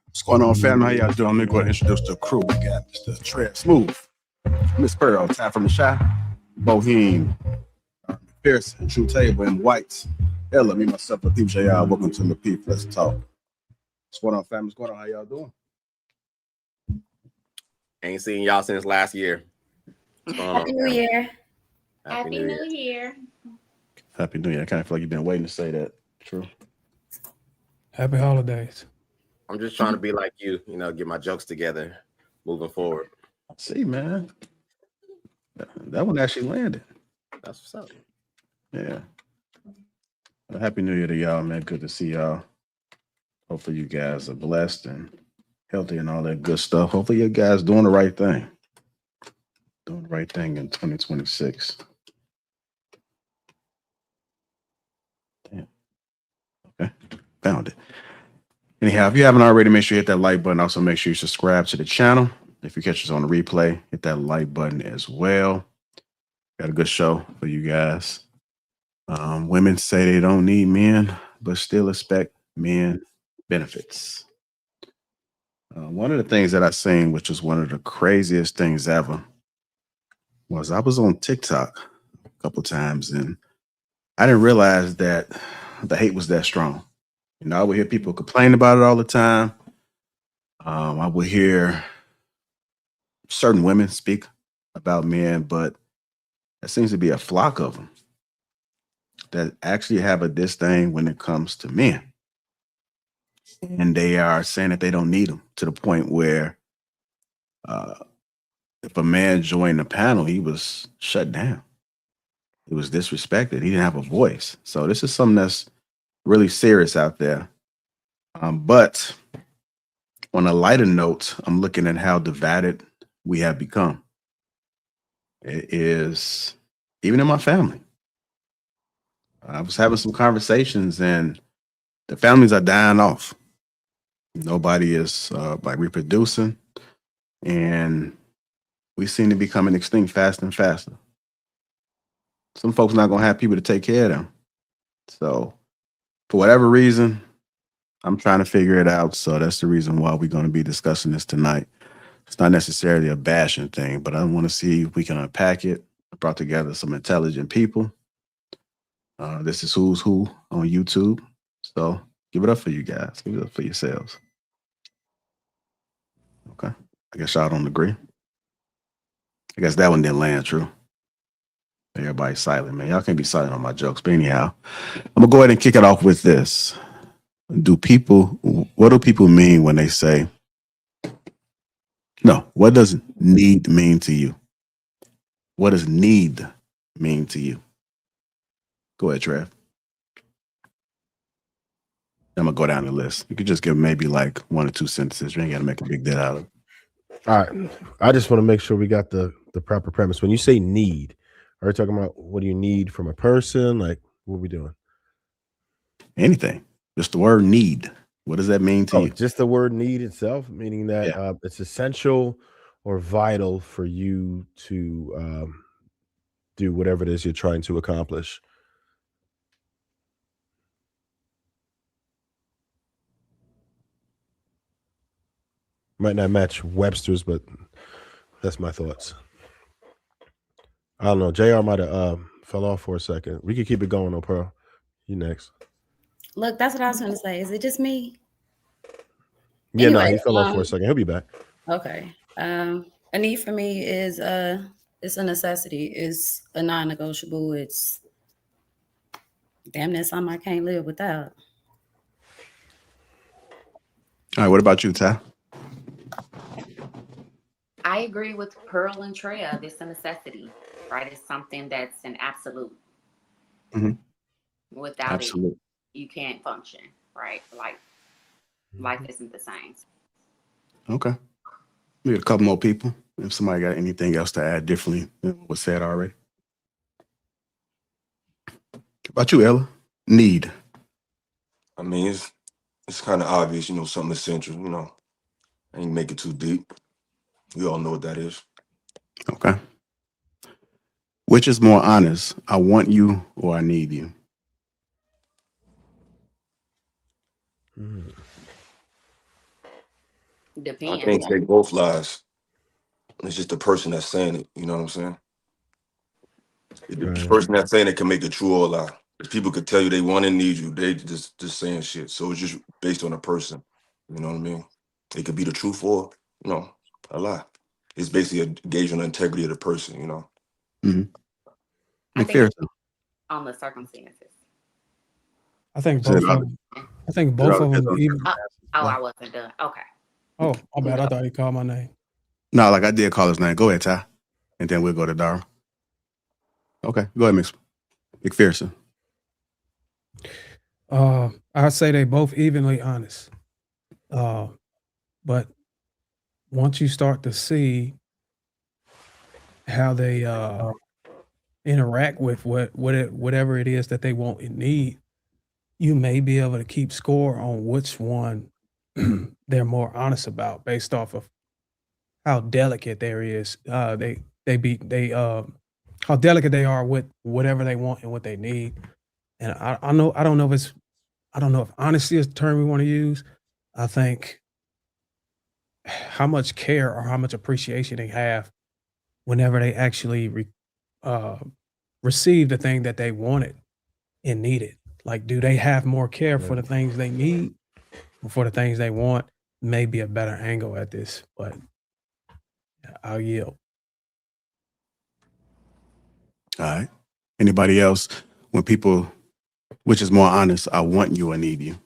What's going on, family? How y'all doing? Let me go ahead and introduce the crew. We got Mr. Trev Smooth, Miss Pearl, Time from the Shy, Boheme, Pearson, True Table, and Whites. Ella, me, myself, Lapeef JR. Welcome to Lapeef. Let's talk. What's going on, family? What's going on? How y'all doing? Ain't seen y'all since last year. Happy New Year. Happy New Year. Happy New Year. I kind of feel like you've been waiting to say that. True. Happy holidays. I'm just trying to be like you, get my jokes together moving forward. See, man. That one actually landed. That's what's up. Yeah. Well, Happy New Year to y'all, man. Good to see y'all. Hopefully you guys are blessed and healthy and all that good stuff. Hopefully you guys doing the right thing. Doing the right thing in 2026. Damn. Okay. Found it. Anyhow, if you haven't already, make sure you hit that like button. Also, make sure you subscribe to the channel. If you catch us on the replay, hit that like button as well. Got a good show for you guys. Women say they don't need men, but still expect men benefits. One of the things that I seen, which was one of the craziest things ever, was I was on TikTok a couple times and I didn't realize that the hate was that strong. I would hear people complain about it all the time. I would hear certain women speak about men, but there seems to be a flock of them that actually have a disdain when it comes to men. And they are saying that they don't need them, to the point where if a man joined the panel, he was shut down. He was disrespected. He didn't have a voice. So this is something that's really serious out there. But on a lighter note, I'm looking at how divided we have become. It is, even in my family. I was having some conversations and the families are dying off. Nobody is reproducing, and we seem to be becoming extinct faster and faster. Some folks not gonna have people to take care of them. So for whatever reason, I'm trying to figure it out. So that's the reason why we're going to be discussing this tonight. It's not necessarily a bashing thing, but I want to see if we can unpack it. I brought together some intelligent people. This is Who's Who on YouTube. So give it up for you guys. Give it up for yourselves. Okay. I guess y'all don't agree. I guess that one didn't land true. Everybody's silent, man. Y'all can't be silent on my jokes. But anyhow, I'm going to go ahead and kick it off with this. What do people mean when they say, no, what does need mean to you? What does need mean to you? Go ahead, Trev. I'm going to go down the list. You could just give maybe like 1 or 2 sentences. You ain't got to make a big deal out of it. All right. I just want to make sure we got the proper premise. When you say need, are you talking about what do you need from a person? Like, what are we doing? Anything. Just the word need. What does that mean to you? Just the word need itself, meaning that it's essential or vital for you to do whatever it is you're trying to accomplish. Might not match Webster's, but that's my thoughts. I don't know. JR might have fell off for a second. We could keep it going, though, Pearl. You next. Look, that's what I was going to say. Is it just me? Yeah, Anyway, no, he fell off for a second. He'll be back. Okay. A need for me is it's a necessity. It's a non-negotiable. It's damn near something I can't live without. All right, what about you, Ty? I agree with Pearl and Trev. It's a necessity, right? It's something that's an absolute. Mm-hmm. Without it, you can't function, right? Like life isn't the same. Okay. We got a couple more people. If somebody got anything else to add differently than what was said already. What about you, Ella? Need. I mean, it's kind of obvious, something essential, I ain't make it too deep. We all know what that is. Okay. Which is more honest? I want you or I need you? I Depends. can't take both lies. It's just the person that's saying it. You know what I'm saying? The Right. person that's saying it can make it true or a lie. If people could tell you they want and need you, they just saying shit. So it's just based on a person. You know what I mean? It could be the truth or a lie. It's basically a gauge on the integrity of the person. You know. I think McPherson. it's on the circumstances. I think Said both of them. I think both of them even. Oh, I wasn't done. Okay. Oh, my bad. I thought he called my name. No, like I did call his name. Go ahead, Ty. And then we'll go to Dara. Okay, go ahead, McPherson. I'd say they both evenly honest. But once you start to see how they interact with whatever it is that they want and need, you may be able to keep score on which one they're more honest about based off of how delicate there is. How delicate they are with whatever they want and what they need. And I don't know if honesty is the term we want to use. I think how much care or how much appreciation they have whenever they actually receive the thing that they wanted and needed. Like, do they have more care for the things they need or for the things they want? Maybe a better angle at this, but I'll yield. All right. Anybody else? When people, which is more honest, I want you or need you?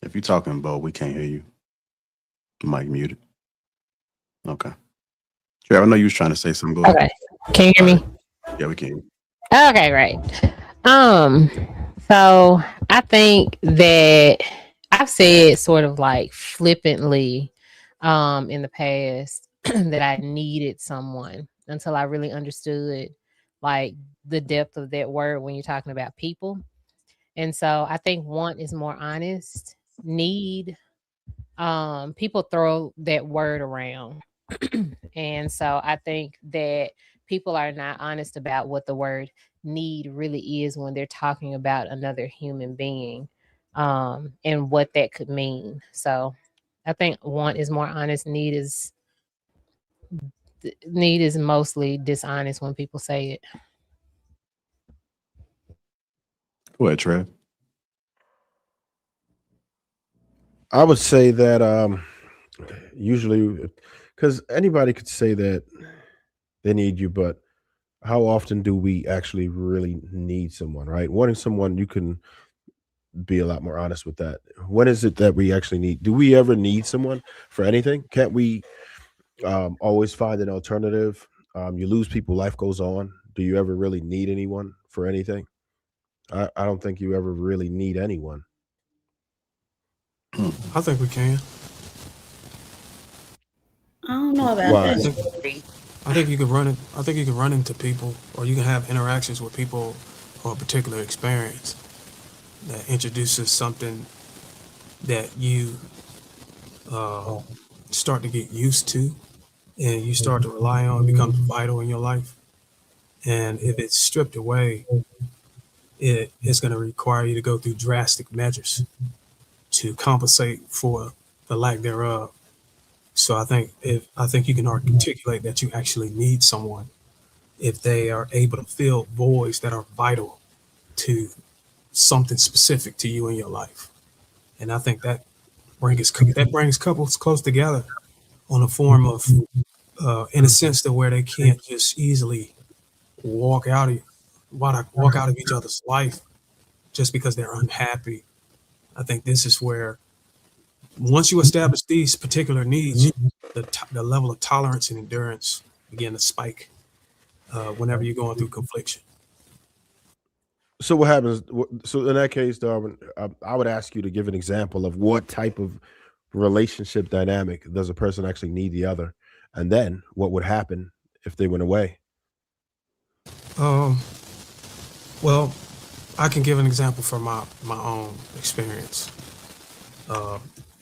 If you're talking, Bo, we can't hear you. Mic muted. Okay. Trevor, I know you was trying to say something. Go ahead. Okay. Can you hear me? Yeah, we can hear you. Okay, great. So I think that I've said sort of like flippantly in the past that I needed someone until I really understood like the depth of that word when you're talking about people. And so I think want is more honest. Need, people throw that word around. And so I think that people are not honest about what the word need really is when they're talking about another human being, and what that could mean. So I think want is more honest. Need is mostly dishonest when people say it. Go ahead, Trev. I would say that usually, because anybody could say that they need you, but how often do we actually really need someone, right? Wanting someone, you can be a lot more honest with that. When is it that we actually need? Do we ever need someone for anything? Can't we always find an alternative? You lose people, life goes on. Do you ever really need anyone for anything? I don't think you ever really need anyone. I think we can. I don't know about Why? that. I think you could run it. I think you can run into people, or you can have interactions with people or a particular experience that introduces something that you start to get used to, and you start to rely on, becomes vital in your life. And if it's stripped away, it's going to require you to go through drastic measures to compensate for the lack thereof. So I think you can articulate that you actually need someone if they are able to fill voids that are vital to something specific to you in your life. And I think that brings couples close together on a form of, in a sense, to where they can't just easily walk out of each other's life just because they're unhappy. I think this is where, once you establish these particular needs, the level of tolerance and endurance begin to spike whenever you're going through confliction. So what happens? So in that case, Darwin, I would ask you to give an example of what type of relationship dynamic does a person actually need the other, and then what would happen if they went away? Well, I can give an example from my own experience.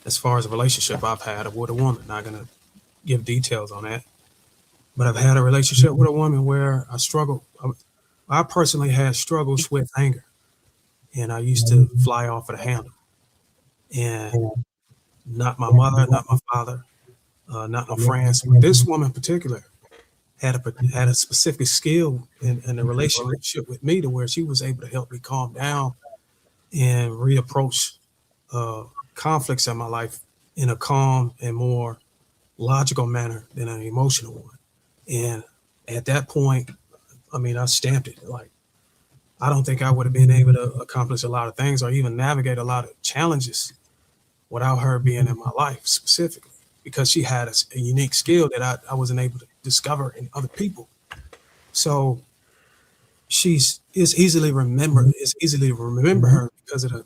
As far as a relationship I've had with a woman, not gonna give details on that. But I've had a relationship with a woman where I struggled. I personally had struggles with anger, and I used to fly off of the handle. And not my mother, not my father, not my friends. But this woman in particular had a specific skill in a relationship with me to where she was able to help me calm down and reapproach conflicts in my life in a calm and more logical manner than an emotional one. And at that point, I mean, I stamped it. Like, I don't think I would have been able to accomplish a lot of things or even navigate a lot of challenges without her being in my life specifically, because she had a unique skill that I wasn't able to discover in other people. So it's easily to remember her because of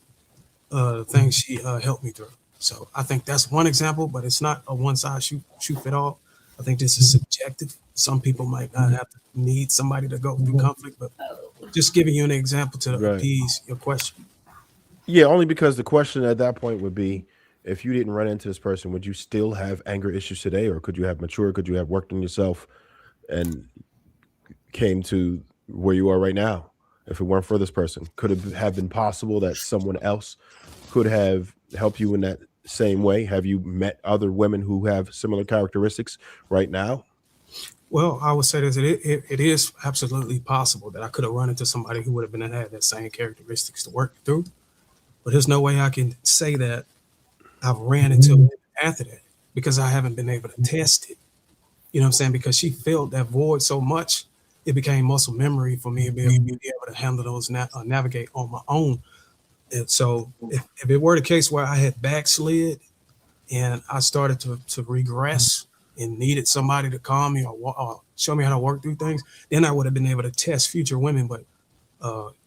the things she helped me through. So I think that's one example, but it's not a one size shoot fit all. I think this is subjective. Some people might not have to need somebody to go through conflict, but just giving you an example to appease your question. Yeah, only because the question at that point would be, if you didn't run into this person, would you still have anger issues today, or could you have matured? Could you have worked on yourself and came to where you are right now? If it weren't for this person, could it have been possible that someone else could have helped you in that same way? Have you met other women who have similar characteristics right now? Well, I would say this: it is absolutely possible that I could have run into somebody who would have had that same characteristics to work through. But there's no way I can say that I've ran into women after that, because I haven't been able to test it. You know what I'm saying? Because she filled that void so much, it became muscle memory for me to be able to handle those, navigate on my own. And so if it were the case where I had backslid and I started to regress and needed somebody to calm me or show me how to work through things, then I would have been able to test future women. But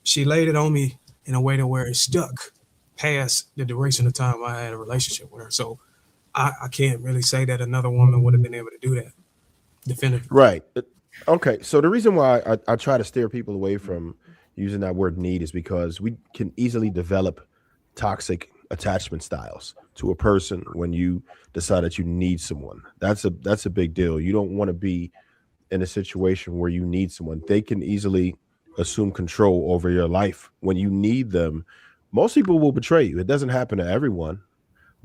she laid it on me in a way to where it stuck past the duration of time I had a relationship with her. So I can't really say that another woman would have been able to do that definitively. Right. Okay. So the reason why I try to steer people away from using that word need is because we can easily develop toxic attachment styles to a person when you decide that you need someone. That's a big deal. You don't want to be in a situation where you need someone. They can easily assume control over your life when you need them. Most people will betray you. It doesn't happen to everyone,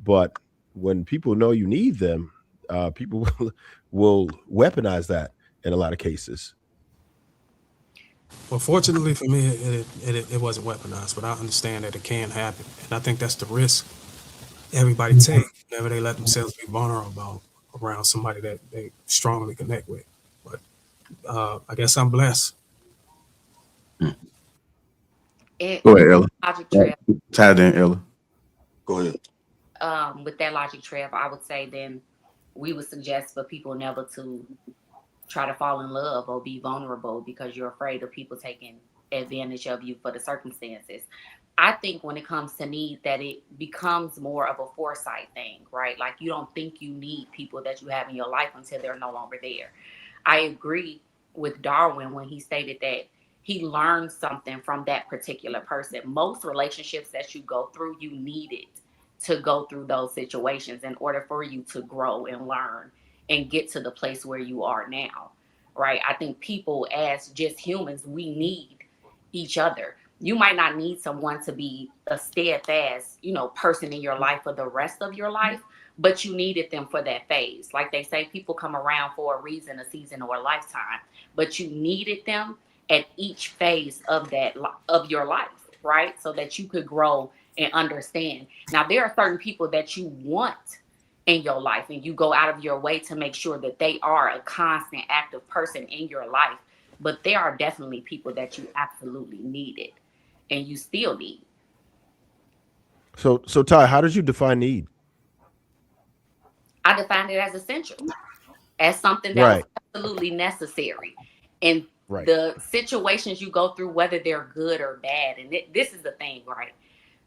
but when people know you need them, people will weaponize that in a lot of cases. Well, fortunately for me, it wasn't weaponized, but I understand that it can happen. And I think that's the risk everybody take whenever they let themselves be vulnerable around somebody that they strongly connect with. But I guess I'm blessed. Go ahead, Ella. Logic trail. Tied in, Ella. Go ahead. With that logic trail, I would say then we would suggest for people never to try to fall in love or be vulnerable because you're afraid of people taking advantage of you for the circumstances. I think when it comes to need, that it becomes more of a foresight thing, right? Like, you don't think you need people that you have in your life until they're no longer there. I agree with Darwin when he stated that he learned something from that particular person. Most relationships that you go through, you need it to go through those situations in order for you to grow and learn and get to the place where you are now, right? I think people, as just humans, we need each other. You might not need someone to be a steadfast, person in your life for the rest of your life, but you needed them for that phase. Like they say, people come around for a reason, a season, or a lifetime, but you needed them at each phase of your life, right? So that you could grow and understand. Now, there are certain people that you want in your life, and you go out of your way to make sure that they are a constant, active person in your life. But there are definitely people that you absolutely needed and you still need. So Ty, how did you define need? I defined it as essential, as something that was absolutely necessary. And the situations you go through, whether they're good or bad, and this is the thing, right?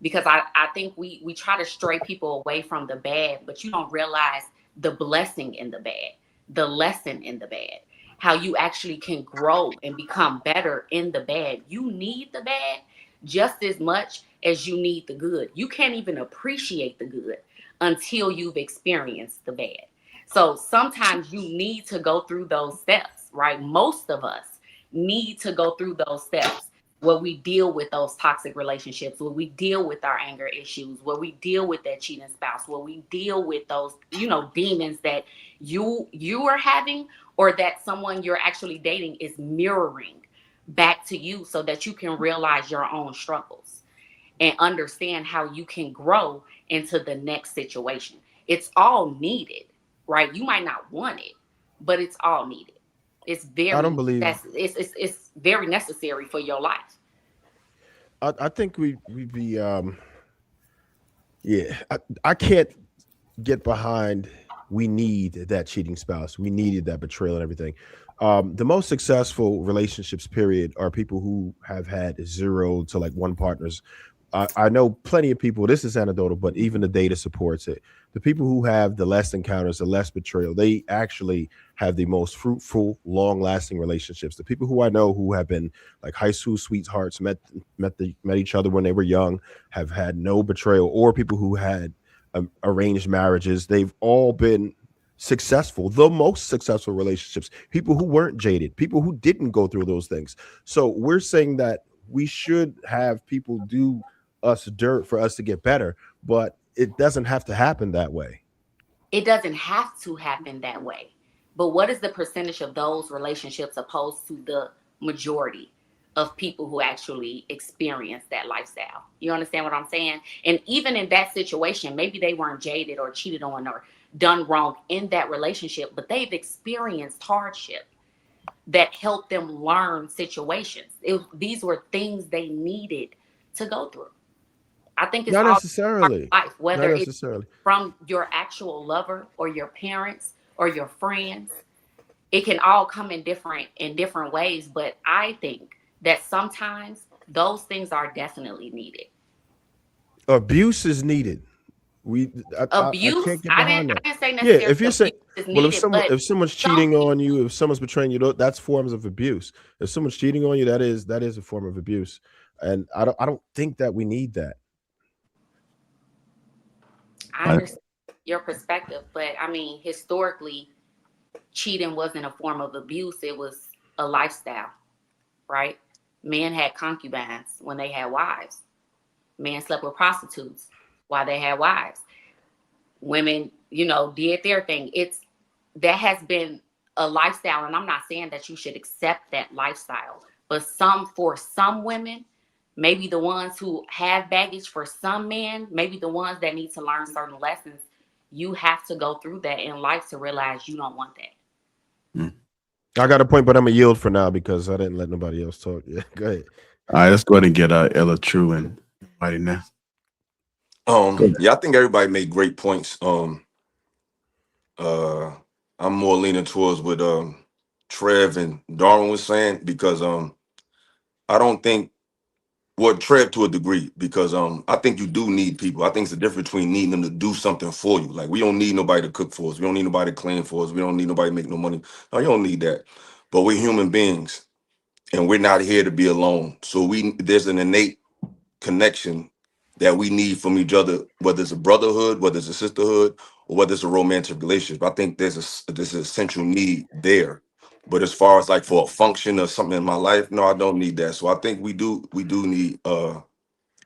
Because I think we try to stray people away from the bad, but you don't realize the blessing in the bad, the lesson in the bad, how you actually can grow and become better in the bad. You need the bad just as much as you need the good. You can't even appreciate the good until you've experienced the bad. So sometimes you need to go through those steps, right? Most of us need to go through those steps where we deal with those toxic relationships, where we deal with our anger issues, where we deal with that cheating spouse, where we deal with those, demons that you are having, or that someone you're actually dating is mirroring back to you, so that you can realize your own struggles and understand how you can grow into the next situation. It's all needed, right? You might not want it, but it's all needed. It's I don't very believe. it's very necessary for your life. I think we'd be yeah. I can't get behind. We need that cheating spouse. We needed that betrayal and everything. The most successful relationships, period, are people who have had 0 to like 1 partners. I know plenty of people. This is anecdotal, but even the data supports it. The people who have the less encounters, the less betrayal, they actually have the most fruitful, long-lasting relationships. The people who I know who have been like high school sweethearts, met each other when they were young, have had no betrayal, or people who had arranged marriages, they've all been successful, the most successful relationships, people who weren't jaded, people who didn't go through those things. So we're saying that we should have people do us dirt for us to get better, but it doesn't have to happen that way. It doesn't have to happen that way. But what is the percentage of those relationships opposed to the majority of people who actually experience that lifestyle? You understand what I'm saying? And even in that situation, maybe they weren't jaded or cheated on or done wrong in that relationship, but they've experienced hardship that helped them learn situations. These were things they needed to go through. I think it's Not all necessarily. part of life, whether Not it's necessarily. from your actual lover or your parents or your friends. It can all come in different ways, but I think that sometimes those things are definitely needed. Abuse is needed. I Abuse, can't get behind that. I didn't say Yeah, necessarily if you're saying, abuse is well, needed, but if someone's some cheating people, on you, if someone's betraying you, that's forms of abuse. If someone's cheating on you, that is a form of abuse, and I don't think that we need that. I understand your perspective, but I mean, historically, cheating wasn't a form of abuse. It was a lifestyle, right? Men had concubines when they had wives. Men slept with prostitutes while they had wives. Women, did their thing. That has been a lifestyle, and I'm not saying that you should accept that lifestyle, but for some women, maybe the ones who have baggage, for some men, maybe the ones that need to learn certain lessons, you have to go through that in life to realize you don't want that. I got a point, but I'm gonna yield for now because I didn't let nobody else talk. Yeah, go ahead. All right, let's go ahead and get Ella True and everybody now. Yeah, I think everybody made great points. I'm more leaning towards what Trev and Darwin was saying, because I don't think, well, Trev to a degree, because I think you do need people. I think it's the difference between needing them to do something for you. Like, we don't need nobody to cook for us. We don't need nobody to clean for us. We don't need nobody to make no money. No, you don't need that. But we're human beings, and we're not here to be alone. So there's an innate connection that we need from each other, whether it's a brotherhood, whether it's a sisterhood, or whether it's a romantic relationship. I think there's an essential need there. But as far as like for a function or something in my life, no, I don't need that. So I think we do need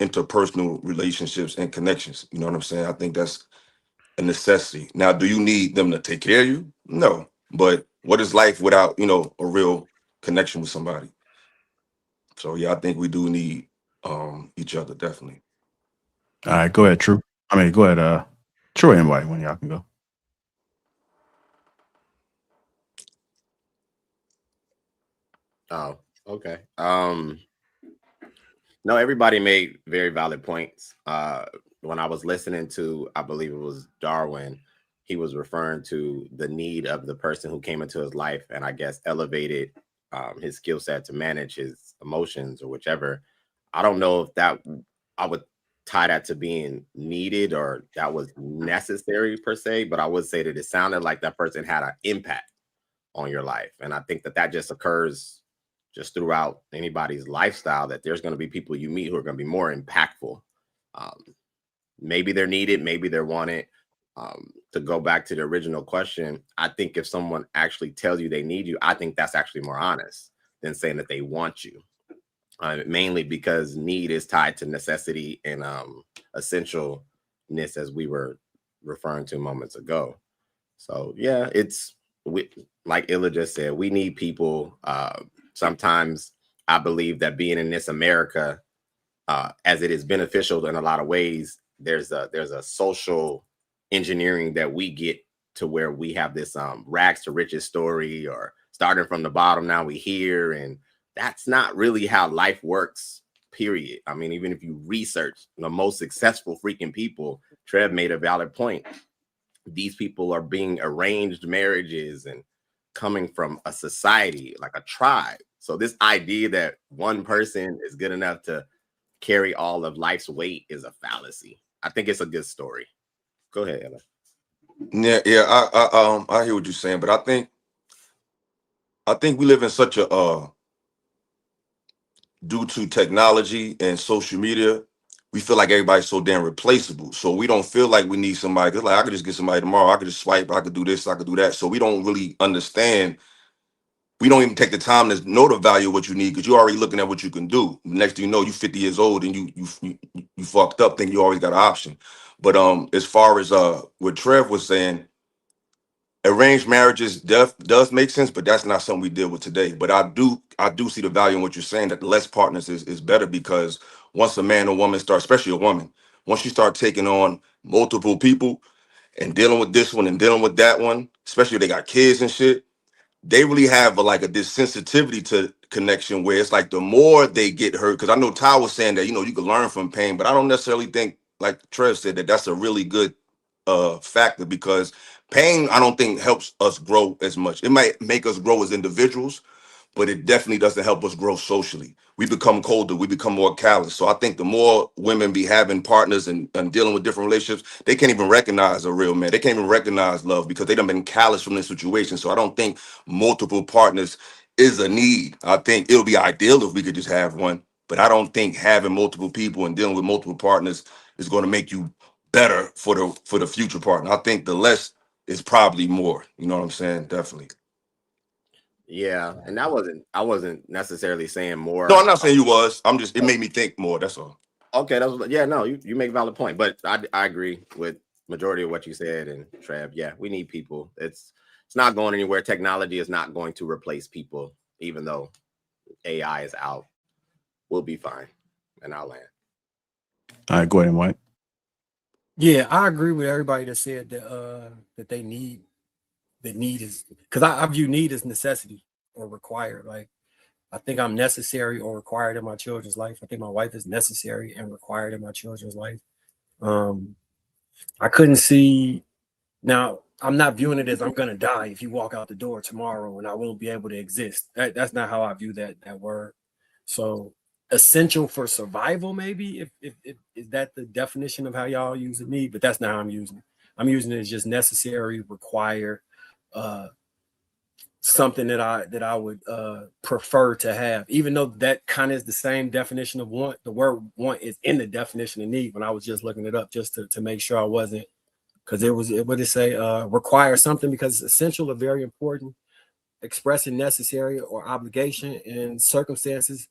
interpersonal relationships and connections. You know what I'm saying? I think that's a necessity. Now, do you need them to take care of you? No. But what is life without, a real connection with somebody? So yeah, I think we do need each other, definitely. All right, go ahead, True. Go ahead, True and White, when y'all can go. Oh, okay. No, everybody made very valid points. When I was listening to, I believe it was Darwin, he was referring to the need of the person who came into his life and I guess elevated his skill set to manage his emotions or whichever. I don't know if that I would tie that to being needed or that was necessary per se, but I would say that it sounded like that person had an impact on your life. And I think that just occurs just throughout anybody's lifestyle, that there's going to be people you meet who are going to be more impactful. Maybe they're needed, maybe they're wanted, To go back to the original question, I think if someone actually tells you they need you, I think that's actually more honest than saying that they want you. Mainly because need is tied to necessity and essentialness, as we were referring to moments ago. So yeah, like Illa just said, we need people. Sometimes I believe that being in this America, as it is beneficial in a lot of ways, there's a social engineering that we get to where we have this rags to riches story, or starting from the bottom, now we here, and that's not really how life works, period. I mean, even if you research the most successful freaking people, Trev made a valid point. These people are being arranged marriages and coming from a society, like a tribe. So this idea that one person is good enough to carry all of life's weight is a fallacy. I think it's a good story. Go ahead, Ella. Yeah. I hear what you're saying, but I think we live in such a due to technology and social media, we feel like everybody's so damn replaceable. So we don't feel like we need somebody. Cause like I could just get somebody tomorrow. I could just swipe. I could do this. I could do that. So we don't really understand. We don't even take the time to know the value of what you need, because you're already looking at what you can do. Next thing you know, you're 50 years old and you fucked up, think you always got an option. But as far as what Trev was saying, arranged marriages does make sense, but that's not something we deal with today. But I do see the value in what you're saying, that less partners is better, because once a man or woman starts, especially a woman, once you start taking on multiple people and dealing with this one and dealing with that one, especially if they got kids and shit, they really have a this sensitivity to connection, where it's like the more they get hurt. Because I know Ty was saying that, you can learn from pain, but I don't necessarily think, like Trev said, that that's a really good factor, because pain, I don't think, helps us grow as much. It might make us grow as individuals, but it definitely doesn't help us grow socially. We become colder, we become more callous. So I think the more women be having partners and dealing with different relationships, they can't even recognize a real man. They can't even recognize love, because they done been callous from this situation. So I don't think multiple partners is a need. I think it'll be ideal if we could just have one, but I don't think having multiple people and dealing with multiple partners is going to make you better for the future partner. I think the less is probably more. You know what I'm saying? Definitely. Yeah, and I wasn't necessarily saying more. No, I'm not saying you was. It made me think more. That's all. Okay, no, you make a valid point, but I agree with majority of what you said. And Trev, yeah, we need people. It's not going anywhere. Technology is not going to replace people, even though AI is out. We'll be fine, and I'll land. All right, go ahead, Mike. Yeah, I agree with everybody that said that they need. That need is, because I view need as necessity or required. Like, I think I'm necessary or required in my children's life. I think my wife is necessary and required in my children's life. I couldn't see. Now, I'm not viewing it as I'm gonna die if you walk out the door tomorrow and I won't be able to exist. That's not how I view that word. So essential for survival, maybe, if is that the definition of how y'all use the need, but that's not how I'm using it. I'm using it as just necessary, required, something that I would prefer to have, even though that kind of is the same definition of want. The word want is in the definition of need when I was just looking it up, just to make sure I wasn't, because it would say require something because it's essential or very important, expressing necessary or obligation in circumstances,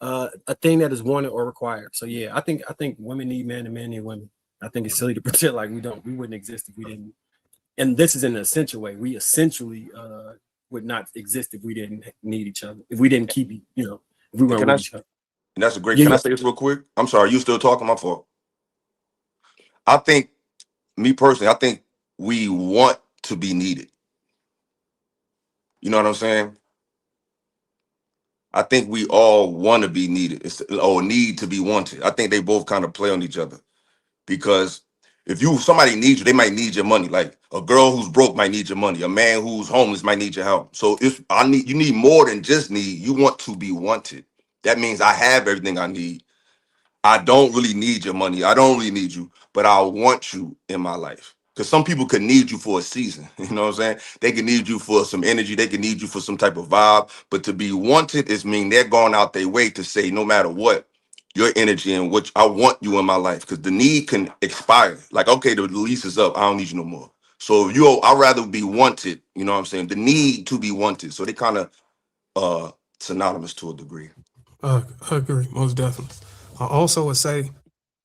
a thing that is wanted or required. So yeah, I think women need men and men need women. I think it's silly to pretend like we wouldn't exist if we didn't. And this is in an essential way. We essentially would not exist if we didn't need each other. If we didn't keep, if we weren't with each other. And that's a great. Yeah, Can I yeah. say this real quick? I'm sorry, you still talking? My fault. I think, me personally, I think we want to be needed. You know what I'm saying? I think we all want to be needed, or need to be wanted. I think they both kind of play on each other, because if somebody needs you, they might need your money. Like a girl who's broke might need your money. A man who's homeless might need your help. So you need more than just need. You want to be wanted. That means I have everything I need. I don't really need your money. I don't really need you, but I want you in my life. Because some people could need you for a season. You know what I'm saying? They can need you for some energy. They can need you for some type of vibe. But to be wanted is mean they're going out their way to say, no matter what, your energy and what I want you in my life, because the need can expire. Like, okay, the lease is up. I don't need you no more. So I'd rather be wanted. You know what I'm saying? The need to be wanted. So they kind of synonymous to a degree. I agree, most definitely. I also would say,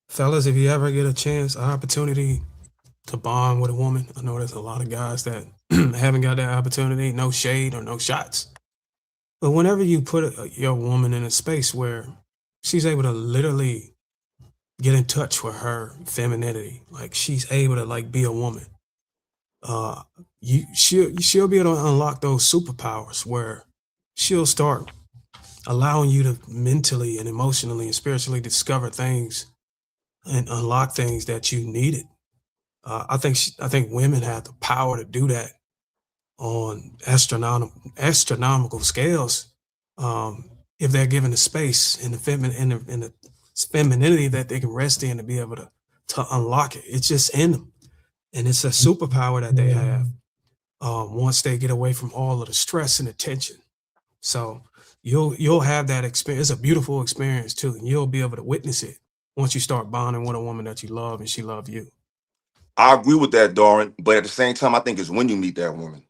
fellas, if you ever get a chance, an opportunity to bond with a woman, I know there's a lot of guys that haven't got that opportunity, no shade or no shots. But whenever you put your woman in a space where she's able to literally get in touch with her femininity, like she's able to like be a woman, she'll be able to unlock those superpowers where she'll start allowing you to mentally and emotionally and spiritually discover things and unlock things that you needed. I think women have the power to do that on astronomical scales, if they're given the space and the femininity that they can rest in to be able to unlock it. It's just in them, and it's a superpower that they have once they get away from all of the stress and the tension. So you'll have that experience. It's a beautiful experience too, and you'll be able to witness it once you start bonding with a woman that you love and she love you. I agree with that, Doran. But at the same time, I think it's when you meet that woman.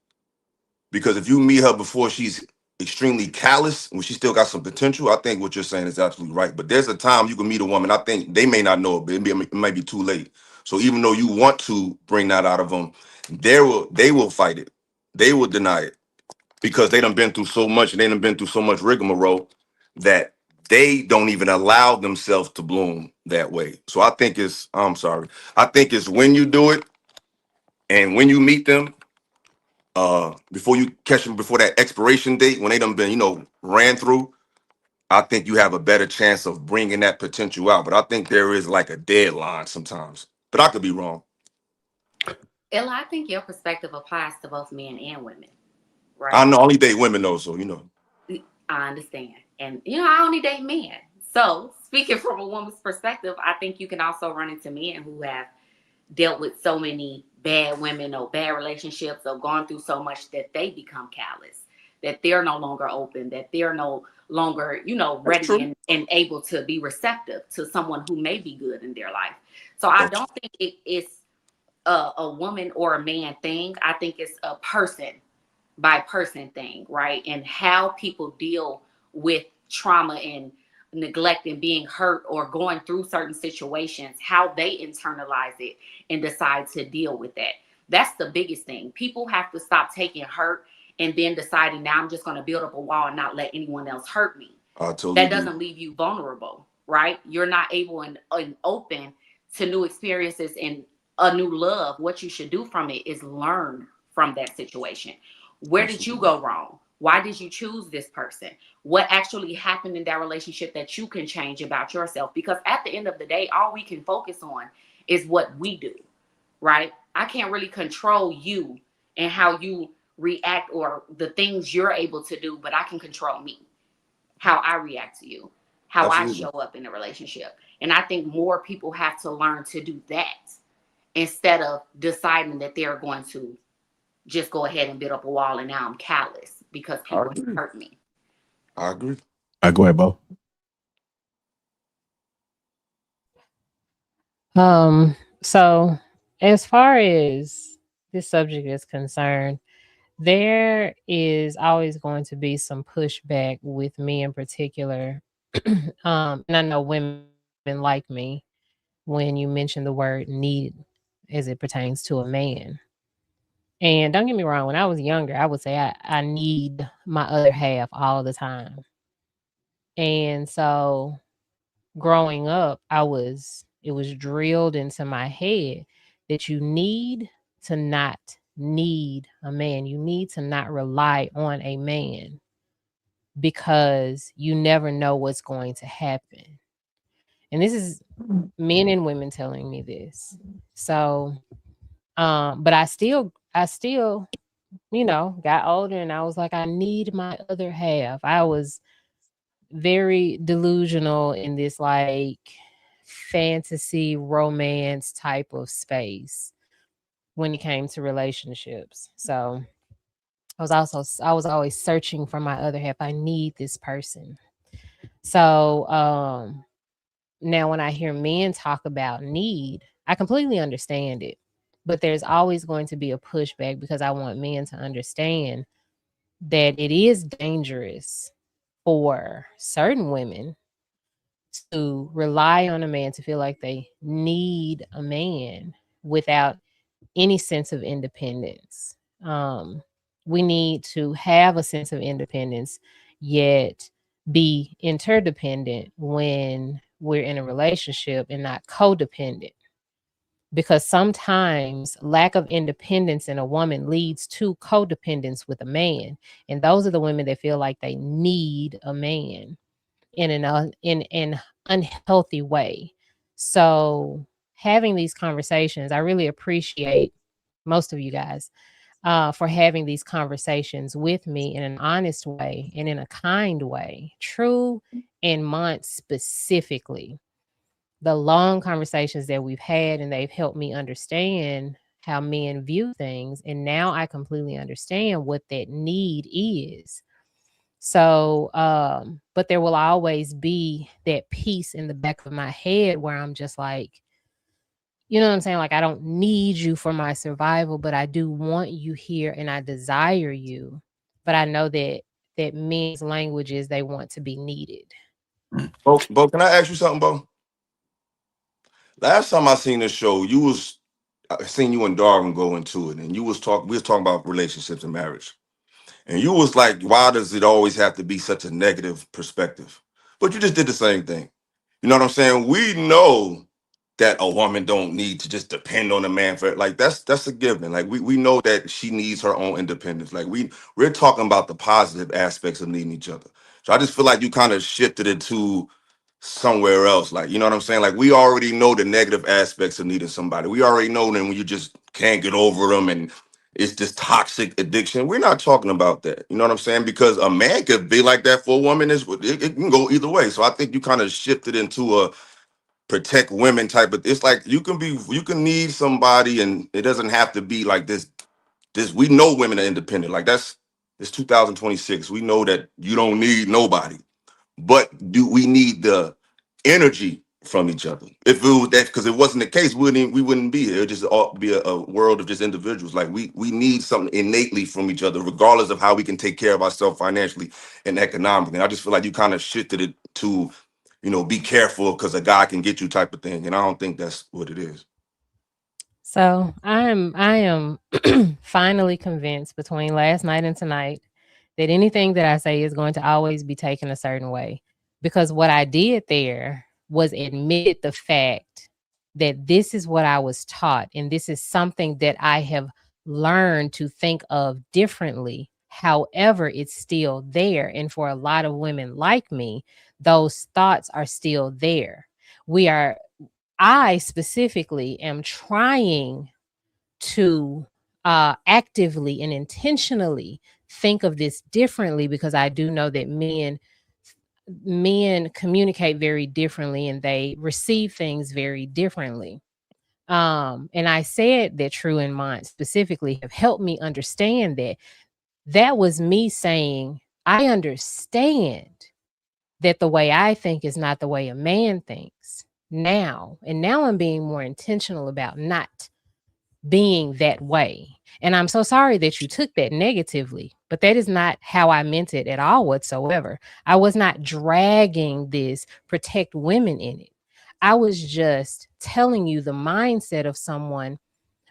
Because if you meet her before she's extremely callous, when she still got some potential, I think what you're saying is absolutely right. But there's a time you can meet a woman. I think they may not know it, but it may be too late. So even though you want to bring that out of them, they will fight it. They will deny it because they done been through so much and they done been through so much rigmarole that they don't even allow themselves to bloom that way. So I think I think it's when you do it and when you meet them, before you catch them before that expiration date, when they done been, ran through, I think you have a better chance of bringing that potential out. But I think there is like a deadline sometimes, but I could be wrong. Ella, I think your perspective applies to both men and women, right? I know only date women though, so I understand. And I only date men. So speaking from a woman's perspective, I think you can also run into men who have dealt with so many bad women or bad relationships or gone through so much that they become callous, that they're no longer open, that they're no longer, ready and able to be receptive to someone who may be good in their life. So I don't think it's a woman or a man thing. I think it's a person by person thing, right? And how people deal with trauma and neglect and being hurt or going through certain situations, how they internalize it and decide to deal with that. That's the biggest thing. People have to stop taking hurt and then deciding, now I'm just going to build up a wall and not let anyone else hurt me. That doesn't leave you vulnerable, right? You're not able and open to new experiences and a new love. What you should do from it is learn from that situation. Where did you go wrong? Why did you choose this person? What actually happened in that relationship that you can change about yourself? Because at the end of the day, all we can focus on is what we do, right? I can't really control you and how you react or the things you're able to do, but I can control me, how I react to you, how Absolutely. I show up in a relationship. And I think more people have to learn to do that instead of deciding that they're going to just go ahead and build up a wall and now I'm callous because people hurt me. I agree. Go ahead, Bo. So as far as this subject is concerned, there is always going to be some pushback with me in particular. And I know women like me when you mention the word need as it pertains to a man. And don't get me wrong, when I was younger, I would say I need my other half all the time. And so growing up, it was drilled into my head that you need to not need a man. You need to not rely on a man because you never know what's going to happen. And this is men and women telling me this. So, but I still, got older and I was like, I need my other half. I was very delusional in this like fantasy romance type of space when it came to relationships. So I was always searching for my other half. I need this person. So Now, when I hear men talk about need, I completely understand it. But there's always going to be a pushback because I want men to understand that it is dangerous for certain women to rely on a man, to feel like they need a man without any sense of independence. We need to have a sense of independence, yet be interdependent when we're in a relationship and not codependent. Because sometimes lack of independence in a woman leads to codependence with a man. And those are the women that feel like they need a man in an unhealthy way. So having these conversations, I really appreciate most of you guys for having these conversations with me in an honest way and in a kind way. True and Mont specifically, the long conversations that we've had, and they've helped me understand how men view things. And now I completely understand what that need is. So, but there will always be that piece in the back of my head where I'm just like, you know what I'm saying? Like, I don't need you for my survival, but I do want you here and I desire you. But I know that men's language is they want to be needed. Bo, can I ask you something, Bo? Last time I seen this show, I seen you and Darwin go into it, and we was talking about relationships and marriage. And you was like, why does it always have to be such a negative perspective? But you just did the same thing. You know what I'm saying? We know that a woman don't need to just depend on a man for, like, that's a given. Like, we know that she needs her own independence. Like, we're talking about the positive aspects of needing each other. So I just feel like you kind of shifted it to somewhere else. Like, you know what I'm saying? Like, we already know the negative aspects of needing somebody. We already know that when you just can't get over them and it's this toxic addiction. We're not talking about that. You know what I'm saying? Because a man could be like that for a woman. It can go either way. So I think you kind of shifted into a protect women type of. It's like you can need somebody, and it doesn't have to be like this. We know women are independent. Like, it's 2026. We know that you don't need nobody. But do we need the energy from each other? If it was that, because it wasn't the case, we wouldn't be here. It'd just all be a world of just individuals. Like, we need something innately from each other, regardless of how we can take care of ourselves financially and economically. And I just feel like you kind of shifted it to, be careful because a guy can get you type of thing. And I don't think that's what it is. So I am finally convinced between last night and tonight that anything that I say is going to always be taken a certain way, because what I did there was admit the fact that this is what I was taught, and this is something that I have learned to think of differently. However, it's still there. And for a lot of women like me, those thoughts are still there. I specifically am trying to actively and intentionally think of this differently, because I do know that men communicate very differently and they receive things very differently. And I said that True and Mont specifically have helped me understand that was me saying, I understand that the way I think is not the way a man thinks now. And now I'm being more intentional about not being that way. And I'm so sorry that you took that negatively, but that is not how I meant it at all whatsoever. I was not dragging this protect women in it. I was just telling you the mindset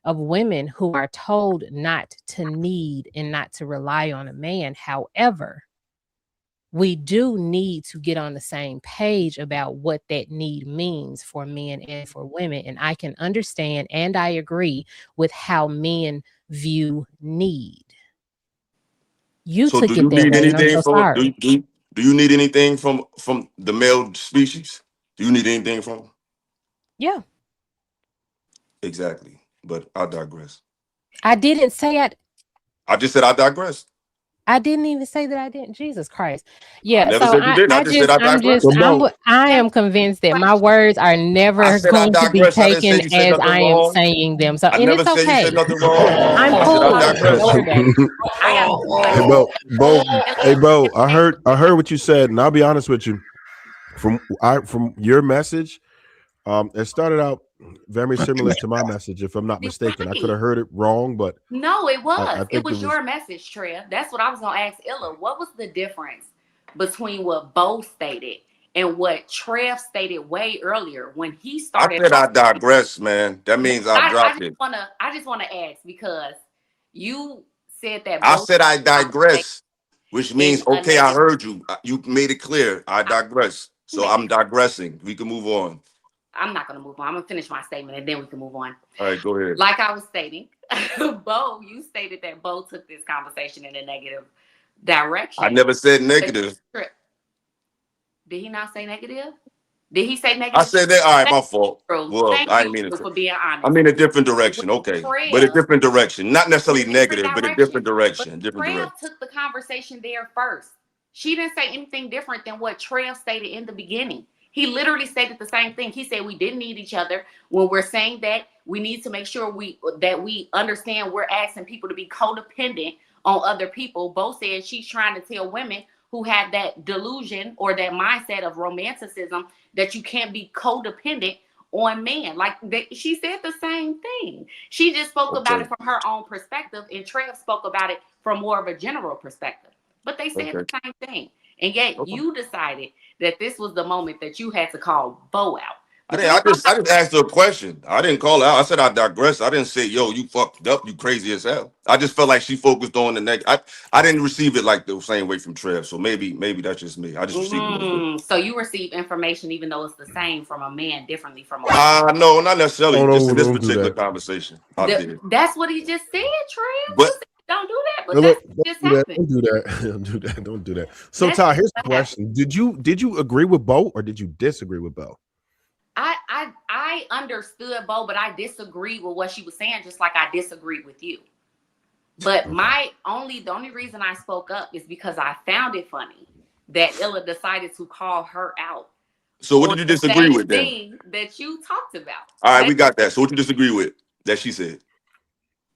of women who are told not to need and not to rely on a man. However, we do need to get on the same page about what that need means for men and for women. And I can understand and I agree with how men view need. You So took do it you that need way, and I'm anything so from sorry. do you need anything from the male species? Do you need anything from them? Yeah. Exactly. But I digress. I didn't say I just said I digress. I didn't even say that I didn't. Jesus Christ. I Yeah. never So said you didn't. I just said I digress. So, Bo, I am convinced that my words are I never said I going to be digress. I didn't say taken you said as nothing I am wrong. saying them. So, I and never it's said you said okay. nothing wrong. I'm I said cool. I digress. Don't worry about it. I got hey, Bo, hey, Bo, I heard what you said, and I'll be honest with you. from your message, it started out very similar to my message, if I'm not mistaken. I could have heard it wrong, but No, it was. I It think was your message, Trev. That's what I was gonna ask Illa. What was the difference between what Bo stated and what Trev stated way earlier when he I started? said I digress, man. That means I dropped it. I just wanna ask because you said that I Bo said I digress, which means in a okay, I negative. heard you. You made it clear. I digress. So I'm digressing. We can move on. I'm not gonna move on. I'm gonna finish my statement and then we can move on. All right, go ahead. Like I was stating, Bo, you stated that Bo took this conversation in a negative direction. I never said negative. Did he not say negative? Did he say negative? I said that. All right, my fault. Well, Thank I didn't mean you it. for being honest. I mean a different direction. Okay, but a different direction. Not necessarily negative, but a different direction. Different Trev direction. took the conversation there first. She didn't say anything different than what Trev stated in the beginning. He literally stated the same thing. He said we didn't need each other. When we're saying that, we need to make sure we understand we're asking people to be codependent on other people. Bo said she's trying to tell women who have that delusion or that mindset of romanticism that you can't be codependent on men. Like she said the same thing. She just spoke about it from her own perspective, and Trev spoke about it from more of a general perspective. But they said the same thing. And yet you decided that this was the moment that you had to call Bo out. I just asked her a question. I didn't call her out. I said I digress. I didn't say, yo, you fucked up, you crazy as hell. I just felt like she focused on the next. I didn't receive it like the same way from Trev. So maybe that's just me. I just received it. So you receive information even though it's the same from a man differently from a woman. No, not necessarily. Just in this don't do particular that. conversation. That's what he just said, Trev. But don't do that, but that's just happened. Don't do that. Don't do that. So Ty, here's the question. Did you agree with Bo or did you disagree with Bo? I understood Bo, but I disagreed with what she was saying, just like I disagreed with you. But the only reason I spoke up is because I found it funny that Illa decided to call her out. So what did you disagree with then? Thing that you talked about. All right, we got that. So what you disagree with that she said?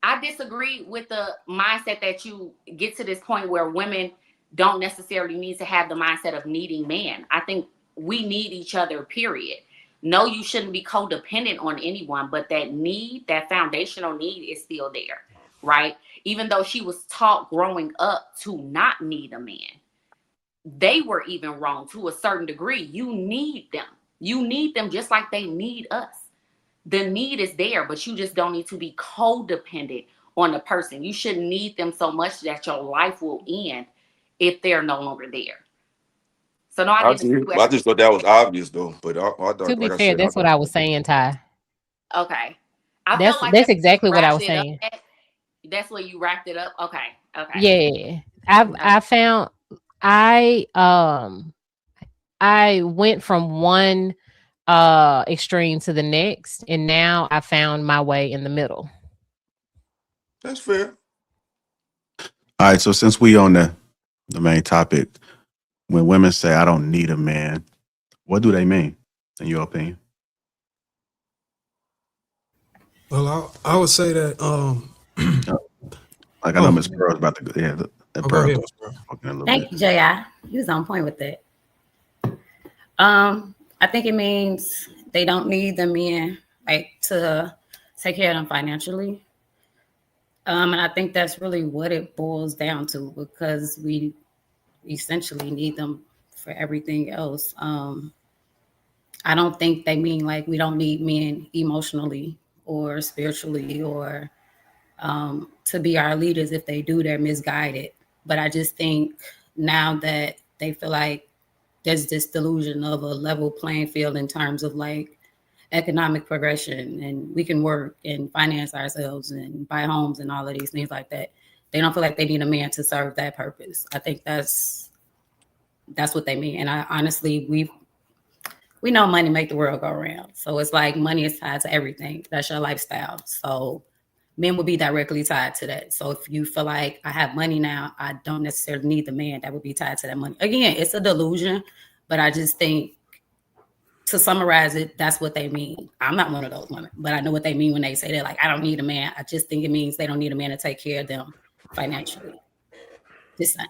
I disagree with the mindset that you get to this point where women don't necessarily need to have the mindset of needing men. I think we need each other, period. No, you shouldn't be codependent on anyone, but that foundational need is still there, right? Even though she was taught growing up to not need a man, they were even wrong to a certain degree. You need them. You need them just like they need us. The need is there, but you just don't need to be codependent on the person. You shouldn't need them so much that your life will end if they're no longer there. So no, I just thought that was obvious though. But I thought, to be fair, that's what I was saying, Ty. Okay. That's exactly what I was saying. That's where you wrapped it up. Okay. Yeah. I found I went from one extreme to the next, and now I found my way in the middle. That's fair. All right, so since we on the main topic, when women say I don't need a man, what do they mean, in your opinion? Well, I would say that like I know Miss Pearl's about to go. Yeah, Pearl. Thank you, J.I. He was on point with that. I think it means they don't need the men like to take care of them financially. And I think that's really what it boils down to, because we essentially need them for everything else. I don't think they mean like we don't need men emotionally or spiritually or to be our leaders. If they do, they're misguided. But I just think now that they feel like there's this delusion of a level playing field in terms of like economic progression, and we can work and finance ourselves and buy homes and all of these things like that. They don't feel like they need a man to serve that purpose. I think that's what they mean. And I honestly, we know money make the world go around. So it's like money is tied to everything. That's your lifestyle. So men would be directly tied to that. So if you feel like I have money now, I don't necessarily need the man that would be tied to that money. Again, it's a delusion, but I just think, to summarize it, that's what they mean. I'm not one of those women, but I know what they mean when they say that. Like, I don't need a man. I just think it means they don't need a man to take care of them financially. Just saying.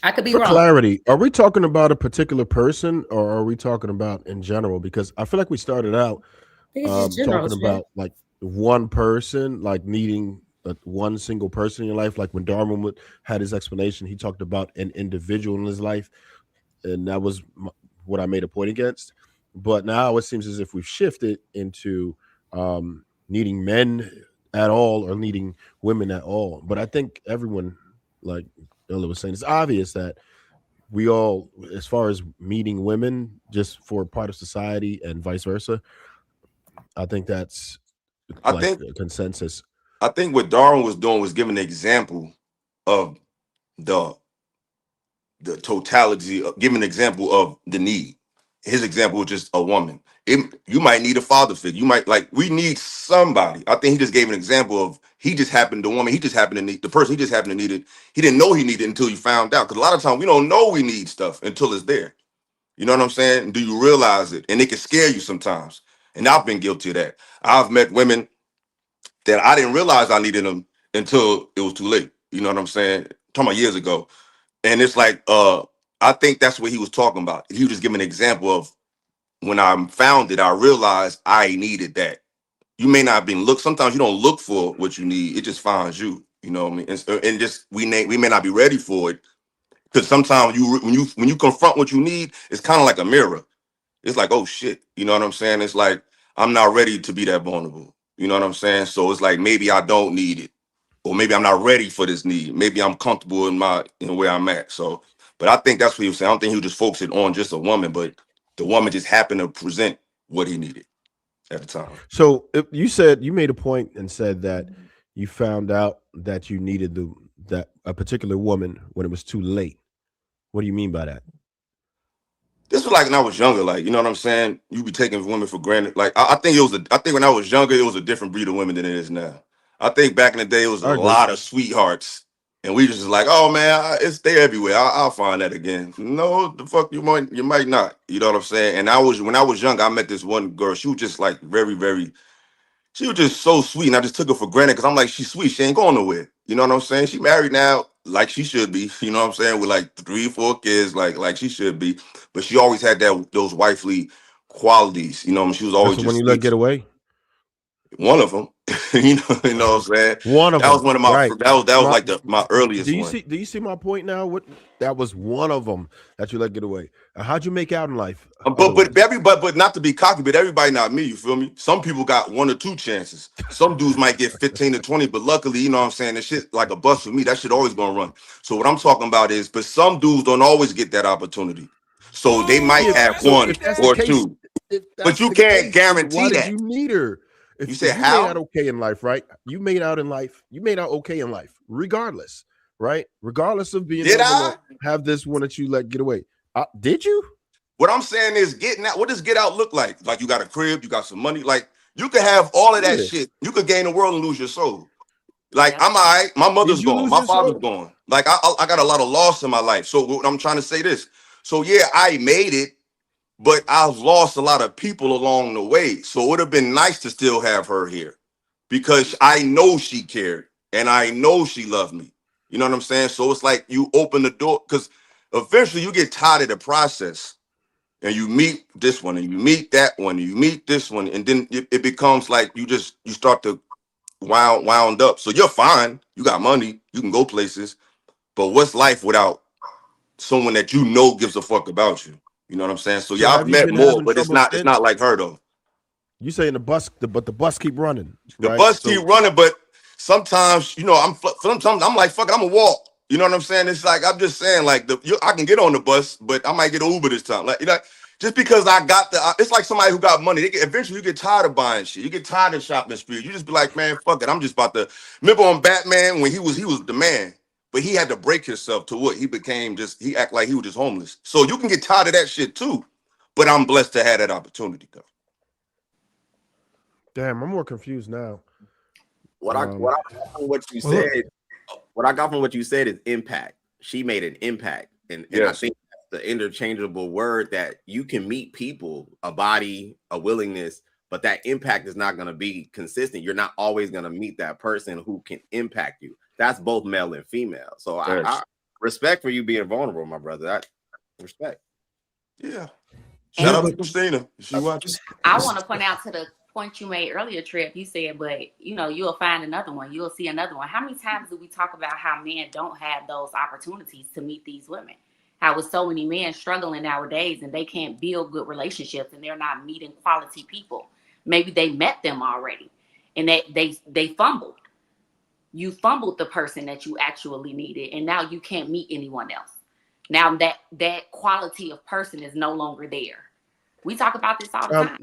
I could be For wrong. clarity, are we talking about a particular person or are we talking about in general? Because I feel like we started out I think it's just general talking shit. about like one person, like needing one single person in your life. Like when Darwin had his explanation, he talked about an individual in his life, and that was what I made a point against. But now it seems as if we've shifted into needing men at all or needing women at all. But I think everyone, like Ella was saying, it's obvious that we all, as far as meeting women just for part of society and vice versa, I think that's I like think a consensus. I think what Darwin was doing was giving an example of the totality, of giving an example of the need. His example was just a woman. You might need a father figure. You might we need somebody. I think he just gave an example of he just happened the woman. He just happened to need the person. He just happened to need it. He didn't know he needed it until he found out. Because a lot of times we don't know we need stuff until it's there. You know what I'm saying? Do you realize it? And it can scare you sometimes. And I've been guilty of that. I've met women that I didn't realize I needed them until it was too late. You know what I'm saying? Talking about years ago. And it's like, I think that's what he was talking about. He was just giving an example of when I found it, I realized I needed that. You may not have been look. Sometimes you don't look for what you need; it just finds you. You know what I mean? And just we may not be ready for it because sometimes when you confront what you need, it's kind of like a mirror. It's like, oh shit, you know what I'm saying? It's like I'm not ready to be that vulnerable. You know what I'm saying? So it's like maybe I don't need it, or maybe I'm not ready for this need. Maybe I'm comfortable in where I'm at. So, but I think that's what he was saying. I don't think he was just focusing on just a woman, but the woman just happened to present what he needed at the time. So if you said you made a point and said that you found out that you needed that a particular woman when it was too late. What do you mean by that? This was like when I was younger, like you know what I'm saying. You be taking women for granted. Like I think I think when I was younger, it was a different breed of women than it is now. I think back in the day, it was a I agree. lot of sweethearts, and we just like, oh man, it's there everywhere. I'll find that again. No, the fuck you might not. You know what I'm saying? And when I was young, I met this one girl. She was just like very, very. She was just so sweet, and I just took her for granted because I'm like, she's sweet. She ain't going nowhere. You know what I'm saying? She married now, like she should be. You know what I'm saying? With like 3, 4 kids, like she should be. But she always had those wifely qualities. You know, what I mean? She was That's always the one just you let sweet. get away. One of them. You know what I'm saying? One of That was them, one of my. right? That was like my earliest Do you one. see? Do you see my point now? What that was one of them that you let get away. How'd you make out in life? But not to be cocky, but everybody not me, you feel me? Some people got 1 or 2 chances. Some dudes might get 15 to 20, but luckily, you know what I'm saying, that shit like a bus for me, that shit always gonna run. So what I'm talking about is, but some dudes don't always get that opportunity. So they might have So 1 if that's the or case, 2. But you can't then why guarantee did that. you need her? You If said you made out how? okay in life, right? You made out okay in life, regardless, right? Regardless of being Did able I? to have this one that you let get away. Did you? What I'm saying is getting out. What does get out look like? Like you got a crib, you got some money. Like you could have all of that Yeah. shit. You could gain the world and lose your soul. Like Yep. I'm all right. My mother's Did you gone. lose My your father's soul? gone. Like I got a lot of loss in my life. So what I'm trying to say this. So yeah, I made it, but I've lost a lot of people along the way. So it would have been nice to still have her here because I know she cared and I know she loved me. You know what I'm saying? So it's like you open the door because eventually you get tired of the process and you meet this one and you meet that one and you meet this one and then it becomes like you start to wound up. So you're fine. You got money. You can go places. But what's life without someone that you know gives a fuck about you? You know what I'm saying? So So yeah, I've have you met been more, having but it's trouble not since? like her though. You saying but the bus keep running, The right? bus keep So running, but sometimes sometimes I'm like, fuck it, I'm gonna walk. You know what I'm saying? It's like I'm just saying, like I can get on the bus, but I might get an Uber this time. Like just because I got it's like somebody who got money. Eventually, you get tired of buying shit. You get tired of shopping spree. You just be like, man, fuck it. I'm just about to. Remember on Batman when he was the man, but he had to break himself to what he became. He act like he was just homeless. So you can get tired of that shit too. But I'm blessed to have that opportunity though. damn, I'm more confused now. What I got from what you Well, look, said, what I got from what you said is impact. She made an impact, and I Yes. think that's the interchangeable word that you can meet people, a body, a willingness, but that impact is not going to be consistent. You're not always going to meet that person who can impact you. That's both male and female. So Yes. respect for you being vulnerable, my brother. I respect. Yeah. And Shout out to Christina. She watches. I want to point out to the point you made earlier, Trip. You said, but you'll find another one. You'll see another one. How many times do we talk about how men don't have those opportunities to meet these women? How with so many men struggling nowadays and they can't build good relationships and they're not meeting quality people. Maybe they met them already and they fumbled. You fumbled the person that you actually needed, and now you can't meet anyone else. Now that quality of person is no longer there. We talk about this all the time.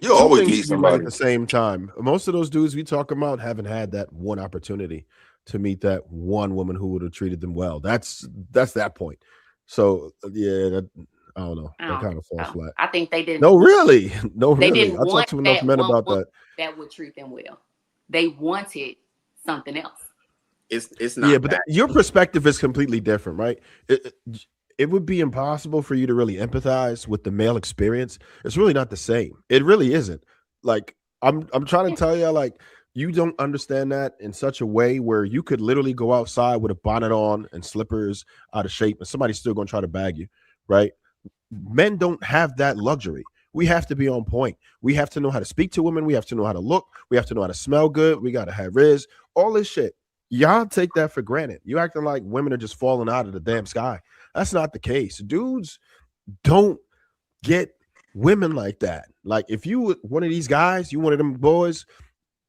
You always things need should be right somebody. at the same time. Most of those dudes we talk about haven't had that one opportunity to meet that one woman who would have treated them well. That's that point. So yeah, I don't know. That kind of falls flat. I think they didn't. No, really. No, They really. didn't I talk want to enough that men one about woman that. that would treat them well. They wanted something else. It's not. Yeah, but your perspective is completely different, right? It would be impossible for you to really empathize with the male experience. It's really not the same. It really isn't. Like I'm trying to tell you, like you don't understand that in such a way where you could literally go outside with a bonnet on and slippers out of shape, and somebody's still going to try to bag you, right? Men don't have that luxury. We have to be on point. We have to know how to speak to women. We have to know how to look. We have to know how to smell good. We got to have riz. All this shit. Y'all take that for granted. You acting like women are just falling out of the damn sky. That's not the case. Dudes don't get women like that. Like if you one of these guys, you one of them boys,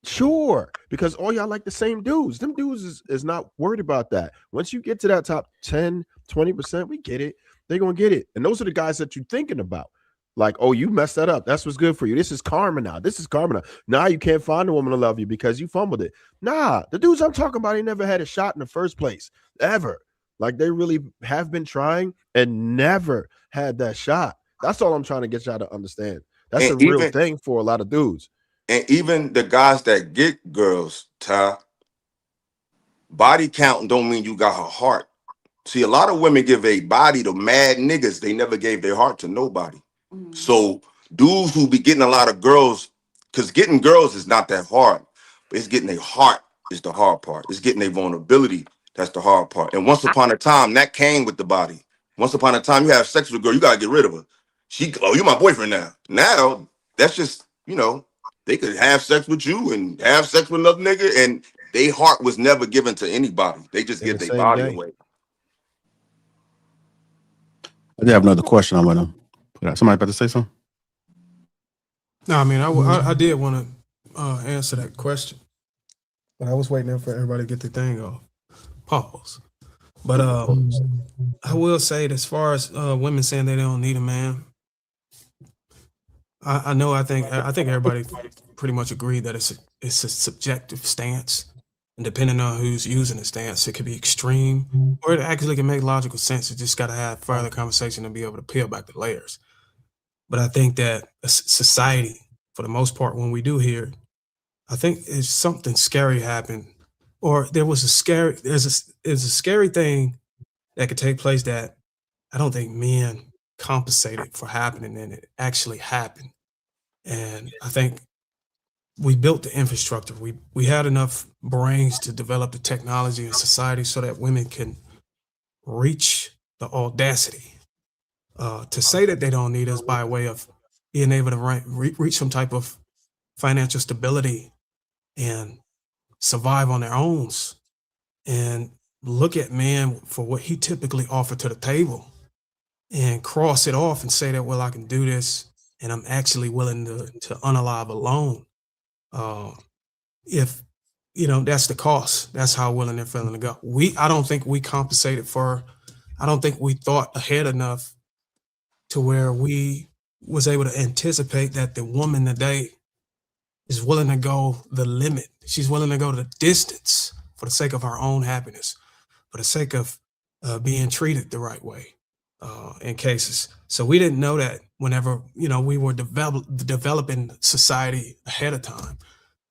sure, because all y'all like the same dudes. Them dudes is not worried about that. Once you get to that top 10, 20%, we get it. They're going to get it. And those are the guys that you're thinking about. Like, oh, you messed that up. That's what's good for you. This is karma now. This is karma now. Now you can't find a woman to love you because you fumbled it. Nah, the dudes I'm talking about, they never had a shot in the first place, ever. Like they really have been trying and never had that shot. That's all I'm trying to get y'all to understand. That's And a real thing for a lot of dudes. And even the guys that get girls, Ty, body count don't mean you got her heart. See, a lot of women give a body to mad niggas. They never gave their heart to nobody. Mm-hmm. So dudes who be getting a lot of girls, because getting girls is not that hard, but it's getting a heart is the hard part. It's getting a vulnerability. That's the hard part. And once upon a time, that came with the body. Once upon a time, you have sex with a girl, you got to get rid of her. You're my boyfriend now. Now, that's just, they could have sex with you and have sex with another nigga, and their heart was never given to anybody. They just give their body away. I did have another question I want to put out. Somebody about to say something? No, I mean, I did want to answer that question, but I was waiting for everybody to get the thing off. Pause. But I will say that as far as women saying they don't need a man, I think everybody pretty much agreed that it's a subjective stance, and depending on who's using the stance, it could be extreme or it actually can make logical sense. You just got to have further conversation and be able to peel back the layers. But I think that society, for the most part, when we do hear it, I think it's something scary happened, or there's a scary thing that could take place that I don't think men compensated for happening, and it actually happened. And I think we built the infrastructure. We had enough brains to develop the technology in society so that women can reach the audacity to say that they don't need us by way of being able to reach some type of financial stability and survive on their own, and look at man for what he typically offered to the table and cross it off and say that, well, I can do this and I'm actually willing to unalive alone. If that's the cost, that's how willing they're feeling to go. I don't think we compensated for, I don't think we thought ahead enough to where we was able to anticipate that the woman today is willing to go the limit. She's willing to go the distance for the sake of her own happiness, for the sake of being treated the right way in cases. So we didn't know that whenever, we were developing society ahead of time.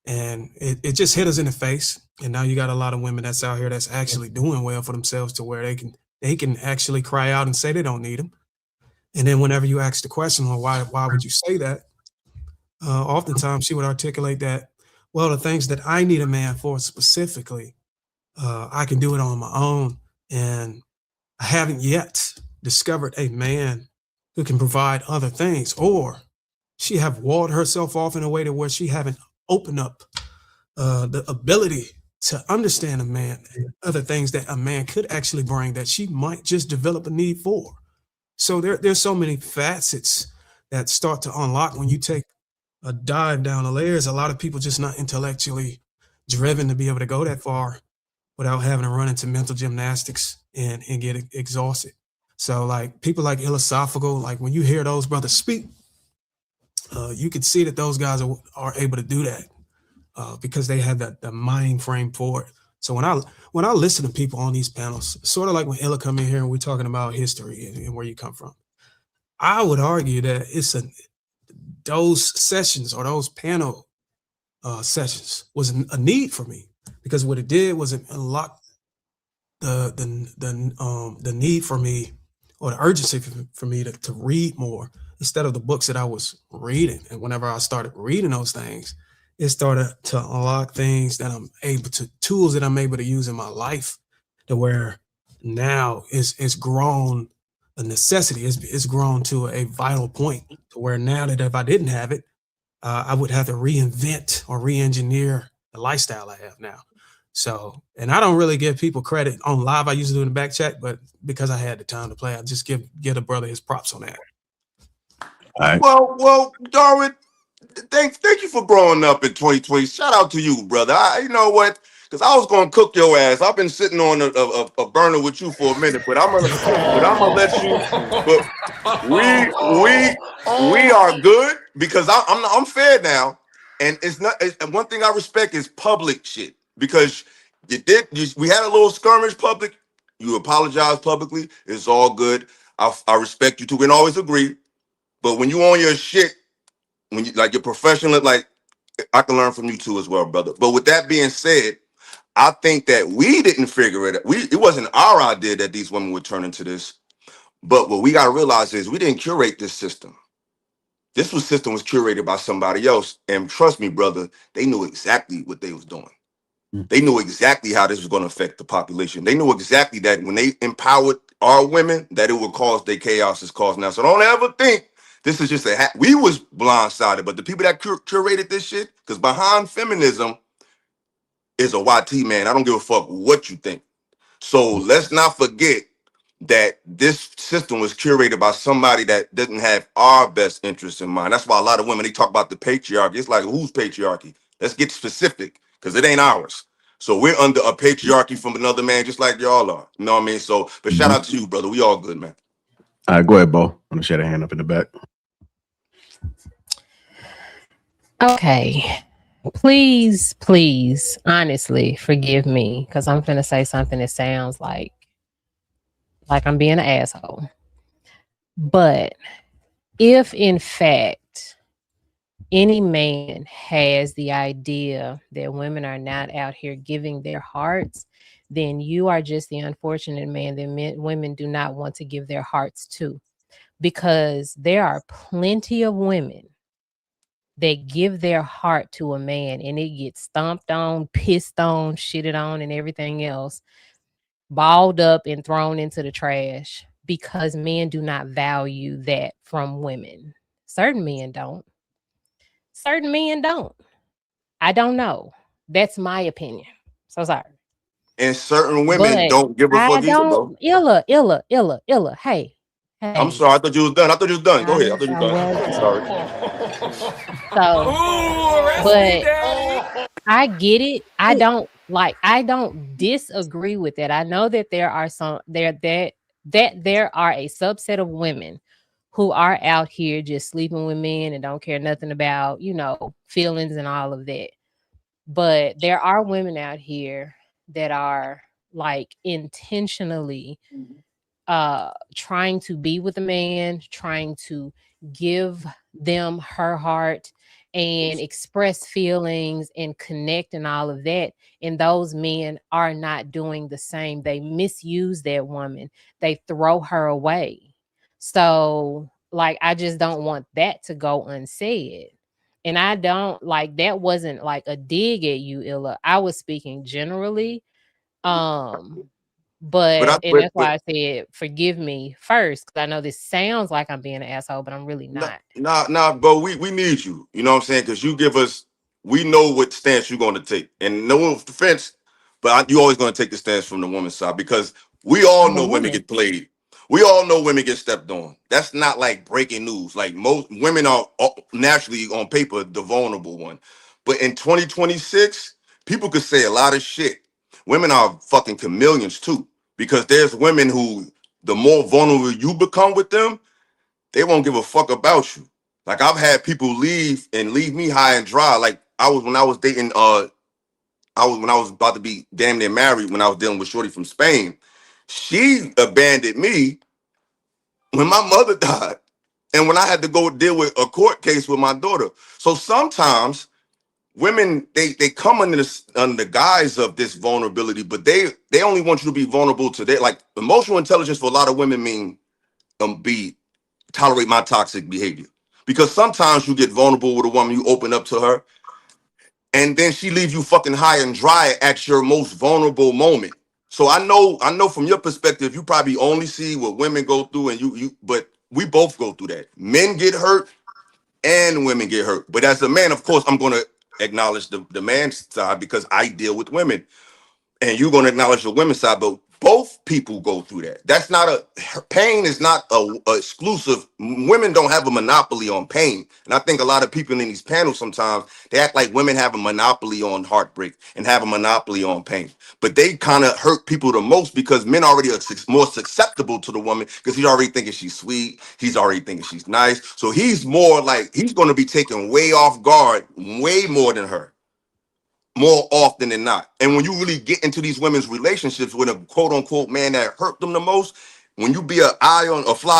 And it just hit us in the face. And now you got a lot of women that's out here that's actually doing well for themselves to where they can actually cry out and say they don't need them. And then whenever you ask the question, well, why would you say that? Oftentimes she would articulate that, well, the things that I need a man for specifically, I can do it on my own. And I haven't yet discovered a man who can provide other things, or she have walled herself off in a way to where she haven't opened up the ability to understand a man, other things that a man could actually bring that she might just develop a need for. So there's so many facets that start to unlock when you take a dive down the layers. A lot of people just not intellectually driven to be able to go that far without having to run into mental gymnastics and get exhausted. So like people like Philosophical, like when you hear those brothers speak, you can see that those guys are able to do that because they have the mind frame for it. So when I listen to people on these panels, sort of like when Ella come in here and we're talking about history and where you come from, I would argue that those sessions or those panel sessions was a need for me, because what it did was it unlocked the need for me, or the urgency for me to read more instead of the books that I was reading. And whenever I started reading those things, it started to unlock things that tools that I'm able to use in my life, to where now it's grown a necessity. It's grown to a vital point to where now that if I didn't have it, I would have to reinvent or re-engineer the lifestyle I have now. So, and I don't really give people credit on live. I used to do in the back chat, but because I had the time to play, I just give a brother his props on that. All right. Well, Darwin, thank you for growing up in 2020. Shout out to you, brother. You know what? Because I was gonna cook your ass. I've been sitting on a burner with you for a minute, but I'm gonna let you. But we are good because I'm fair now, and it's not. And one thing I respect is public shit, because we had a little skirmish public. You apologize publicly. It's all good. I respect you too. We can always agree, but when you on your shit, when you like your professional, like I can learn from you too as well, brother. But with that being said, I think that we didn't figure it out. It wasn't our idea that these women would turn into this. But what we got to realize is we didn't curate this system. System was curated by somebody else. And trust me, brother, they knew exactly what they was doing. They knew exactly how this was going to affect the population. They knew exactly that when they empowered our women, that it would cause the chaos it's causing now. So don't ever think this is just we was blindsided, but the people that curated this shit, because behind feminism is a YT, man. I don't give a fuck what you think. So let's not forget that this system was curated by somebody that didn't have our best interests in mind. That's why a lot of women, they talk about the patriarchy. It's like, whose patriarchy? Let's get specific, because it ain't ours. So we're under a patriarchy from another man, just like y'all are. You know what I mean? So, but shout out to you, brother. We all good, man. All right, go ahead, Bo. I'm gonna share the hand up in the back. Okay. Please, honestly, forgive me, because I'm finna say something that sounds like I'm being an asshole. But if in fact any man has the idea that women are not out here giving their hearts, then you are just the unfortunate man that women do not want to give their hearts to. Because there are plenty of women that give their heart to a man and it gets stomped on, pissed on, shitted on, and everything else, balled up and thrown into the trash, because men do not value that from women. Certain men don't. Certain men don't. I don't know. That's my opinion. So sorry. And certain women But don't give a I fuck either, bro. don't. Illa. Hey. I'm sorry. I thought you was done. Go ahead. I thought you was done. Well, I'm sorry. so, but I get it. I don't disagree with it. I know that there are there are a subset of women who are out here just sleeping with men and don't care nothing about, feelings and all of that. But there are women out here that are like intentionally trying to be with a man, trying to give them her heart and express feelings and connect and all of that. And those men are not doing the same. They misuse that woman. They throw her away. So like, I just don't want that to go unsaid. And I don't that wasn't like a dig at you, Illa. I was speaking generally. But and that's why but I said forgive me first, because I know this sounds like I'm being an asshole, but I'm really nah, not. but we need you. You know what I'm saying? Because you give us, we know what stance you're going to take, and no offense, but you always going to take the stance from the woman's side because we all I'm a know women woman. get played. We all know women get stepped on. That's not like breaking news. Like most women are naturally on paper the vulnerable one, but in 2026, people could say a lot of shit. Women are fucking chameleons too, because there's women who the more vulnerable you become with them, they won't give a fuck about you. Like I've had people leave me high and dry. Like I was when I was dating when I was about to be damn near married when I was dealing with Shorty from Spain. She abandoned me when my mother died. And when I had to go deal with a court case with my daughter. So sometimes women they come under the guise of this vulnerability, but they only want you to be vulnerable to their like emotional intelligence for a lot of women mean be tolerate my toxic behavior. Because sometimes you get vulnerable with a woman, you open up to her, and then she leaves you fucking high and dry at your most vulnerable moment. So I know from your perspective, you probably only see what women go through, and but we both go through that. Men get hurt and women get hurt. But as a man, of course, I'm gonna acknowledge the man's side because I deal with women. And you're going to acknowledge the women's side, but both people go through that. That's not pain is not a exclusive. Women don't have a monopoly on pain. And I think a lot of people in these panels sometimes they act like women have a monopoly on heartbreak and have a monopoly on pain. But they kind of hurt people the most because men already are more susceptible to the woman because he's already thinking she's sweet. He's already thinking she's nice. So he's more like he's going to be taken way off guard, way more than her. More often than not. And when you really get into these women's relationships with a quote unquote man that hurt them the most, when you be a fly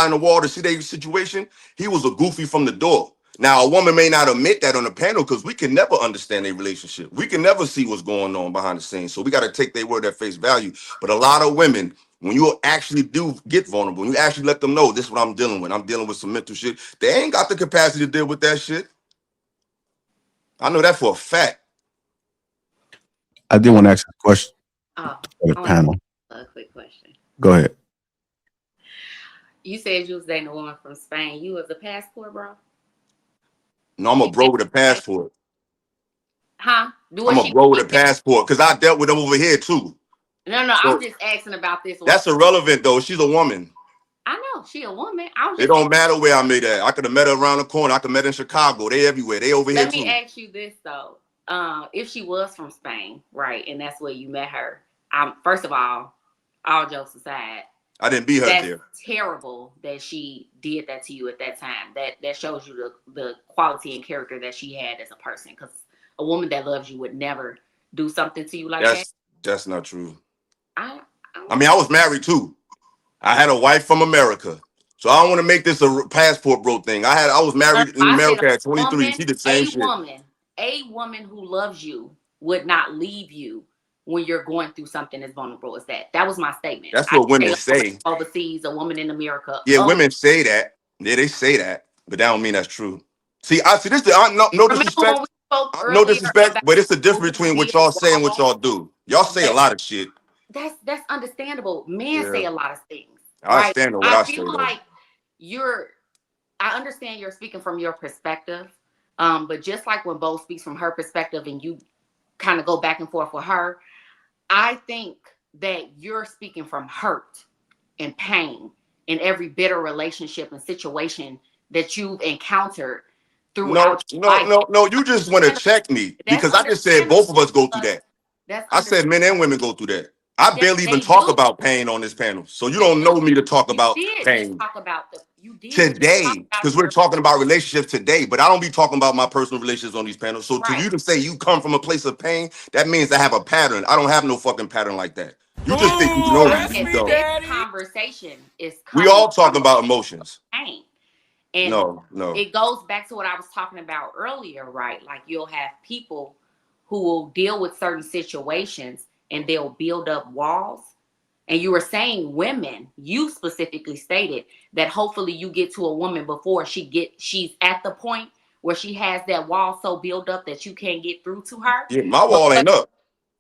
on the wall to see their situation, he was a goofy from the door. Now, a woman may not admit that on the panel because we can never understand their relationship. We can never see what's going on behind the scenes. So we got to take their word at face value. But a lot of women, when you actually do get vulnerable, when you actually let them know this is what I'm dealing with. I'm dealing with some mental shit. They ain't got the capacity to deal with that shit. I know that for a fact. I did want to ask a question Oh, for the I want panel. a quick question. Go ahead. You said you was dating a woman from Spain. You was a passport, bro? No, I'm a bro with a passport. Huh? I'm a bro with a passport because I dealt with them over here too. No, So I'm just asking about this one. that's irrelevant though. She's a woman. I know she a woman. I was It just don't matter where I met her. I could have met her around the corner. I could have met her in Chicago. They everywhere. They over here Let too. me ask you this though. If she was from Spain, right, and that's where you met her, first of all jokes aside, I didn't be her that's there. terrible that she did that to you at that time. That shows you the quality and character that she had as a person. Because a woman that loves you would never do something to you like that. That's not true. I mean, I was married too. I had a wife from America. So I don't want to make this a passport bro thing. I was married in America at 23. She did the same shit. A woman who loves you would not leave you when you're going through something as vulnerable as that. That was my statement. That's what women say. Overseas, a woman in America. Yeah, women say that. Yeah, they say that, but that don't mean that's true. See, I see this. No disrespect. No disrespect, but it's the difference between what y'all say and what y'all do. Y'all say a lot of shit. That's understandable. Men say a lot of things. I stand on what I say. Like I understand you're speaking from your perspective, but just like when Bo speaks from her perspective and you kind of go back and forth with her, I think that you're speaking from hurt and pain in every bitter relationship and situation that you've encountered throughout life. No. You just want to check me because I just said both of us go through that. I said men and women go through that. I barely even talk about pain on this panel, so you don't know me to talk about pain. Today, because we're talking about relationships today, but I don't be talking about my personal relationships on these panels. So to you to say you come from a place of pain, that means I have a pattern. I don't have no fucking pattern like that. You just think you know me. You don't. This conversation is we all talking about emotions. Pain. And no. It goes back to what I was talking about earlier, right? Like you'll have people who will deal with certain situations and they'll build up walls. And you were saying women, you specifically stated that hopefully you get to a woman before she's at the point where she has that wall so built up that you can't get through to her. Yeah, my wall ain't up.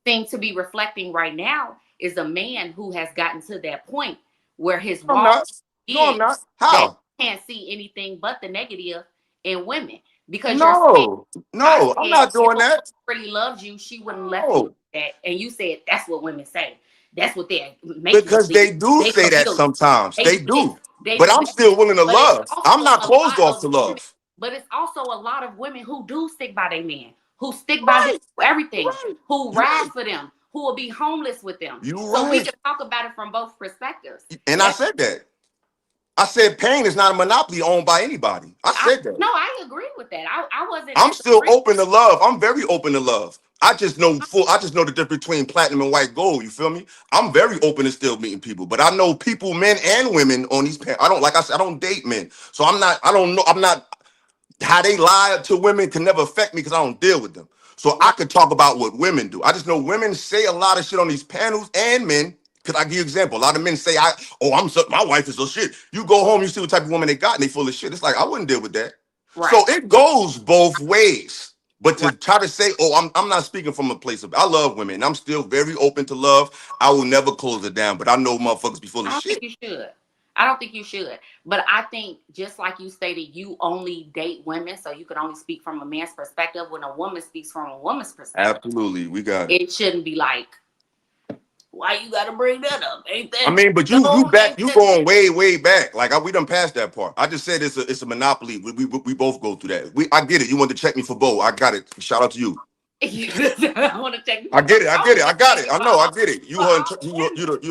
Thing to be reflecting right now is a man who has gotten to that point where his I'm wall not. No, I'm is not. that How? you can't see anything but the negative in women because you're saying, No, I'm not if doing a woman that. really loves you, she wouldn't let you No, do that. And you said that's what women say. That's what they make you because believe. they do They say that feel it. sometimes. They They do. they But I'm still willing to but it's love. also I'm not a closed lot off of to women, love. but it's also a lot of women who do stick by their men, who stick by them Right. for everything, Right. who You're ride right. for them, who will be homeless with them. You're So we right. can talk about it from both perspectives. And I said that. I said pain is not a monopoly owned by anybody. I said that. No, I agree with that. I wasn't I'm still disagreeing. open to love. I'm very open to love. I just know the difference between platinum and white gold. You feel me? I'm very open to still meeting people, but I know people, men and women, on these. I don't, like I said, I don't date men, so I'm not. I don't know. I'm not. How they lie to women can never affect me because I don't deal with them. So I could talk about what women do. I just know women say a lot of shit on these panels, and men. Because I give you an example. A lot of men say, my wife is a shit. You go home, you see what type of woman they got, and they full of shit. It's like, I wouldn't deal with that. Right. So it goes both ways. But to Right. try to say, I'm not speaking from a place of, I love women. I'm still very open to love. I will never close it down. But I know motherfuckers be full of I don't shit. think you should. I don't think you should. But I think, just like you stated, you only date women, so you can only speak from a man's perspective. When a woman speaks from a woman's perspective, Absolutely. We got it. it shouldn't be like, why you gotta bring that up? Ain't that I mean, but you going way back. Like we done passed that part. I just said it's a monopoly. We both go through that. I get it. You want to check me for Bo. I got it. Shout out to you. I want to take. I get it. I got it. I know. I get it. You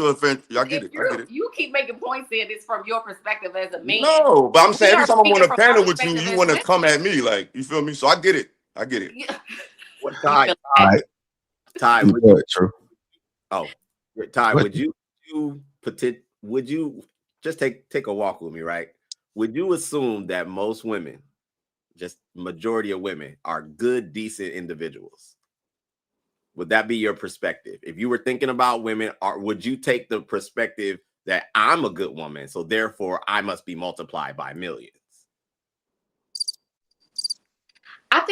a fan. I get it. You keep making points saying it's from your perspective as a man. No, but I'm saying every time I'm on a from panel our with you, perspective you as want to women. come at me, like, you feel me? So I get it. Yeah. What You Ty? feel Ty, You would go you? ahead, True. Oh, Ty, What? would you just take a walk with me, right? Would you assume that most women, just majority of women, are good, decent individuals? Would that be your perspective? If you were thinking about women, would you take the perspective that I'm a good woman, so therefore I must be multiplied by millions? I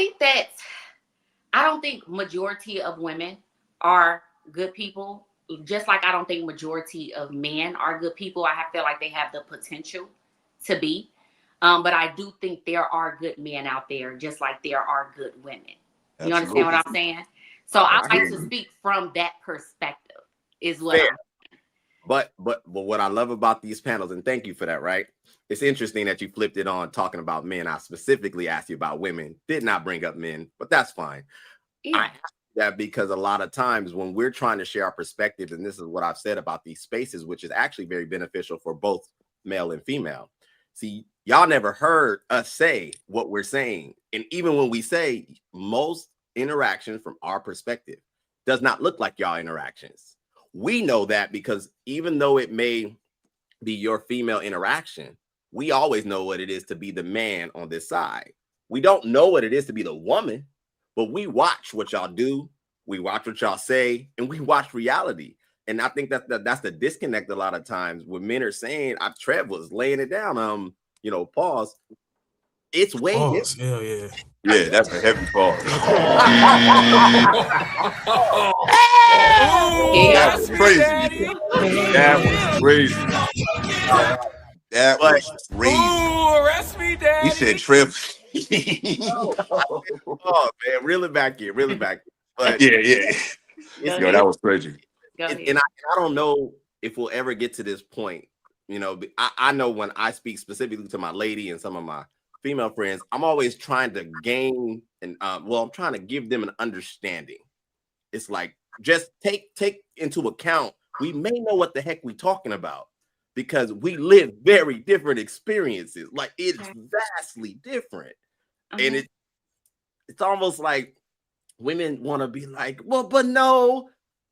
don't think majority of women are good people. Just like I don't think majority of men are good people. I feel like they have the potential to be. But I do think there are good men out there, just like there are good women. You understand what I'm saying? So I like to speak from that perspective is what Fair. I'm But what I love about these panels, and thank you for that, right? It's interesting that you flipped it on talking about men. I specifically asked you about women, did not bring up men, but that's fine. Yeah. I asked that because a lot of times when we're trying to share our perspectives, and this is what I've said about these spaces, which is actually very beneficial for both male and female. See, y'all never heard us say what we're saying. And even when we say most interactions from our perspective does not look like y'all interactions. We know that because even though it may be your female interaction, we always know what it is to be the man on this side. We don't know what it is to be the woman, but we watch what y'all do, we watch what y'all say, and we watch reality. And I think that's the disconnect a lot of times when men are saying, Trev was laying it down, pause. It's way Pause. Hell yeah. Yeah, that's a heavy pause. That was crazy. That was crazy. That was crazy. Arrest me, Daddy. He said, Trev. Oh man, reel it back here. But Yeah. Yo, that was crazy. And I don't know if we'll ever get to this point. I know when I speak specifically to my lady and some of my female friends, I'm always trying to gain and I'm trying to give them an understanding. It's like, just take into account, we may know what the heck we're talking about because we live very different experiences. Like, it's vastly different. And it's almost like women want to be like, well, but no,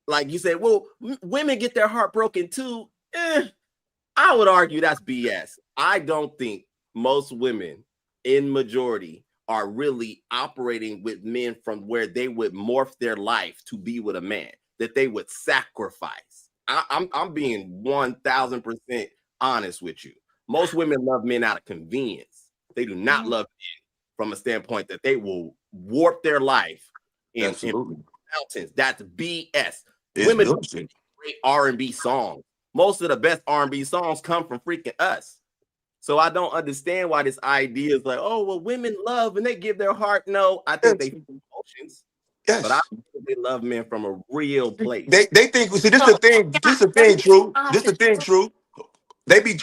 like you said, well, women get their heart broken too. I would argue that's BS. I don't think most women in majority are really operating with men from where they would morph their life to be with a man, that they would sacrifice. I'm being 1000% honest with you. Most women love men out of convenience. They do not love men from a standpoint that they will warp their life in mountains. That's BS. Women great R&B songs. Most of the best R&B songs come from freaking us. So I don't understand why this idea is like, oh, well, women love and they give their heart. No, I think they feel emotions. Yes. But I think they love men from a real place. They think, see, this is the thing. This is the thing, True. This is the thing, True. They think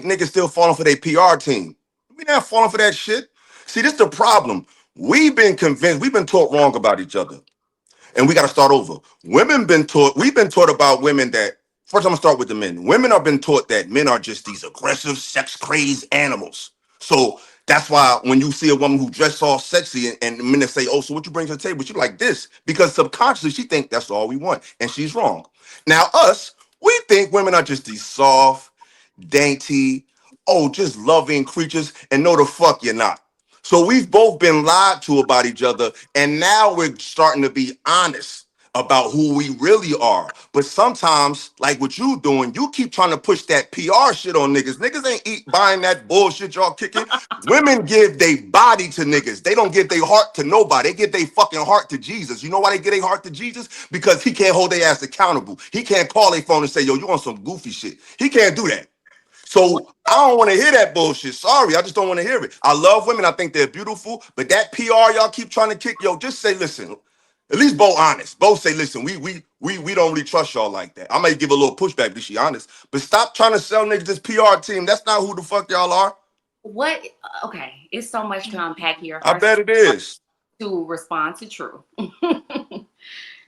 niggas still falling for their PR team. We not falling for that shit. See, this is the problem. We've been convinced, we've been taught wrong about each other. And we got to start over. We've been taught about women that, first I'm gonna start with the men. Women have been taught that men are just these aggressive, sex-crazed animals. So that's why when you see a woman who dressed all sexy and men say, oh, so what you bring to the table? She like this, because subconsciously she think that's all we want, and she's wrong. Now us, we think women are just these soft, dainty, just loving creatures, and no, the fuck you're not. So we've both been lied to about each other, and now we're starting to be honest about who we really are. But sometimes, like what you doing, you keep trying to push that PR shit on niggas. Niggas ain't buying that bullshit y'all kicking. Women give their body to niggas. They don't give their heart to nobody. They give their fucking heart to Jesus. You know why they give their heart to Jesus? Because he can't hold their ass accountable. He can't call their phone and say, yo, you on some goofy shit. He can't do that. So I don't want to hear that bullshit. Sorry, I just don't want to hear it. I love women. I think they're beautiful. But that PR y'all keep trying to kick, yo, just say, listen, at least both honest. Both say, listen, we don't really trust y'all like that. I might give a little pushback, but she honest. But stop trying to sell niggas this PR team. That's not who the fuck y'all are. What? Okay, it's so much to unpack here. I bet it is. To respond to True.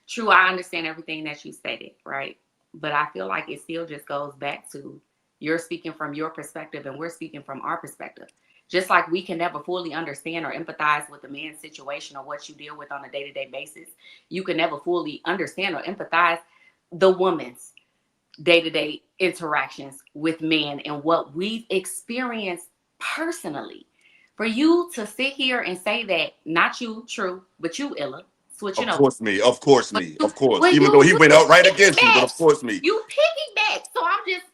True, I understand everything that you stated, right? But I feel like it still just goes back to you're speaking from your perspective and we're speaking from our perspective. Just like we can never fully understand or empathize with a man's situation or what you deal with on a day-to-day basis, you can never fully understand or empathize the woman's day-to-day interactions with men and what we've experienced personally. For you to sit here and say that, not you, True, but you, Illa, switching over. Of course me. Even though he went out right against you, but of course me. You piggyback. So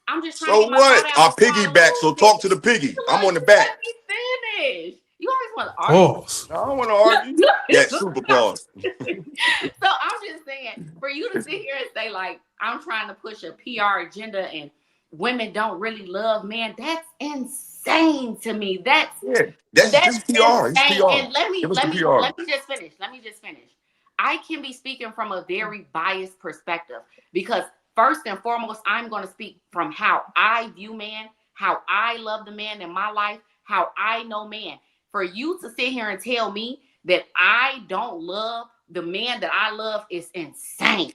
I'm just trying so to get my what? I thought out piggyback, so talk to the piggy. I'm on the back. Let me finish. You always want to argue. Pause. I don't want to argue. Yeah, super pause. So I'm just saying, for you to sit here and say, like, I'm trying to push a PR agenda and women don't really love men, that's insane to me. That's just PR. It's PR. And let me just finish. I can be speaking from a very biased perspective because first and foremost, I'm going to speak from how I view man, how I love the man in my life, how I know man. For you to sit here and tell me that I don't love the man that I love is insane.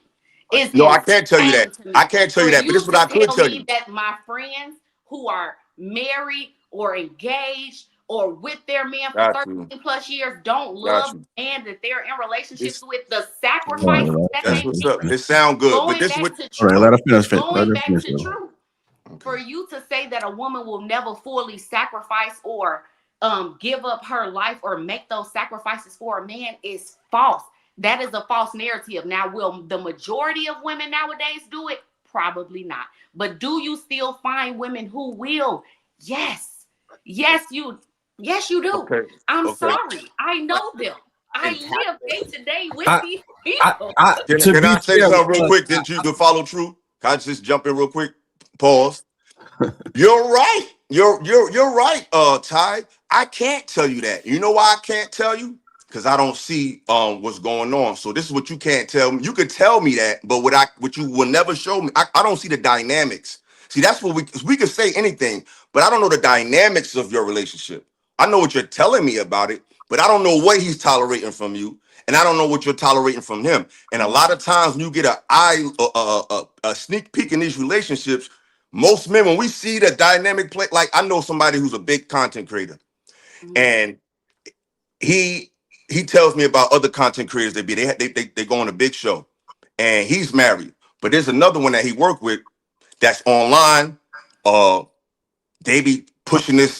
I can't tell you that. I can't tell you that, but this is what I could tell you. That my friends who are married or engaged or with their man for 13 plus years don't love the man that they're in relationships with, the sacrifice that's what's up. It sounds good, but this would let us finish. Going back to True. For you to say that a woman will never fully sacrifice or give up her life or make those sacrifices for a man is false. That is a false narrative. Now, will the majority of women nowadays do it? Probably not. But do you still find women who will? Yes. Yes, you do. Okay. I'm sorry. I know them. I live day to day with these people. Can I say something real quick? Didn't you to follow True? Can I just jump in real quick? Pause. You're right. You're right, Ty. I can't tell you that. You know why I can't tell you? Because I don't see what's going on. So this is what you can't tell me. You could tell me that, but what you will never show me, I don't see the dynamics. See, that's what we could say anything, but I don't know the dynamics of your relationship. I know what you're telling me about it, but I don't know what he's tolerating from you, and I don't know what you're tolerating from him. And a lot of times when you get a sneak peek in these relationships, most men, when we see the dynamic play, like I know somebody who's a big content creator, and he tells me about other content creators they go on a big show, and he's married, but there's another one that he worked with that's online. They be pushing this,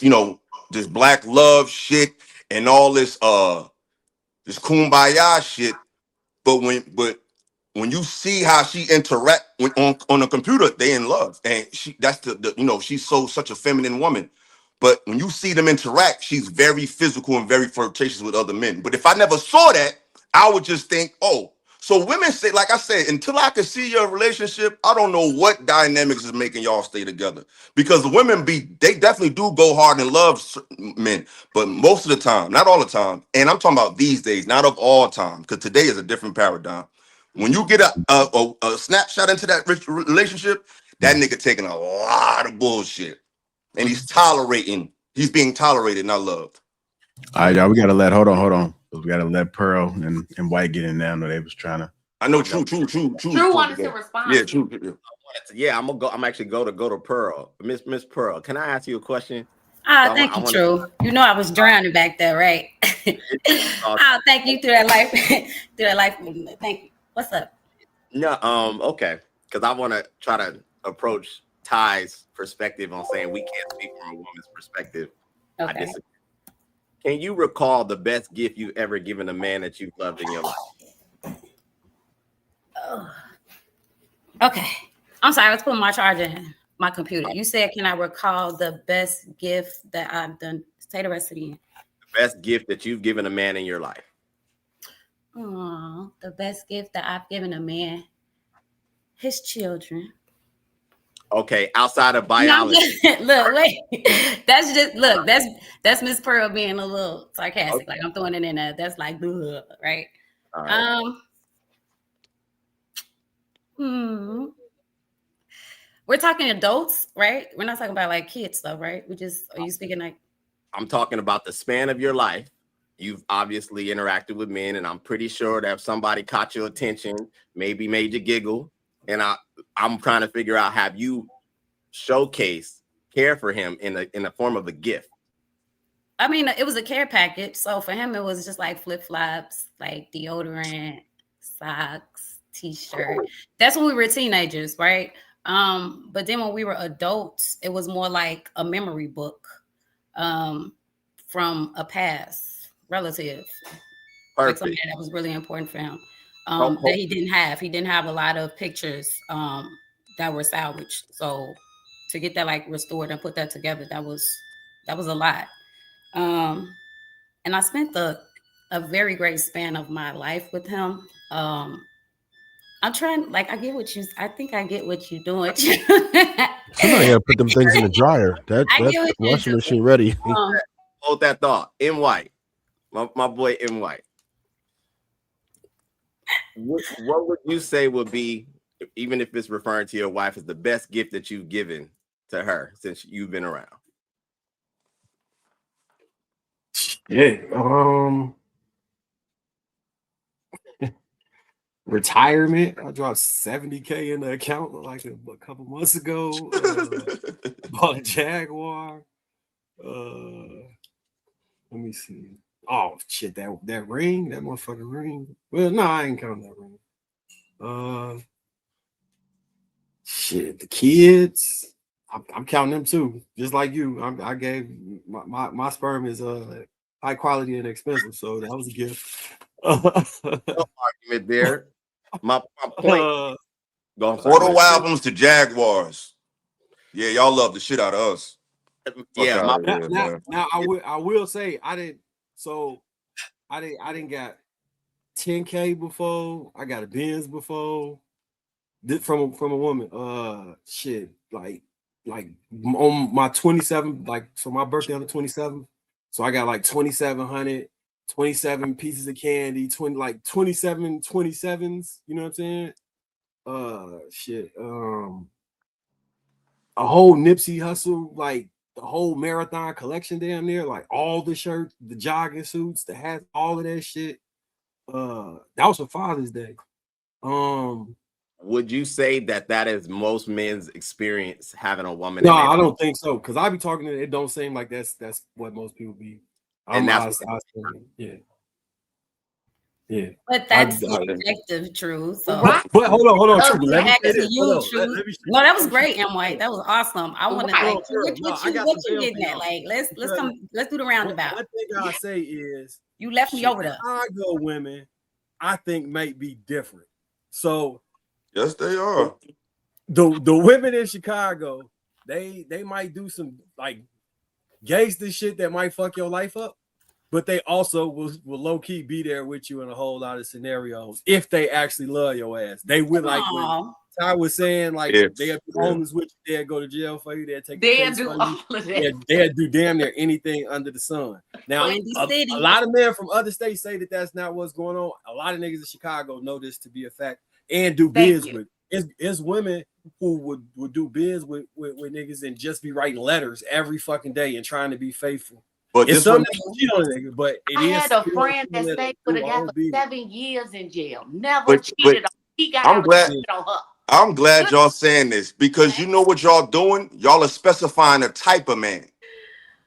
this black love shit and all this this kumbaya shit. But when you see how she interact on a computer, they in love, and that's the she's such a feminine woman. But when you see them interact, she's very physical and very flirtatious with other men. But if I never saw that, I would just think, oh, So women say, like I said, until I can see your relationship, I don't know what dynamics is making y'all stay together. Because the women they definitely do go hard and love men, but most of the time, not all the time, and I'm talking about these days, not of all time, because today is a different paradigm. When you get a snapshot into that relationship, that nigga taking a lot of bullshit, and he's being tolerated, not loved. All right, y'all. We gotta hold on. We gotta let Pearl and White get in there. I know they was trying to. I know, true. True wanted to respond. Yeah, true. Yeah, I'm gonna go. I'm actually go to Pearl. Miss Pearl, can I ask you a question? Thank you, True. You know I was drowning back there, right? Thank you through that life, Thank you. What's up? No, okay, because I want to try to approach Ty's perspective on saying we can't speak from a woman's perspective. Okay. I disagree. Can you recall the best gift you've ever given a man that you've loved in your life? Okay. I'm sorry. I was putting my charger in my computer. You said, can I recall the best gift that I've done? Say the rest of the end. The best gift that you've given a man in your life. Oh, the best gift that I've given a man, his children. Okay, outside of biology. That's Miss Pearl being a little sarcastic. Okay. Like I'm throwing it in there. That's like, right? All right. We're talking adults, right? We're not talking about like kids stuff, right? Are you speaking like? I'm talking about the span of your life. You've obviously interacted with men, and I'm pretty sure that if somebody caught your attention, maybe made you giggle, and I'm trying to figure out, have you showcased care for him in the form of a gift? I mean, it was a care package. So for him, it was just like flip-flops, like deodorant, socks, t-shirt. That's when we were teenagers, right? But then when we were adults, it was more like a memory book from a past relative. Like something that was really important for him. That he didn't have. He didn't have a lot of pictures that were salvaged. So to get that like restored and put that together, that was a lot. And I spent a very great span of my life with him. I'm trying, like, I think I get what you're doing. Somebody gotta put them things in the dryer. That washing machine ready. Hold that thought. In White. My boy in White. What would you say would be, even if it's referring to your wife, is the best gift that you've given to her since you've been around? Yeah. Retirement. I dropped $70K in the account like a couple months ago. Bought a Jaguar. Let me see. Oh shit, that ring, that motherfucking ring. Well, no, I ain't counting that ring. Shit, the kids. I'm counting them too, just like you. I gave my sperm is high quality and expensive, so that was a gift. No argument there. My point. Photo albums to Jaguars. Yeah, y'all love the shit out of us. Yeah. Now I will say I didn't got 10K before. I got a Benz before. From a woman. Shit, like on my 27, like so my birthday on the 27th. So I got like 2,700, 27 pieces of candy, 27 27s, you know what I'm saying? Shit. A whole Nipsey Hussle, like the whole marathon collection damn near, like all the shirts, the jogging suits, the hats, all of that shit. That was for Father's Day. Would you say that is most men's experience having a woman? No, I don't think so. Because I be talking to it, don't seem like that's what most people be. Yeah. But that's subjective, True. So, but hold on, True. Let me No, that was great, M. White. That was awesome. I want to what you getting at? Like, let's do the roundabout. One thing I say is you left me over there. Chicago women, I think, might be different. So yes, they are. The women in Chicago, they might do some like gangster shit that might fuck your life up. but they also will low key be there with you in a whole lot of scenarios if they actually love your ass. They would like when Aw. Ty was saying, like Yes, they'll be yeah. homeless with you, they'll go to jail for you, they'll take a They'll case do for you. all of that. They'll do damn near anything under the sun. Now, Windy City. a lot of men from other states say that that's not what's going on. A lot of niggas in Chicago know this to be a fact and do Thank biz you. with. It's women who would do biz with niggas and just be writing letters every fucking day and trying to be faithful. But It's this one, something that cheat on a nigga, but it I is had a still friend that women stayed with a do guy all for biz. 7 years in jail. Never but cheated on. He got I'm out glad. cheated on her. I'm glad y'all saying this because you know what y'all doing? Y'all are specifying a type of man,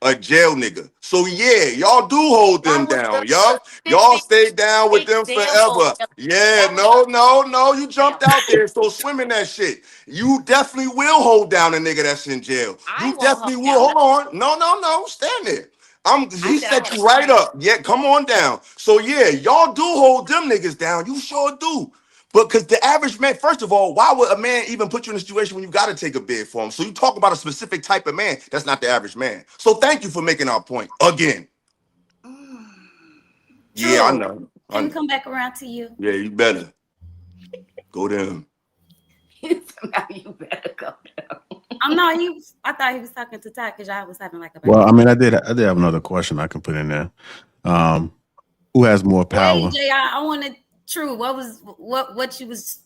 a jail nigga. So yeah, y'all do hold them That was down. the Y'all specific stay down with them example. forever. Yeah, That was no. You jumped out there, so swim in that shit. You definitely will hold down a nigga that's in jail. I You won't definitely hold will. down. Hold on. No. Stand there. He I said I set had you a right friend. up. Yeah, come on down. So yeah, y'all do hold them niggas down. You sure do. But because the average man, first of all, why would a man even put you in a situation when you got to take a bid for him? So you talk about a specific type of man. That's not the average man. So thank you for making our point again. Yeah, I True. know. Let me come back around to you. Yeah, you better go to him. Now you better go down. I thought he was talking to Ty because y'all was having like a Well, I mean, I did have another question I can put in there. Who has more power? Wait, JR, I wanted True. What you was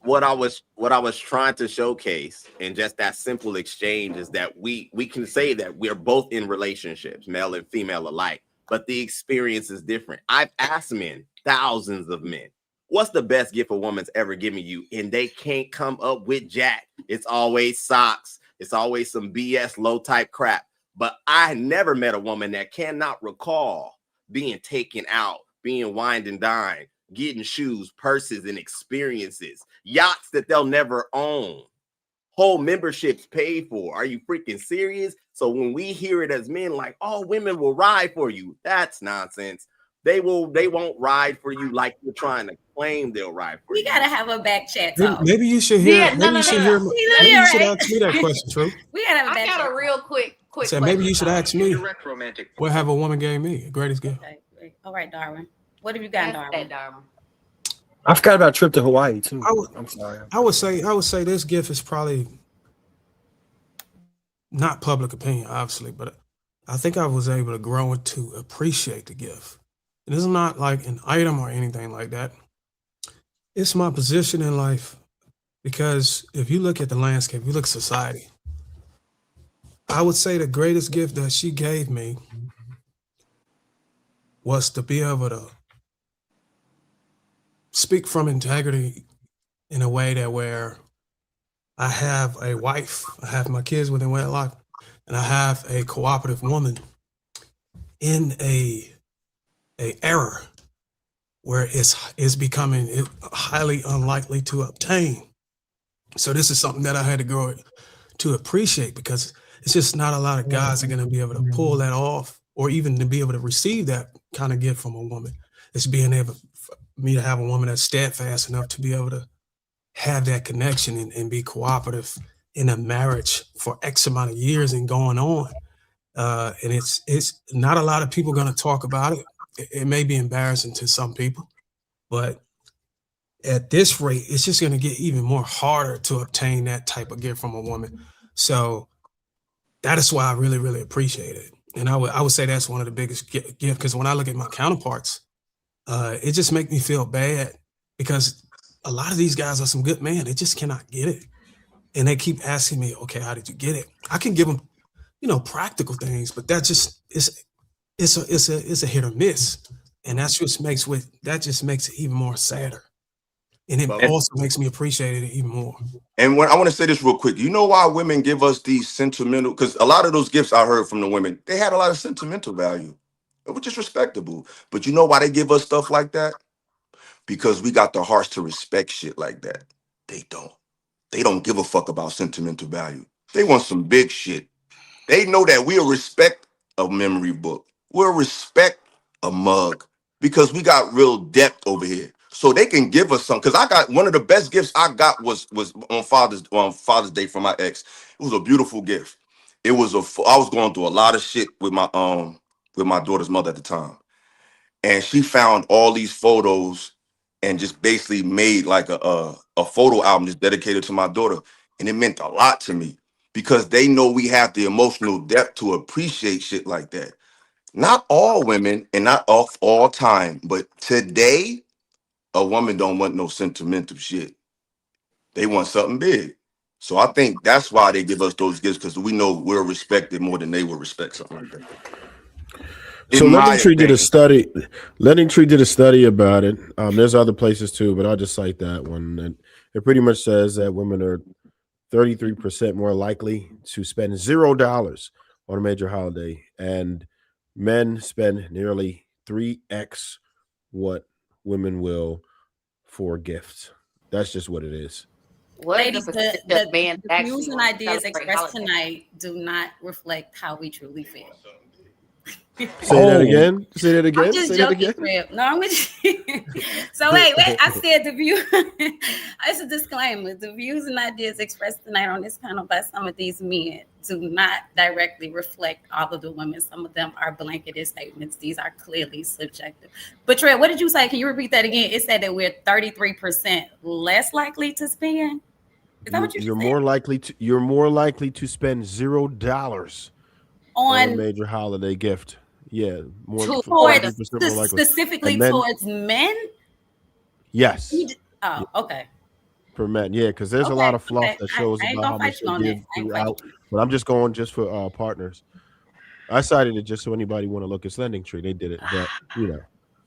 what I was trying to showcase in just that simple exchange is that we can say that we're both in relationships, male and female alike, but the experience is different. I've asked men, thousands of men, what's the best gift a woman's ever given you? And they can't come up with jack. It's always socks. It's always some BS low type crap. But I never met a woman that cannot recall being taken out, being wined and dined, getting shoes, purses, and experiences, yachts that they'll never own, whole memberships paid for. Are you freaking serious? So when we hear it as men, like, oh, women will ride for you, that's nonsense. They won't ride for you like you're trying to claim they'll ride for we you. gotta have a back chat Maybe, talk. maybe you should hear. Yeah, no, maybe no, you should no. hear. See, Maybe you should right. ask me that question, True. We gotta have a I back got chat a real quick Said maybe you should question. ask me. What have a woman gave me? The greatest gift. Okay. All right, Darwin. What have you got, Ask Darwin? that, Darwin. I forgot about a trip to Hawaii too. I'm sorry. I would say this gift is probably not public opinion, obviously, but I think I was able to grow to appreciate the gift. And it's not like an item or anything like that. It's my position in life. Because if you look at the landscape, you look at society, I would say the greatest gift that she gave me was to be able to speak from integrity in a way that where I have a wife, I have my kids within wedlock, and I have a cooperative woman in a era where it's becoming highly unlikely to obtain. So this is something that I had to grow to appreciate because it's just not a lot of guys are going to be able to pull that off or even to be able to receive that kind of gift from a woman. It's being able for me to have a woman that's steadfast enough to be able to have that connection and be cooperative in a marriage for X amount of years and going on. And it's not a lot of people going to talk about it. It may be embarrassing to some people, but at this rate, it's just going to get even more harder to obtain that type of gift from a woman. So that is why I really, really appreciate it. And I would say that's one of the biggest gifts because when I look at my counterparts, it just makes me feel bad because a lot of these guys are some good men. They just cannot get it. And they keep asking me, okay, how did you get it? I can give them, practical things, but that just it's a hit or miss. And that just makes it even more sadder. And it also makes me appreciate it even more. And when I want to say this real quick, you know why women give us these sentimental? Because a lot of those gifts I heard from the women, they had a lot of sentimental value, which is respectable. But you know why they give us stuff like that? Because we got the hearts to respect shit like that. They don't. They don't give a fuck about sentimental value. They want some big shit. They know that we'll respect a memory book. We'll respect a mug because we got real depth over here. So they can give us some. Because I got one of the best gifts I got was on Father's Day from my ex. It was a beautiful gift. I was going through a lot of shit with my with my daughter's mother at the time. And she found all these photos and just basically made like a photo album just dedicated to my daughter. And it meant a lot to me because they know we have the emotional depth to appreciate shit like that. Not all women and not all time, but today, a woman don't want no sentimental shit. They want something big. So I think that's why they give us those gifts, because we know we're respected more than they will respect something like that. So In my Lending Tree did a opinion. study. Lending Tree did a study about it. There's other places too, but I'll just cite that one. And it pretty much says that women are 33% more likely to spend $0 on a major holiday, and men spend nearly 3x what women will for gifts. That's just what it is. What is Ladies, the the, percentage of men the actually views and want to ideas celebrate expressed holidays? tonight do not reflect how we truly feel. Say that again. Say that again. I'm just Say that joking, again. Trev. No, I'm with you. So wait. I said the view. It's a disclaimer. The views and ideas expressed tonight on this panel by some of these men do not directly reflect all of the women. Some of them are blanketed statements. These are clearly subjective. But Trev, what did you say? Can you repeat that again? It said that we're 33% less likely to spend. Is that what you You're said? more likely to spend $0 on a major holiday gift. Yeah, more Towards 33% more likely. Specifically men, towards men? Yes. Oh, okay. For men, yeah, because there's a lot of fluff that shows I ain't about gonna how fight much you they on give that. I ain't throughout. fighting you. But I'm just going just for partners. I cited it just so anybody want to look at Lending Tree. They did it, but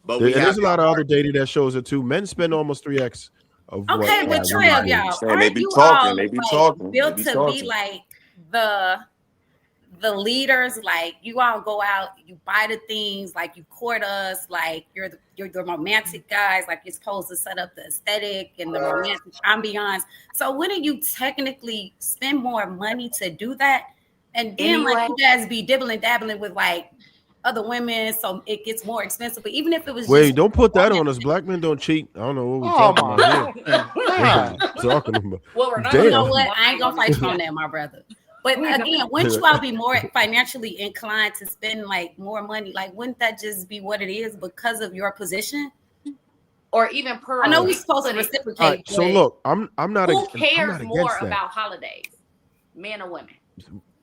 But we and there's have a lot of other data that shows it too. Men spend almost 3x of what Okay, but women Trev, do. y'all, Saying they aren't be you talking, all they be like talking, built they be to be talking. like the leaders? Like you all go out, you buy the things, like you court us, like you're the romantic guys, like you're supposed to set up the aesthetic and the romantic ambiance. So wouldn't you technically spend more money to do that? And then like you guys be dibbling dabbling with like other women, so it gets more expensive. But even if it was Wait, don't put that on us. Black men don't cheat. I don't know what we're talking about here. Talking about. Well, Renata, you Damn. know what? I ain't gonna fight you on that, my brother. But again, wouldn't you all be more financially inclined to spend like more money? Like, wouldn't that just be what it is because of your position? or even per. I know we're supposed to reciprocate. All right, so but look, I'm not. Who I'm cares not more against that. about holidays, men or women?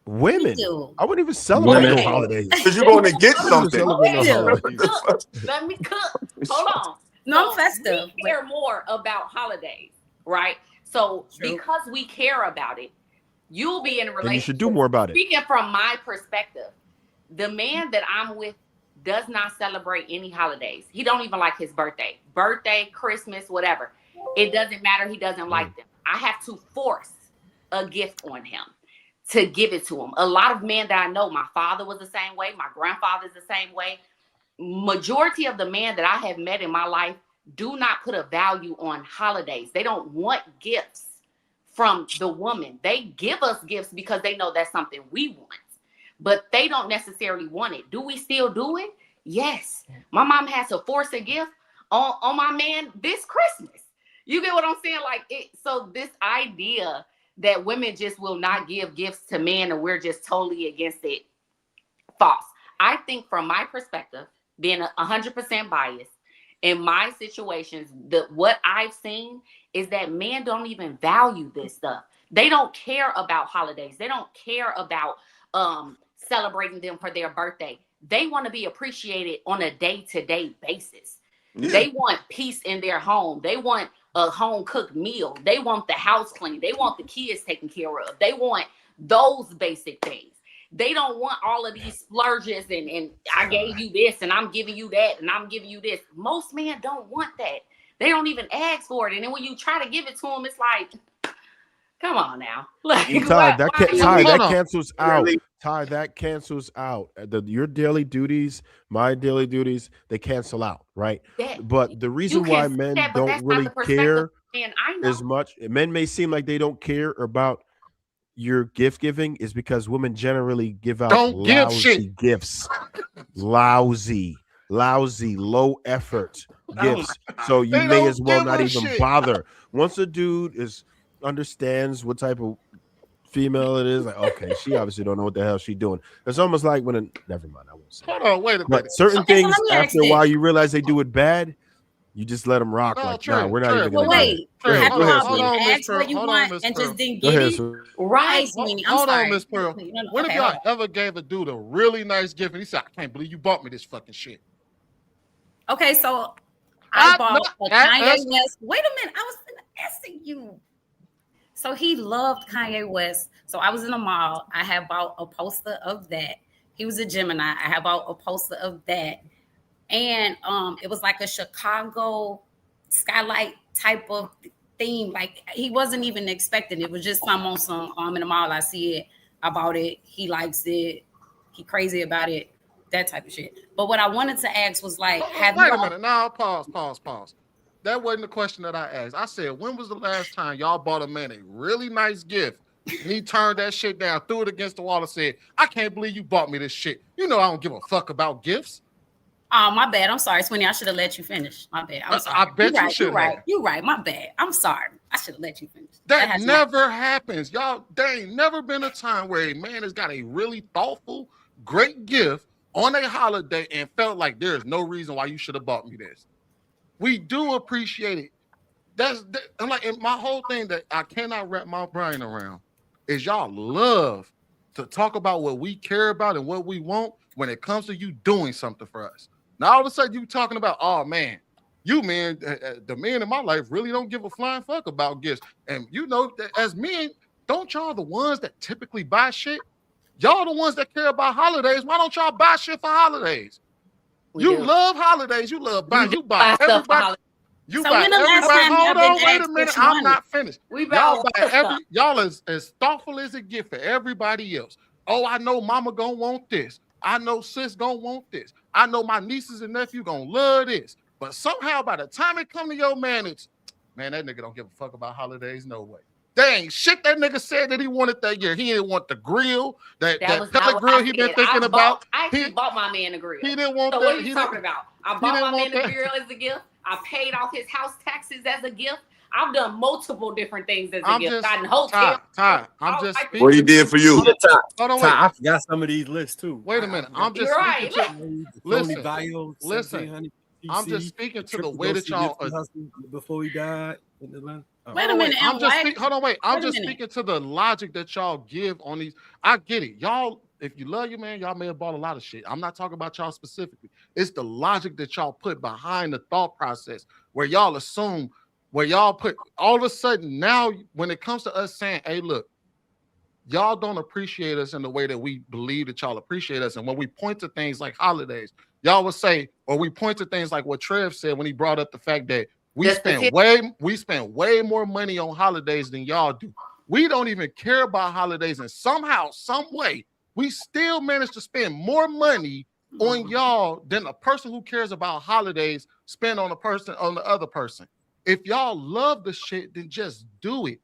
Women. do. I wouldn't even celebrate no Women. holidays. Because you're going to get I wouldn't something. celebrate no We do. holidays. Let me cook. Hold on. No, I'm So festive. we care more about holidays, right? So because we care about it, you'll be in a relationship. Then you should do more about it. Speaking from my perspective, the man that I'm with does not celebrate any holidays. He don't even like his birthday, Christmas, whatever. It doesn't matter. He doesn't like them. I have to force a gift on him to give it to him. A lot of men that I know, my father was the same way. My grandfather's the same way. Majority of the men that I have met in my life do not put a value on holidays. They don't want gifts from the woman. They give us gifts because they know that's something we want, but they don't necessarily want it. Do we still do it? Yes. My mom has to force a gift on my man this Christmas. You get what I'm saying? Like it. So this idea that women just will not give gifts to men and we're just totally against it, false. I think from my perspective, being 100% biased, in my situations, what I've seen is that men don't even value this stuff. They don't care about holidays. They don't care about celebrating them for their birthday. They want to be appreciated on a day-to-day basis. Yeah. They want peace in their home. They want a home-cooked meal. They want the house clean. They want the kids taken care of. They want those basic things. They don't want all of these splurges and I gave you this and I'm giving you that and I'm giving you this. Most men don't want that. They don't even ask for it. And then when you try to give it to them, it's like, come on now. Like, Ty, that cancels out. Ty, that cancels out. Your daily duties, my daily duties, they cancel out, right? But the reason why men don't really care as much, men may seem like they don't care about your gift giving is because women generally give out lousy gifts. Lousy, low effort gifts. So you may as well not even bother. Once a dude understands what type of female it is, like, okay, she obviously don't know what the hell she doing. It's almost like when never mind, I won't say. Hold on, wait a But minute. certain Okay, so things let me ask after a while this. you realize they do it bad, you just let them rock. No, Like, Trev, nah, we're not Trev, even Well, gonna do that. wait. Go ahead, Have go you ahead, all hold been on, Miss asked what Pearl. you Hold on, want Miss and Pearl. just didn't Go get ahead, it? sir. Right. Excuse me. I'm Hold sorry. on, Miss Pearl. No, When okay, have hold y'all on. ever gave a dude a really nice gift and he said, I can't believe you bought me this fucking shit? Okay, so I bought a Kanye That's West. Wait a minute. I was asking you. So he loved Kanye West. So I was in the mall. I had bought a poster of that. He was a Gemini. I had bought a poster of that. And it was like a Chicago skylight type of theme. Like he wasn't even expecting it. It was just some on some in the mall. I see it. I bought it. He likes it. He crazy about it. That type of shit. But what I wanted to ask was like, wait a minute. Now pause. That wasn't the question that I asked. I said, when was the last time y'all bought a man a really nice gift and he turned that shit down, threw it against the wall, and said, I can't believe you bought me this shit. You know I don't give a fuck about gifts. Oh, my bad. I'm sorry, Swinny. I should have let you finish. My bad. I'm sorry. I bet you should have. You're right. My bad. I'm sorry. I should have let you finish. That never happens. Y'all, there ain't never been a time where a man has got a really thoughtful, great gift on a holiday and felt like there is no reason why you should have bought me this. We do appreciate it. I'm like, and my whole thing that I cannot wrap my brain around is y'all love to talk about what we care about and what we want when it comes to you doing something for us. Now all of a sudden you talking about, oh man, you men, the men in my life really don't give a flying fuck about gifts. And you know, as men, don't y'all the ones that typically buy shit? Y'all the ones that care about holidays. Why don't y'all buy shit for holidays? You love holidays. You love buying. You buy everybody. You buy everybody. Hold on, wait a minute. I'm not finished. Y'all buy y'all as thoughtful as it get for everybody else. Oh, I know mama gonna want this. I know sis gonna want this. I know my nieces and nephew gonna love this. But somehow by the time it come to your man, it's man, that nigga don't give a fuck about holidays. No way. There ain't shit that nigga said that he wanted that year. He didn't want the grill, that pellet grill he been thinking about. I actually bought my man a grill. He didn't want so that. What are you talking about? I bought my man a grill as a gift. I paid off his house taxes as a gift. I've done multiple different things as a gift. Gotten hotels. I'm just speaking. What he did for you? Hold on, wait. I forgot some of these lists too. Wait a minute. I'm just right. Listen. I'm just speaking to the way that y'all before he died in Atlanta. Wait a minute. I'm just speaking to the logic that y'all give on these. I get it. Y'all, if you love your man, y'all may have bought a lot of shit. I'm not talking about y'all specifically. It's the logic that y'all put behind the thought process where y'all assume, where y'all put all of a sudden now when it comes to us saying, hey, look, y'all don't appreciate us in the way that we believe that y'all appreciate us. And when we point to things like holidays, y'all would say, or we point to things like what Trev said when he brought up the fact that we spend way more money on holidays than y'all do. We don't even care about holidays, and somehow, some way, we still manage to spend more money on y'all than a person who cares about holidays spend on the other person. If y'all love the shit, then just do it.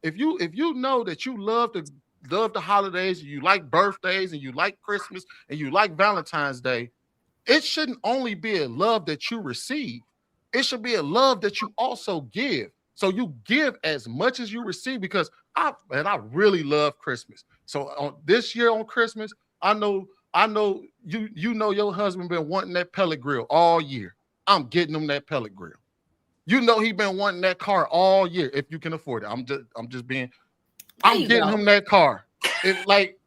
If you know that you love the holidays, and you like birthdays, and you like Christmas, and you like Valentine's Day, it shouldn't only be a love that you receive. It should be a love that you also give. So you give as much as you receive, because I really love Christmas. So on this year on Christmas, I know you know your husband been wanting that pellet grill all year. I'm getting him that pellet grill. You know he been wanting that car all year if you can afford it. I'm getting him that car. If like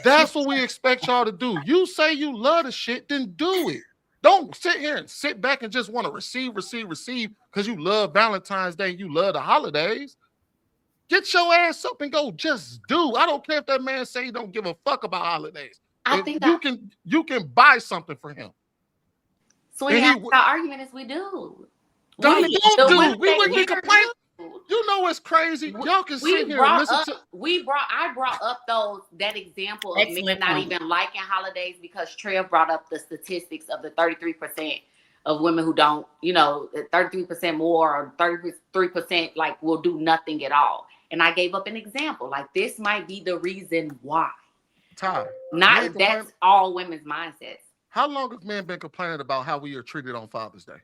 that's what we expect y'all to do. You say you love the shit, then do it. Don't sit here and sit back and just want to receive because you love Valentine's Day and you love the holidays. Get your ass up and go just do. I don't care if that man say he don't give a fuck about holidays. You can buy something for him. So the argument is we do. We wouldn't be complaining. You know what's crazy? Y'all can sit here and listen to. I brought up that example of men not even liking holidays because Trev brought up the statistics of the 33% of women who don't, 33% more or 33% like will do nothing at all. And I gave up an example. Like this might be the reason why. That's all women's mindsets. How long have men been complaining about how we are treated on Father's Day?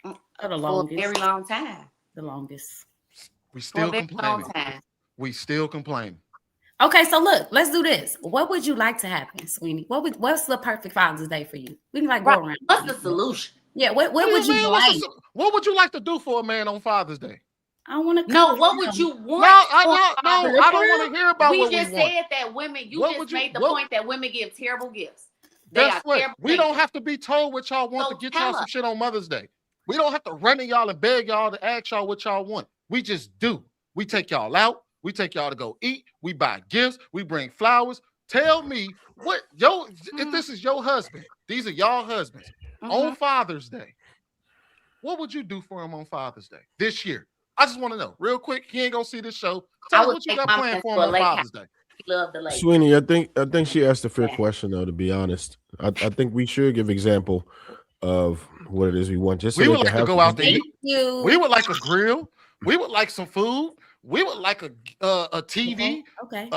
For the longest. For a very long time. The longest. We still complaining. we still complain. Okay, so look, let's do this. What would you like to happen, Sweeney? What's the perfect Father's Day for you? We can like go around. What's the solution? Yeah, what would you like? What would you like to do for a man on Father's Day? I want to know. What would you want? No, I don't want to hear about we what just we want. said that women. You just made the point that women give terrible gifts. Guess what? We don't have to be told what y'all want to get y'all some shit on Mother's Day. We don't have to run to y'all and beg y'all to ask y'all what y'all want. We just do. We take y'all out. We take y'all to go eat. We buy gifts. We bring flowers. Tell me what if this is your husband, these are y'all husbands on Father's Day. What would you do for him on Father's Day this year? I just want to know real quick. He ain't gonna see this show. Tell us what you got planned for him on Father's Day. Love the lake. Sweeney, I think she asked a fair question though. To be honest, I think we should give example of what it is we want. Just so we would like to go out to eat. We would like a grill. We would like some food. We would like a TV. Okay.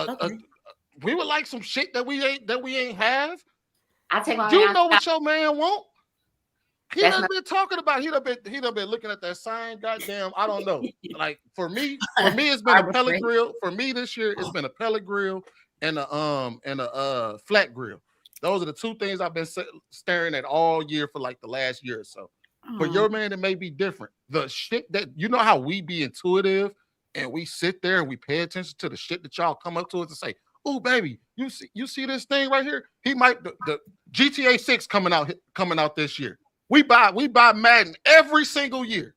We would like some shit that we ain't have. I take my. You know what your man want? He done been talking about. He done been looking at that sign. Goddamn, I don't know. Like for me, it's been a pellet grill. For me this year, it's been a pellet grill and a flat grill. Those are the two things I've been staring at all year for like the last year or so. For your man, it may be different. The shit that you know how we be intuitive and we sit there and we pay attention to the shit that y'all come up to us and say, "Oh, baby, you see this thing right here? He might the GTA 6 coming out this year. We buy Madden every single year.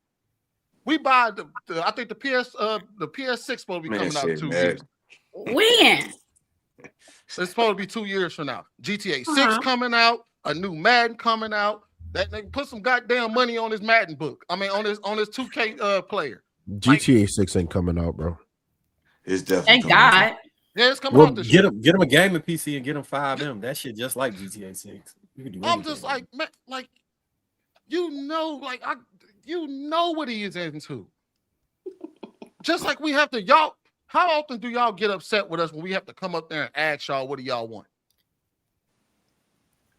We buy I think the PS6 supposed to be coming out in 2 years. When? It's supposed to be 2 years from now. GTA 6 coming out, a new Madden coming out. That they put some goddamn money on his Madden book. I mean on his 2K player. GTA 6 ain't coming out, bro. It's definitely thank God. Out. Yeah, it's coming out this year. Get him a gaming PC and get him 5M. That shit just like GTA 6. You can do I'm just like, man, like you know what he is into. Just like we have to, y'all. How often do y'all get upset with us when we have to come up there and ask y'all what do y'all want?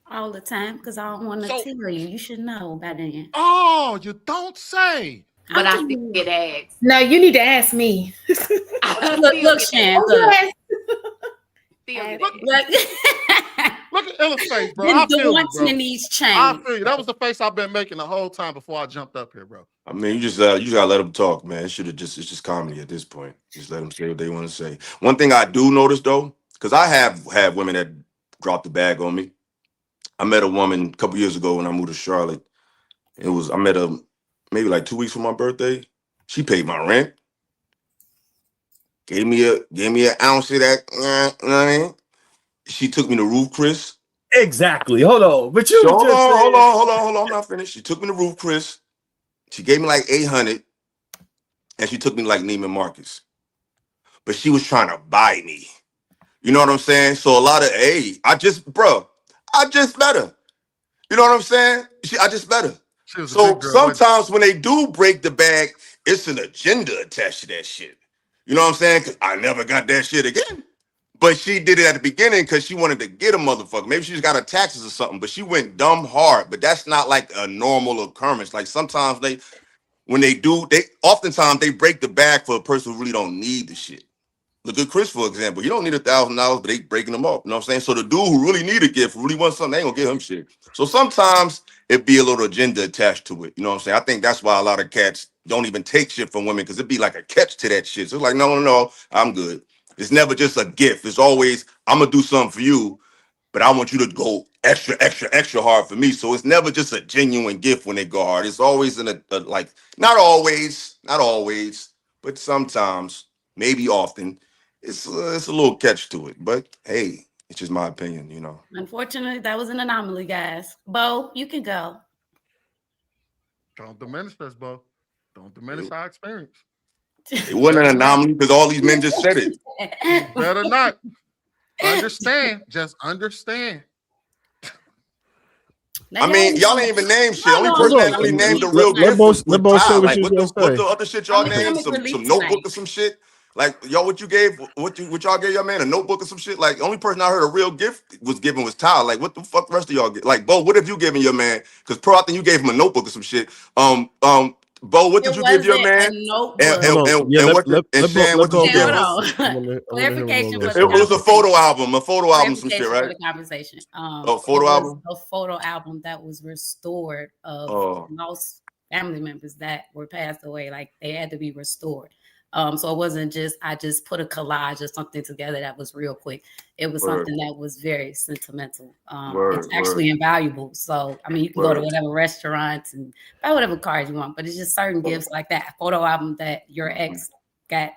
All the time, because I don't want to tell you. You should know by then. Oh, you don't say. But I still get asked. No, you need to ask me. Look, Shan. Look at Illa's face, bro. I feel you, bro. These chains. I feel you. That was the face I've been making the whole time before I jumped up here, bro. I mean, you just gotta let them talk, man. It's just comedy at this point. Just let them say what they want to say. One thing I do notice though, because I have women that drop the bag on me. I met a woman a couple years ago when I moved to Charlotte. I met her maybe like 2 weeks from my birthday. She paid my rent. Gave me an ounce of that. You know what I mean? She took me to Roof Chris. Exactly. Hold on. But you hold on. I'm not finished. She took me to Roof Chris. She gave me like 800. And she took me to like Neiman Marcus. But she was trying to buy me. You know what I'm saying? So a lot of, I just met her. You know what I'm saying? I just met her. So sometimes when they do break the bag, it's an agenda attached to that shit. You know what I'm saying? Because I never got that shit again. But she did it at the beginning because she wanted to get a motherfucker. Maybe she just got her taxes or something, but she went dumb hard. But that's not like a normal occurrence. Like sometimes oftentimes they break the bag for a person who really don't need the shit. Look at Chris, for example. He don't need $1,000, but they breaking them up. You know what I'm saying? So the dude who really need a gift, who really wants something, they ain't gonna give him shit. So sometimes it be a little agenda attached to it. You know what I'm saying? I think that's why a lot of cats don't even take shit from women, because it'd be like a catch to that shit. So it's like, no, I'm good. It's never just a gift. It's always, I'm gonna do something for you, but I want you to go extra hard for me. So it's never just a genuine gift when they go hard. It's always like, not always, but sometimes, maybe often, it's a little catch to it. But hey, it's just my opinion, you know. Unfortunately, that was an anomaly, guys. Bo, you can go. Don't diminish us, Bo. Don't diminish our experience. It wasn't an anomaly because all these men just said it. Better not. Understand. Just understand. I mean, y'all ain't even named shit. Only person that really named the real gift was Ty. Like, what the other shit y'all named? Some notebook or some shit? Like, y'all, what y'all gave your man, a notebook or some shit? Like, the only person I heard a real gift was given was Ty. Like, what the fuck the rest of y'all get? Like, Bo, what have you given your man? Because Pearl, I think you gave him a notebook or some shit. Bo, what did It you give your wasn't a man? notebook. Hold on. Yeah, And what did, and Shan, what did you Okay, give hold us? on. I wanna hear what Clarification Bo for got the to It was say. a photo album, some shit, clarification for right? the conversation. Oh, It photo was album. a photo album that was restored of Oh, lost family members that were passed away. Like they had to be restored. So it wasn't just I just put a collage or something together that was real quick. It was word, something that was very sentimental. It's word, actually invaluable. So I mean, you can go to word. whatever restaurants and buy whatever cars you want, but it's just certain word. gifts like that photo album that your ex got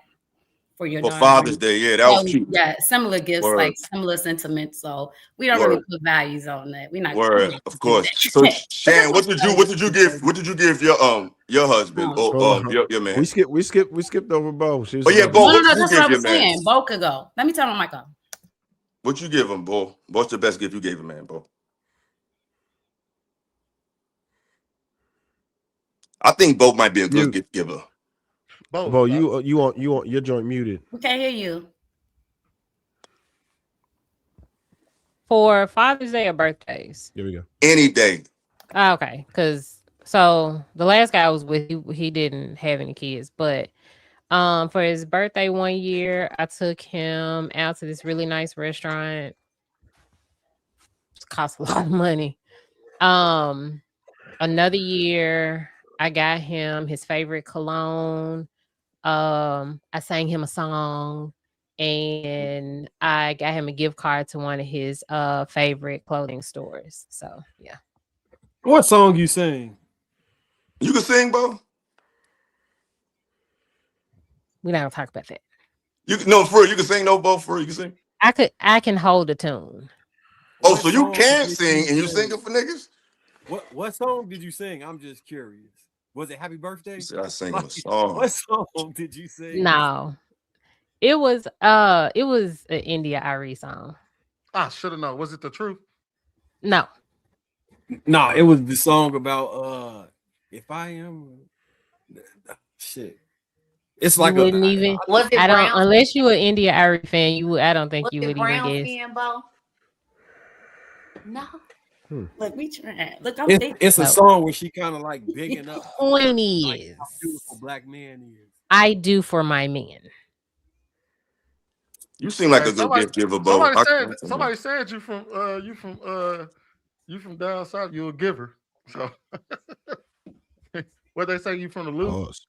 for your For daughter. Father's Day, yeah, that was cute. Yeah, similar gifts, Word, like similar sentiments. So we don't really word, put values on that. We're not word. gonna Of do course. So that. But Shan, it was what did you give your husband or Hold on. your We man? skipped over Bo. She was Oh yeah, about to Bo, no, say. no, what no. did you That's what give I your was man? saying. Bo could go. Let me turn my mic on. What you give him, Bo? What's the best gift you gave a man, Bo? I think Bo might be a good Mute. gift giver. Bo, you on your joint muted. We can't hear you. For Father's Day or birthdays? Here we go. Any day. Okay, because so the last guy I was with, he didn't have any kids, but for his birthday one year, I took him out to this really nice restaurant. It cost a lot of money. Another year, I got him his favorite cologne. I sang him a song, and I got him a gift card to one of his favorite clothing stores. So yeah. What song you sing? You can sing, Bo? We're not gonna talk about that. No, for real, you can sing, no, Bo, for real, you can sing. I can hold a tune. Oh, What so you song can did sing and you sing? singing for niggas? What song did you sing? I'm just curious. Was it Happy Birthday? You said I sang him a Like, song. what song did you sing? No. It was an India Irie song. I should have known. Was it the truth? No. No, it was the song about if I am shit. It's You like wouldn't even Was it I don't brown? unless you an India Irie fan, I don't think Was you it would even brown guess. skin, Bo? No. Look, we trying. Look, I'm thinking. It's a No. song where she kind of like bigging up Point like is, how beautiful black man is. I do for my men. You seem like Hey, a good gift giver, Bo. somebody said you from down south, you're a giver. So what they say, you from the loop? Pause.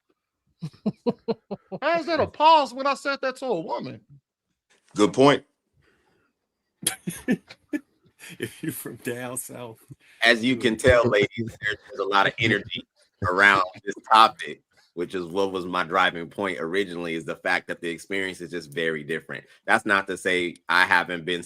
How is that a pause when I said that to a woman? Good point. If you're from down south. As you can tell, ladies, there's a lot of energy around this topic, which is what was my driving point originally, is the fact that the experience is just very different. That's not to say I haven't been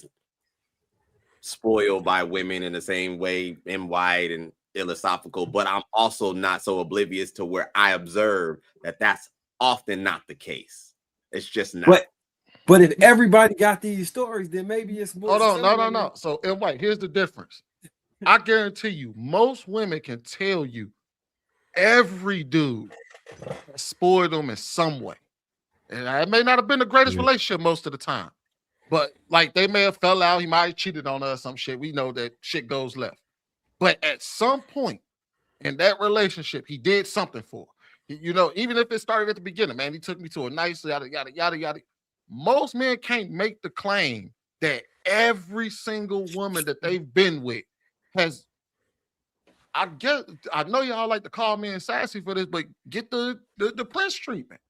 spoiled by women in the same way and wide and philosophical, but I'm also not so oblivious to where I observe that that's often not the case. It's just not. But if everybody got these stories, then maybe it's more. Hold on, no. So, White, here's the difference. I guarantee you, most women can tell you every dude spoiled them in some way. And it may not have been the greatest relationship most of the time, but like they may have fell out. He might have cheated on her or some shit. We know that shit goes left. But at some point in that relationship, he did something for her. You know, even if it started at the beginning, man, he took me to a nice yada, yada, yada, yada. Most men can't make the claim that every single woman that they've been with has. I know y'all like to call me sassy for this, but get the Prince treatment.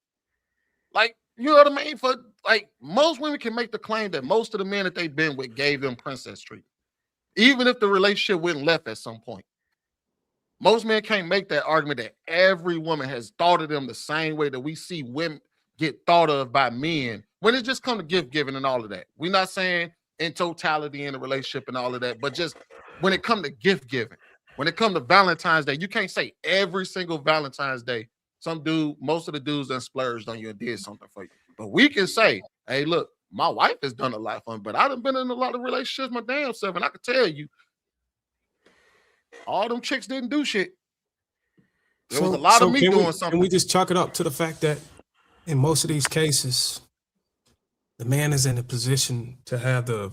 Like, you know what I mean? For like most women can make the claim that most of the men that they've been with gave them princess treatment, even if the relationship went left at some point. Most men can't make that argument that every woman has thought of them the same way that we see women get thought of by men when it just comes to gift giving and all of that. We're not saying in totality in a relationship and all of that, but just when it comes to gift giving, when it comes to Valentine's Day, you can't say every single Valentine's Day, most of the dudes done splurged on you and did something for you. But we can say, hey, look, my wife has done a lot for me, but I done been in a lot of relationships my damn self, and I can tell you, all them chicks didn't do shit. There was a lot of me doing something. Can we just chalk it up to the fact that in most of these cases, the man is in a position to have the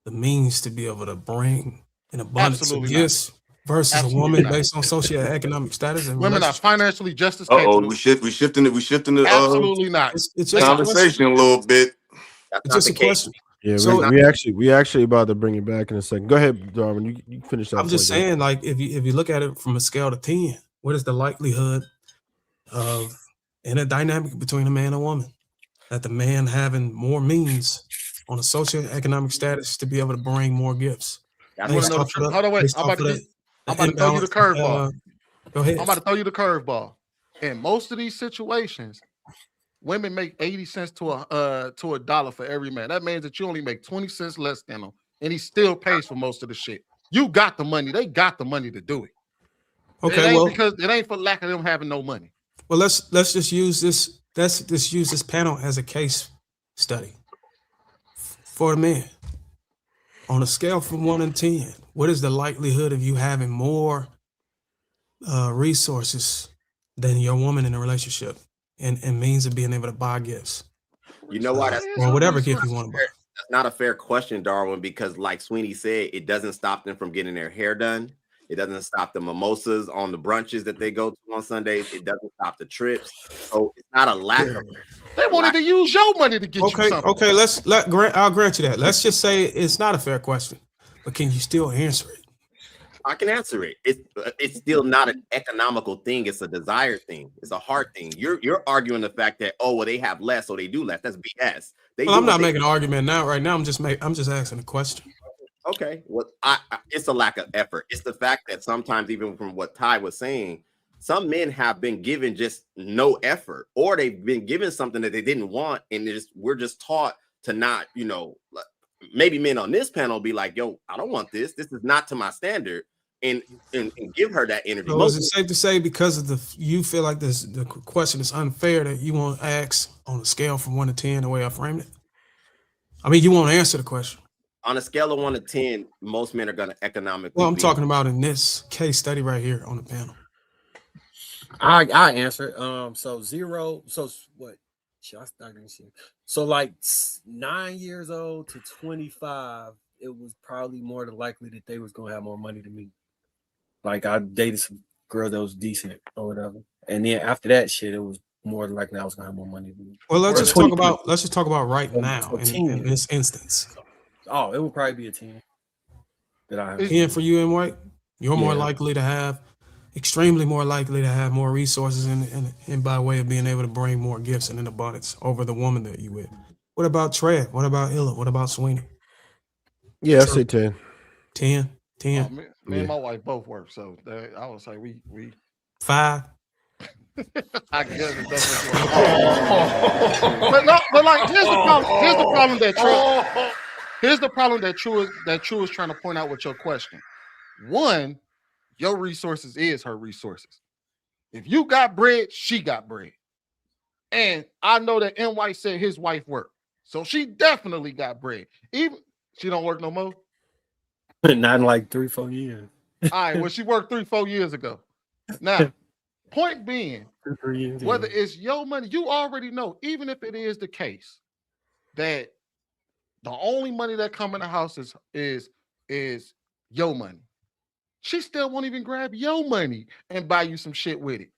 means to be able to bring an abundance of gifts versus Absolutely a woman not. based on socioeconomic status and Women are relationships? financially just as Uh oh, capable. we shifting the Absolutely not. It's They just a are. question. conversation a little bit. That's It's not just the a case. question. Yeah, So we actually about to bring it back in a second. Go ahead, Darwin. You finish that. I'm just point, saying, like, if you look at it from a scale to 10, what is the likelihood of in a dynamic between a man and a woman that the man having more means on a socioeconomic status to be able to bring more gifts? That's You want Based to know the off of truth? the, Hold on, wait. based I'm off about of to the, get. I'm about to throw you the imbalance, curveball. go ahead. I'm about to throw you the curveball. In most of these situations, women make 80 cents to a dollar for every man. That means that you only make 20 cents less than him, and he still pays for most of the shit. You got the money. They got the money to do it. Okay, it ain't well, because it ain't for lack of them having no money. well, let's just use this. Let's just use this panel as a case study for the men. On a scale from 1 to 10, what is the likelihood of you having more resources than your woman in a relationship and means of being able to buy gifts? You know what? Or whatever gift you want to buy. That's not a fair question, Darwin, because like Sweeney said, it doesn't stop them from getting their hair done. It doesn't stop the mimosas on the brunches that they go to on Sundays. It doesn't stop the trips. So it's not a lack of. They wanted to use your money to get you something. Okay, I'll grant you that. Let's just say it's not a fair question, but can you still answer it? I can answer it. It's still not an economical thing. It's a desire thing. It's a heart thing. You're arguing the fact that they have less, so they do less. That's BS. Well, I'm not making an argument now. Right now, I'm just asking a question. Okay. Well, it's a lack of effort. It's the fact that sometimes, even from what Ty was saying, some men have been given just no effort, or they've been given something that they didn't want, and we're just taught to not, maybe men on this panel be like, yo, I don't want this. This is not to my standard. And give her that energy. So is it safe to say because of you feel like the question is unfair that you won't ask on a scale from 1 to 10 the way I framed it? I mean, you won't answer the question. On a scale of 1 to 10, most men are going to economically. Well, I'm talking about in this case study right here on the panel. I answer. So 0. So what? Should I start this shit? So like 9 years old to 25, it was probably more than likely that they was gonna have more money than me. Like I dated some girl that was decent or whatever, and then after that shit, it was more than likely I was gonna have more money than me. Well, let's just talk about right now in this instance. Oh, it would probably be a 10. That I have. 10 for you and White. You're more likely to have, extremely more likely to have more resources and by way of being able to bring more gifts and in abundance over the woman that you with. What about Trev? What about Illa? What about Sweeney? Yeah, I say 10. 10. Me and my wife both work, so I would say we 5. I guess it doesn't. but like here's the problem that True is trying to point out with your question. One, your resources is her resources. If you got bread, she got bread. And I know that NY said his wife worked. So she definitely got bread. Even she don't work no more. Not in like 3-4 years. All right, well, she worked 3-4 years ago. Now, point being, whether it's your money, you already know, even if it is the case that the only money that come in the house is your money, she still won't even grab your money and buy you some shit with it.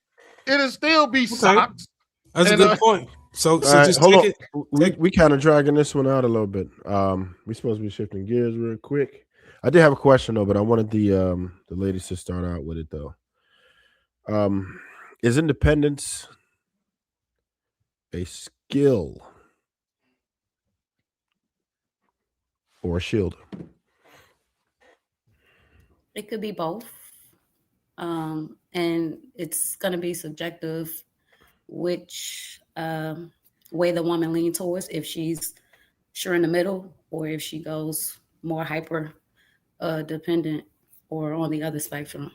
It'll still be socks. That's a good point. So right, just hold take on. it. We kind of dragging this one out a little bit. We're supposed to be shifting gears real quick. I did have a question though, but I wanted the ladies to start out with it though. Is independence a skill or a shield? It could be both. And it's going to be subjective which way the woman leans towards, if she's sure in the middle or if she goes more hyper dependent or on the other spectrum.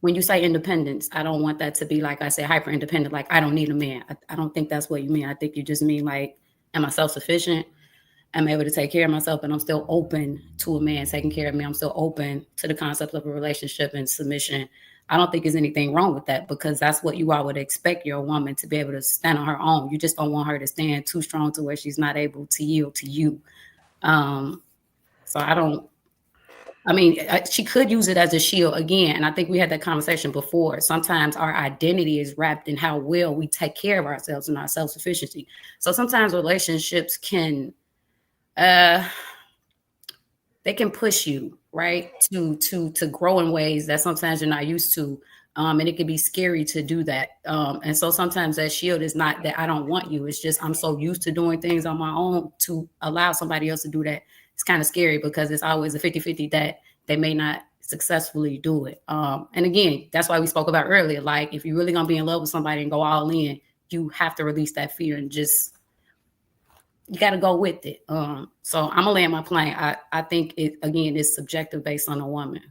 When you say independence, I don't want that to be like I said, hyper independent, like I don't need a man. I don't think that's what you mean. I think you just mean like, am I self-sufficient? I'm able to take care of myself, and I'm still open to a man taking care of me. I'm still open to the concept of a relationship and submission. I don't think there's anything wrong with that, because that's what you all would expect your woman to be able to stand on her own. You just don't want her to stand too strong to where she's not able to yield to you. So I don't I mean, she could use it as a shield again. And I think we had that conversation before. Sometimes our identity is wrapped in how well we take care of ourselves and our self-sufficiency. So sometimes relationships can, they can push you, right, to grow in ways that sometimes you're not used to. And it can be scary to do that. And so sometimes that shield is not that I don't want you. It's just I'm so used to doing things on my own to allow somebody else to do that. It's kind of scary because it's always a 50-50 that they may not successfully do it. And again, that's why we spoke about earlier. Like if you're really going to be in love with somebody and go all in, you have to release that fear and just, you got to go with it. So I'm going to land my plane. I think it, again, is subjective based on a woman.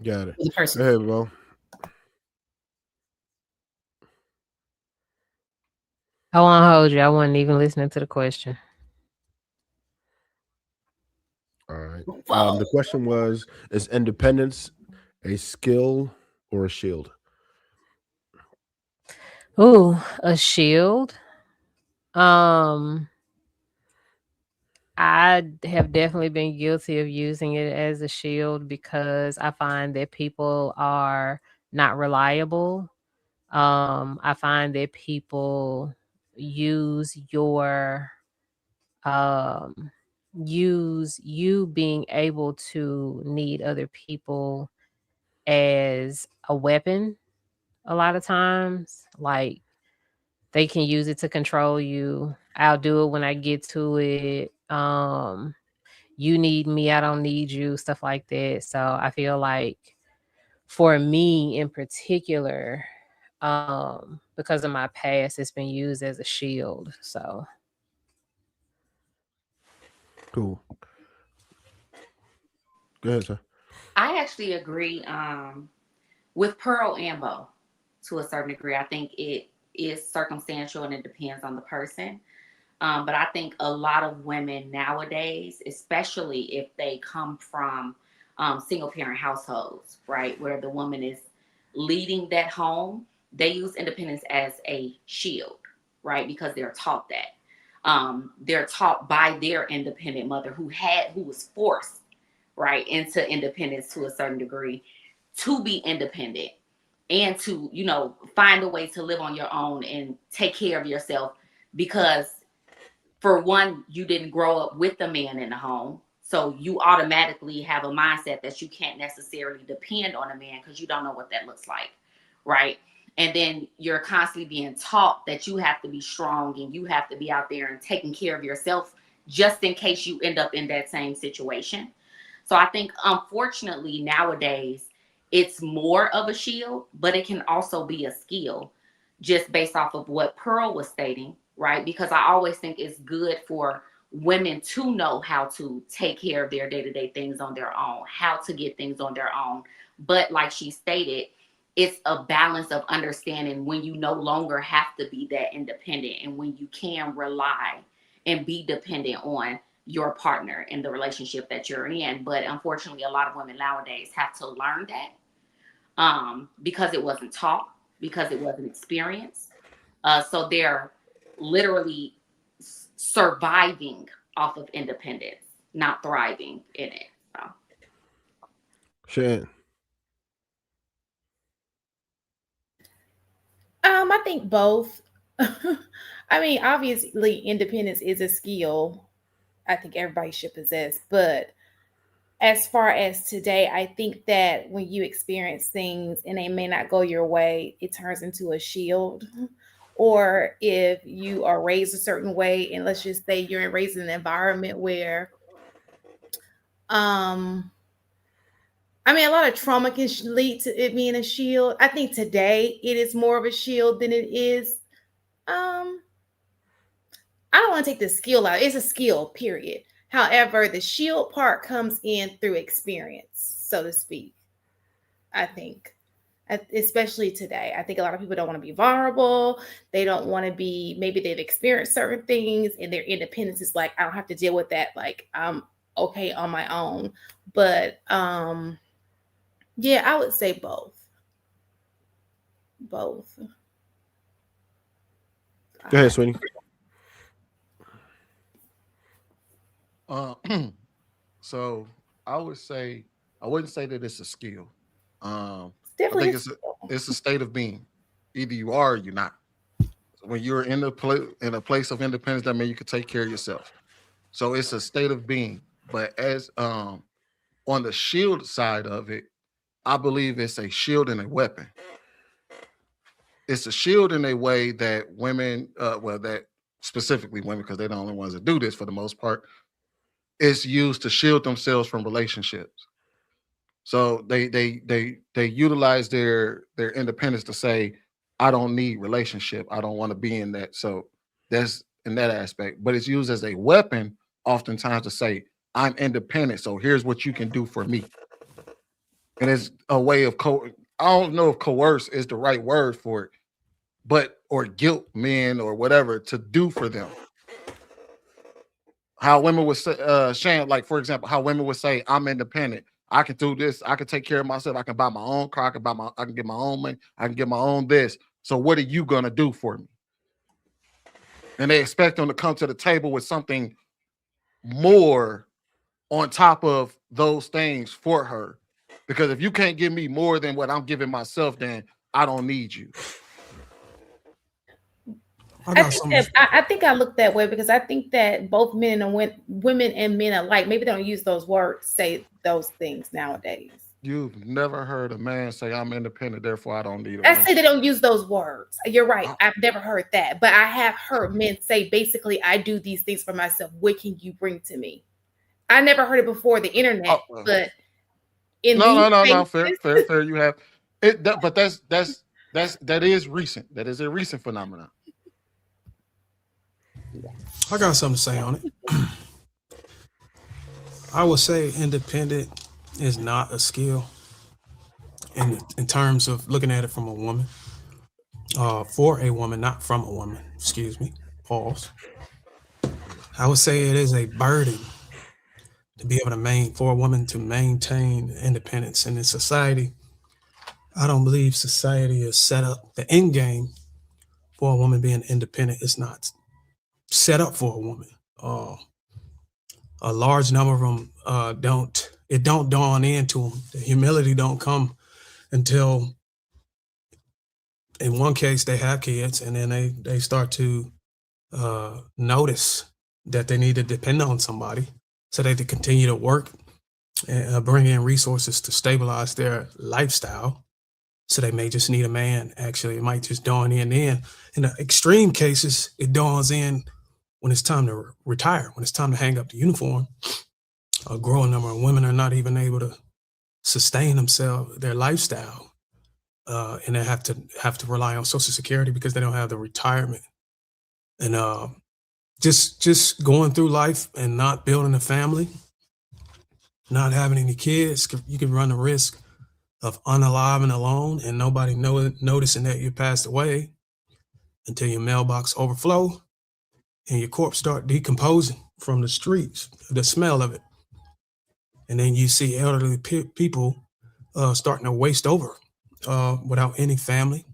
Got it. The person. Go ahead, bro. I won't hold you. I wasn't even listening to the question. All right. The question was, is independence a skill or a shield? Ooh, a shield. I have definitely been guilty of using it as a shield because I find that people are not reliable. I find that people use use you being able to need other people as a weapon a lot of times. Like they can use it to control you. I'll do it when I get to it. You need me, I don't need you, stuff like that. So I feel like for me in particular, because of my past, it's been used as a shield. So Cool. Go ahead, sir. I actually agree with Pearl and Bo to a certain degree. I think it is circumstantial and it depends on the person. But I think a lot of women nowadays, especially if they come from single parent households, right, where the woman is leading that home, they use independence as a shield, right, because they're taught that. They're taught by their independent mother who was forced, right, into independence to a certain degree to be independent and to, find a way to live on your own and take care of yourself because for one, you didn't grow up with the man in the home. So you automatically have a mindset that you can't necessarily depend on a man because you don't know what that looks like, right? And then you're constantly being taught that you have to be strong and you have to be out there and taking care of yourself just in case you end up in that same situation. So I think, unfortunately, nowadays, it's more of a shield, but it can also be a skill just based off of what Pearl was stating, right? Because I always think it's good for women to know how to take care of their day-to-day things on their own, how to get things on their own. But like she stated, it's a balance of understanding when you no longer have to be that independent and when you can rely and be dependent on your partner in the relationship that you're in. But unfortunately, a lot of women nowadays have to learn that because it wasn't taught, because it wasn't experienced. So they're literally surviving off of independence, not thriving in it. So. Shan. I think both. I mean, obviously, independence is a skill I think everybody should possess. But as far as today, I think that when you experience things and they may not go your way, it turns into a shield. Or if you are raised a certain way, and let's just say you're raised in an environment where, I mean, a lot of trauma can lead to it being a shield. I think today it is more of a shield than it is. I don't want to take the skill out. It's a skill, period. However, the shield part comes in through experience, so to speak. I think, especially today, I think a lot of people don't want to be vulnerable. They don't want to be, maybe they've experienced certain things and their independence is like, I don't have to deal with that. Like, I'm okay on my own. But yeah, I would say both. Both. Go ahead, Sweeney. So I would say I wouldn't say that it's a skill. I Definitely. think it's a state of being. Either you are or you're not. When you're in a place of independence, that means you can take care of yourself. So it's a state of being. But as on the shield side of it, I believe it's a shield and a weapon. It's a shield in a way that women, that specifically women, because they're the only ones that do this for the most part, it's used to shield themselves from relationships. So they utilize their independence to say, I don't need relationship. I don't want to be in that. So that's in that aspect. But it's used as a weapon oftentimes to say, I'm independent. So here's what you can do for me. And it's a way of I don't know if coerce is the right word for it, but or guilt men or whatever to do for them. How women would say, Shan, like for example, how women would say, I'm independent. I can do this. I can take care of myself. I can buy my own car. I can get my own money. I can get my own this. So what are you gonna do for me? And they expect them to come to the table with something more on top of those things for her. Because if you can't give me more than what I'm giving myself, then I don't need you. I think I look that way because I think that both men and women and men alike, maybe they don't use those words, say those things nowadays. You've never heard a man say, I'm independent, therefore I don't need a I say they don't use those words. You're right. I've never heard that. But I have heard men say, basically, I do these things for myself. What can you bring to me? I never heard it before the internet, but in no, fair. You have it, but that is recent. That is a recent phenomenon. I got something to say on it. I would say independent is not a skill in terms of looking at it from a woman, for a woman, not from a woman. Excuse me. Pause. I would say it is a burden to be able to for a woman to maintain independence in this society. I don't believe society is set up. The end game for a woman being independent is not set up for a woman. A large number of them don't dawn into them. The humility don't come until, in one case, they have kids, and then they start to notice that they need to depend on somebody so they can continue to work and bring in resources to stabilize their lifestyle. So they may just need a man. Actually, it might just dawn in. In the extreme cases, it dawns in when it's time to retire, when it's time to hang up the uniform. A growing number of women are not even able to sustain themselves, their lifestyle, and they have to rely on Social Security because they don't have the retirement. And just going through life and not building a family, not having any kids, you can run the risk of unaliving alone and nobody noticing that you passed away until your mailbox overflow and your corpse start decomposing from the streets, the smell of it. And then you see elderly people starting to waste over without any family.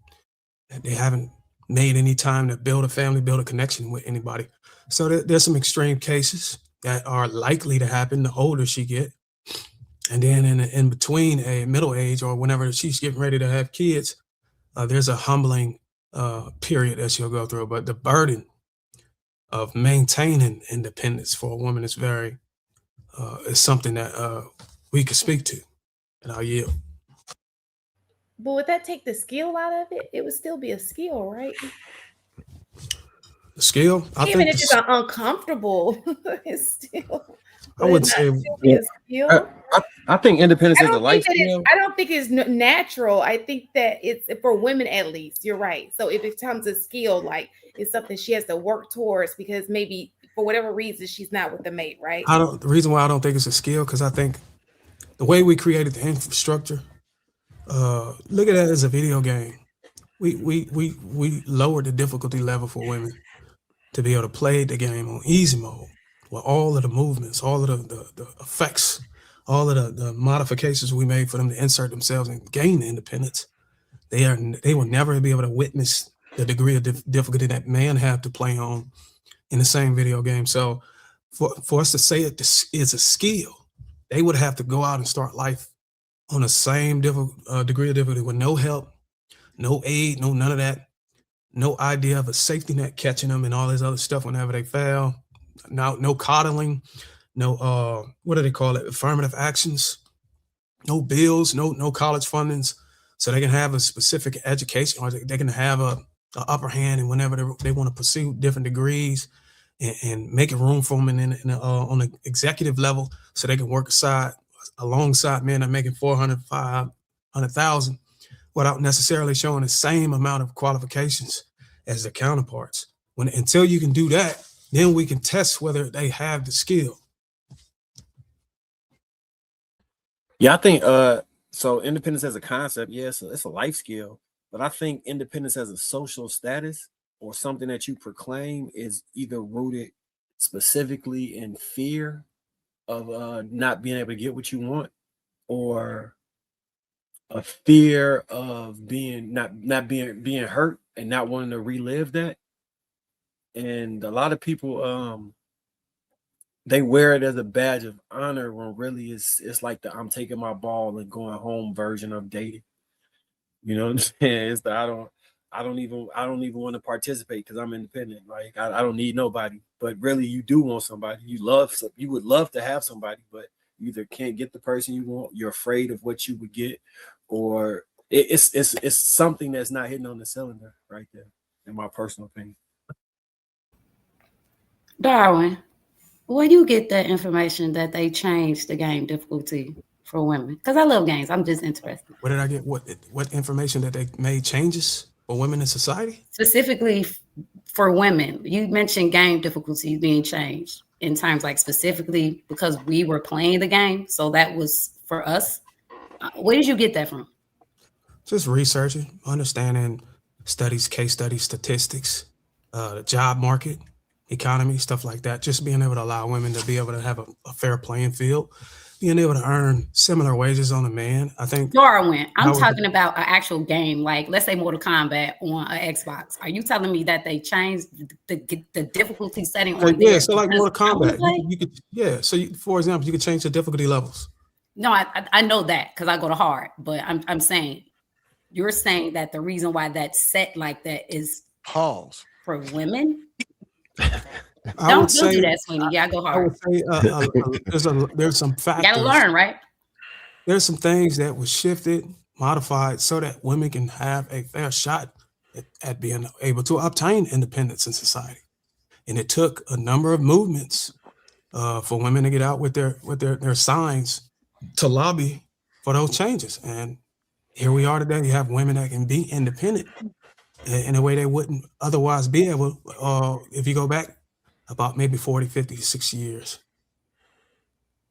They haven't made any time to build a family, build a connection with anybody. So there's some extreme cases that are likely to happen the older she get. And then in between a middle age or whenever she's getting ready to have kids, there's a humbling period that she'll go through. But the burden of maintaining independence for a woman is is something that we could speak to, and I'll yield. But would that take the skill out of it? It would still be a skill, right? The skill? Even if it's uncomfortable, it's still. I would say a skill. I think independence is a life skill. I don't think it's natural. I think that it's for women at least. You're right. So if it becomes a skill, like it's something she has to work towards because maybe for whatever reason she's not with the mate, right? The reason why I don't think it's a skill because I think the way we created the infrastructure, look at that as a video game. We lowered the difficulty level for women to be able to play the game on easy mode with all of the movements, all of the effects, all of the modifications we made for them to insert themselves and gain independence. They will never be able to witness the degree of difficulty that man have to play on in the same video game. So for us to say it is a skill, they would have to go out and start life on the same degree of difficulty with no help, no aid, no none of that, no idea of a safety net catching them and all this other stuff whenever they fail. No coddling, no what do they call it? Affirmative actions, no bills, no college fundings, so they can have a specific education, or they can have a upper hand, and whenever they want to pursue different degrees, and making room for them on the executive level, so they can work alongside men that are making 400, 500,000 without necessarily showing the same amount of qualifications as their counterparts. Until you can do that, then we can test whether they have the skill. Yeah, I think so independence as a concept, yes, it's a life skill, but I think independence as a social status or something that you proclaim is either rooted specifically in fear of not being able to get what you want, or a fear of being not being hurt and not wanting to relive that. And a lot of people they wear it as a badge of honor when really it's like the I'm taking my ball and going home version of dating. You know what I'm saying? It's the I don't even want to participate because I'm independent. Like I don't need nobody. But really you do want somebody. You would love to have somebody, but you either can't get the person you want, you're afraid of what you would get, or it's something that's not hitting on the cylinder right there, in my personal opinion. Darwin, where do you get that information that they changed the game difficulty for women? Because I love games. I'm just interested. Where did I get what information that they made changes for women in society? Specifically for women. You mentioned game difficulty being changed in terms like specifically because we were playing the game. So that was for us. Where did you get that from? Just researching, understanding studies, case studies, statistics, the job market, economy, stuff like that. Just being able to allow women to be able to have a fair playing field, being able to earn similar wages on a man. I think Darwin, I'm talking about an actual game, like let's say Mortal Kombat on an Xbox. Are you telling me that they changed the difficulty setting on yeah, there? so like Mortal Kombat, you could so for example, you could change the difficulty levels. No, I know that because I go to hard, but I'm saying you're saying that the reason why that's set like that is pause for women. Don't do that, Sweeney. Yeah, I go hard. I would say there's some factors. You gotta learn, right? There's some things that were shifted, modified, so that women can have a fair shot at being able to obtain independence in society. And it took a number of movements for women to get out with their signs to lobby for those changes. And here we are today. You have women that can be independent in a way they wouldn't otherwise be able if you go back about maybe 40, 50, 60 years.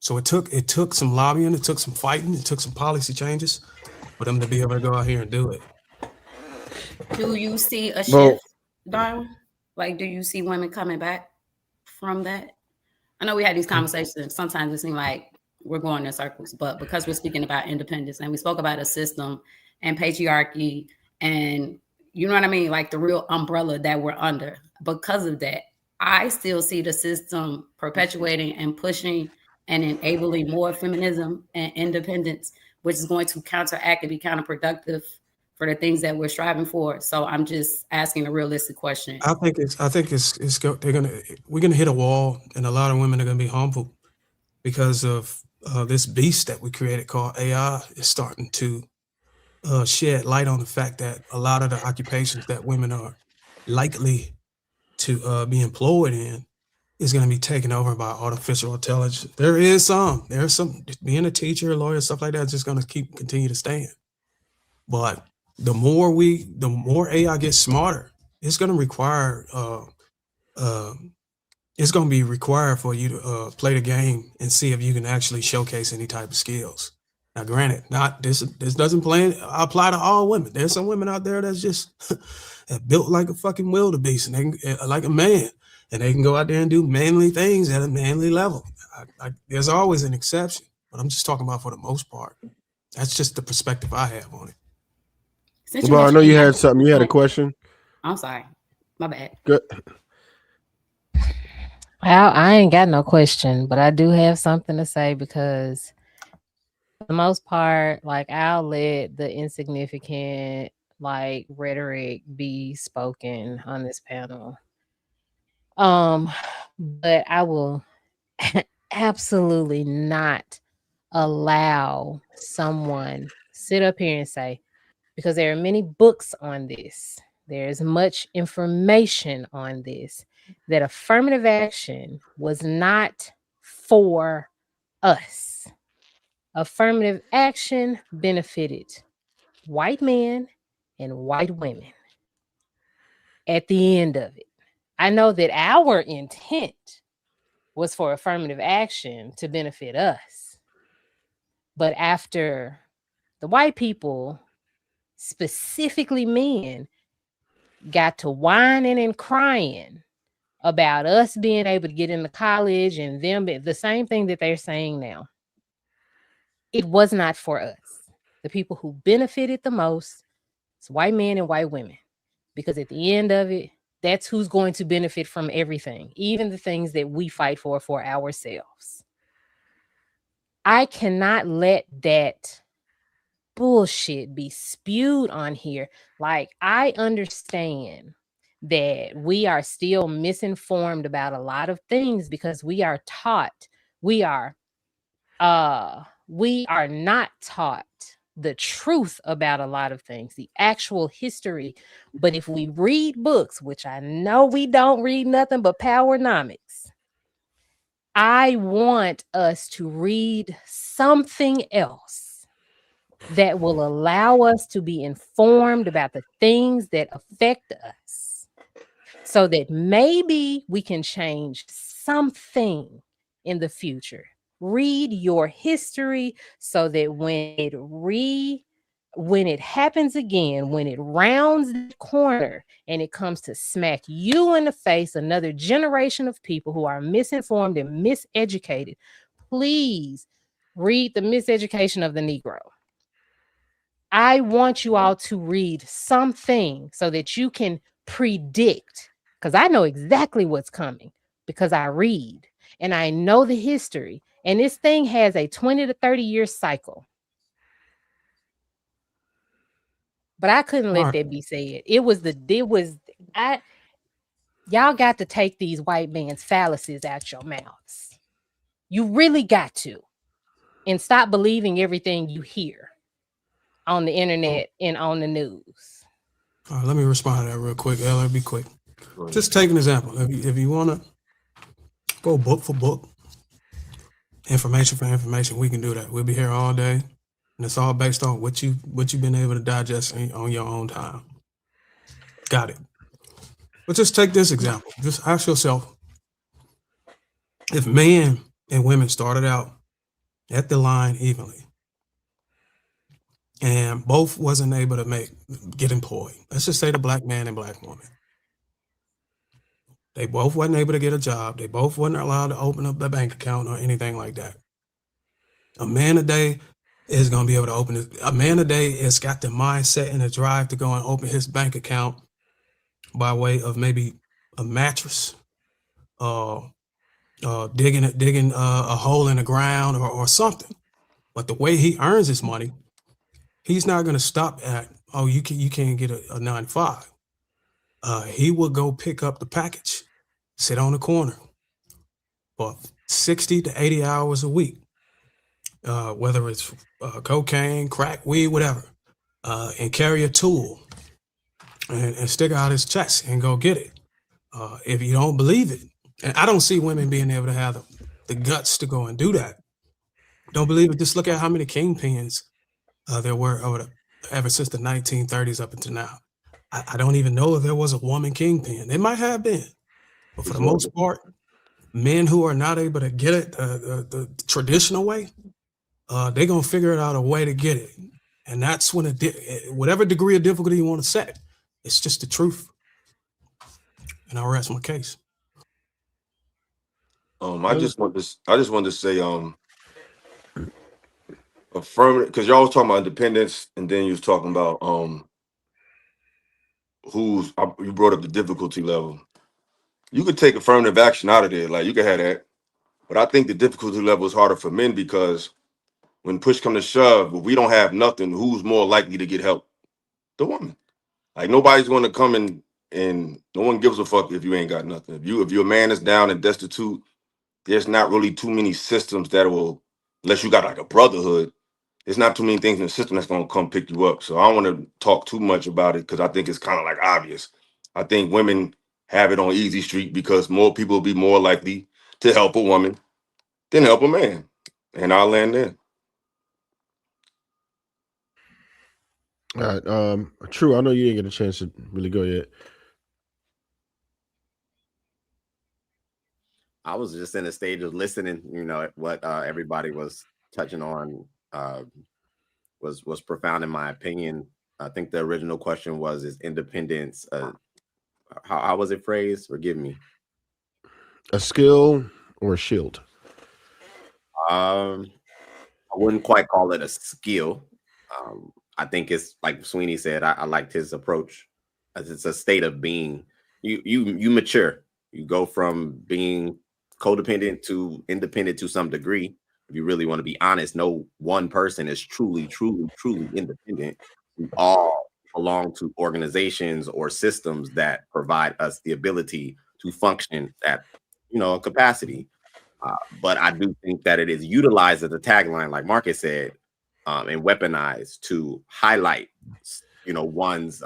So it took some lobbying, it took some fighting, it took some policy changes for them to be able to go out here and do it. Do you see a shift, Darwin? Like, do you see women coming back from that? I know we had these conversations. Sometimes it seems like we're going in circles, but because we're speaking about independence and we spoke about a system and patriarchy and you know what I mean? Like the real umbrella that we're under. Because of that, I still see the system perpetuating and pushing and enabling more feminism and independence, which is going to counteract and be counterproductive for the things that we're striving for. So I'm just asking a realistic question. We're gonna hit a wall, and a lot of women are gonna be humbled because of this beast that we created called AI is starting to shed light on the fact that a lot of the occupations that women are likely to be employed in is going to be taken over by artificial intelligence. There's some being a teacher, a lawyer, stuff like that is just going to continue to stand. But the more AI gets smarter, it's going to require it's going to be required for you to play the game and see if you can actually showcase any type of skills. Now, granted, this doesn't apply to all women. There's some women out there that's just built like a fucking wildebeest, and they can, like a man, and they can go out there and do manly things at a manly level. There's always an exception, but I'm just talking about for the most part. That's just the perspective I have on it. Well, I know you had something. You had a question. I'm sorry, my bad. Good. Well, I ain't got no question, but I do have something to say because for the most part, like I'll let the insignificant like rhetoric be spoken on this panel. But I will absolutely not allow someone sit up here and say, because there are many books on this, there's much information on this, that affirmative action was not for us. Affirmative action benefited white men and white women at the end of it. I know that our intent was for affirmative action to benefit us. But after the white people, specifically men, got to whining and crying about us being able to get into college and them, the same thing that they're saying now, it was not for us. The people who benefited the most is white men and white women. Because at the end of it, that's who's going to benefit from everything, even the things that we fight for ourselves. I cannot let that bullshit be spewed on here. Like, I understand that we are still misinformed about a lot of things because we are taught, we are not taught the truth about a lot of things, the actual history. But if we read books, which I know we don't read nothing but Powernomics, I want us to read something else that will allow us to be informed about the things that affect us so that maybe we can change something in the future. Read your history so that when it happens again, when it rounds the corner and it comes to smack you in the face, another generation of people who are misinformed and miseducated, please read The Miseducation of the Negro. I want you all to read something so that you can predict, because I know exactly what's coming because I read and I know the history. And this thing has a 20 to 30 year cycle. But I couldn't let that be said. Y'all got to take these white man's fallacies out your mouths. You really got to. And stop believing everything you hear on the internet and on the news. All right, let me respond to that real quick. Ella, be quick. Just take an example. If you want to go book for book, information for information, we can do that. We'll be here all day, and it's all based on what you've been able to digest on your own time. Got it. But just take this example. Just ask yourself, if men and women started out at the line evenly, and both wasn't able to get employed. Let's just say the black man and black woman. They both wasn't able to get a job. They both wasn't allowed to open up their bank account or anything like that. A man today is going to be able to open it. A man today has got the mindset and the drive to go and open his bank account by way of maybe a mattress, digging a hole in the ground or something. But the way he earns his money, he's not going to stop at, oh, you can't get a 9-to-5. He will go pick up the package, sit on the corner for 60 to 80 hours a week, whether it's cocaine, crack, weed, whatever, and carry a tool and stick out his chest and go get it. If you don't believe it, and I don't see women being able to have the guts to go and do that. Don't believe it? Just look at how many kingpins there were ever since the 1930s up until now. I don't even know if there was a woman kingpin. There might have been, but for the most part, men who are not able to get it the traditional way, they're gonna figure out a way to get it, and that's when whatever degree of difficulty you want to set, it's just the truth. And I'll rest my case. I just wanted to say, affirmative, because y'all was talking about independence, and then you was talking about you brought up the difficulty level. You could take affirmative action out of there. Like you could have that. But I think the difficulty level is harder for men because when push come to shove, if we don't have nothing, who's more likely to get help? The woman. Like nobody's going to come in and no one gives a fuck if you ain't got nothing. If your man is down and destitute, there's not really too many systems that will, unless you got like a brotherhood, there's not too many things in the system that's going to come pick you up. So I don't want to talk too much about it because I think it's kind of like obvious. I think women have it on easy street because more people will be more likely to help a woman than help a man. And I'll land there. All right. True. I know you didn't get a chance to really go yet. I was just in a stage of listening, at what everybody was touching on was profound in my opinion. I think the original question was, is independence, how was it phrased? Forgive me. A skill or a shield? I wouldn't quite call it a skill. I think it's like Sweeney said, I liked his approach. It's a state of being. You mature. You go from being codependent to independent to some degree. If you really want to be honest, no one person is truly independent. We all belong to organizations or systems that provide us the ability to function at, a capacity. But I do think that it is utilized as a tagline, like Marcus said, and weaponized to highlight, one's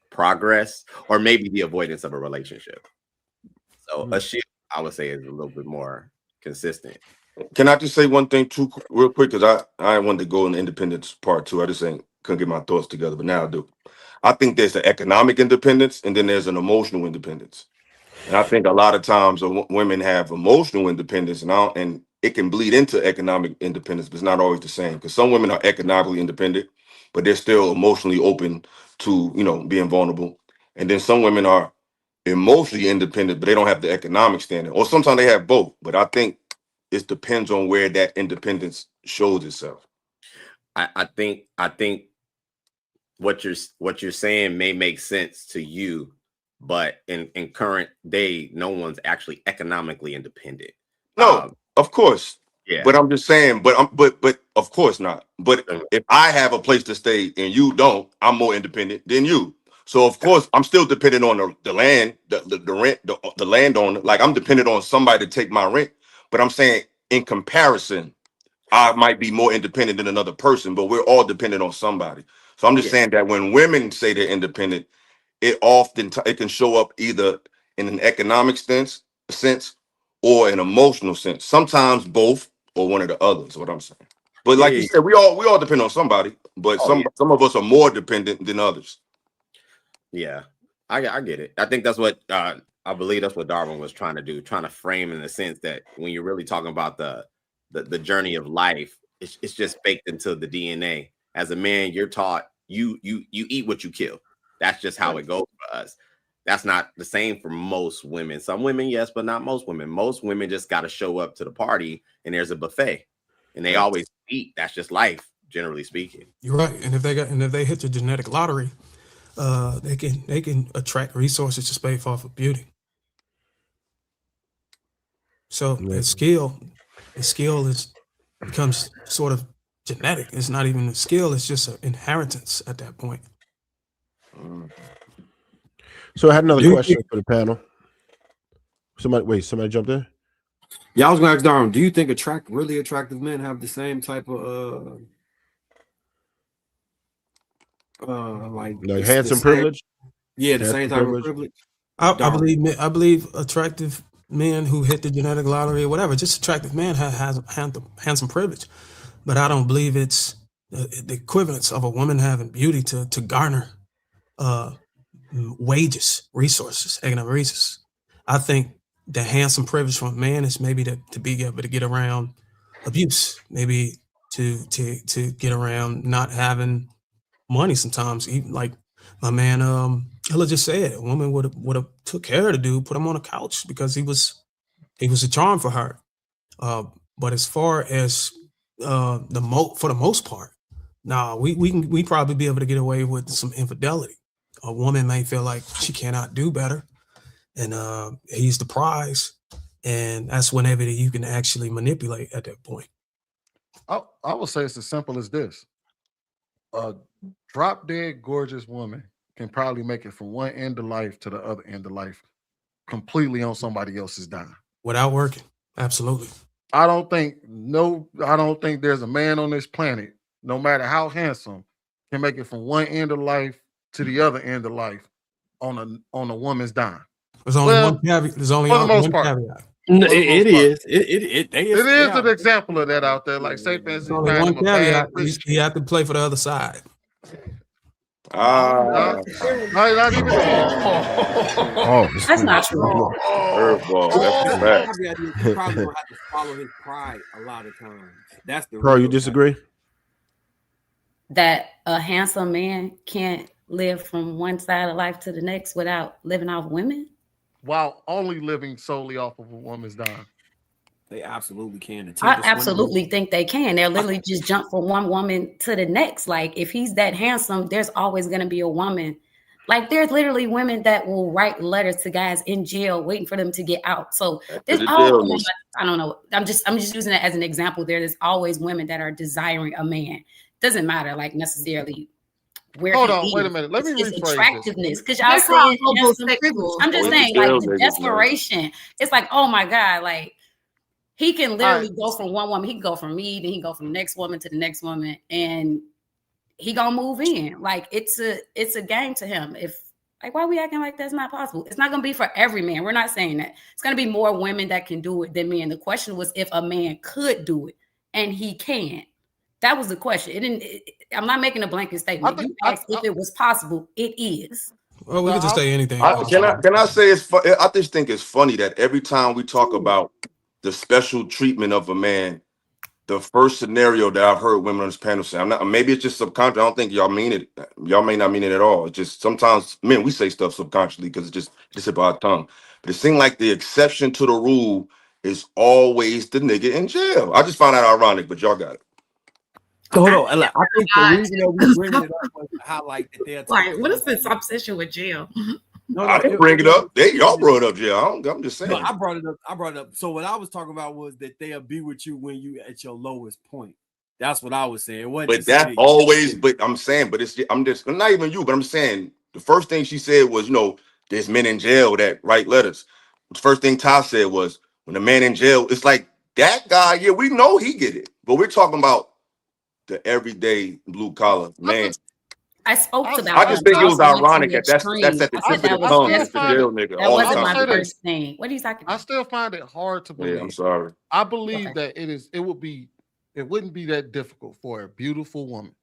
progress or maybe the avoidance of a relationship. So a shield, I would say, is a little bit more consistent. Can I just say one thing too, real quick? Because I wanted to go in the independence part too. I just couldn't get my thoughts together, but now I do. I think there's an economic independence and then there's an emotional independence. And I think a lot of times women have emotional independence and it can bleed into economic independence, but it's not always the same. Because some women are economically independent, but they're still emotionally open to, being vulnerable. And then some women are emotionally independent, but they don't have the economic standing. Or sometimes they have both. But I think it depends on where that independence shows itself. I think what you're saying may make sense to you, but in current day, no one's actually economically independent. No, of course. Yeah. But I'm just saying, but of course not. But if I have a place to stay and you don't, I'm more independent than you. So of course I'm still dependent on the land, the rent, the landowner. Like I'm dependent on somebody to take my rent. But I'm saying in comparison, I might be more independent than another person, but we're all dependent on somebody. So I'm just saying that when women say they're independent, it often it can show up either in an economic sense or an emotional sense. Sometimes both or one of the others. What I'm saying. But like you said, we all depend on somebody. But some of us are more dependent than others. Yeah, I get it. I think that's what I believe that's what Darwin was trying to do, trying to frame in the sense that when you're really talking about the journey of life, it's just baked into the DNA. As a man, you're taught you eat what you kill. That's just how it goes for us. That's not the same for most women. Some women, yes, but not most women. Most women just got to show up to the party and there's a buffet and they always eat. That's just life, generally speaking. You're right. And if they hit the genetic lottery, they can attract resources to pay for beauty. So the skill becomes sort of genetic. It's not even a skill, it's just an inheritance at that point. So I had another question for the panel. Somebody jumped in? Yeah, I was gonna ask Darwin, do you think really attractive men have the same type of like handsome privilege? Yeah, the same type of privilege. I believe attractive men who hit the genetic lottery or whatever, just attractive men has handsome privilege. But I don't believe it's the equivalence of a woman having beauty to garner wages, resources, economic resources. I think the handsome privilege from a man is maybe to be able to get around abuse, maybe to get around not having money sometimes. Even like my man Ella just said, a woman would have took care of the dude, put him on a couch because he was a charm for her. But as far as for the most part, we probably be able to get away with some infidelity. A woman may feel like she cannot do better, and he's the prize, and that's whenever you can actually manipulate at that point. I would say it's as simple as this: a drop dead gorgeous woman can probably make it from one end of life to the other end of life completely on somebody else's dime without working. Absolutely. I don't think there's a man on this planet, no matter how handsome, can make it from one end of life to the other end of life on a woman's dime. There's only one caveat. There's only for the most one part. caveat. No, it is. It is an example of that out there. Like, say, for instance, There's only one caveat. You have to play for the other side. Not even That's not true. Curveball. That's the fact. You probably don't have to follow his pride a lot of times. That's the Pearl, you disagree? That a handsome man can't live from one side of life to the next without living off women? While only living solely off of a woman's dime. They absolutely can. I absolutely think they can. They'll literally just jump from one woman to the next. Like, if he's that handsome, there's always going to be a woman. Like, there's literally women that will write letters to guys in jail waiting for them to get out. So there's always, I don't know. I'm just using it as an example. There's always women that are desiring a man. Doesn't matter, like, necessarily where. Hold on, wait a minute. Let me rephrase attractiveness, because y'all saying I'm just saying, like, the desperation. It's like, oh my God, like, he can literally go from one woman. He can go from me, then he go from the next woman to the next woman, and he gonna move in. Like, it's a game to him. If, like, why are we acting like that's not possible? It's not gonna be for every man. We're not saying that. It's gonna be more women that can do it than men. The question was if a man could do it, and he can. That was the question. I'm not making a blanket statement. You asked if it was possible. It is. Well, we can just say anything. Can I say it's funny? I just think it's funny that every time we talk about the special treatment of a man, the first scenario that I've heard women on this panel say, maybe it's just subconscious. I don't think y'all mean it. Y'all may not mean it at all. It's just sometimes men, we say stuff subconsciously because it's just about our tongue. But it seems like the exception to the rule is always the nigga in jail. I just found that ironic, but y'all got it. Hold on. I think the reason that we bring it up was to highlight that they're like, what is this obsession with jail? No, I didn't bring it up. Y'all brought it up, jail. I'm just saying. No, I brought it up. So what I was talking about was that they'll be with you when you at your lowest point. That's what I was saying. But that always. But I'm saying. But I'm not even you. But I'm saying the first thing she said was, there's men in jail that write letters. The first thing Ty said was, when a man in jail, it's like that guy. Yeah, we know he get it, but we're talking about the everyday blue collar man. I spoke to that. I just think it was ironic that that's at the tip of the tongue. It's the jail nigga. That wasn't my first thing. What are you talking about? I still find it hard to believe. Yeah, I'm sorry. I believe that it wouldn't be that difficult for a beautiful woman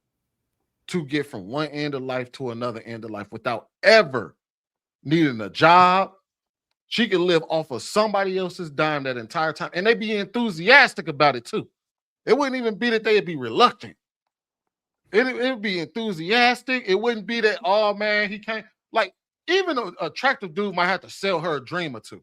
to get from one end of life to another end of life without ever needing a job. She could live off of somebody else's dime that entire time, and they'd be enthusiastic about it too. It wouldn't even be that they'd be reluctant. It would be enthusiastic. It wouldn't be that, oh man, he can't. Like, even an attractive dude might have to sell her a dream or two.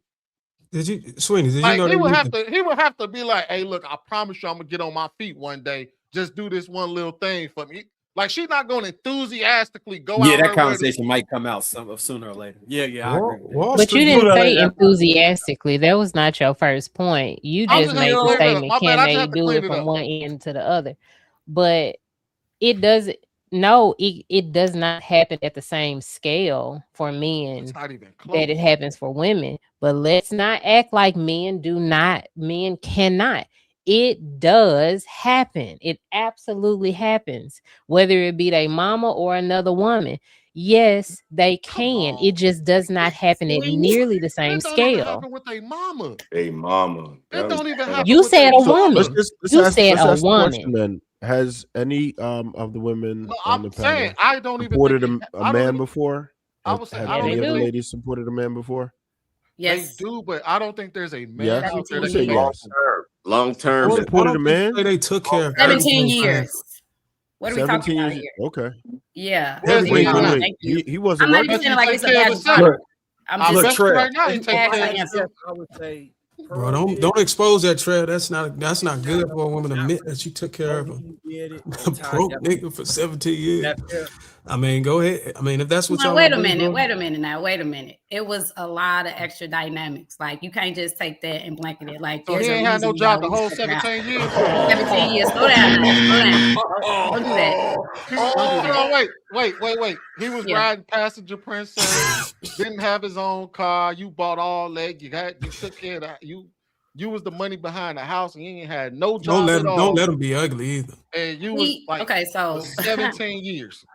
Sweeney, did you know he would have to be like, hey, look, I promise you I'm gonna get on my feet one day. Just do this one little thing for me. Like, she's not gonna enthusiastically go out. Yeah, that conversation might come out sooner or later. Yeah, I agree. But you didn't say enthusiastically. That was not your first point. You just made the statement, can they do it from one end to the other? But it does not happen at the same scale for men that it happens for women. But let's not act like men cannot. It does happen. It absolutely happens, whether it be their mama or another woman. Yes, they can. It just does not happen at nearly the same scale. With a mama. A mama. That don't even happen. You said a woman. You said a woman. Has any of the women on the panel I don't even supported a man before? I would say, have any of the ladies supported a man before? Yes, they do, but I don't think there's a man out there that yes. Long term. Supported a man. They took care of 17 years. What are we talking about here? Okay. Yeah. Wait. He wasn't. I'm not even saying like it's a bad. I'm just look, saying Trev, right now. I would say Bro, don't expose that, Trev. That's not good for a woman to admit that she took care of a broke nigga for 17 years. I mean, go ahead. I mean, if that's what Now, y'all wait a do, minute. bro. Wait a minute. It was a lot of extra dynamics. Like, you can't just take that and blanket it. Like, So there's he a ain't had no reason job why the we whole took it out. 17 years. 17 years. Slow down now. Slow down. Don't do that. Don't do that. No, wait. He was Yeah. riding passenger princess, didn't have his own car. You bought all that. You took care of that. You was the money behind the house, and you ain't had no job at all. Don't let him be ugly either. And you was like, okay, so 17 years.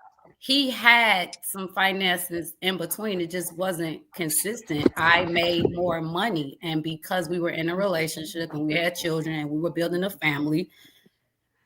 He had some finances in between. It just wasn't consistent. I made more money, and because we were in a relationship and we had children and we were building a family,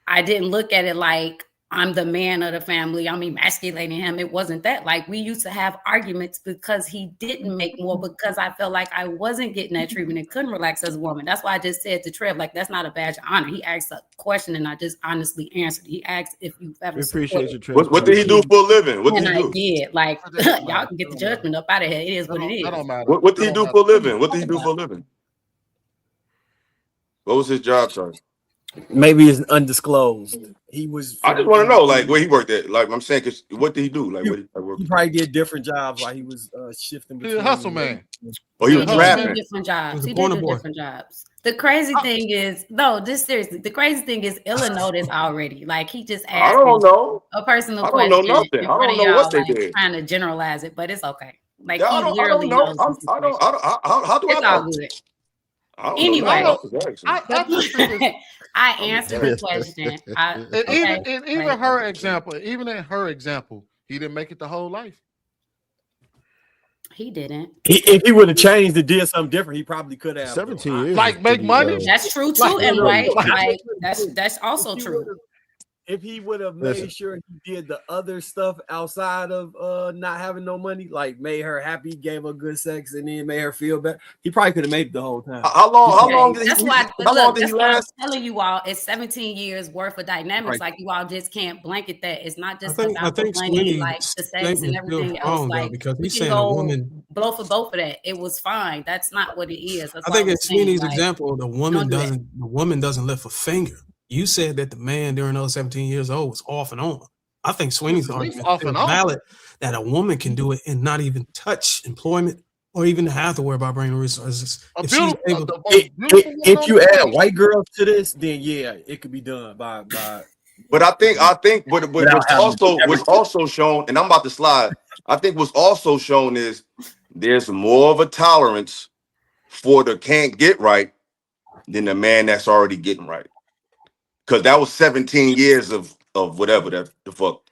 I didn't look at it like I'm the man of the family, I'm emasculating him. It wasn't that. Like, we used to have arguments because he didn't make more, because I felt like I wasn't getting that treatment and couldn't relax as a woman. That's why I just said to Trev, like, that's not a badge of honor. He asked a question and I just honestly answered. He asked if you've ever appreciate you, Trev. What did he do for a living? What did he do? I did. Like, y'all can get the judgment up out of here. It is what it is. What did he do for a living? What did he do for a living? What was his job title? Maybe it's undisclosed. He was. I just want to know, like, where he worked at. Like, I'm saying, cause what did he do? Like, what he probably did different jobs while he was shifting between. Hustle man. Oh, he was rapping. Different jobs. He did do different jobs. The crazy thing is, no, just seriously, the crazy thing is, Illa know this already. Like, he just asked. I don't know. A personal I question. don't know nothing. In I front don't of know what y'all, they like, did. trying to generalize it, but it's okay. Like, Yeah, he literally knows. How do it's I all know? good. I don't Anyway, know. I answered the question. Even her example, he didn't make it the whole life. He didn't. If he would have changed and did something different, he probably could have. 17 years. Like, make money. That's true too, and right, like that's also true. If he would have made sure he did the other stuff outside of not having no money, like made her happy, gave her good sex, and then made her feel better, he probably could have made it the whole time. How long did that's he? why, How long did that's he why I'm last? telling you all, it's 17 years worth of dynamics. Right. Like, you all just can't blanket that. It's not just I about the think money, Sweeney's like the sex statement and is everything still else. wrong, though, Like, because we he's can saying a go woman. blow for both of that. It was fine. That's not what it is. That's I why think was in Sweeney's saying, like, example, the woman doesn't lift a finger. You said that the man during those 17 years old was off and on. I think Sweeney's argument is valid that a woman can do it and not even touch employment or even have to worry about bringing resources. If you add white girls to this, then yeah, it could be done by. But I think what's also shown, and I'm about to slide. I think what's also shown is there's more of a tolerance for the can't get right than the man that's already getting right. Because that was 17 years of whatever the fuck.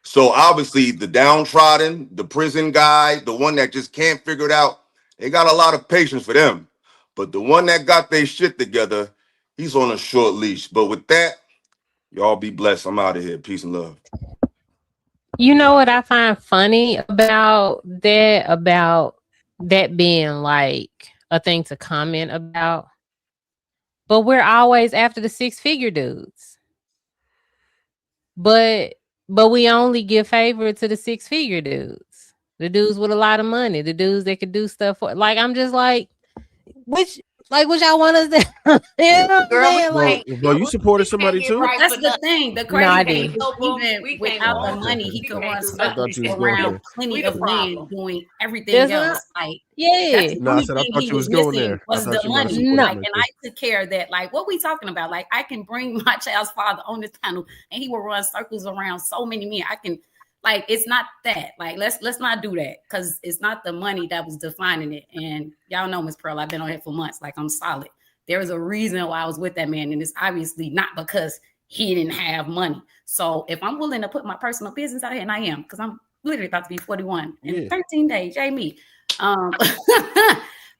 So obviously the downtrodden, the prison guy, the one that just can't figure it out, they got a lot of patience for them. But the one that got their shit together, he's on a short leash. But with that, y'all be blessed. I'm out of here. Peace and love. You know what I find funny about that being like a thing to comment about? But we're always after the 6-figure dudes. But we only give favor to the 6-figure dudes. The dudes with a lot of money, the dudes that could do stuff for, like, I'm just like, which y'all want us to you know what I'm saying? Well, you supported somebody too. That's the thing. The crazy No, I thing didn't. is, even without the money, he could run circles around plenty of men doing everything else. Like, that's the No, I only said I thing thought he you was was going missing there. was the money. Like, and I took care of that. Like, what we talking about? Like, I can bring my child's father on this panel, and he will run circles around so many men. I can. Like, it's not that. Like, let's not do that, because it's not the money that was defining it. And y'all know, Miss Pearl, I've been on here for months. Like, I'm solid. There was a reason why I was with that man, and it's obviously not because he didn't have money. So if I'm willing to put my personal business out here, and I am, because I'm literally about to be 41 in 13 days, Jamie.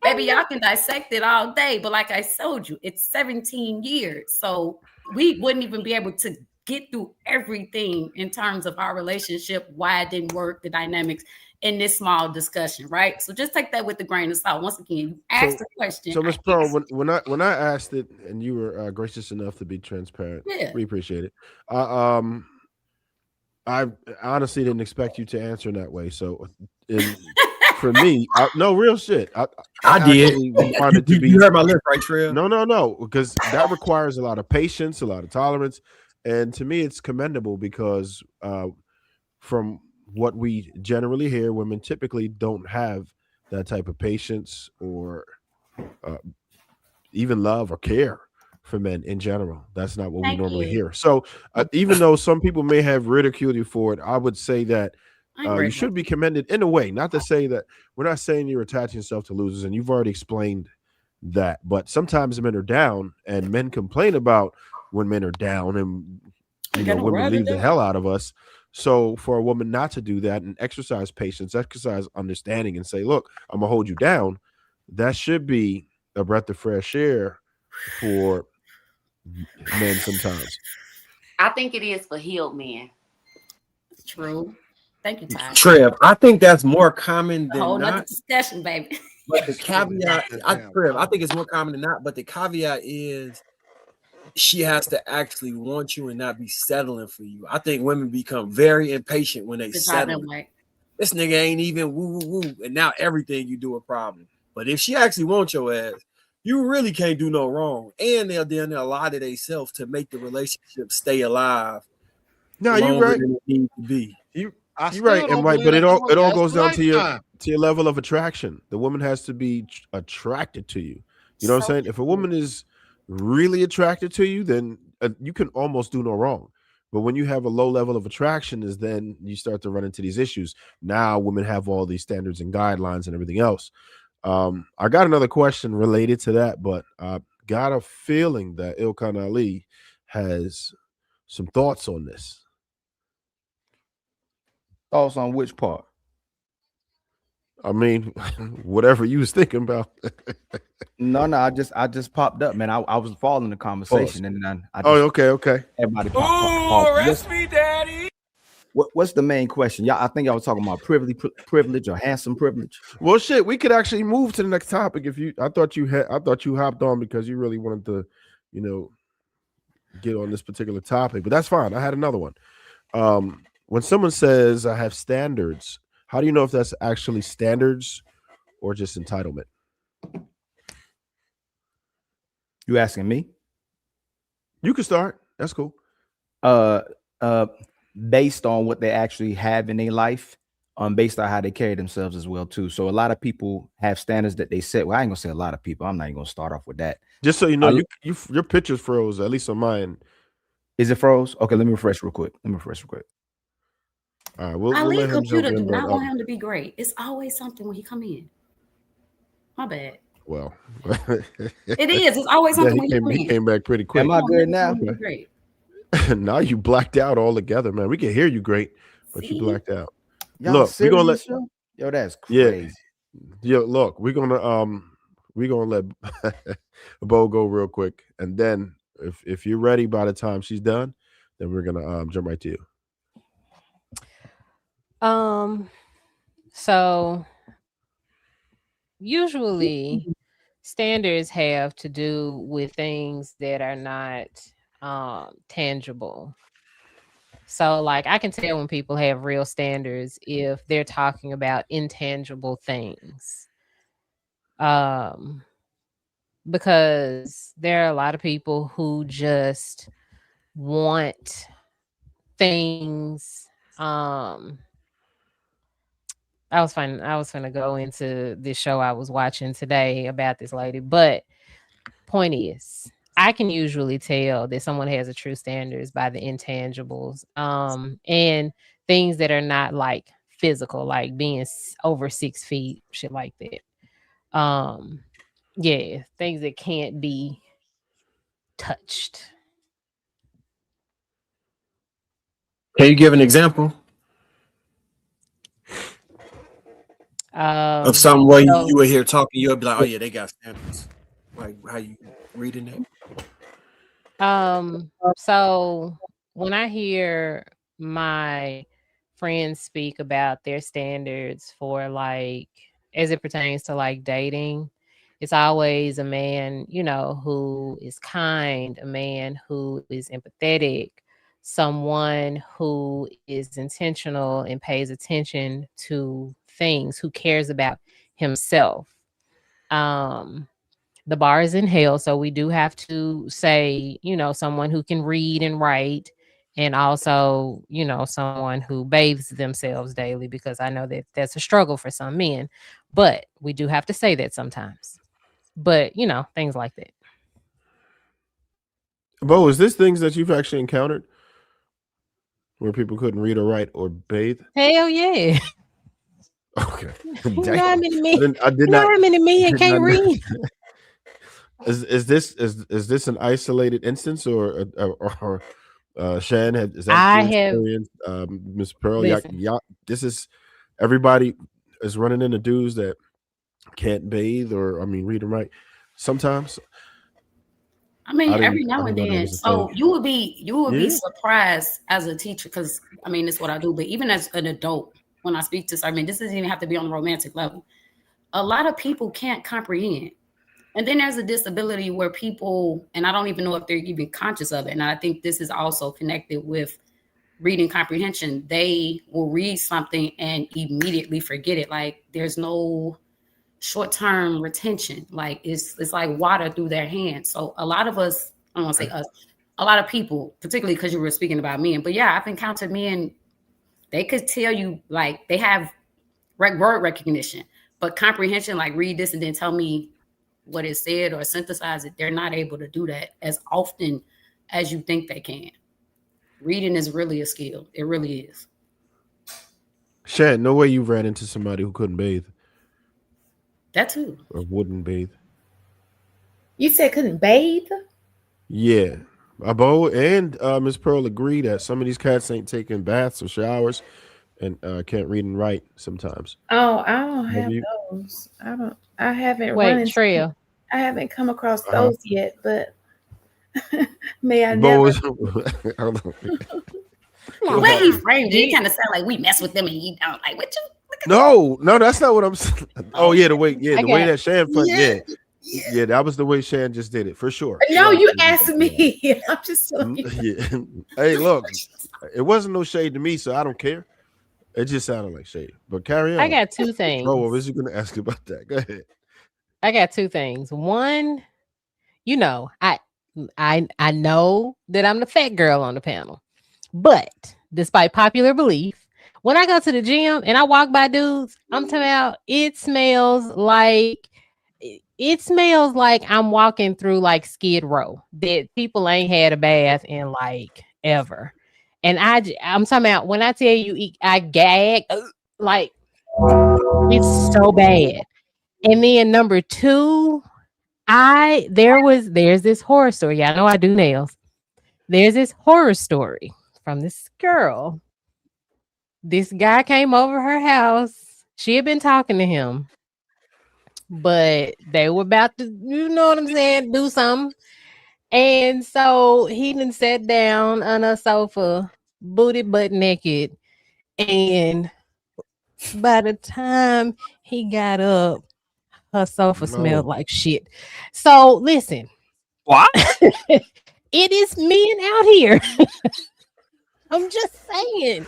Baby, y'all can dissect it all day, but like I told you, it's 17 years. So we wouldn't even be able to get through everything in terms of our relationship, why it didn't work, the dynamics in this small discussion, right? So just take that with a grain of salt. Once again, you asked the question. So, Ms. Pearl, when I asked it, and you were gracious enough to be transparent, we appreciate it. I honestly didn't expect you to answer in that way. So, for me, no real shit. I did. actually find it to be. You heard my list, right, Trev? No, because that requires a lot of patience, a lot of tolerance, and to me, it's commendable because from what we generally hear, women typically don't have that type of patience or even love or care for men in general. That's not what we Thank normally you. hear. So even though some people may have ridiculed you for it, I would say that you should be commended in a way. Not to say that we're not saying you're attaching yourself to losers, and you've already explained that. But sometimes men are down, and men complain about when men are down, and women leave the hell out of us. So for a woman not to do that and exercise patience, exercise understanding, and say, "Look, I'm gonna hold you down," that should be a breath of fresh air for men sometimes. I think it is for healed men. True. Thank you, Ty. Trev, I think that's more common A whole than nother not. discussion, baby. But the caveat, Trev, I think it's more common than not. But the caveat is she has to actually want you and not be settling for you. I think women become very impatient when they settle. This nigga ain't even woo woo woo, and now everything you do a problem. But if she actually wants your ass, you really can't do no wrong. And they'll then a lot of themselves to make the relationship stay alive. No, you're right. Than it needs to be. You're right, and right, but it all goes down to your level of attraction. The woman has to be attracted to you. You know what I'm saying? If a woman is really attracted to you, then you can almost do no wrong. But when you have a low level of attraction, is then you start to run into these issues. Now women have all these standards and guidelines and everything else. I got another question related to that, but I got a feeling that Ilkan Ali has some thoughts on this. Thoughts on which part? I mean, whatever you was thinking about. No, I just popped up, man. I was following the conversation, and then I just, okay. Everybody pop. Arrest me, daddy. What's the main question? I think y'all was talking about privilege or handsome privilege. Well, shit, we could actually move to the next topic if you. I thought you hopped on because you really wanted to, get on this particular topic. But that's fine. I had another one. When someone says I have standards, how do you know if that's actually standards or just entitlement? You asking me? You can start. That's cool. Based on what they actually have in their life, based on how they carry themselves as well too. So a lot of people have standards that they set. Well, I ain't gonna say a lot of people. I'm not even gonna start off with that. Just so you know, your picture's froze. At least on mine. Is it froze? Okay, let me refresh real quick. All right, we'll Ali let him computer jump in, do not want him to be great. It's always something when he come in. My bad. Well, it is. It's always something when he came back pretty quick. Am I good now? Great. Now you blacked out altogether, man. We can hear you great, but you blacked out. Y'all look, we're gonna let yo, that's crazy. Yeah, look, we're gonna let Bo go real quick, and then if you're ready by the time she's done, then we're gonna jump right to you. So usually standards have to do with things that are not tangible. So like I can tell when people have real standards if they're talking about intangible things. Because there are a lot of people who just want things. I was gonna go into this show I was watching today about this lady, but point is, I can usually tell that someone has a true standards by the intangibles, and things that are not like physical, like being over 6 feet, shit like that. Yeah, things that can't be touched. Can you give an example of some way you were here talking? You'll be like, "Oh yeah, they got standards." Like how you reading it? So when I hear my friends speak about their standards for like as it pertains to like dating, it's always a man, who is kind, a man who is empathetic, someone who is intentional and pays attention to things, who cares about himself. The bar is in hell, so we do have to say, someone who can read and write, and also, someone who bathes themselves daily, because I know that that's a struggle for some men, but we do have to say that sometimes. But, things like that. Bo, is this things that you've actually encountered where people couldn't read or write or bathe? Hell yeah. Okay. You know how many men, I did you know not. how many men can't read? Is this an isolated instance, or Shan is that I your have experience? Miss Pearl, listen. this is everybody is running into dudes that can't bathe or read and write sometimes. I mean, every I now and didn't know that then. was a thing. So you would be Yeah. surprised as a teacher, because it's what I do. But even as an adult, when I speak to, this doesn't even have to be on a romantic level. A lot of people can't comprehend. And then there's a disability where people, and I don't even know if they're even conscious of it. And I think this is also connected with reading comprehension. They will read something and immediately forget it. Like there's no short-term retention. Like it's like water through their hands. So a lot of us, I don't want to say us, a lot of people, particularly because you were speaking about men, but yeah, I've encountered men, they could tell you, like they have word recognition, but comprehension, like read this and then tell me what it said or synthesize it, they're not able to do that as often as you think they can. Reading is really a skill. It really is. Shan, no way you ran into somebody who couldn't bathe That too. or wouldn't bathe. You said couldn't bathe? Yeah. Bo and Miss Pearl agree that some of these cats ain't taking baths or showers and can't read and write sometimes. Oh, I don't Have have you? those. I haven't run Wait, into, Trail. I haven't come across Uh-huh. those yet, but may I Bo never. was hold on. The way he framed it, it kind of sound like we mess with them and you don't. Like what you? No, that's not what I'm saying. Oh yeah, the way got that Shan Yeah. yeah, that was the way Shan just did it for sure. No, She you absolutely asked did me. I'm just telling you. that. Yeah. Hey, look, it wasn't no shade to me, so I don't care. It just sounded like shade. But carry on. I got two things. Bro, what was you gonna ask about that? Go ahead. I got two things. One, I know that I'm the fat girl on the panel, but despite popular belief, when I go to the gym and I walk by dudes, I'm talking about it smells like I'm walking through like Skid Row, that people ain't had a bath in like ever. And I'm talking about, when I tell you I gag, like it's so bad. And then number two, there's this horror story. Y'all know I do nails. There's this horror story from this girl. This guy came over her house. She had been talking to him, but they were about to, you know what I'm saying, do something. And so he done sat down on a sofa, booty butt naked. And by the time he got up, her sofa smelled like shit. So listen. What? It is men out here. I'm just saying.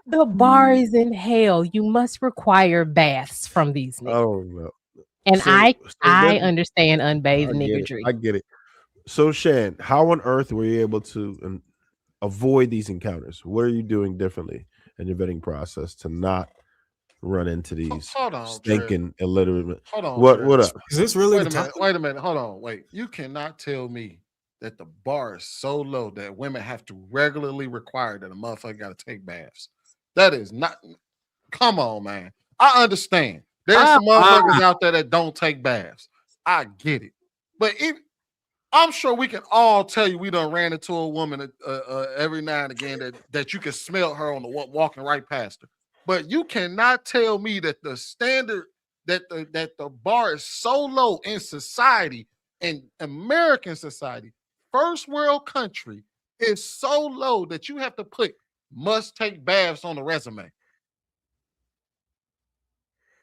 The bar is in hell. You must require baths from these niggas. Oh no. And So I then- understand I unbathed get it. niggardry. I get it. So Shan, how on earth were you able to avoid these encounters? What are you doing differently in your vetting process to not run into these Hold on, stinking illiterate? Hold on. What up? Is this really Wait the a minute. topic? Wait a minute. Hold on. Wait. You cannot tell me that the bar is so low that women have to regularly require that a motherfucker got to take baths. That is not. Come on, man. I understand. There's some motherfuckers out there that don't take baths. I get it. But I'm sure we can all tell you we done ran into a woman every now and again that you can smell her on the walking right past her. But you cannot tell me that the standard that the bar is so low in society, in American society, first world country, is so low that you have to put must take baths on the resume.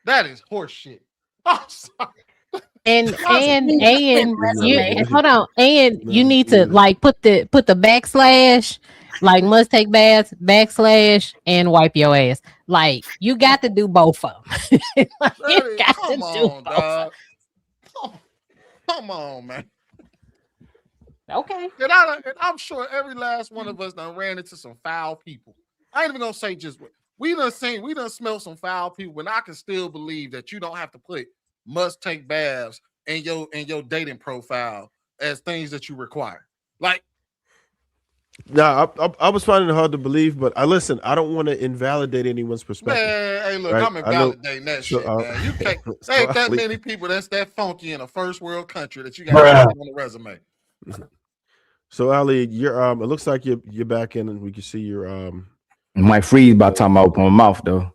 That is horseshit. I'm sorry. And you Resume. hold on, and you No, need to like put the backslash, like must take baths, backslash, and wipe your ass. Like you got to do both of them. You Daddy, got to come do on, both. dog. Come on, man. Okay. And I'm sure every last one of us done ran into some foul people. I ain't even gonna say just we done smelled some foul people, and I can still believe that you don't have to put must take baths in your dating profile as things that you require. Like, no, I was finding it hard to believe, but I don't want to invalidate anyone's perspective. man, hey, look, right? I'm invalidating that So, shit, man. You can't. so There ain't that Ali- many people that's that funky in a first world country that you got to put on the resume. So Ali, you're it looks like you're back in, and we can see your It might freeze by the time I open my mouth though.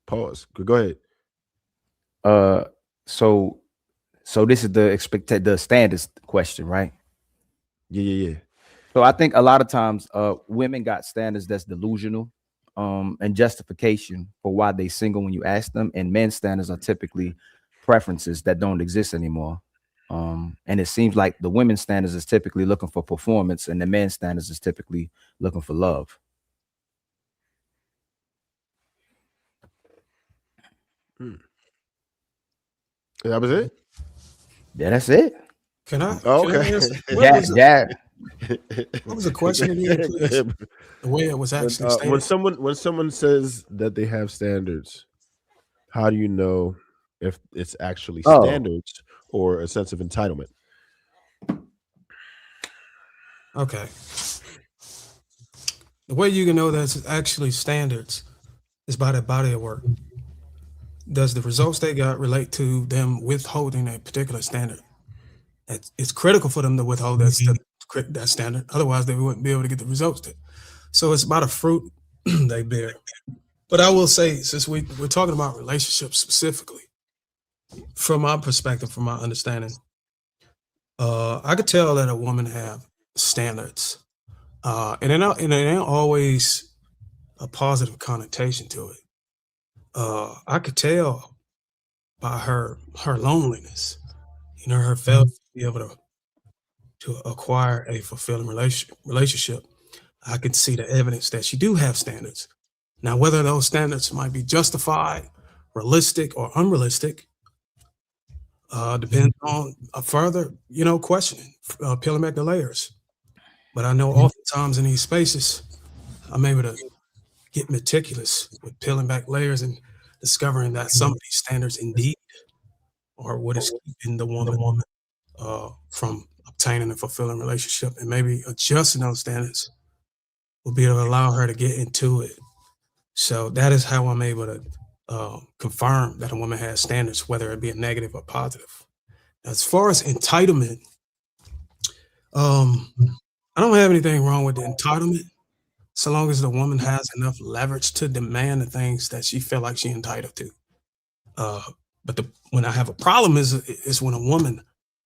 pause. Go ahead. So this is the standards question, right? Yeah. So I think a lot of times women got standards that's delusional and justification for why they single when you ask them, and men's standards are typically preferences that don't exist anymore. And it seems like the women's standards is typically looking for performance, and the men's standards is typically looking for love. That was it. Yeah, that's it. Can I? Oh, can I okay. answer? What was the question again, please? The way it was actually stated. When someone says that they have standards, how do you know if it's actually standards or a sense of entitlement? Okay. The way you can know that it's actually standards is by the body of work. Does the results they got relate to them withholding a particular standard? It's critical for them to withhold that standard. Otherwise, they wouldn't be able to get the results. So it's about a fruit they bear. But I will say, since we're talking about relationships specifically, from my perspective, from my understanding, I could tell that a woman have standards, and it ain't always a positive connotation to it. I could tell by her loneliness, her failure to be able to acquire a fulfilling relationship. I can see the evidence that she do have standards. Now, whether those standards might be justified, realistic, or unrealistic, depends on a further, questioning, peeling back the layers. But I know oftentimes in these spaces, I'm able to get meticulous with peeling back layers and discovering that some of these standards indeed are what is keeping the woman from obtaining a fulfilling relationship, and maybe adjusting those standards will be able to allow her to get into it. So that is how I'm able to confirm that a woman has standards, whether it be a negative or positive. As far as entitlement, I don't have anything wrong with the entitlement, so long as the woman has enough leverage to demand the things that she feel like she's entitled to. But when I have a problem is when a woman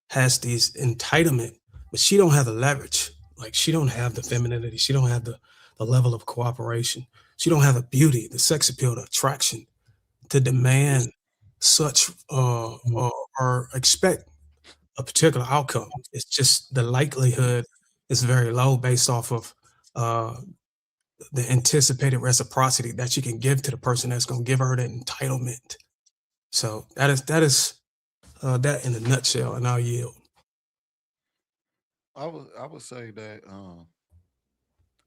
has these entitlement, but she don't have the leverage. Like she don't have the femininity. She don't have the level of cooperation. She don't have the beauty, the sex appeal, the attraction to demand such or expect a particular outcome. It's just the likelihood is very low based off of the anticipated reciprocity that you can give to the person that's going to give her the entitlement. So that is that in a nutshell, and I'll yield. I would say that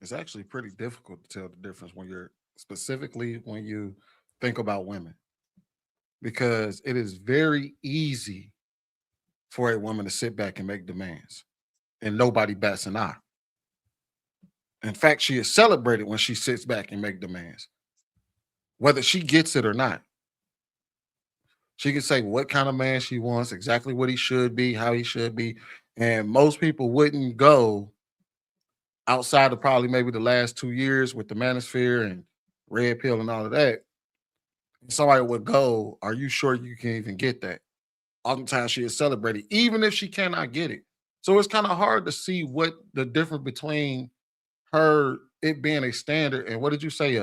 it's actually pretty difficult to tell the difference when you think about women, because it is very easy for a woman to sit back and make demands and nobody bats an eye. In fact, she is celebrated when she sits back and make demands, whether she gets it or not. She can say what kind of man she wants, exactly what he should be, how he should be. And most people wouldn't go outside of probably maybe the last 2 years with the manosphere and red pill and all of that. Somebody would go, are you sure you can even get that? Oftentimes she is celebrated, even if she cannot get it. So it's kind of hard to see what the difference between her, it being a standard, and what did you say?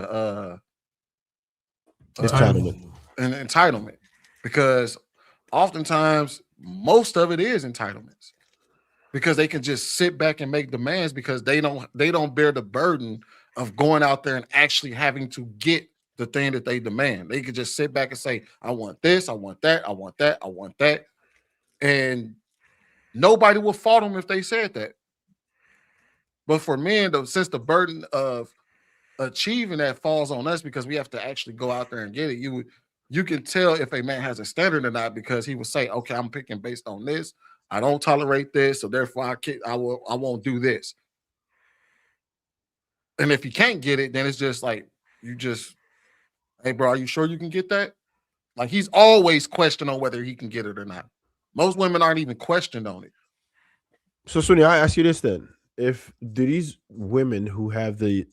Entitlement. An entitlement. Because oftentimes most of it is entitlements, because they can just sit back and make demands because they don't bear the burden of going out there and actually having to get the thing that they demand. They could just sit back and say, I want this, I want that, I want that, I want that. And nobody will fault them if they said that. But for men, since the burden of achieving that falls on us because we have to actually go out there and get it, you can tell if a man has a standard or not because he will say, okay, I'm picking based on this. I don't tolerate this, so therefore I won't do this. And if you can't get it, then it's just like hey bro, are you sure you can get that? Like he's always questioned on whether he can get it or not. Most women aren't even questioned on it. So Sunny, I ask you this then: do these women who have the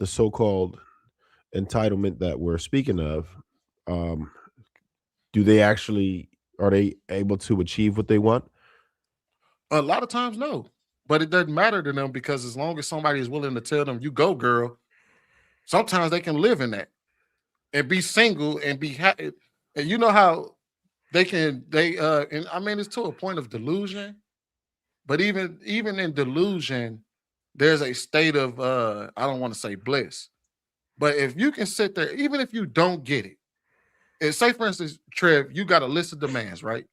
so-called entitlement that we're speaking of, are they able to achieve what they want? A lot of times, no, but it doesn't matter to them because as long as somebody is willing to tell them, "You go, girl," sometimes they can live in that and be single and be happy. And you know how and I mean, it's to a point of delusion. But even in delusion, there's a state of I don't want to say bliss, but if you can sit there, even if you don't get it, and say for instance, Trev, you got a list of demands, right,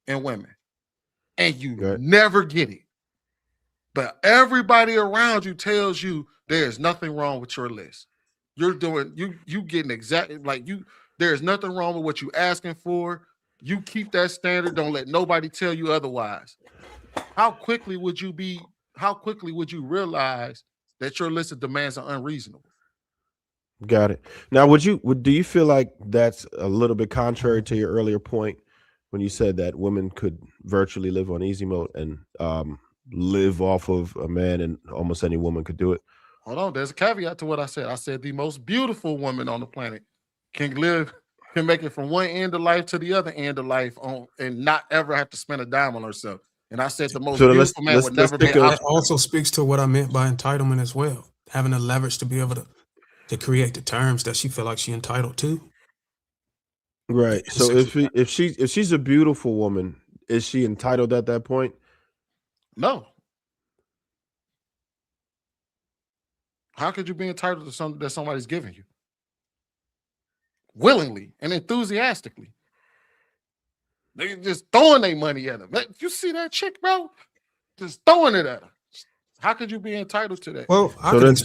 in women, and you never get it, but everybody around you tells you there's nothing wrong with your list. You're doing you getting exactly like you. There's nothing wrong with what you asking for. You keep that standard. Don't let nobody tell you otherwise. How quickly would you realize that your list of demands are unreasonable? Got it. Now, do you feel like that's a little bit contrary to your earlier point when you said that women could virtually live on easy mode and live off of a man, and almost any woman could do it? Hold on, there's a caveat to what I said. I said the most beautiful woman on the planet can make it from one end of life to the other end of life and not ever have to spend a dime on herself. And I said the most beautiful man would never be. That also speaks to what I meant by entitlement as well. Having the leverage to be able to create the terms that she feel like she entitled to. Right. So if she's a beautiful woman, is she entitled at that point? No. How could you be entitled to something that somebody's giving you? Willingly and enthusiastically. They just throwing their money at her. You see that chick, bro? Just throwing it at her. How could you be entitled to that? Well, then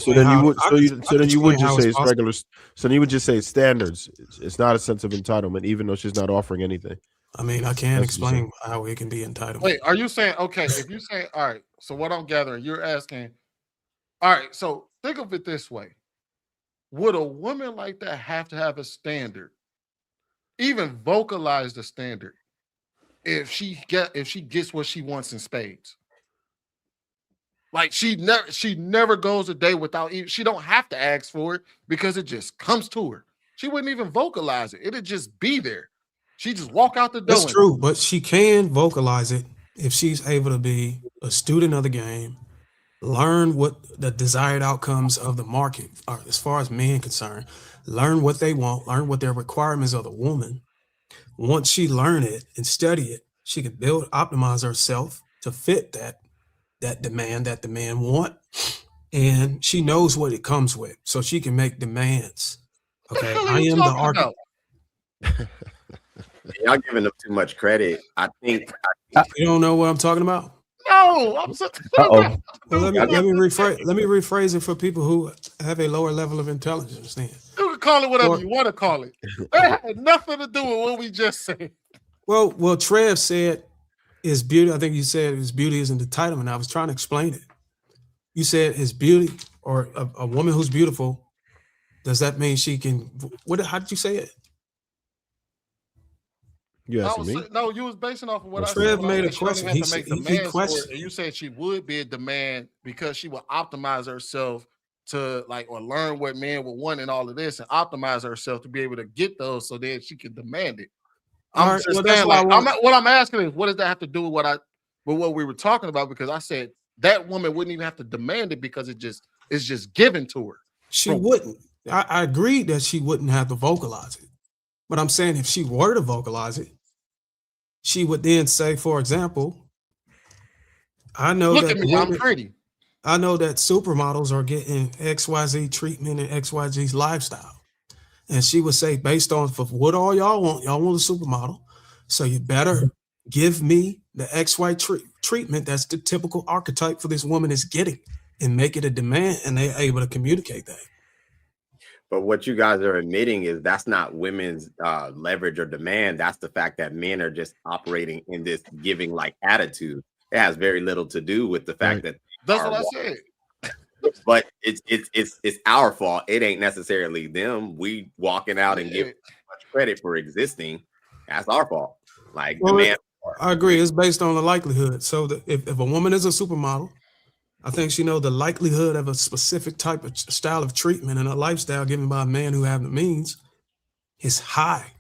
you would just say it's regular. So then you would just say it's standards. It's not a sense of entitlement, even though she's not offering anything. I mean, I can't explain how it can be entitled. Wait, are you saying, okay, if you say, all right, so what I'm gathering, you're asking, all right, so think of it this way. Would a woman like that have to have a standard, even vocalize the standard, if she gets what she wants in spades? Like she never goes a day without she don't have to ask for it because it just comes to her. She wouldn't even vocalize it. It'd just be there. She just walk out the door. That's true, but she can vocalize it if she's able to be a student of the game, learn what the desired outcomes of the market are as far as men concerned, learn what they want, learn what their requirements of the woman. Once she learn it and study it, she can optimize herself to fit that demand that the man want, and she knows what it comes with, so she can make demands. Okay, I am the architect. Y'all giving them too much credit. I think you don't know what I'm talking about. No, I'm so. Well, let me rephrase it for people who have a lower level of intelligence. Then you can call it whatever you want to call it. That had nothing to do with what we just said. Well, Trev said his beauty. I think you said his beauty is an entitlement. I was trying to explain it. You said his beauty, or a woman who's beautiful. Does that mean she can? How did you say it? You asking me? No, you was basing off of what Trev I said. made a question. He questioned, and you said she would be a demand because she would optimize herself to or learn what men would want and all of this, and optimize herself to be able to get those, so that she can demand it. I'm just saying, what I'm asking is, what does that have to do with what we were talking about? Because I said that woman wouldn't even have to demand it because it's just given to her. She wouldn't. I agreed that she wouldn't have to vocalize it. But I'm saying if she were to vocalize it, she would then say, for example, I know Look that at me, I'm pretty. I know that supermodels are getting XYZ treatment and XYZ's lifestyle. And she would say, based on for what all y'all want a supermodel. So you better give me the XY treatment that's the typical archetype for this woman is getting and make it a demand. And they're able to communicate that. But what you guys are admitting is that's not women's leverage or demand. That's the fact that men are just operating in this giving like attitude. It has very little to do with the fact that that's what I said. But it's our fault. It ain't necessarily them. We walking out and giving much credit for existing. That's our fault. Like the man. I agree. It's based on the likelihood. So if a woman is a supermodel, I think she knows the likelihood of a specific type of style of treatment and a lifestyle given by a man who have the means is high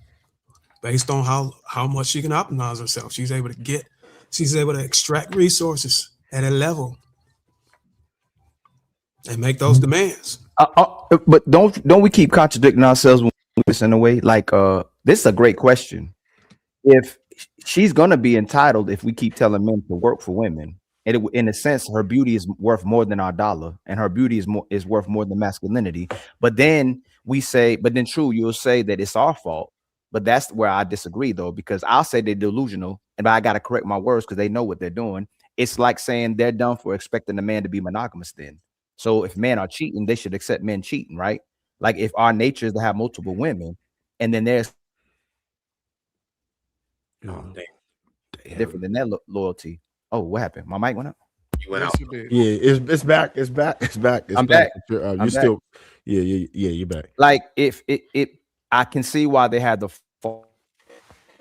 based on how much she can optimize herself. She's able to extract resources at a level and make those demands. But don't we keep contradicting ourselves when we listen in a way? Like this is a great question. If she's gonna be entitled, if we keep telling men to work for women, and in a sense, her beauty is worth more than our dollar, and her beauty is worth more than masculinity. But then true, you'll say that it's our fault. But that's where I disagree, though, because I'll say they're delusional, and I got to correct my words because they know what they're doing. It's like saying they're dumb for expecting a man to be monogamous. Then, so if men are cheating, they should accept men cheating, right? Like if our nature is to have multiple women, and then there's different than that loyalty. Oh, what happened? My mic went up. You went out. Yeah, it's back. It's back. I'm back. You're still. Yeah. You're back. Like if I can see why they had the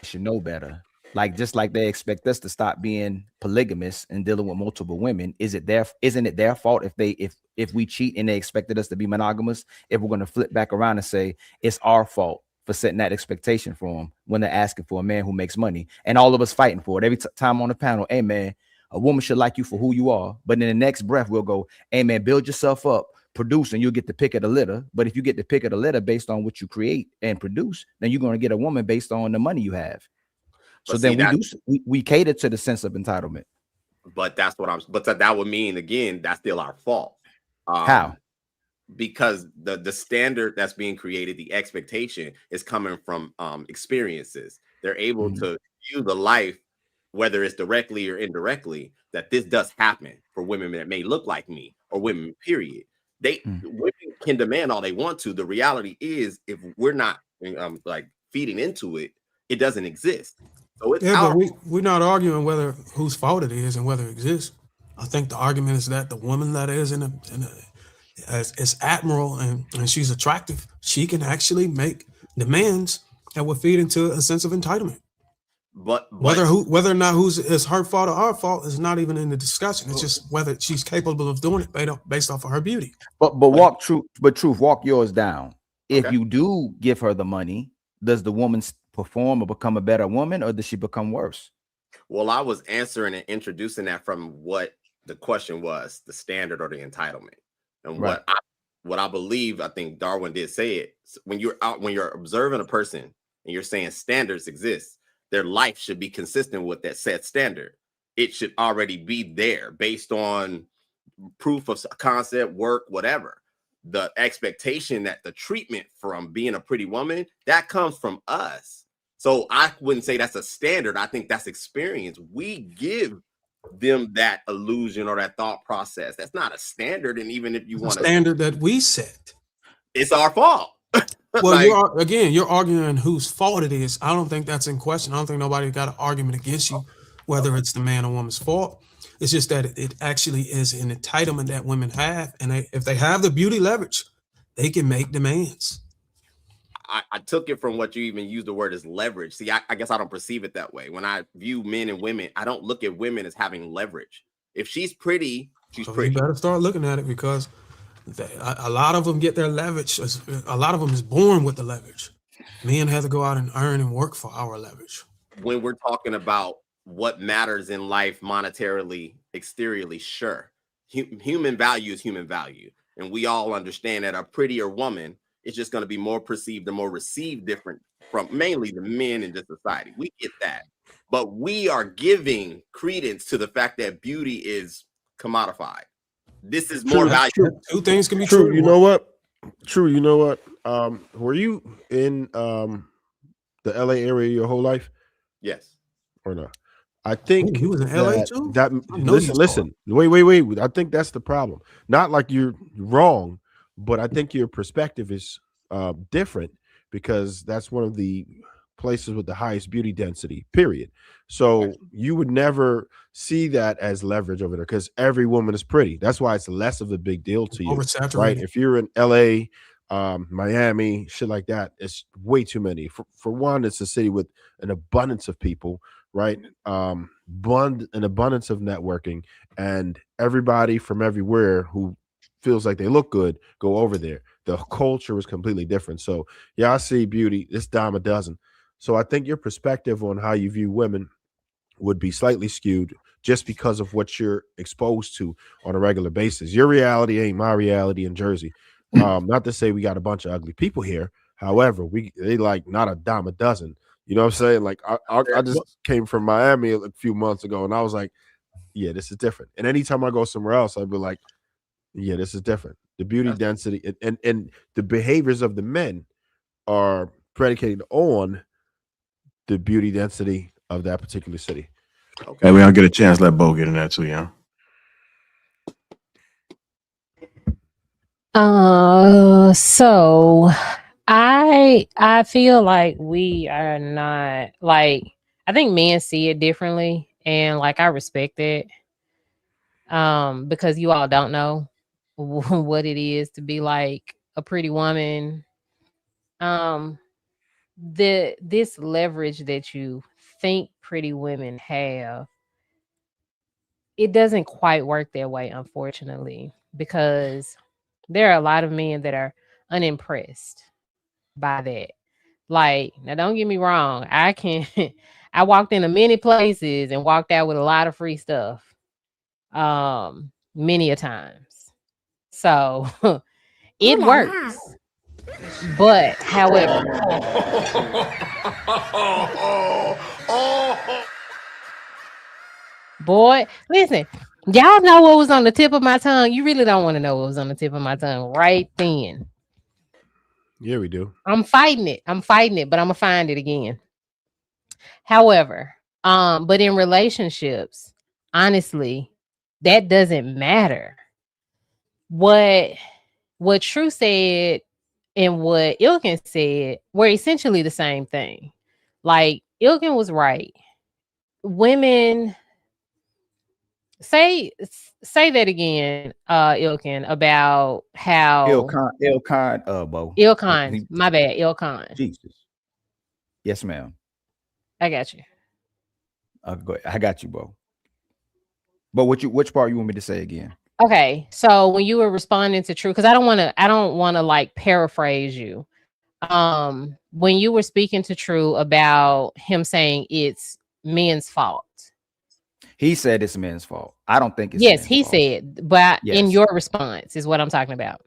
should know better. Like just like they expect us to stop being polygamous and dealing with multiple women. Isn't it their fault if we cheat and they expected us to be monogamous? If we're going to flip back around and say it's our fault for setting that expectation for them when they're asking for a man who makes money, and all of us fighting for it every time on the panel. Hey man, a woman should like you for who you are, but in the next breath we'll go, hey man, build yourself up, produce, and you'll get the pick of the litter. But if you get the pick of the litter based on what you create and produce, then you're going to get a woman based on the money you have. So then we cater to the sense of entitlement. But that's what but that would mean again that's still our fault. How? Because the standard that's being created, the expectation is coming from experiences. They're able to view the life, whether it's directly or indirectly, that this does happen for women that may look like me or women, period. Women can demand all they want to. The reality is, if we're not like feeding into it, it doesn't exist. So it's but we're not arguing whether whose fault it is and whether it exists. I think the argument is that the woman that is is admirable and she's attractive, she can actually make demands that will feed into a sense of entitlement. But whether or not is her fault or our fault is not even in the discussion. It's just whether she's capable of doing it based off of her beauty. But truth, walk yours down. If you do give her the money, does the woman perform or become a better woman, or does she become worse? Well, I was answering and introducing that from what the question was, the standard or the entitlement. And what I believe, I think Darwin did say it. When you're observing a person and you're saying standards exist, their life should be consistent with that set standard. It should already be there based on proof of concept, work, whatever. The expectation that the treatment from being a pretty woman, that comes from us. So I wouldn't say that's a standard. I think that's experience. We give them that illusion or that thought process. That's not a standard. And even if you want a standard that we set, it's our fault. Well, you're arguing whose fault it is. I don't think that's in question. I don't think nobody got an argument against you, whether it's the man or woman's fault. It's just that it actually is an entitlement that women have. And if they have the beauty leverage, they can make demands. I took it from what you even used the word as leverage. See, I guess I don't perceive it that way. When I view men and women, I don't look at women as having leverage. If she's pretty, she's pretty. You better start looking at it because a lot of them get their leverage. A lot of them is born with the leverage. Men have to go out and earn and work for our leverage. When we're talking about what matters in life monetarily, exteriorly, sure. Human value is human value. And we all understand that a prettier woman is just going to be more perceived and more received different from mainly the men in this society. We get that. but we are giving credence to the fact that beauty is commodified. This is more valuable. Two things can be True. true. You know what? True. You know what? Were you in the LA area your whole life? Yes. Or not? I think he was in LA that, too? that I know he was listen. Wait. I think that's the problem. Not like you're wrong, but I think your perspective is different because that's one of the places with the highest beauty density, period. So you would never see that as leverage over there because every woman is pretty. That's why it's less of a big deal to you, right? Oversaturated. If you're in LA, Miami, shit like that, it's way too many. For one, it's a city with an abundance of people, right? An abundance of networking, and everybody from everywhere who feels like they look good go over there. The culture is completely different. So yeah, I see beauty. It's dime a dozen. So I think your perspective on how you view women would be slightly skewed just because of what you're exposed to on a regular basis. Your reality ain't my reality in Jersey. Not to say we got a bunch of ugly people here. However, they like not a dime a dozen. You know what I'm saying? Like I just came from Miami a few months ago, and I was like, yeah, this is different. And anytime I go somewhere else, I'd be like, yeah, this is different. The beauty density and the behaviors of the men are predicated on the beauty density of that particular city. Okay, we don't get a chance. Let Bo get in that too, yeah. So I feel like we are not like, I think men see it differently, and like I respect it. Because you all don't know what it is to be like a pretty woman. This leverage that you think pretty women have, it doesn't quite work that way, unfortunately, because there are a lot of men that are unimpressed by that. Like, now don't get me wrong, I can I walked into many places and walked out with a lot of free stuff. Many a times. So it works. But however, boy, listen, y'all know what was on the tip of my tongue. You really don't want to know what was on the tip of my tongue right then. Yeah, we do. I'm fighting it, but I'm gonna find it again. However, but in relationships, honestly, that doesn't matter. What True said and what Ilkin said were essentially the same thing. Like, Ilkin was right. Women, say that again, Ilkin, about how Bo. Ilkin, my bad, Ilkin. Jesus. Yes, ma'am. I got you. I got you, Bo. But which part you want me to say again? Okay, so when you were responding to True, because I don't want to like paraphrase you. When you were speaking to True about him saying it's men's fault. He said it's men's fault. I don't think it's yes, he fault. said, but Yes. in your response is what I'm talking about.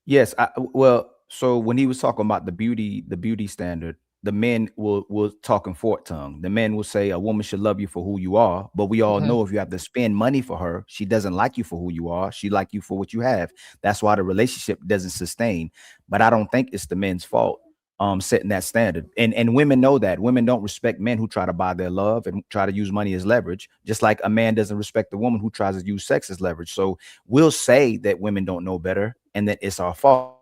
Yes, well, so when he was talking about the beauty standard, the men will talk in fork tongue. The men will say a woman should love you for who you are, but we all know if you have to spend money for her, she doesn't like you for who you are. She like you for what you have. That's why the relationship doesn't sustain. But I don't think it's the men's fault setting that standard. And women know that. Women don't respect men who try to buy their love and try to use money as leverage, just like a man doesn't respect the woman who tries to use sex as leverage. So we'll say that women don't know better and that it's our fault.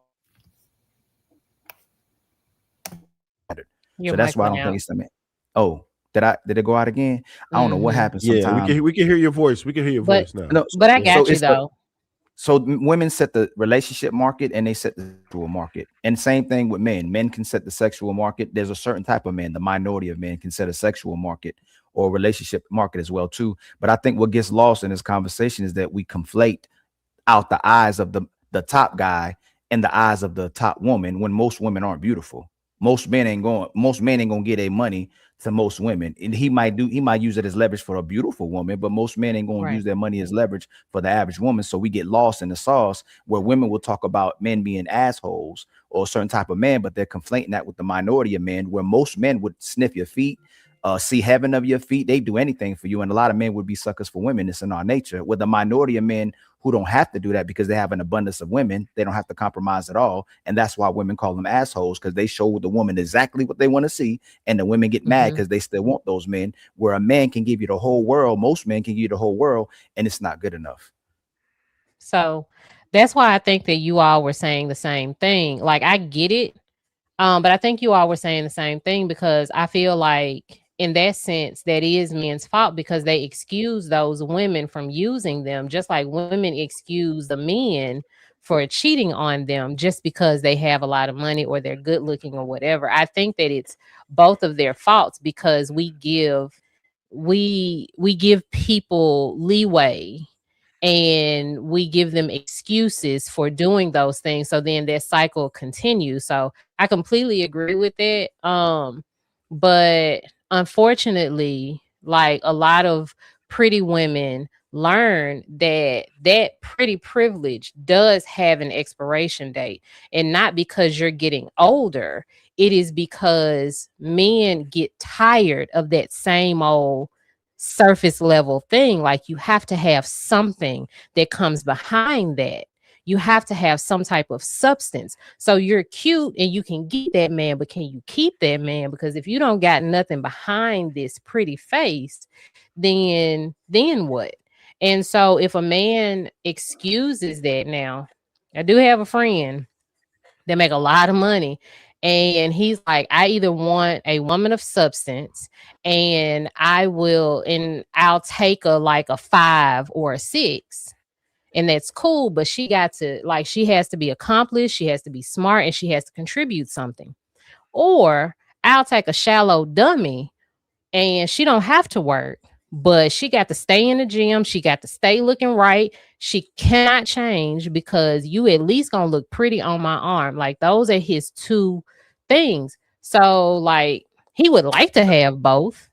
So that's why I don't think it's the man. Oh, did it go out again? I don't know what happened. Sometimes we can hear your voice. We can hear your voice now. No, but I got you though. So women set the relationship market and they set the sexual market. And same thing with men. Men can set the sexual market. There's a certain type of men, the minority of men can set a sexual market or relationship market as well too. But I think what gets lost in this conversation is that we conflate out the eyes of the top guy and the eyes of the top woman when most women aren't beautiful. Most men ain't gonna get a money to most women, and he might use it as leverage for a beautiful woman, but most men ain't gonna use their money as leverage for the average woman. So we get lost in the sauce where women will talk about men being assholes or a certain type of man, but they're conflating that with the minority of men, where most men would sniff your feet, see heaven of your feet. They do anything for you. And a lot of men would be suckers for women. It's in our nature. With a minority of men who don't have to do that because they have an abundance of women, they don't have to compromise at all. And that's why women call them assholes, because they show the woman exactly what they want to see. And the women get mad because they still want those men, where a man can give you the whole world. Most men can give you the whole world, and it's not good enough. So that's why I think that you all were saying the same thing. Like, I get it. But I think you all were saying the same thing, because I feel like in that sense, that is men's fault, because they excuse those women from using them, just like women excuse the men for cheating on them just because they have a lot of money or they're good looking or whatever. I think that it's both of their faults, because we give people leeway and we give them excuses for doing those things. So then that cycle continues. So I completely agree with that. But unfortunately, like, a lot of pretty women learn that that pretty privilege does have an expiration date, and not because you're getting older. It is because men get tired of that same old surface level thing. Like, you have to have something that comes behind that. You have to have some type of substance. So you're cute and you can get that man, but can you keep that man? Because if you don't got nothing behind this pretty face, then what? And so if a man excuses that, now, I do have a friend that make a lot of money, and he's like, I either want a woman of substance, and I'll take a 5 or a 6, and that's cool, but she has to be accomplished, she has to be smart, and she has to contribute something. Or I'll take a shallow dummy, and she don't have to work, but she got to stay in the gym, she got to stay looking right, she cannot change, because you at least gonna look pretty on my arm. Like, those are his two things. So, like, he would like to have both.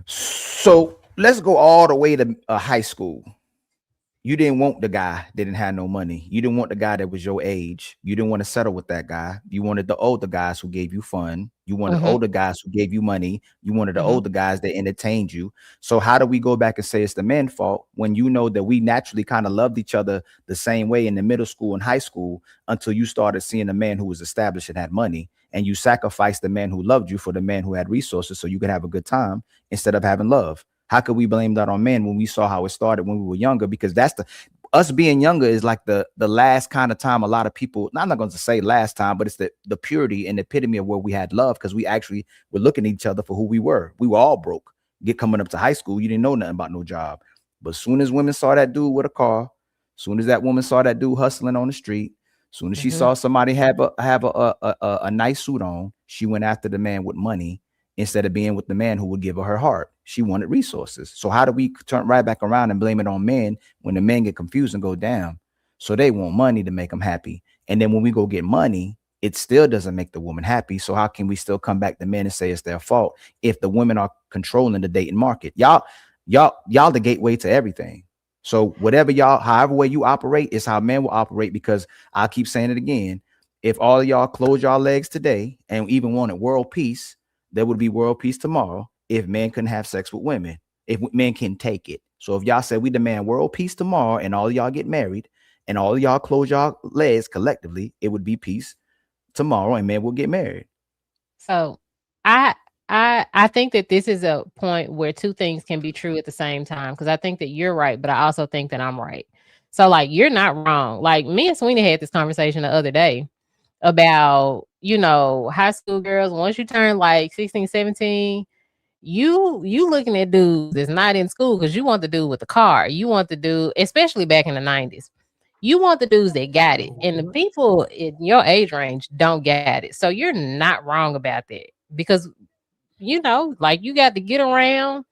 So let's go all the way to high school. You didn't want the guy that didn't have no money. You didn't want the guy that was your age. You didn't want to settle with that guy. You wanted the older guys who gave you fun. You wanted older guys who gave you money. You wanted the older guys that entertained you. So how do we go back and say it's the men's fault when you know that we naturally kind of loved each other the same way in the middle school and high school, until you started seeing a man who was established and had money, and you sacrificed the man who loved you for the man who had resources so you could have a good time instead of having love? How could we blame that on men when we saw how it started when we were younger? Because that's us being younger is like the last kind of time a lot of people, I'm not going to say last time, but it's the purity and the epitome of where we had love, because we actually were looking at each other for who we were. We were all broke. Coming up to high school, you didn't know nothing about no job. But as soon as women saw that dude with a car, as soon as that woman saw that dude hustling on the street, as soon as she saw somebody have a nice suit on, she went after the man with money instead of being with the man who would give her heart. She wanted resources. So how do we turn right back around and blame it on men when the men get confused and go down? So they want money to make them happy. And then when we go get money, it still doesn't make the woman happy. So how can we still come back to men and say it's their fault if the women are controlling the dating market? Y'all the gateway to everything. So whatever however way you operate is how men will operate, because I'll keep saying it again. If all of y'all close y'all legs today and even wanted world peace, there would be world peace tomorrow if men couldn't have sex with women, if men can take it. So if y'all said we demand world peace tomorrow and all of y'all get married and all of y'all close y'all legs collectively, it would be peace tomorrow and men will get married. So I think that this is a point where two things can be true at the same time, because I think that you're right, but I also think that I'm right. So, like, you're not wrong. Like, me and Sweeney had this conversation the other day about, high school girls. Once you turn like 16, 17, you looking at dudes that's not in school, because you want the dude with the car. You want the dude, especially back in the 90s. You want the dudes that got it. And the people in your age range don't get it. So you're not wrong about that, because like, you got to get around.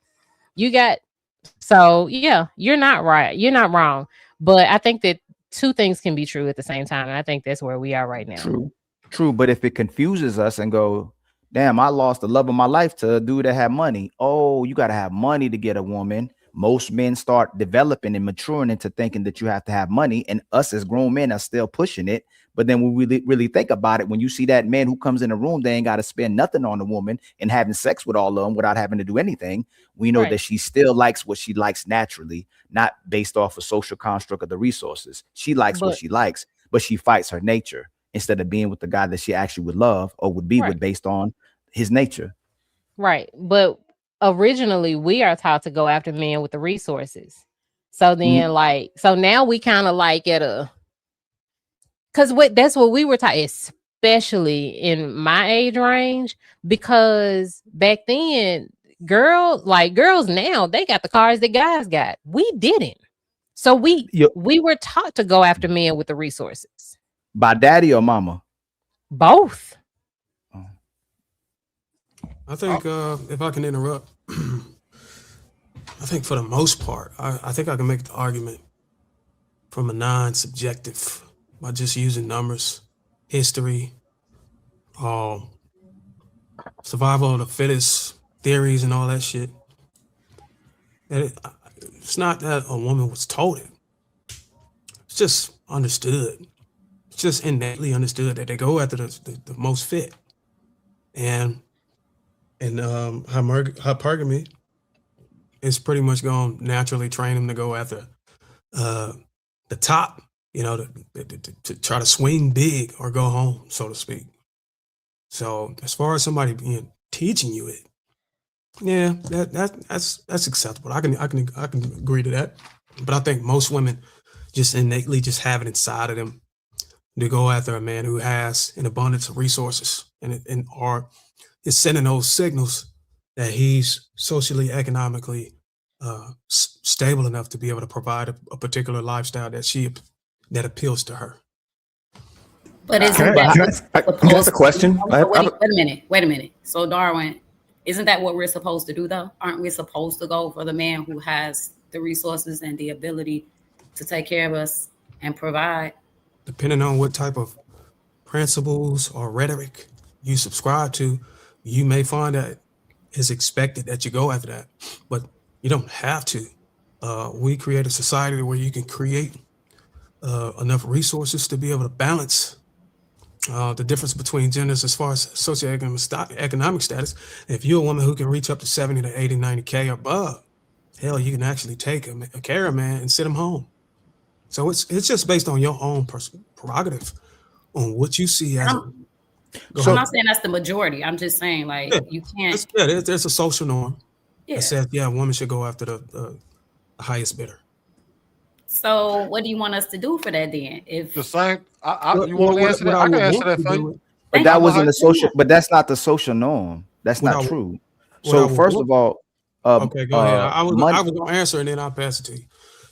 So yeah, you're not right. You're not wrong. But I think that two things can be true at the same time. And I think that's where we are right now. True. But if it confuses us and go, damn, I lost the love of my life to a dude that had money. Oh, you got to have money to get a woman. Most men start developing and maturing into thinking that you have to have money. And us as grown men are still pushing it. But then when we really think about it, when you see that man who comes in the room, they ain't got to spend nothing on the woman and having sex with all of them without having to do anything. We know that she still likes what she likes naturally, not based off a social construct of the resources. She likes what she likes, but she fights her nature instead of being with the guy that she actually would love or would be with based on his nature. Right. But originally we are taught to go after men with the resources. So then so now we kind of like at a, because that's what we were taught, especially in my age range, because back then girls now, they got the cars that guys got. We didn't. So we were taught to go after men with the resources. By daddy or mama? Both. I think if I can interrupt, I think for the most part, I think I can make the argument from a non-subjective by just using numbers, history, survival of the fittest theories and all that shit. And it's not that a woman was told it. It's just understood. It's just innately understood that they go after the most fit. And hypergamy is pretty much going to naturally train them to go after the top, to try to swing big or go home, so to speak. So as far as somebody teaching you it, yeah, that's acceptable. I can agree to that. But I think most women just innately just have it inside of them to go after a man who has an abundance of resources and is sending those signals that he's socially, economically stable enough to be able to provide a particular lifestyle that appeals to her. But isn't that a question? Wait a minute. So Darwin, isn't that what we're supposed to do though? Aren't we supposed to go for the man who has the resources and the ability to take care of us and provide? Depending on what type of principles or rhetoric you subscribe to, you may find that it's expected that you go after that, but you don't have to. We create a society where you can create enough resources to be able to balance the difference between genders as far as socioeconomic status. If you're a woman who can reach up to 70 to 80, 90K or above, hell, you can actually take a care of man and sit him home. So it's just based on your own prerogative on what you see as. I'm not saying that's the majority. I'm just saying, like, you can't. There's a social norm that says, a woman should go after the highest bidder. So what do you want us to do for that then? If the same, you want to answer that? I can answer that for you. But that wasn't the social. But that's not the social norm. That's not true. So first of all, okay, go ahead. I was going to answer and then I'll pass it to you.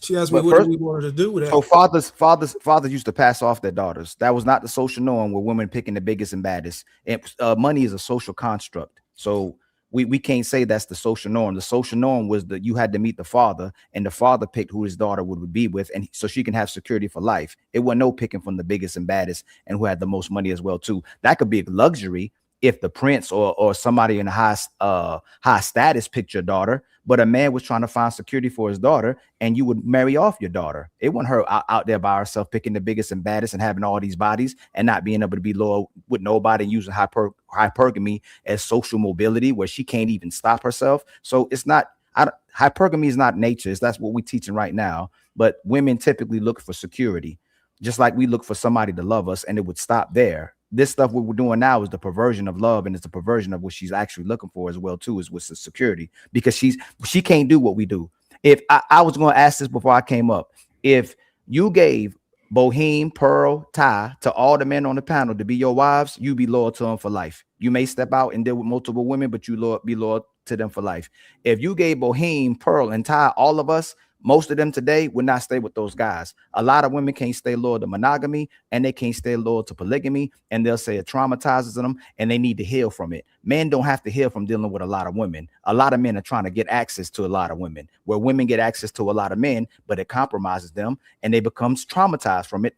She asked me what we wanted to do with that. So fathers used to pass off their daughters. That was not the social norm where women picking the biggest and baddest. And money is a social construct. So we can't say that's the social norm. The social norm was that you had to meet the father, and the father picked who his daughter would be with, and so she can have security for life. It wasn't no picking from the biggest and baddest and who had the most money as well too. That could be a luxury if the prince or somebody in a high status picked your daughter, but a man was trying to find security for his daughter, and you would marry off your daughter. It wasn't her out there by herself picking the biggest and baddest and having all these bodies and not being able to be loyal with nobody and using hypergamy as social mobility where she can't even stop herself. So it's not hypergamy is not nature. That's what we're teaching right now. But women typically look for security, just like we look for somebody to love us, and it would stop there. This stuff what we're doing now is the perversion of love, and it's the perversion of what she's actually looking for as well too, is with the security, because she can't do what we do. If I was going to ask this before I came up, if you gave Boheme, Pearl, Ty to all the men on the panel to be your wives, you be loyal to them for life. You may step out and deal with multiple women, but you be loyal to them for life. If you gave Boheme, Pearl, and Ty, all of us, most of them today would not stay with those guys. A lot of women can't stay loyal to monogamy, and they can't stay loyal to polygamy, and they'll say it traumatizes them and they need to heal from it. Men don't have to heal from dealing with a lot of women. A lot of men are trying to get access to a lot of women, where women get access to a lot of men, but it compromises them and they become traumatized from it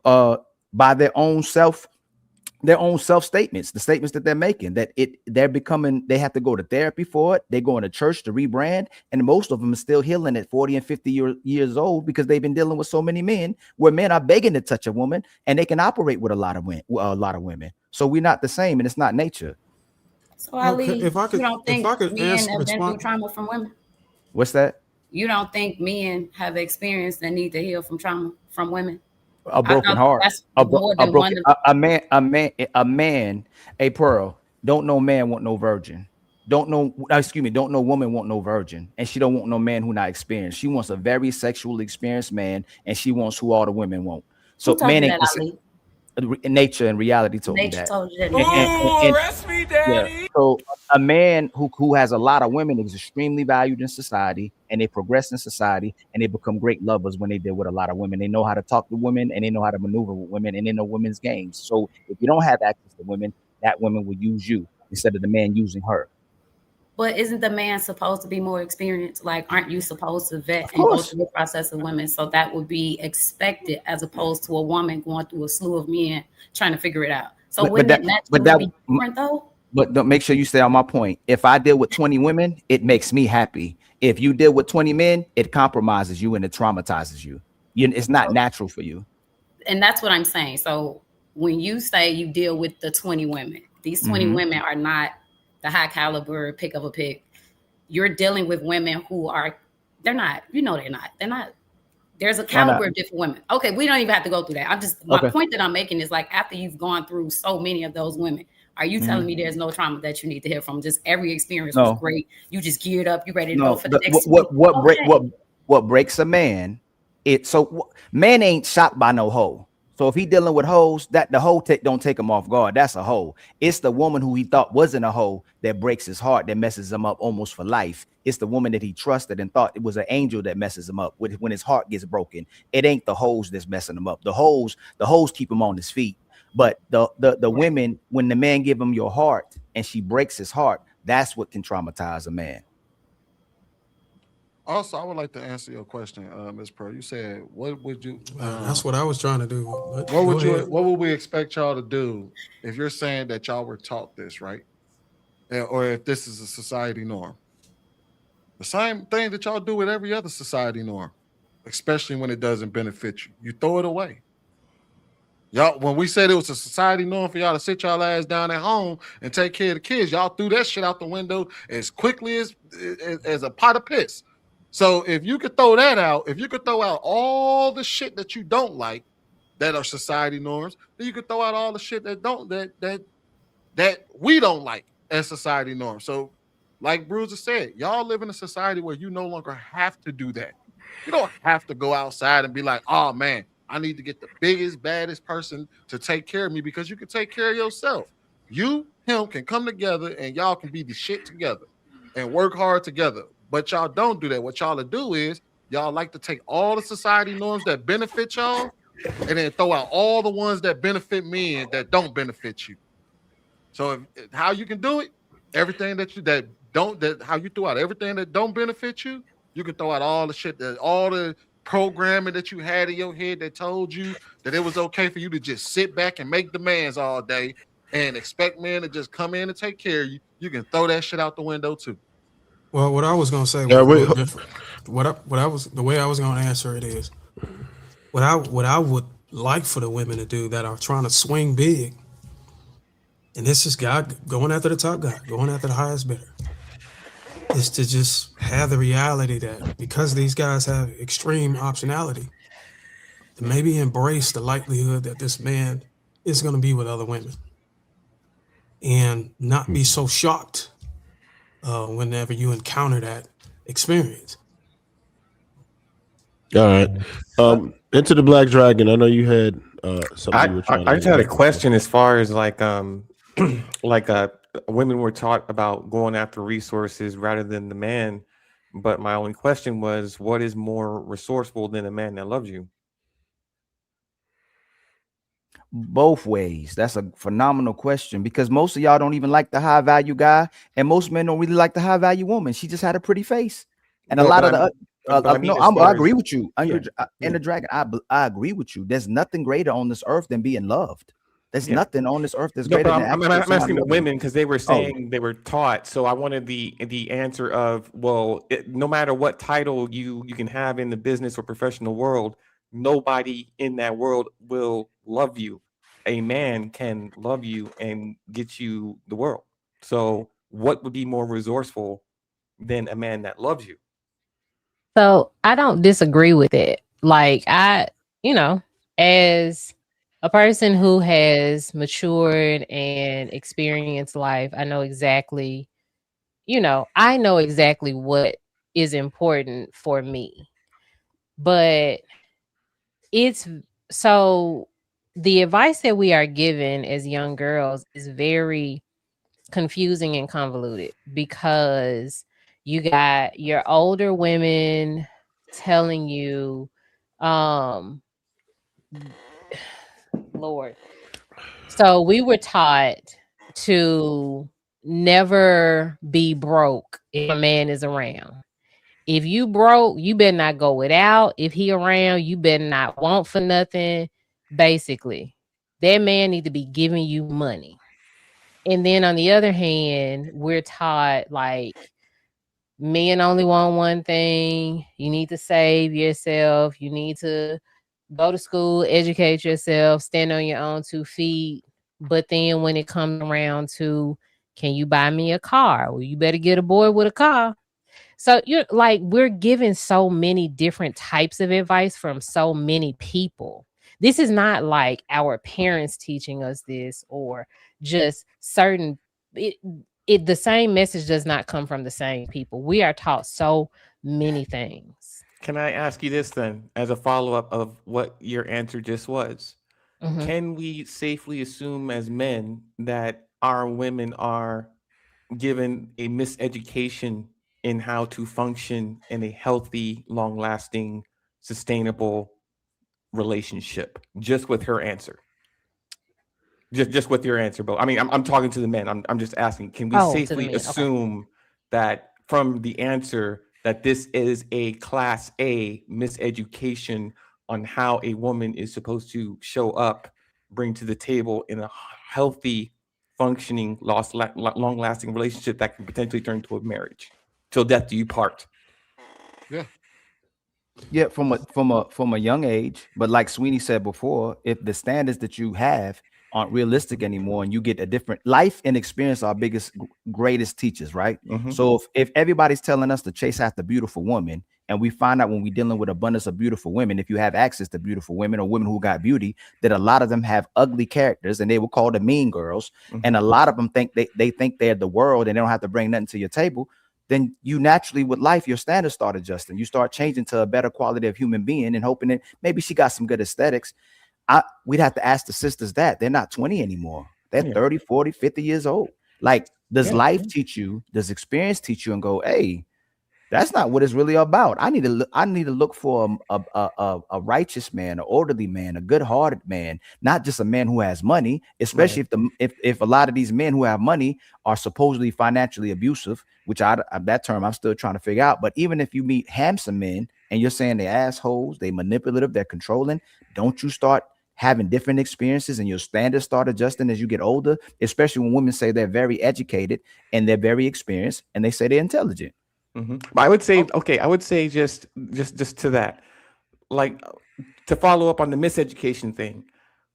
by their own self their own self-statements, the statements that they're making, that they have to go to therapy for it. They go into church to rebrand. And most of them are still healing at 40 and 50 years old because they've been dealing with so many men where men are begging to touch a woman and they can operate with a lot of women. So we're not the same and it's not nature. So Ali, Okay, if I could- you don't think if I could men answer- have been through respond- trauma from women? What's that? You don't think men have experienced the need to heal from trauma from women? A broken heart. A man, a pearl. Don't know man want no virgin. Don't know woman want no virgin. And she don't want no man who not experienced. She wants a very sexually experienced man, and she wants who all the women want. So man ain't nature and reality told me that. Told you that. Arrest me, daddy. Yeah. So a man who has a lot of women is extremely valued in society, and they progress in society, and they become great lovers when they deal with a lot of women. They know how to talk to women, and they know how to maneuver with women, and they know women's games. So if you don't have access to women, that woman will use you instead of the man using her. But isn't the man supposed to be more experienced? Like, aren't you supposed to vet and go through the process of women? So that would be expected as opposed to a woman going through a slew of men trying to figure it out. So wouldn't it naturally be different though? But don't make sure you stay on my point. If I deal with 20 women, it makes me happy. If you deal with 20 men, it compromises you and it traumatizes you. It's not natural for you. And that's what I'm saying. So when you say you deal with the 20 women, these 20 women are not the high caliber pick of a pick. You're dealing with women who are, they're not. There's a caliber of different women. Okay, we don't even have to go through that. My point that I'm making is like, after you've gone through so many of those women, are you telling me there's no trauma that you need to hear from? Just every experience was great. You just geared up. You ready to go for the next what breaks a man? Man ain't shocked by no hoe. So if he dealing with hoes, that the hoe don't take him off guard. That's a hoe. It's the woman who he thought wasn't a hoe that breaks his heart, that messes him up almost for life. It's the woman that he trusted and thought it was an angel that messes him up when his heart gets broken. It ain't the hoes that's messing him up. The hoes keep him on his feet. But the women, when the man give him your heart and she breaks his heart, that's what can traumatize a man. Also, I would like to answer your question, Ms. Pearl. You said, what would you? That's what I was trying to do. What would we expect y'all to do if you're saying that y'all were taught this, right? Or if this is a society norm? The same thing that y'all do with every other society norm, especially when it doesn't benefit you. You throw it away. Y'all, when we said it was a society norm for y'all to sit y'all ass down at home and take care of the kids, y'all threw that shit out the window as quickly as a pot of piss. So if you could throw that out, if you could throw out all the shit that you don't like that are society norms, then you could throw out all the shit that we don't like as society norms. So like Bruiser said, y'all live in a society where you no longer have to do that. You don't have to go outside and be like, oh man, I need to get the biggest, baddest person to take care of me, because you can take care of yourself. You, him can come together and y'all can be the shit together and work hard together. But y'all don't do that. What y'all do is y'all like to take all the society norms that benefit y'all and then throw out all the ones that benefit men that don't benefit you. So how you can do it, everything how you throw out everything that don't benefit you, you can throw out all the shit, all the programming that you had in your head that told you that it was okay for you to just sit back and make demands all day and expect men to just come in and take care of you. You can throw that shit out the window too. Well, what I was gonna say was different. The way I was gonna answer it is what I would like for the women to do that are trying to swing big, and this is God going after the top guy, going after the highest bidder, is to just have the reality that because these guys have extreme optionality, to maybe embrace the likelihood that this man is going to be with other women and not be so shocked whenever you encounter that experience. All right. Into the Black Dragon. I know you had something you were trying to I just had a question as far as like women were taught about going after resources rather than the man. But my only question was, what is more resourceful than a man that loves you? Both ways. That's a phenomenal question, because most of y'all don't even like the high value guy, and most men don't really like the high value woman. She just had a pretty face, and No, a lot but of I mean, as far I as- agree with you. Yeah. In the Dragon, I agree with you. There's nothing greater on this earth than being loved. There's Yeah. nothing on this earth that's No, greater but than I'm actually somebody asking the loving you. women because they were Oh, saying they were taught. So I wanted the answer of, well, no matter what title you can have in the business or professional world, nobody in that world will love you. A man can love you and get you the world. So what would be more resourceful than a man that loves you? So I don't disagree with it. Like you know, as a person who has matured and experienced life, I know exactly what is important for me. But it's so the advice that we are given as young girls is very confusing and convoluted because you got your older women telling you, um, Lord. So we were taught to never be broke if a man is around. If you broke, you better not go without. If he around, you better not want for nothing. Basically, that man need to be giving you money. And then on the other hand, we're taught like men only want one thing. You need to save yourself. You need to go to school, educate yourself, stand on your own 2 feet. But then when it comes around to, can you buy me a car? Well, you better get a boy with a car. So you're like, we're given so many different types of advice from so many people. This is not like our parents teaching us this or just certain the same message does not come from the same people. We are taught so many things. Can I ask you this then, as a follow-up of what your answer just was? Mhm. Can we safely assume as men that our women are given a miseducation in how to function in a healthy, long-lasting, sustainable relationship? Just with her answer. Just with your answer, Bo. I mean, I'm talking to the men. I'm just asking, can we Oh, to the safely men. Okay. assume that from the answer that this is a class A miseducation on how a woman is supposed to show up, bring to the table in a healthy, functioning, long-lasting relationship that can potentially turn into a marriage till death do you part? Yeah. Yeah, from a young age, but like Sweeney said before, if the standards that you have aren't realistic anymore, and you get a different life and experience, our biggest greatest teachers, right? Mhm. So if everybody's telling us to chase after beautiful women, and we find out when we're dealing with abundance of beautiful women, if you have access to beautiful women or women who got beauty, that a lot of them have ugly characters, and they will call them mean girls, and a lot of them think they think they're the world and they don't have to bring nothing to your table. Then you naturally with life, your standards start adjusting. You start changing to a better quality of human being and hoping that maybe she got some good aesthetics. We'd have to ask the sisters that. They're not 20 anymore. They're Yeah. 30, 40, 50 years old. Like, does Yeah. life teach you, does experience teach you and go, hey, that's not what it's really about. I need to look for a righteous man, an orderly man, a good-hearted man, not just a man who has money, especially if a lot of these men who have money are supposedly financially abusive, which that term I'm still trying to figure out. But even if you meet handsome men and you're saying they're assholes, they manipulative, they're controlling, don't you start having different experiences and your standards start adjusting as you get older, especially when women say they're very educated and they're very experienced and they say they're intelligent. But I would say, okay, I would say just to that, like to follow up on the miseducation thing,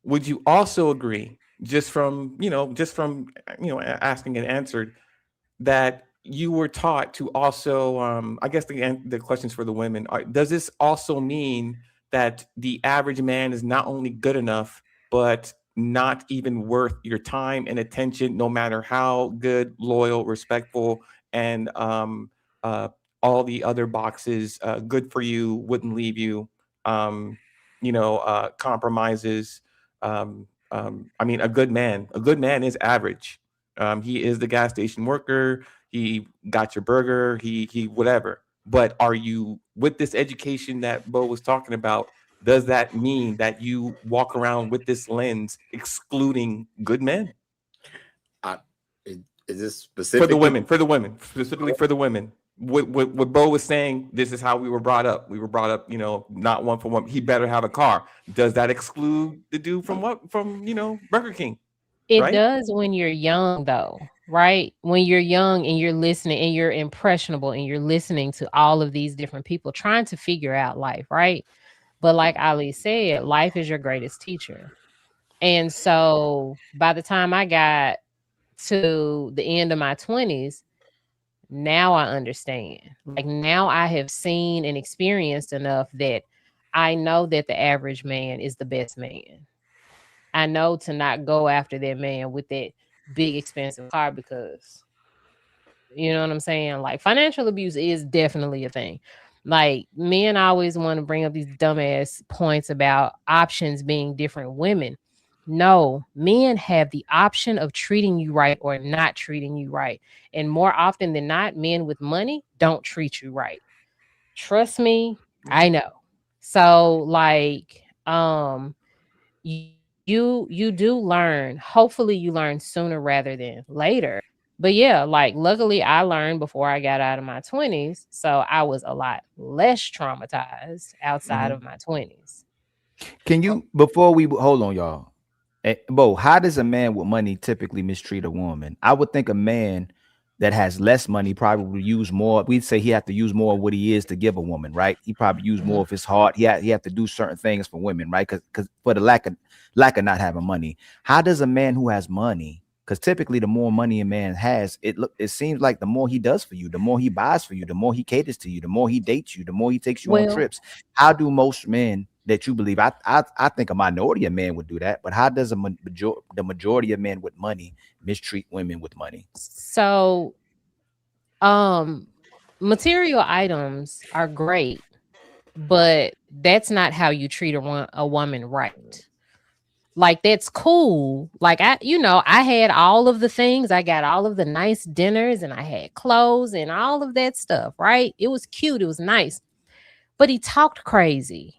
would you also agree, just from asking and answered, that you were taught to also, I guess the questions for the women are, does this also mean that the average man is not only good enough, but not even worth your time and attention, no matter how good, loyal, respectful, and all the other boxes, good for you, wouldn't leave you, compromises. I mean, a good man is average. He is the gas station worker. He got your burger. He whatever. But are you, with this education that Bo was talking about, does that mean that you walk around with this lens excluding good men? Is this For the specifically women, specifically for the women? what Bo was saying, this is how we were brought up. We were brought up, not one for one. He better have a car. Does that exclude the dude from Burger King? It Right? does when you're young, though, right? When you're young and you're listening and you're impressionable and you're listening to all of these different people trying to figure out life, right? But like Ali said, life is your greatest teacher. And so by the time I got to the end of my 20s, now I understand. Like now I have seen and experienced enough that I know that the average man is the best man. I know to not go after that man with that big expensive car because you know what I'm saying? Like financial abuse is definitely a thing. Like men always want to bring up these dumbass points about options being different women. No, men have the option of treating you right or not treating you right. And more often than not, men with money don't treat you right. Trust me, I know. So like you do learn. Hopefully you learn sooner rather than later. But yeah, like luckily I learned before I got out of my 20s, so I was a lot less traumatized outside of my 20s. Can you, before we hold on, y'all? Bo, how does a man with money typically mistreat a woman? I would think a man that has less money probably would use more. We'd say he have to use more of what he is to give a woman, right? He probably use more of his heart. He have to do certain things for women, right? Because for the lack of not having money. How does a man who has money? Because typically, the more money a man has, it seems like the more he does for you, the more he buys for you, the more he caters to you, the more he dates you, the more he takes you on Well, trips. How do most men that you believe? I think a minority of men would do that, but how does the majority of men with money mistreat women with money? So material items are great, but that's not how you treat a woman right. Like that's cool. Like I had all of the things. I got all of the nice dinners and I had clothes and all of that stuff, right? It was cute. It was nice. But he talked crazy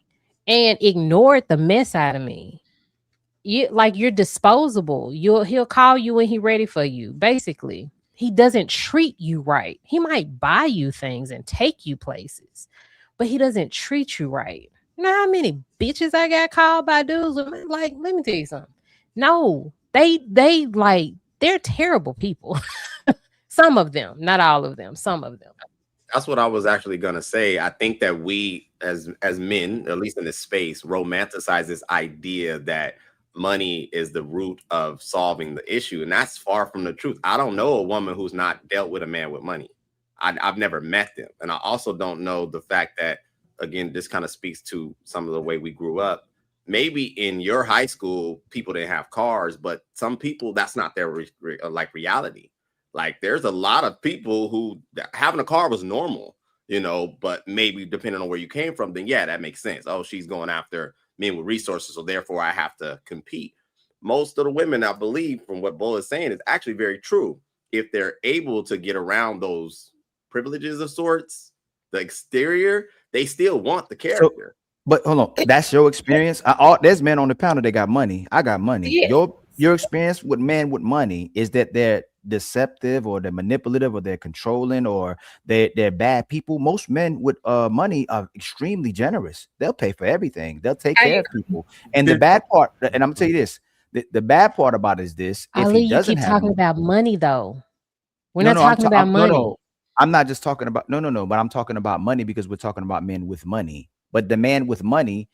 and ignored the mess out of me. You're disposable. He'll call you when he's ready for you. Basically, he doesn't treat you right. He might buy you things and take you places, but he doesn't treat you right. You know how many bitches I got called by dudes? Like, let me tell you something. No, they're terrible people. Some of them, not all of them. Some of them. That's what I was actually gonna say. I think that we, as men, at least in this space, romanticize this idea that money is the root of solving the issue, and that's far from the truth. I don't know a woman who's not dealt with a man with money. I've never met them, and I also don't know the fact that, again, this kind of speaks to some of the way we grew up. Maybe in your high school, people didn't have cars, but some people, that's not their reality. Like there's a lot of people who having a car was normal, but maybe depending on where you came from, then yeah, that makes sense. Oh, she's going after men with resources, so therefore I have to compete. Most of the women, I believe, from what Bo is saying, is actually very true. If they're able to get around those privileges of sorts, the exterior, they still want the character. But hold on, that's your experience. There's men on the panel that got money. I got money. Yeah. Your experience with men with money is that they're deceptive or they're manipulative or they're controlling or they're bad people. Most men with money are extremely generous. They'll pay for everything. They'll take care of people. And the bad part, and I'm gonna tell you this, the bad part about it is this: if Ali, he doesn't you keep have talking money, about money though. We're not talking about money. No, I'm not just talking about but I'm talking about money because we're talking about men with money. But the man with money,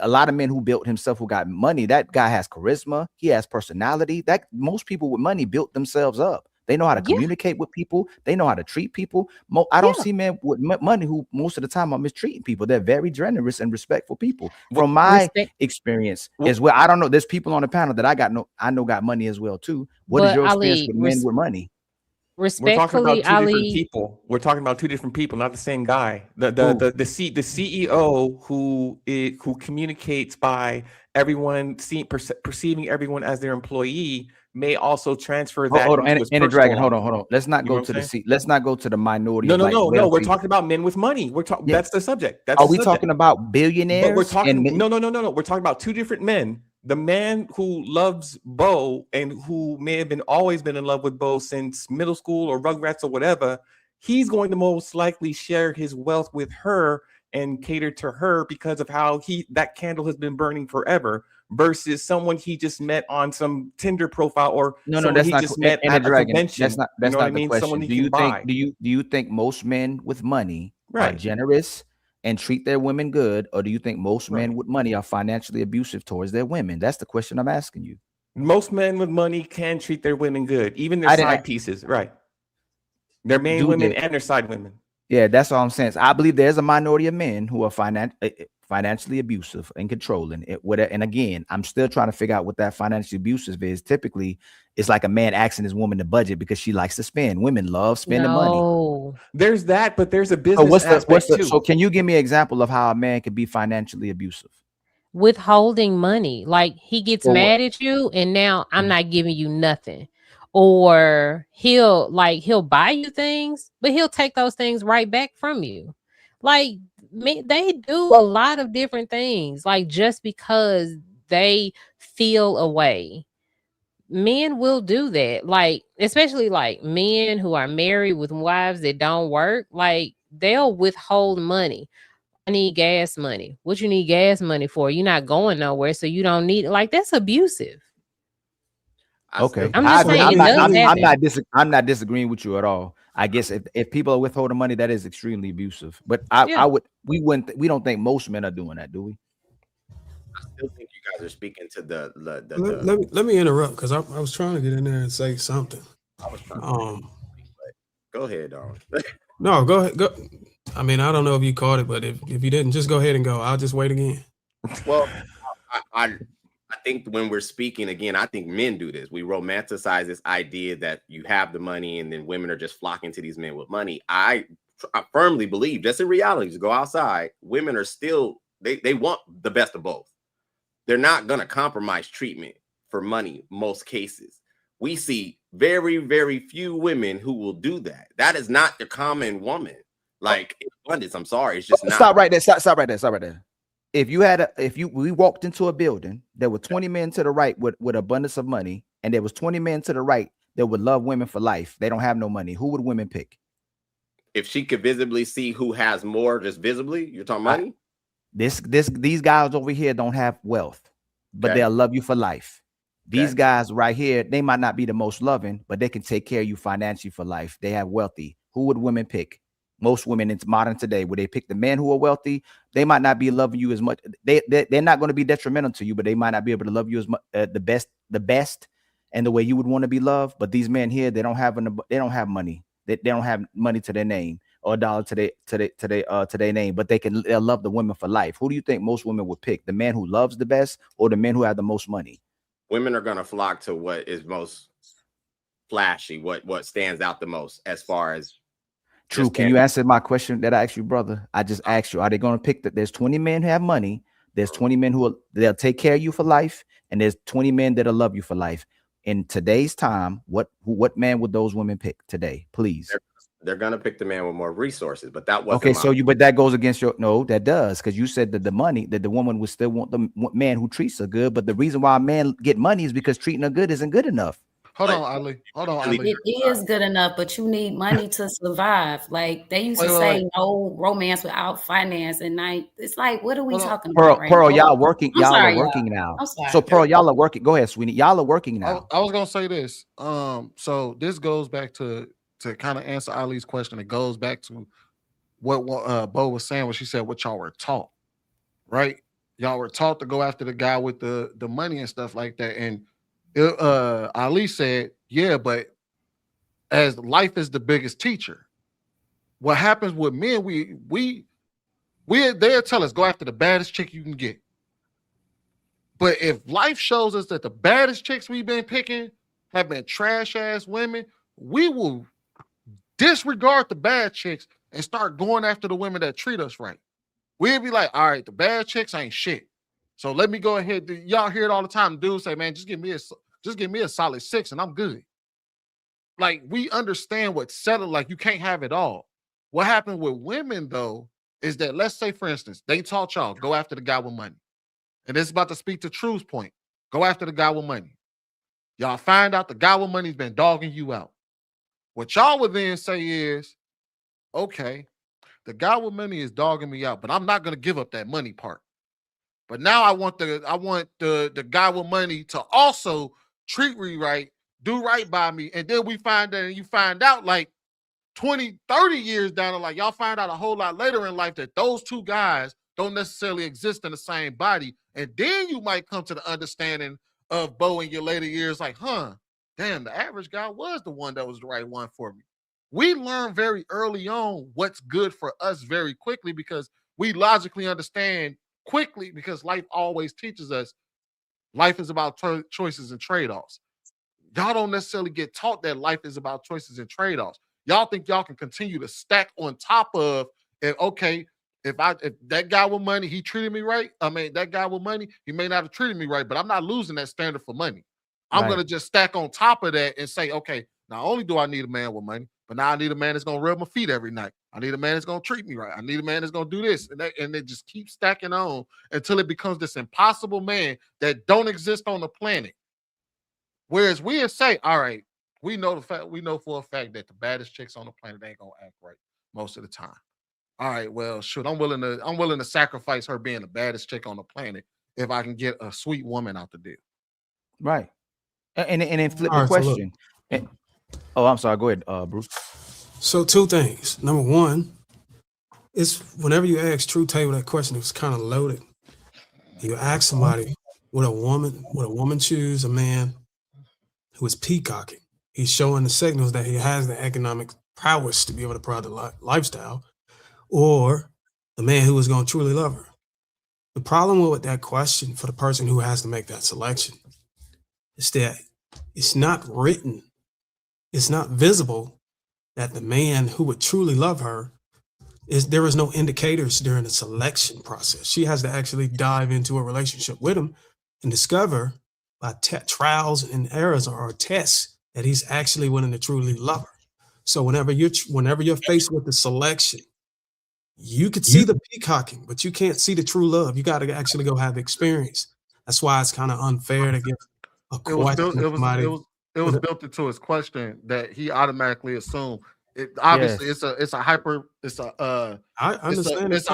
a lot of men who built himself, who got money, that guy has charisma. He has personality. That most people with money built themselves up. They know how to communicate with people. They know how to treat people. I don't see men with money who most of the time are mistreating people. They're very generous and respectful people. From my experience as well, I don't know. There's people on the panel that I know got money as well too. What is your experience with men with money? We're talking about Respectfully, two different Ali. people. We're talking about two different people, not the same guy. The CEO who communicates by everyone perceiving everyone as their employee may also transfer that. Hold on, into his and a dragon. personal Hold on. Let's not You know go what to I'm the saying? let's not go to the minority. No, of like no. We're wealthy. talking about men with money. Yeah. That's the subject. That's Are the we subject. talking about billionaires? But we're talking and no. We're talking about two different men. The man who loves Bo and who may have always been in love with Bo since middle school or Rugrats or whatever, he's going to most likely share his wealth with her and cater to her because of how that candle has been burning forever, versus someone he just met on some Tinder profile, or No, someone that's he not just met and the at a dragon. convention. That's You know what I not the mean? Someone question. he can buy. Do you think most men with money are Right. generous and treat their women good, or do you think most men Right. with money are financially abusive towards their women? That's the question I'm asking you. Most men with money can treat their women good, even their I didn't side pieces. Right. Their main do women they. and their side women. Yeah, that's all I'm saying. So I believe there's a minority of men who are financially abusive and controlling it. And again, I'm still trying to figure out what that financially abusive is. Typically, it's like a man asking his woman to budget because she likes to spend. Women love spending money. No. There's that, but there's a So business aspect too. so can you give me an example of how a man can be financially abusive? Withholding money. Like he gets For what? mad at you and now I'm not giving you nothing. Or he'll buy you things, but he'll take those things right back from you. Like they do a lot of different things, like just because they feel a way. Men will do that. Like, especially like men who are married with wives that don't work, like they'll withhold money. I need gas money. What you need gas money for? You're not going nowhere, so you don't need it. Like that's abusive. Okay, I'm just saying it does happen. I'm not disagreeing with you at all. I guess if people are withholding money, that is extremely abusive. But Yeah. we don't think most men are doing that, do we? I still think you guys are speaking to the Let me interrupt because I was trying to get in there and say something. I was trying to go ahead, Darwin. No, go ahead. Go. I mean, I don't know if you caught it, but if you didn't, just go ahead and go. I'll just wait again. Well, I think when we're speaking again, I think men do this. We romanticize this idea that you have the money and then women are just flocking to these men with money. I firmly believe, just in reality, to go outside, women are still, they want the best of both. They're not going to compromise treatment for money most cases. We see very, very few women who will do that. That is not the common woman. Like in abundance, I'm sorry, it's just not. Stop right there. Stop right there. If we walked into a building, there were 20 men to the right with abundance of money, and there was 20 men to the right that would love women for life. They don't have no money. Who would women pick? If she could visibly see who has more, just visibly, you're talking money? These guys over here don't have wealth, but they'll love you for life. These guys right here, they might not be the most loving, but they can take care of you financially for life. They have wealthy. Who would women pick? Most women in modern today, would they pick the men who are wealthy? They might not be loving you as much. They're not going to be detrimental to you, but they might not be able to love you as much, the best, and the way you would want to be loved. But these men here, they don't have money. They don't have money to their name or a dollar to their name, but they'll love the women for life. Who do you think most women would pick? The man who loves the best or the men who have the most money? Women are going to flock to what is most flashy, what stands out the most as far as. True. Can you answer my question that I asked you, brother? I just asked you, are they going to pick that? There's 20 men who have money. There's 20 men they'll take care of you for life. And there's 20 men that'll love you for life. In today's time, what man would those women pick today? Please. They're going to pick the man with more resources, but that wasn't okay. So but that goes against no, that does. Because you said that the woman would still want the man who treats her good. But the reason why a man get money is because treating her good isn't good enough. Hold on, Ali. It is good enough, but you need money to survive. Like they used to say, no romance without finance. And it's like, what are we talking about right Pearl, now? y'all working. Y'all are working now. So Pearl, y'all are working. Go ahead, sweetie. Y'all are working now. I was gonna say this. So this goes back to kind of answer Ali's question. It goes back to what Bo was saying when she said what y'all were taught, right? Y'all were taught to go after the guy with the money and stuff like that. And Ali said, yeah, but as life is the biggest teacher, what happens with men, they'll tell us go after the baddest chick you can get. But if life shows us that the baddest chicks we've been picking have been trash ass women, we will disregard the bad chicks and start going after the women that treat us right. We'll be like, all right, the bad chicks ain't shit. So let me go ahead. Y'all hear it all the time. Dudes say, man, just give me a solid 6 and I'm good. Like we understand what's settled. Like you can't have it all. What happened with women though is that, let's say for instance, they taught y'all go after the guy with money. And this is about to speak to Truth's point. Go after the guy with money. Y'all find out the guy with money's been dogging you out. What y'all would then say is, okay, the guy with money is dogging me out, but I'm not gonna give up that money part. But now I want the guy with money to also treat me right, do right by me. And then we find that, and you find out like 20, 30 years down the line, y'all find out a whole lot later in life that those two guys don't necessarily exist in the same body. And then you might come to the understanding of Bo in your later years, like, damn, the average guy was the one that was the right one for me. We learn very early on what's good for us very quickly because we logically understand quickly, because life always teaches us life is about choices and trade-offs. Y'all don't necessarily get taught that life is about choices and trade-offs. Y'all think y'all can continue to stack on top of, and okay, if that guy with money, he treated me right. I mean, that guy with money, he may not have treated me right, but I'm not losing that standard for money. I'm gonna just stack on top of that and say, okay, not only do I need a man with money, but now I need a man that's gonna rub my feet every night. I need a man that's gonna treat me right. I need a man that's gonna do this, and they just keep stacking on until it becomes this impossible man that don't exist on the planet. Whereas we say, all right, we know for a fact that the baddest chicks on the planet ain't gonna act right most of the time. All right, well, shoot, I'm willing to sacrifice her being the baddest chick on the planet if I can get a sweet woman out the deal. Right. And then flip All the right, so look. question. Oh, I'm sorry. Go ahead, Bruce. So two things. Number one, is whenever you ask True Table that question, it was kind of loaded. You ask somebody, would a woman choose a man who is peacocking? He's showing the signals that he has the economic prowess to be able to provide the lifestyle, or the man who is going to truly love her. The problem with that question for the person who has to make that selection is that it's not written, it's not visible that the man who would truly love her there is no indicators during the selection process. She has to actually dive into a relationship with him and discover by trials and errors or tests that he's actually willing to truly love her. So whenever you're faced with the selection, you could see the peacocking, but you can't see the true love. You got to actually go have experience. That's why it's kind of unfair to give a question to somebody. It was built into his question that he automatically assumed. Obviously, it's a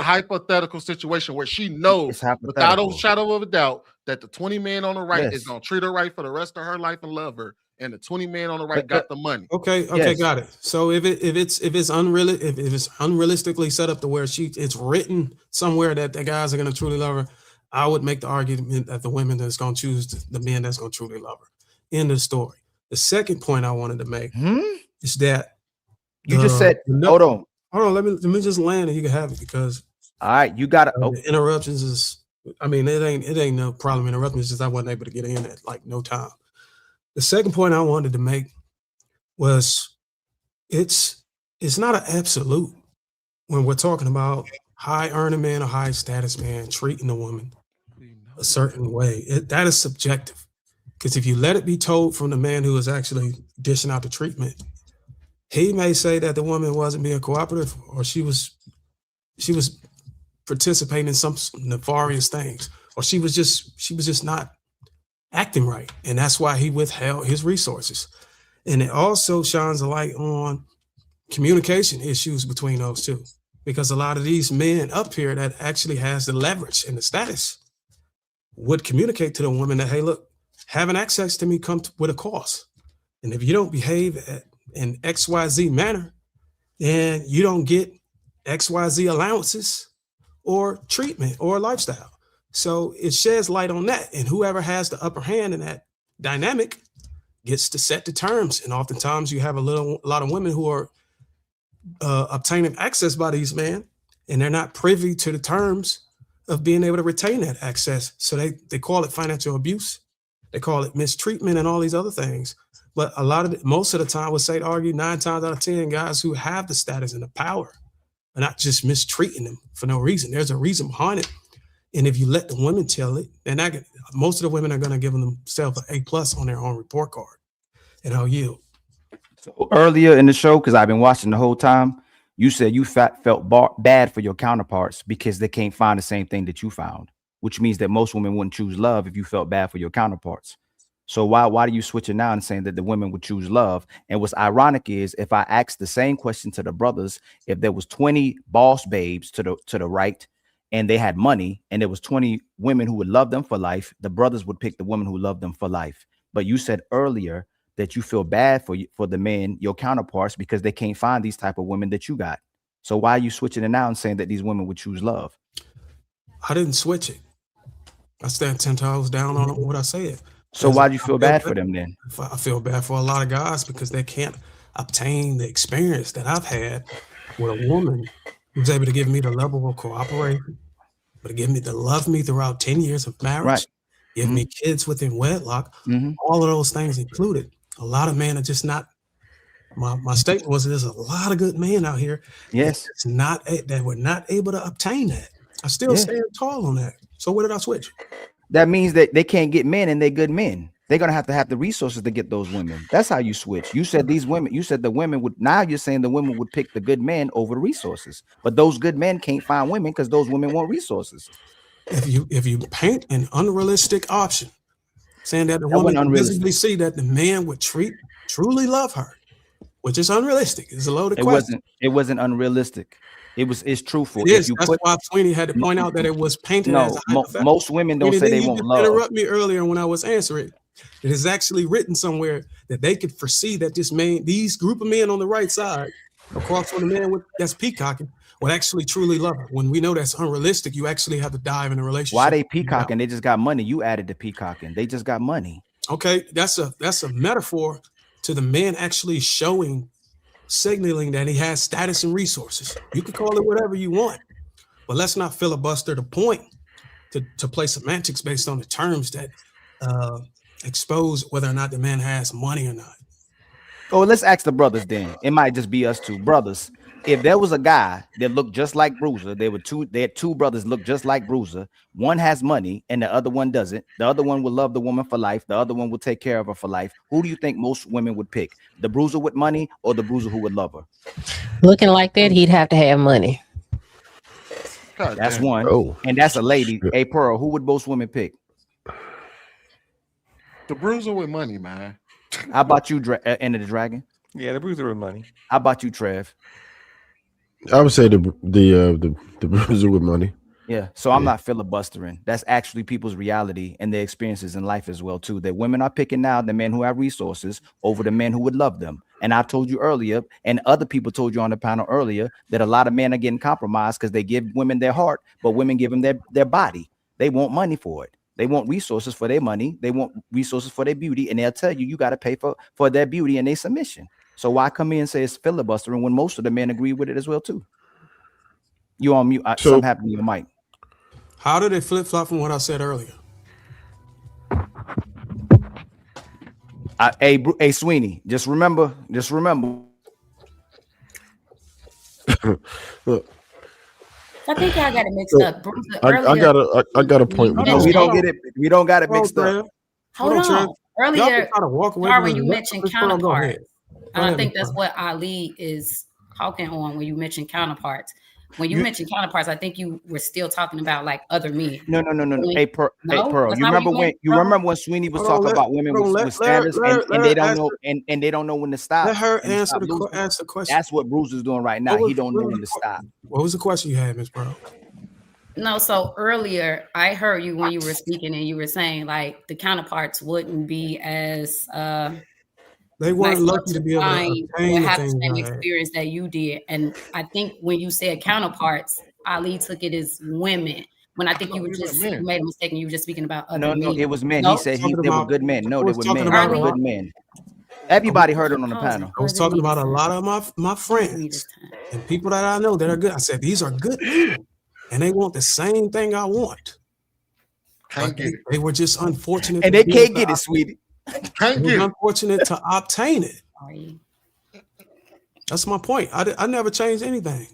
hypothetical situation where she knows without a shadow of a doubt that the 20 men on the right is gonna treat her right for the rest of her life and love her, and the 20 men on the right got the money. Okay, got it. So if it's unrealistically set up to where it's written somewhere that the guys are gonna truly love her, I would make the argument that the women that's gonna choose the men that's gonna truly love her. End of story. The second point I wanted to make is that you just said, hold on. Let me just land and you can have it, because all right, you got it. Interruptions is, I mean, it ain't no problem interrupting. It's just I wasn't able to get in at like no time. The second point I wanted to make was it's not an absolute when we're talking about high earning man or high status man treating a woman a certain way. That is subjective, because if you let it be told from the man who is actually dishing out the treatment, he may say that the woman wasn't being cooperative, or she was participating in some nefarious things, or she was just not acting right, and that's why he withheld his resources. And it also shines a light on communication issues between those two, because a lot of these men up here that actually has the leverage and the status would communicate to the woman that, hey, look, having access to me comes with a cost, and if you don't behave in XYZ manner, then you don't get XYZ allowances or treatment or lifestyle. So it sheds light on that, and whoever has the upper hand in that dynamic gets to set the terms. And oftentimes you have a lot of women who are obtaining access by these men, and they're not privy to the terms of being able to retain that access. So they call it financial abuse, they call it mistreatment, and all these other things. But most of the time, I would say to argue 9 times out of 10, guys who have the status and the power are not just mistreating them for no reason. There's a reason behind it. And if you let the women tell it, then most of the women are going to give themselves an A+ on their own report card. And I'll yield. So earlier in the show, because I've been watching the whole time, you said you felt bad for your counterparts because they can't find the same thing that you found, which means that most women wouldn't choose love if you felt bad for your counterparts. So why do you switch it now and saying that the women would choose love? And what's ironic is if I asked the same question to the brothers, if there was 20 boss babes to the right and they had money and there was 20 women who would love them for life, the brothers would pick the women who love them for life. But you said earlier that you feel bad for the men, your counterparts, because they can't find these type of women that you got. So why are you switching it now and saying that these women would choose love? I didn't switch it. I stand 10 toes down on what I said. So why do you feel bad for them then? I feel bad for a lot of guys because they can't obtain the experience that I've had with a woman who's able to give me the level of cooperation, but to give me to love me throughout 10 years of marriage, Right. give me kids within wedlock, all of those things included. A lot of men are just not. My statement was there's a lot of good men out here. Yes, that were not able to obtain that. I still stand tall on that. So what did I switch? That means that they can't get men and they're good men. They're gonna have the resources to get those women. That's how you switch. You said these women, you said the women would, now you're saying the women would pick the good men over the resources. But those good men can't find women because those women want resources. If you paint an unrealistic option, saying that the woman can visibly see that the man would truly love her, which is unrealistic. It's a loaded question. It wasn't unrealistic. It's truthful. It is. That's why Sweeney had to point out that it was painted as a hypothetical. Most women don't say they won't love. Interrupt me earlier when I was answering. It is actually written somewhere that they could foresee that these group of men on the right side, across from the man that's peacocking, would actually truly love her. When we know that's unrealistic, you actually have to dive in a relationship. Why they peacocking? They just got money. You added the peacocking. They just got money. Okay, that's a metaphor to the man actually signaling that he has status and resources. You can call it whatever you want, but let's not filibuster the point to play semantics based on the terms that expose whether or not the man has money or not. Oh, let's ask the brothers then. It might just be us two brothers. If there was a guy that looked just like Bruiser, they had two brothers look just like Bruiser. One has money and the other one doesn't. The other one will love the woman for life. The other one will take care of her for life. Who do you think most women would pick? The Bruiser with money or the Bruiser who would love her? Looking like that, he'd have to have money. That's one. Oh. And that's a lady. Hey, Pearl, who would most women pick? The Bruiser with money, man. How about you, Enter the Dragon? Yeah, the Bruiser with money. How about you, Trev? I would say the Bruiser with money. Yeah, so I'm not filibustering. That's actually people's reality and their experiences in life as well too. That women are picking now the men who have resources over the men who would love them. And I told you earlier, and other people told you on the panel earlier, that a lot of men are getting compromised because they give women their heart, but women give them their body. They want money for it. They want resources for their money. They want resources for their beauty, and they'll tell you got to pay for their beauty and their submission. So why come in and say it's filibustering when most of the men agree with it as well too? You on mute? Something happened to your mic. How did it flip flop from what I said earlier? Hey, Sweeney, just remember. Look. I think I got it mixed up. I got a point. No, we don't get it. We don't got it mixed up. Hold on. Earlier, when you mentioned counterparts, and I think that's what Ali is talking on when you mentioned counterparts. When you mentioned counterparts, I think you were still talking about like other men. No. Hey, Pearl. You remember when Sweeney was talking about women with status and they don't know and they don't know when to stop. Let her answer the question. That's what Bruce is doing right now. He don't know when to stop. What was the question you had, Ms. Pearl? No, so earlier I heard you when you were speaking and you were saying like the counterparts wouldn't be as they weren't lucky to be able to obtain have the same experience that you did. And I think when you said counterparts, Ali took it as women. When I think you made a mistake and you were just speaking about other men. No, it was men. He said they were good men. No, they were men. They were good men. Everybody heard it on the panel. I was talking about a lot of my friends and people that I know that are good. I said, these are good men and they want the same thing I want. They were just unfortunate. And they can't get it, sweetie. Unfortunate to obtain it. That's my point. I never changed anything.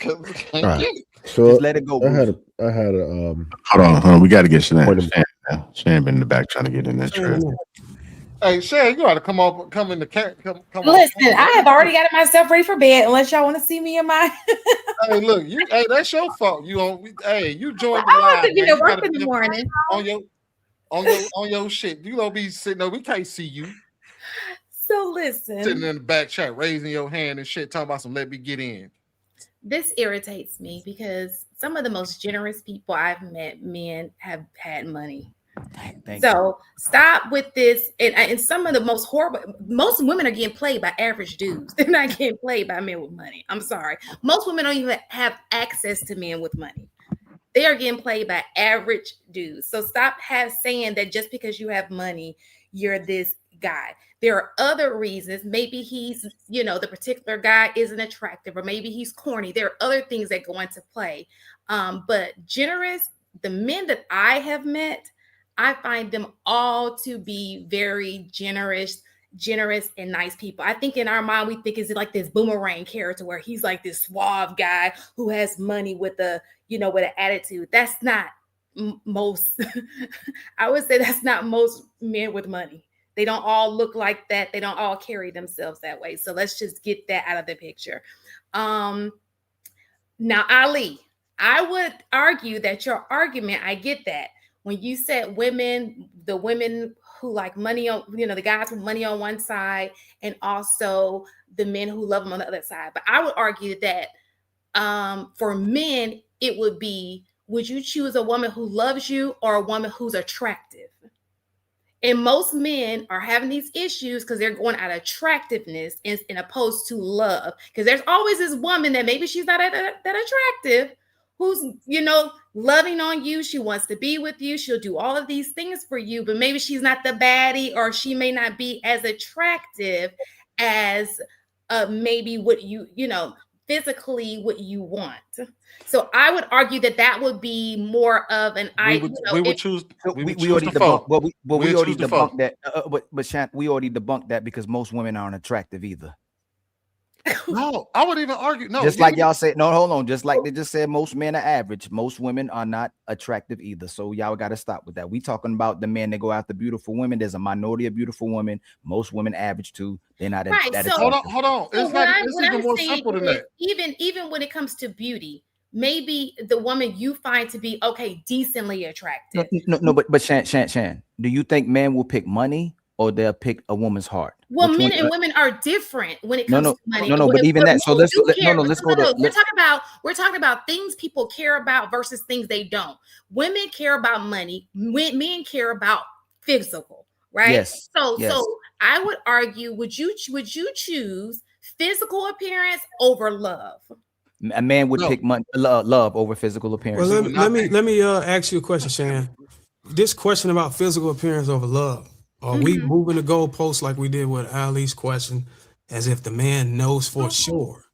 All right. So just let it go. I had a hold on. We got to get Shan now. Shan been in the back trying to get in that trip. Hey, Shan, you ought to come in the camp. Listen, I have already got myself ready for bed. Unless y'all want to see me in my. Hey, look, that's your fault. You joined the I live. have to get to work in the morning. On your. on your shit. You don't be sitting there. We can't see you. So listen. Sitting in the back chat, raising your hand and shit, talking about some let me get in. This irritates me because some of the most generous people I've met, men, have had money. So stop with this. And some of the most horrible, most women are getting played by average dudes. They're not getting played by men with money. I'm sorry. Most women don't even have access to men with money. They are getting played by average dudes. So stop saying that just because you have money, you're this guy. There are other reasons. Maybe he's, the particular guy isn't attractive, or maybe he's corny. There are other things that go into play. But generous, the men that I have met, I find them all to be very generous and nice people. I think in our mind, we think is like this Boomerang character where he's like this suave guy who has money with with an attitude. That's not most, I would say that's not most men with money. They don't all look like that. They don't all carry themselves that way. So let's just get that out of the picture. Now, Ali, I would argue that your argument, I get that. When you said the women who like money on, the guys with money on one side and also the men who love them on the other side. But I would argue that for men, it would be, would you choose a woman who loves you or a woman who's attractive? And most men are having these issues because they're going out of attractiveness in opposed to love. Because there's always this woman that maybe she's not that attractive, who's, loving on you. She wants to be with you. She'll do all of these things for you, but maybe she's not the baddie, or she may not be as attractive as maybe what physically what you want. So I would argue that would be more of an we already debunked that. But Shant, we already debunked that because most women aren't attractive either. No, I would even argue. No, just like y'all said, no, hold on. Just like they just said, most men are average. Most women are not attractive either. So y'all got to stop with that. We talking about the men that go after beautiful women. There's a minority of beautiful women. Most women average too. They're not right. that So, attractive. Hold on. So It's even more simple than that. Even when it comes to beauty, maybe the woman you find to be decently attractive. No, but Shan, do you think men will pick money or they'll pick a woman's heart? Well, men and women are different when it comes to money. No, but even that. So let's go to. We're talking about things people care about versus things they don't. Women care about money. Men care about physical, right? Yes. So I would argue, would you choose physical appearance over love? A man would pick love over physical appearance. Well, let me ask you a question, Shan. This question about physical appearance over love. Are we moving the goalposts like we did with Ali's question, as if the man knows for sure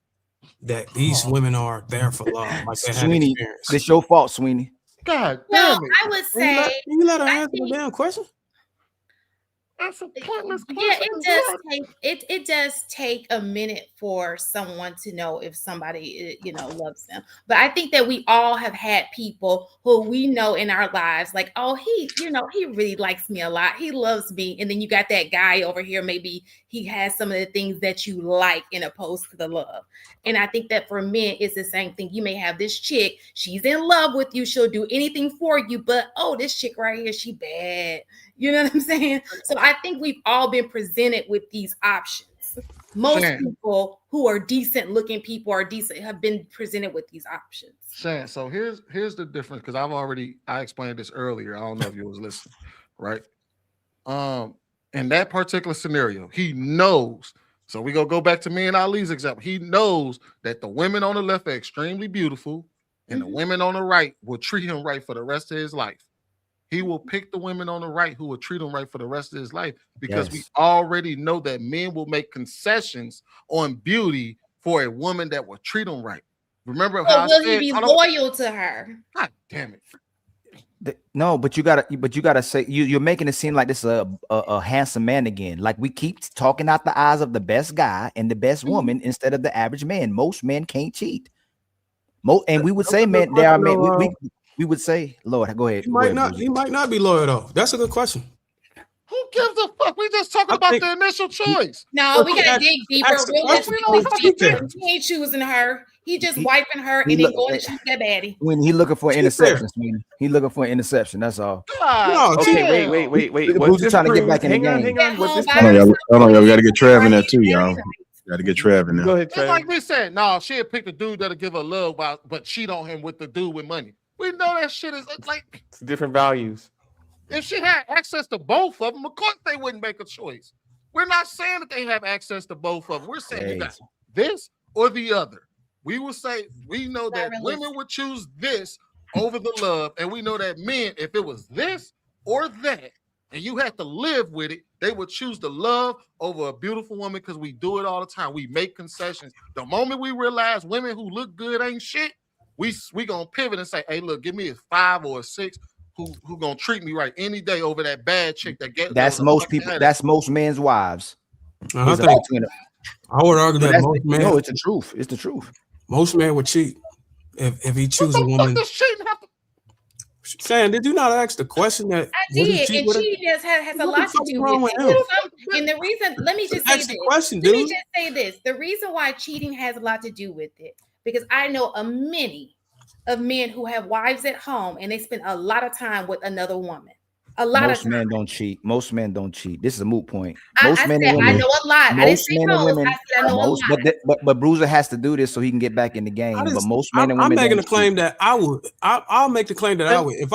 that these women are there for love? Like they Sweeney, it's your fault, Sweeney. God damn it. I would say, can you let her answer the damn question? That's a pointless question. Yeah, it does take a minute for someone to know if somebody loves them. But I think that we all have had people who we know in our lives, like, oh, he really likes me a lot. He loves me. And then you got that guy over here, maybe he has some of the things that you like in opposed to the love. And I think that for men, it's the same thing. You may have this chick, she's in love with you, she'll do anything for you, but this chick right here, she bad. You know what I'm saying? So I think we've all been presented with these options. Most people who are decent looking people have been presented with these options. Shan, so here's the difference, because I explained this earlier. I don't know if you was listening, right? In that particular scenario, he knows. So we go back to me and Ali's example. He knows that the women on the left are extremely beautiful, and the women on the right will treat him right for the rest of his life. He will pick the women on the right who will treat him right for the rest of his life, because we already know that men will make concessions on beauty for a woman that will treat him right. Remember how will he be loyal to her? God damn it. No, but you gotta say you're making it seem like this is a handsome man again. Like we keep talking out the eyes of the best guy and the best woman instead of the average man. Most men can't cheat. And we would say men, there are men. We would say, Lord, go ahead. He might not be loyal though. That's a good question. Who gives a fuck? We just talking about the initial choice. No, we gotta dig deeper. He ain't choosing her. He just wiping her and then going to shoot that baddie. When he looking for interceptions, man. He looking for an interception. That's all. Okay, wait. Was Bruce this trying to get proved? back in the Hang on, game. hang on. Was this Hold on, proved? y'all. We got to get Trev in there too, y'all. Got to get Trev in there. Go ahead, It's Trev. like we said, no, she'll pick the dude that'll give her love, but cheat on him with the dude with money. We know that shit is like It's different values. if she had access to both of them, of course they wouldn't make a choice. We're not saying that they have access to both of them. We're saying you got this or the other. We will say we know that women would choose this over the love, and we know that men, if it was this or that, and you had to live with it, they would choose the love over a beautiful woman because we do it all the time. We make concessions. The moment we realize women who look good ain't shit, we gonna pivot and say, hey, look, give me a 5 or a 6 who gonna treat me right any day over that bad chick that get. That's most people. That's most men's wives. I would argue that most men. No, it's the truth. It's the truth. Most men would cheat if he choose a woman. Saying, did you not ask the question that I did, and cheating has a lot to do with it. And the reason, let me just say this. Let me just say this. The reason why cheating has a lot to do with it, because I know many of men who have wives at home and they spend a lot of time with another woman. Most men don't cheat. Most men don't cheat. This is a moot point. Most men and women. I know a lot. I didn't say most. Women, I said I know a lot. But Bruiser has to do this so he can get back in the game. But most men and women. I'm making a claim that I would. I'll make the claim that I would. If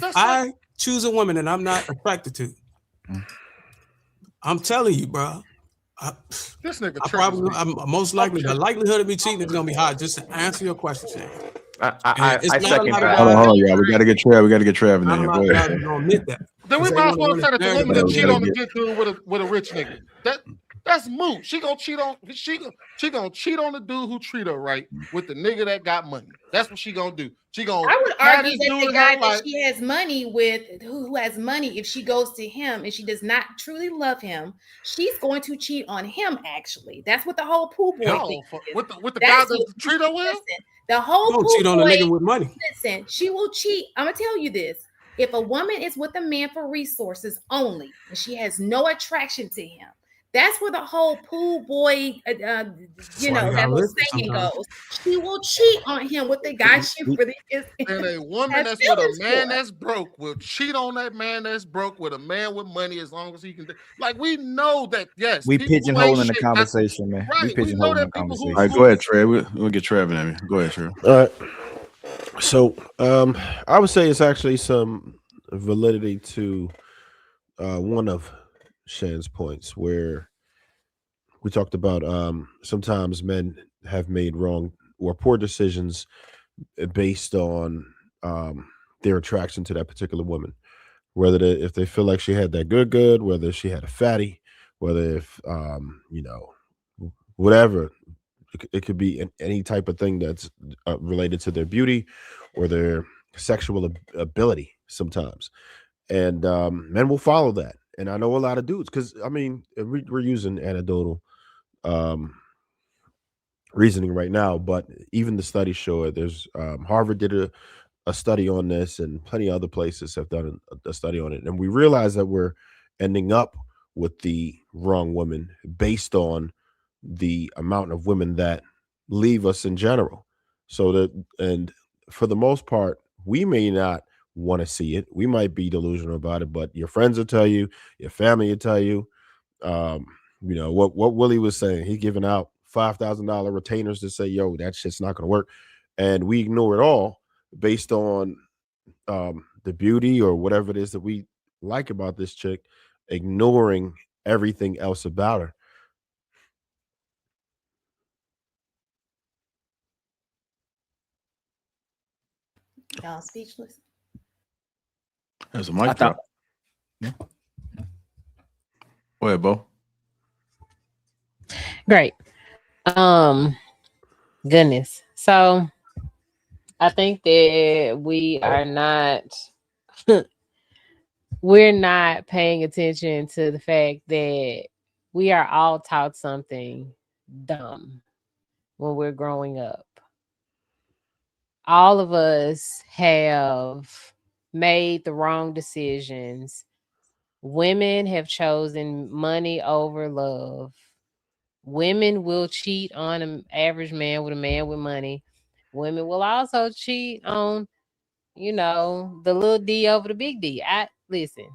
I choose a woman that I'm not attracted to, I'm telling you, bro. This nigga I'm most likely the likelihood of me cheating is gonna be high. Just to answer your question, Shane. I second that. Hold on, y'all. We got to get Trev. We got to get Trev in there. Go ahead. Admit that. Then we might as well say that the woman that cheat on the good dude with a rich nigga. That's moot. She gonna cheat on the dude who treat her right with the nigga that got money. That's what she gonna do. She gonna. I would argue that the guy that she has money with, who has money, if she goes to him and she does not truly love him, she's going to cheat on him. Actually, that's what the whole pool boy thing is. With the guy that treat her well. The whole pool cheat on a nigga with money. Listen, she will cheat. I'm gonna tell you this. If a woman is with a man for resources only, and she has no attraction to him, that's where the whole pool boy, that whole saying goes. She will cheat on him with the guy she really is. And a woman that's with a man that's broke will cheat on that man that's broke with a man with money as long as he can. Like, we know that, yes. We pigeonholing the conversation, man. Right. We pigeonholing the conversation. All right, go ahead, Trev. We'll get Trev in there. Go ahead, Trev. All right. So I would say it's actually some validity to one of Shan's points where we talked about sometimes men have made wrong or poor decisions based on their attraction to that particular woman, whether if they feel like she had that good, whether she had a fatty, whether if whatever. It could be any type of thing that's related to their beauty or their sexual ability sometimes. And men will follow that. And I know a lot of dudes, because, I mean, we're using anecdotal reasoning right now, but even the studies show it. There's Harvard did a study on this, and plenty of other places have done a study on it. And we realize that we're ending up with the wrong woman based on the amount of women that leave us in general. And for the most part, we may not want to see it. We might be delusional about it, but your friends will tell you, your family will tell you. What Willie was saying, he's giving out $5,000 retainers to say, yo, that shit's not going to work. And we ignore it all based on the beauty or whatever it is that we like about this chick, ignoring everything else about her. Y'all speechless. There's a mic drop. Yeah. Go ahead, Bo. Great. Goodness. So I think that we are not we're not paying attention to the fact that we are all taught something dumb when we're growing up. All of us have made the wrong decisions. Women have chosen money over love. Women will cheat on an average man with a man with money. Women will also cheat on, the little D over the big D. I listen.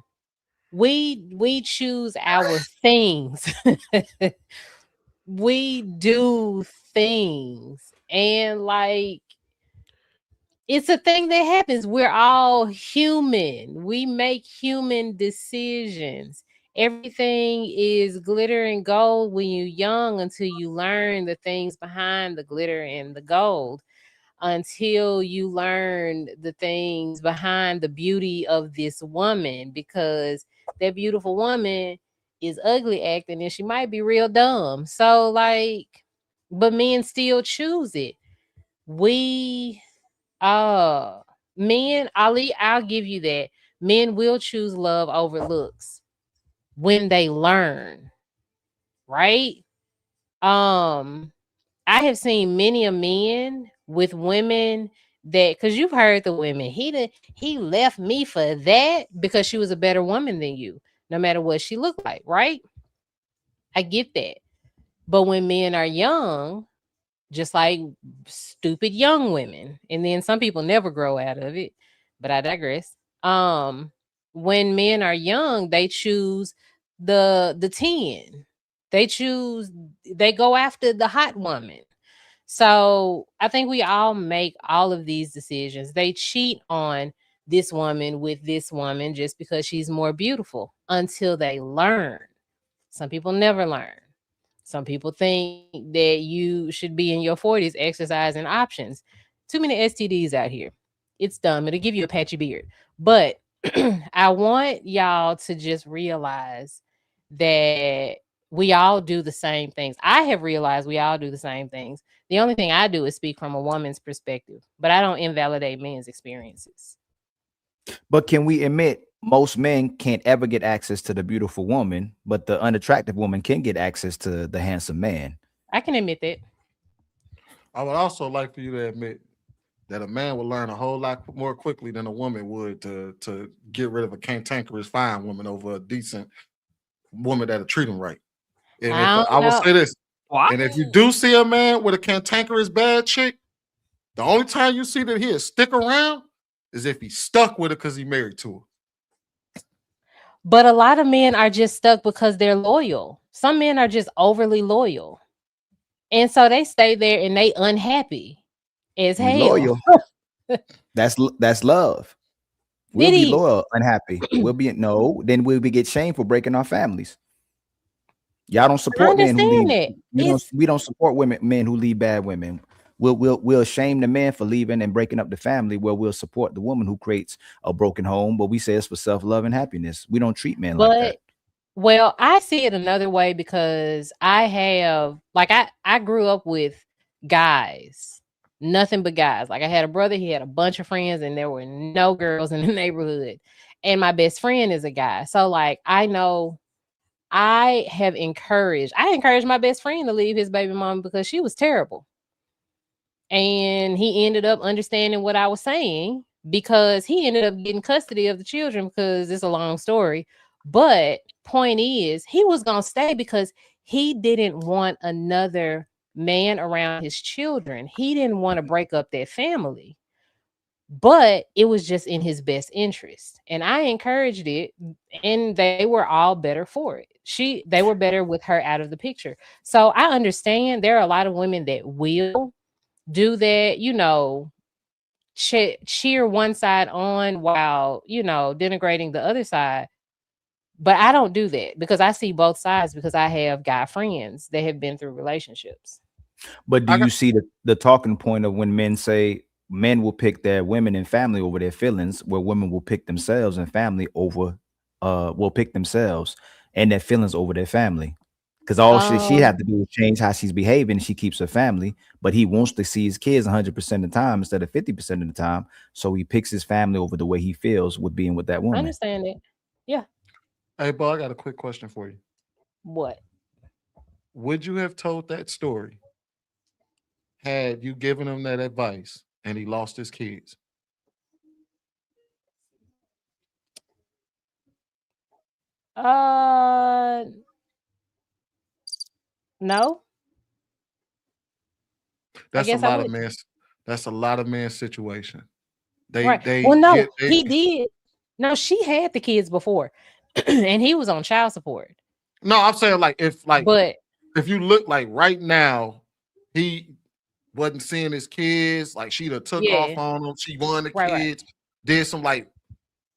We choose our things. We do things, and like, it's a thing that happens. We're all human. We make human decisions. Everything is glitter and gold when you're young until you learn the things behind the glitter and the gold, until you learn the things behind the beauty of this woman, because that beautiful woman is ugly acting and she might be real dumb. So like, but men still choose it. We uh Men, Ali, I'll give you that. Men will choose love over looks when they learn, right? Um I have seen many a men with women that, because you've heard the women, he left me for that because she was a better woman than you, no matter what she looked like, right? I get that. But when men are young, just like stupid young women, and then some people never grow out of it, but I digress. When men are young, they choose the 10. They go after the hot woman. So I think we all make all of these decisions. They cheat on this woman with this woman just because she's more beautiful until they learn. Some people never learn. Some people think that you should be in your 40s exercising options. Too many STDs out here. It's dumb. It'll give you a patchy beard. But I want y'all to just realize that we all do the same things. I have realized we all do the same things. The only thing I do is speak from a woman's perspective, but I don't invalidate men's experiences. But can we admit most men can't ever get access to the beautiful woman, but the unattractive woman can get access to the handsome man? I can admit that. I would also like for you to admit that a man would learn a whole lot more quickly than a woman would to get rid of a cantankerous fine woman over a decent woman that'll treat him right. And if I don't I will know. say this, What? and if you do see a man with a cantankerous bad chick, the only time you see that he'll stick around is if he's stuck with her because he married to her. But a lot of men are just stuck because they're loyal. Some men are just overly loyal. And so they stay there and they unhappy as We hell. loyal. That's love. We'll be Diddy. loyal, unhappy. Then we'll be get shamed for breaking our families. Y'all don't I support men who understand leave. that. We don't support men who leave bad women. We'll shame the man for leaving and breaking up the family, where we'll support the woman who creates a broken home, but we say it's for self-love and happiness. We don't treat men like that. Well, I see it another way because I grew up with guys, nothing but guys. Like I had a brother, he had a bunch of friends, and there were no girls in the neighborhood. And my best friend is a guy. So like I know I encouraged my best friend to leave his baby mama because she was terrible. And he ended up understanding what I was saying because he ended up getting custody of the children, because it's a long story. But point is, he was going to stay because he didn't want another man around his children. He didn't want to break up their family. But it was just in his best interest. And I encouraged it, and they were all better for it. They were better with her out of the picture. So I understand there are a lot of women that will do that, cheer one side on while, denigrating the other side. But I don't do that because I see both sides, because I have guy friends that have been through relationships. But do you see the talking point of when men say men will pick their women and family over their feelings, where women will pick themselves and family over will pick themselves and their feelings over their family? Because all she had to do is change how she's behaving. She keeps her family, but he wants to see his kids 100% of the time instead of 50% of the time. So he picks his family over the way he feels with being with that I woman. understand it. Yeah. Hey, Bo, I got a quick question for you. What? Would you have told that story had you given him that advice and he lost his kids? Uh No, That's a guess I lot of wouldn't. men's. That's a lot of men's situation. Right. They Well, no, get they. he did. No, she had the kids before, and he was on child support. No, I'm saying like But if you look like right now, he wasn't seeing his kids. Like she'd have took off yeah, on him. She won the right. kids. Did some like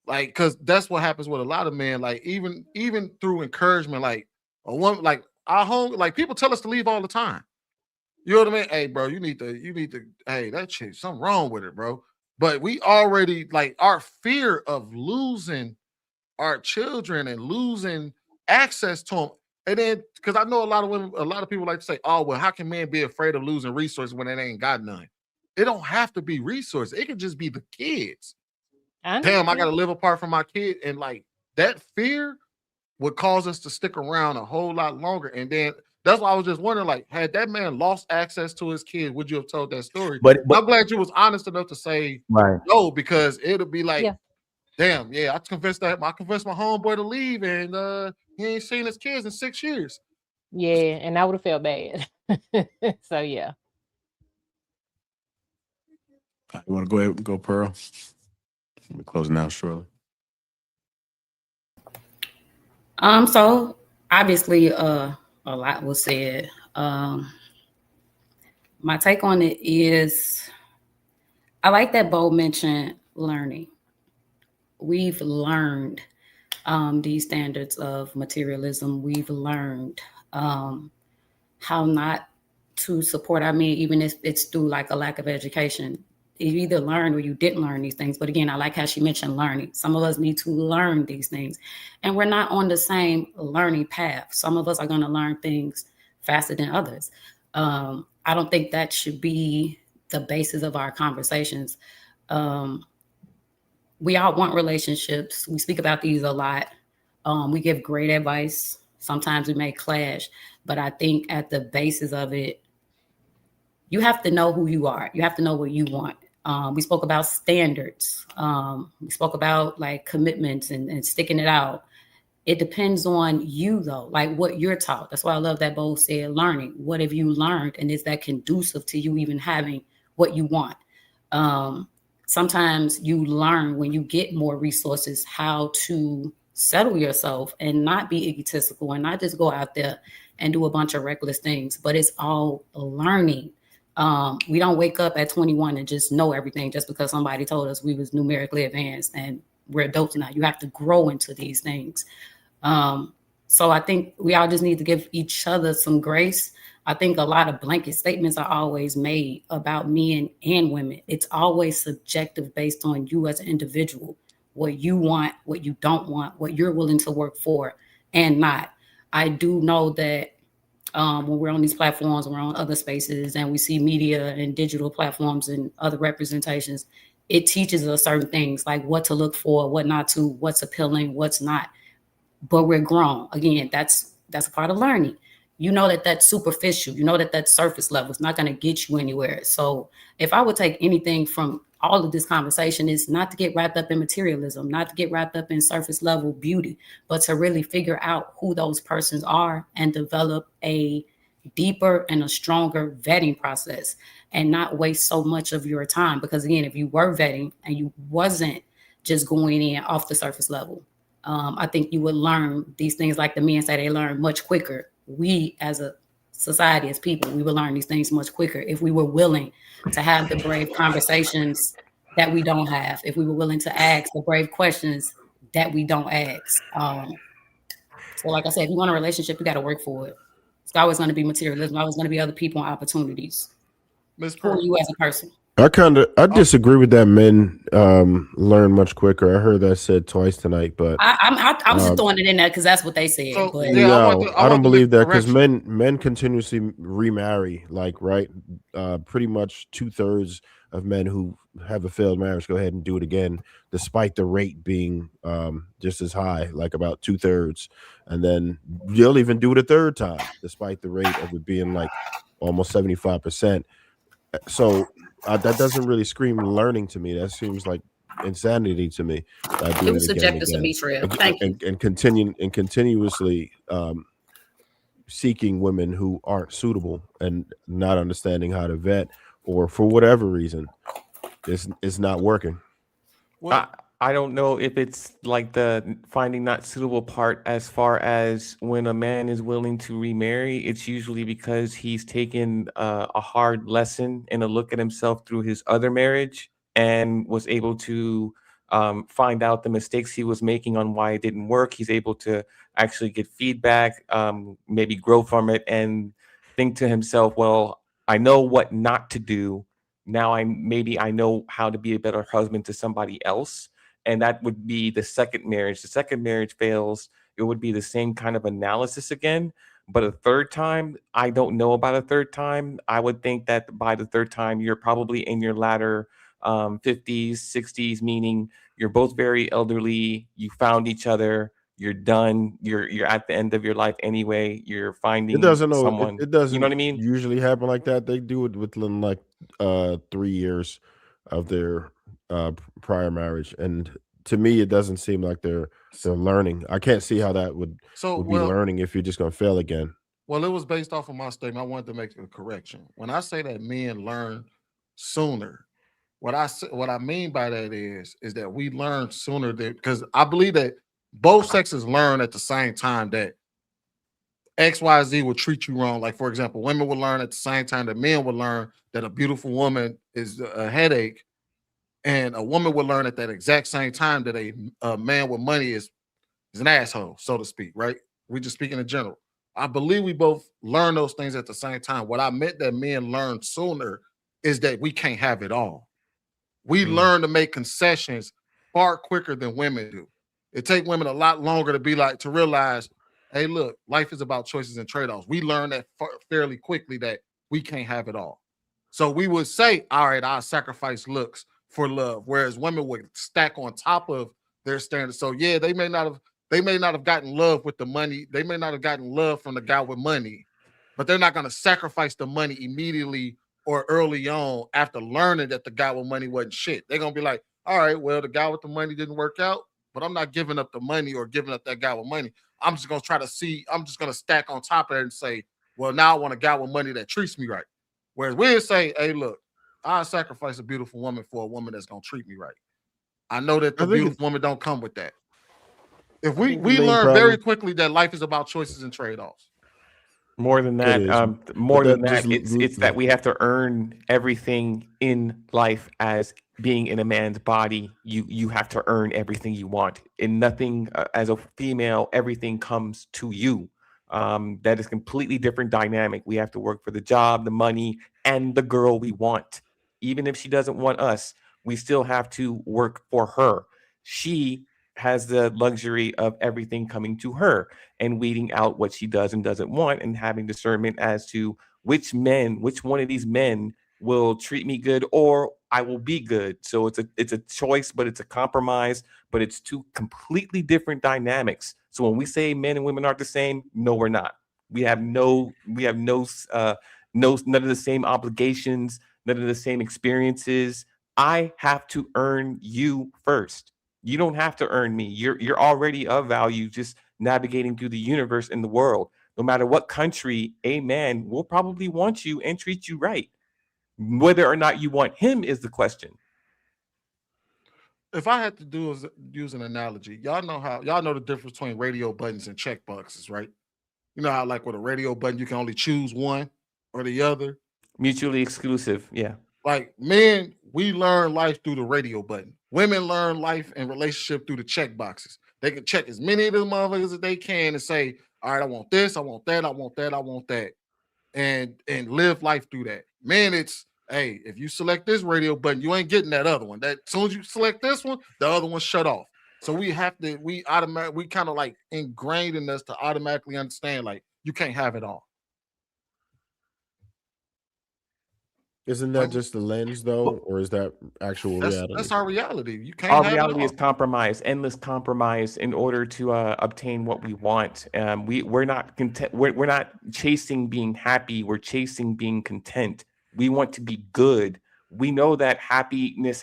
because that's what happens with a lot of men. Like even through encouragement, like a woman, like our home, like people tell us to leave all the time. You know what I mean? Hey, bro, you need to. Hey, that shit, something wrong with it, bro. But we already like our fear of losing our children and losing access to them. And then because I know a lot of women, a lot of people like to say, "Oh, well, how can men be afraid of losing resources when they ain't got none?" It don't have to be resources. It could just be the kids. Damn, I got to live apart from my kid, and like that fear would cause us to stick around a whole lot longer. And then that's why I was just wondering, like, had that man lost access to his kid, would you have told that story? But I'm glad you was honest enough to say right. no, because it'll be like, Yeah. damn, yeah, I convinced my homeboy to leave, and he ain't seen his kids in 6 years. Yeah, and I would have felt bad. So yeah. You want to go ahead and go, Pearl? We're closing out shortly. So obviously, a lot was said. My take on it is, I like that Bo mentioned learning. We've learned these standards of materialism. We've learned how not to support. I mean, even if it's through like a lack of education, you either learned or you didn't learn these things. But again, I like how she mentioned learning. Some of us need to learn these things, and we're not on the same learning path. Some of us are going to learn things faster than others. I don't think that should be the basis of our conversations. We all want relationships. We speak about these a lot. We give great advice. Sometimes we may clash, but I think at the basis of it, you have to know who you are. You have to know what you want. We spoke about standards. We spoke about like commitments and sticking it out. It depends on you though, like what you're taught. That's why I love that Bo said learning. What have you learned? And is that conducive to you even having what you want? Sometimes you learn when you get more resources how to settle yourself and not be egotistical and not just go out there and do a bunch of reckless things, but it's all learning. We don't wake up at 21 and just know everything just because somebody told us we was numerically advanced and we're adults now. You have to grow into these things. So I think we all just need to give each other some grace. I think a lot of blanket statements are always made about men and women. It's always subjective based on you as an individual, what you want, what you don't want, what you're willing to work for and not. I do know that when we're on these platforms, we're on other spaces and we see media and digital platforms and other representations, it teaches us certain things like what to look for, what not to, what's appealing, what's not. But we're grown. Again, that's a part of learning. You know that that's superficial. You know that that's surface level. It's not going to get you anywhere. So if I would take anything from all of this conversation, is not to get wrapped up in materialism, not to get wrapped up in surface level beauty, but to really figure out who those persons are and develop a deeper and a stronger vetting process and not waste so much of your time. Because again, if you were vetting and you wasn't just going in off the surface level, I think you would learn these things like the men say they learn much quicker. We as a society, as people, we would learn these things much quicker if we were willing to have the brave conversations that we don't have, if we were willing to ask the brave questions that we don't ask. So like I said, if you want a relationship, you got to work for it. It's always going to be materialism. Always going to be other people and opportunities for you as a person. I disagree with that. Men learn much quicker. I heard that said twice tonight, but I was just throwing it in there because that's what they said. So, but I don't believe that because men continuously remarry. Like pretty much 2/3 of men who have a failed marriage go ahead and do it again, despite the rate being just as high, like about 2/3, and then you'll even do it a third time, despite the rate of it being like almost 75%. So that doesn't really scream learning to me. That seems like insanity to me. It was subjective to me, Trev. Thank you. And continuously seeking women who aren't suitable and not understanding how to vet, or for whatever reason, it's not working. I don't know if it's like the finding not suitable part as far as when a man is willing to remarry, it's usually because he's taken a hard lesson and a look at himself through his other marriage and was able to find out the mistakes he was making on why it didn't work. He's able to actually get feedback, maybe grow from it and think to himself, well, I know what not to do. Now I know how to be a better husband to somebody else. And that would be the second marriage. The second marriage fails, it would be the same kind of analysis again. But a third time, I don't know about a third time. I would think that by the third time, you're probably in your latter 50s, 60s, meaning you're both very elderly. You found each other. You're done. You're at the end of your life anyway. You're finding someone. It doesn't You know what I mean? usually happen like that. They do it within like 3 years of their prior marriage, and to me it doesn't seem like they're learning. I can't see how that would be learning if you're just going to fail again. Well, it was based off of my statement. I wanted to make a correction. When I say that men learn sooner, what I mean by that is that we learn sooner than, because I believe that both sexes learn at the same time that XYZ will treat you wrong. Like, for example, women will learn at the same time that men will learn that a beautiful woman is a headache, and a woman will learn at that exact same time that a man with money is an asshole, so to speak, right? We're just speaking in general. I believe we both learn those things at the same time. What I meant that men learn sooner is that we can't have it all. We learn to make concessions far quicker than women do. It takes women a lot longer to realize, hey, look, life is about choices and trade-offs. We learn that fairly quickly that we can't have it all. So we would say, all right, I'll sacrifice looks for love, whereas women would stack on top of their standards. So yeah, they may not have gotten love with the money. They may not have gotten love from the guy with money, but they're not going to sacrifice the money immediately or early on after learning that the guy with money wasn't shit. They're going to be like, all right, well, the guy with the money didn't work out, but I'm not giving up the money or giving up that guy with money. I'm just going to stack on top of it and say, well, now I want a guy with money that treats me right. Whereas we'll say, hey, look, I'll sacrifice a beautiful woman for a woman that's going to treat me right. I know that the beautiful woman don't come with that. If we learn very quickly that life is about choices and trade-offs. More than that, it's that we have to earn everything in life as being in a man's body. You have to earn everything you want. And nothing, as a female, everything comes to you. That is completely different dynamic. We have to work for the job, the money, and the girl we want. Even if she doesn't want us, we still have to work for her. She has the luxury of everything coming to her and weeding out what she does and doesn't want and having discernment as to which one of these men will treat me good or I will be good. So it's a choice, but it's a compromise, but it's two completely different dynamics. So when we say men and women aren't the same, no, we're not. We have none of the same obligations, none of the same experiences. I have to earn you first. You don't have to earn me. You're already of value, just navigating through the universe and the world. No matter what country, a man will probably want you and treat you right. Whether or not you want him is the question. If I had to use an analogy, y'all know the difference between radio buttons and check boxes, right? You know how like with a radio button, you can only choose one or the other. Mutually exclusive, yeah. Like men, we learn life through the radio button. Women learn life and relationship through the check boxes. They can check as many of them motherfuckers as they can and say, all right, I want this, I want that, I want that, I want that. And live life through that. Man, it's, hey, if you select this radio button, you ain't getting that other one. That as soon as you select this one, the other one shut off. So we kind of like ingrained in us to automatically understand, like, you can't have it all. Isn't that just the lens, though, or is that actual reality? That's our reality. You can't. Our reality is compromise, endless compromise, in order to obtain what we want. We're not content. We're not chasing being happy. We're chasing being content. We want to be good. We know that happiness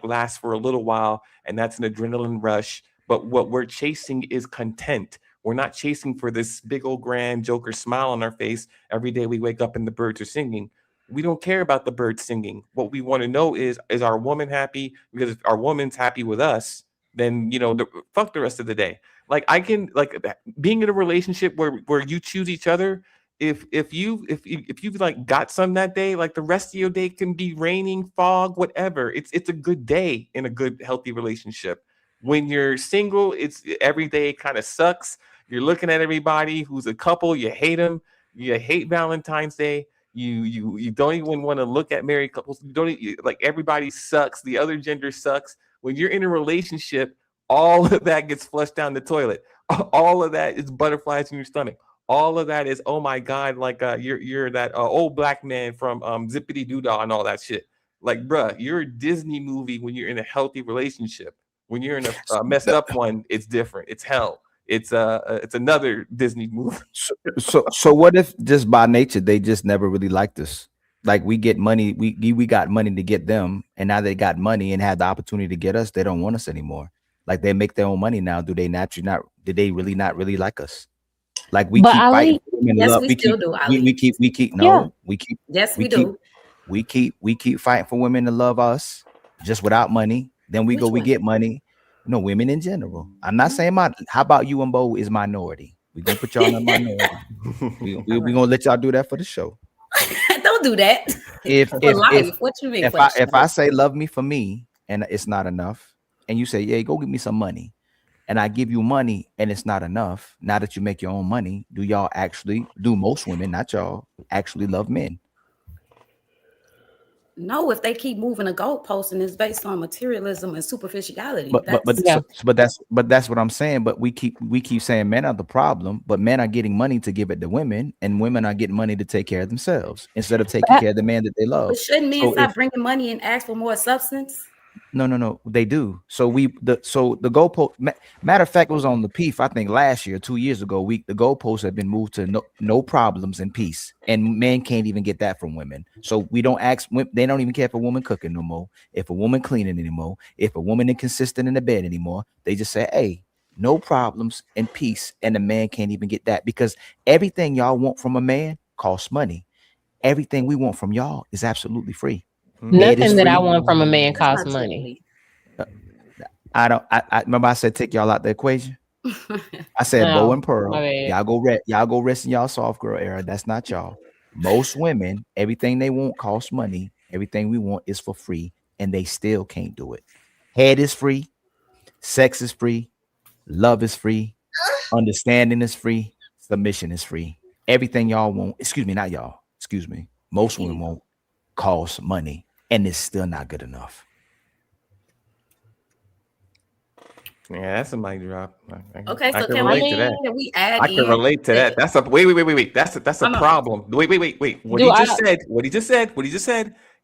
lasts for a little while, and that's an adrenaline rush. But what we're chasing is content. We're not chasing for this big old grand Joker smile on our face every day we wake up and the birds are singing. We don't care about the birds singing. What we want to know is our woman happy? Because if our woman's happy with us, then fuck the rest of the day. Like I can being in a relationship where you choose each other. If you've like got some that day, like the rest of your day can be raining, fog, whatever. It's a good day in a good healthy relationship. When you're single, it's every day kind of sucks. You're looking at everybody who's a couple, you hate them. You hate Valentine's Day. You don't even want to look at married couples. You don't like everybody sucks. The other gender sucks. When you're in a relationship, all of that gets flushed down the toilet. All of that is butterflies in your stomach. All of that is, oh my God, like you're that old black man from Zippity Doodah and all that shit. Like, bruh, you're a Disney movie when you're in a healthy relationship. When you're in a messed up one, it's different. It's hell. It's another Disney movie. So what if just by nature they just never really liked us? Like we get money, we got money to get them, and now they got money and have the opportunity to get us. They don't want us anymore. Like they make their own money now. Do they naturally not? Did they really not really like us? Like we But keep Ali, fighting for women to yes, love. we We still keep do, Ali. we keep Yeah. Yes, we do. we keep fighting for women to love us just without money. Then we Which go, we one? get money. No, women in general. I'm not saying how about you and Bo is minority. We're gonna put y'all in a minority. we gonna let y'all do that for the show. Don't do that. If For life. What you mean? if I say love me for me and it's not enough, and you say, yeah, go give me some money, and I give you money and it's not enough, now that you make your own money, do most women, not y'all, actually love men? No, if they keep moving the goalpost and it's based on materialism and superficiality. But that's what I'm saying. But we keep saying men are the problem, but men are getting money to give it to women, and women are getting money to take care of themselves instead of taking care of the man that they love. But shouldn't men So stop bringing money and ask for more substance? No, they do. So the goalpost. Matter of fact, it was on Lapeef, I think last year, 2 years ago. The goalposts have been moved to no problems and peace, and men can't even get that from women. So we don't ask. They don't even care if a woman cooking no more, if a woman cleaning anymore, if a woman inconsistent in the bed anymore. They just say, hey, no problems and peace, and the man can't even get that because everything y'all want from a man costs money. Everything we want from y'all is absolutely free. Nothing that I want from a man costs money. I remember I said take y'all out the equation. I said Bo and Pearl. Y'all go rest in y'all soft girl era. That's not y'all. Most women, everything they want costs money. Everything we want is for free, and they still can't do it. Head is free, sex is free, love is free, understanding is free, submission is free. Everything y'all want, not y'all, most women want costs money. And it's still not good enough. Yeah, that's a mic drop. Okay, so can relate to that. Can we add I can relate to that. That's a wait. That's a problem. Wait. What he just said.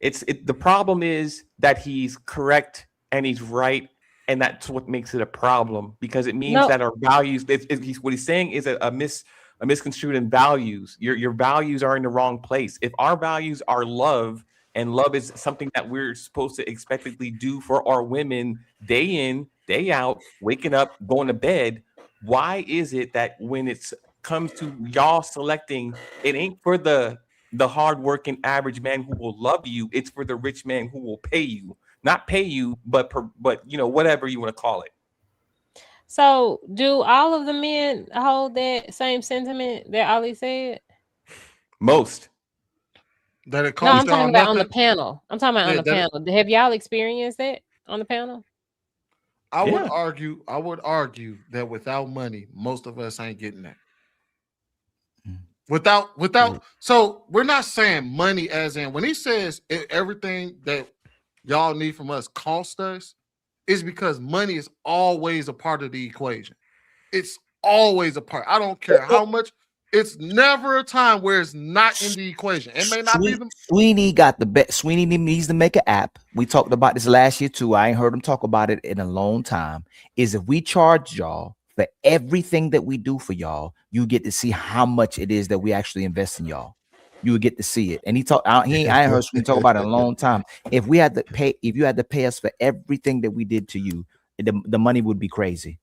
The problem is that he's correct and he's right, and that's what makes it a problem because it means that our values. What he's saying is a misconstrued in values. Your values are in the wrong place. If our values are love. And love is something that we're supposed to expectedly do for our women day in, day out, waking up, going to bed. Why is it that when it comes to y'all selecting, it ain't for the hardworking average man who will love you. It's for the rich man who will pay you. Not pay you, but whatever you want to call it. So do all of the men hold that same sentiment that Ali said? Most. That it no, I'm talking about on the panel. I'm talking about on the panel. Have y'all experienced that on the panel? I would argue that without money, most of us ain't getting that. Without, so we're not saying money as in when he says everything that y'all need from us cost us, is because money is always a part of the equation. It's always a part. I don't care how much. It's never a time where it's not in the equation. It may not be the Sweeney got the best. Sweeney needs to make an app. We talked about this last year too. I ain't heard him talk about it in a long time. Is if we charge y'all for everything that we do for y'all, you get to see how much it is that we actually invest in y'all. You would get to see it. And I ain't heard Sweeney talk about it in a long time. If you had to pay us for everything that we did to you, the money would be crazy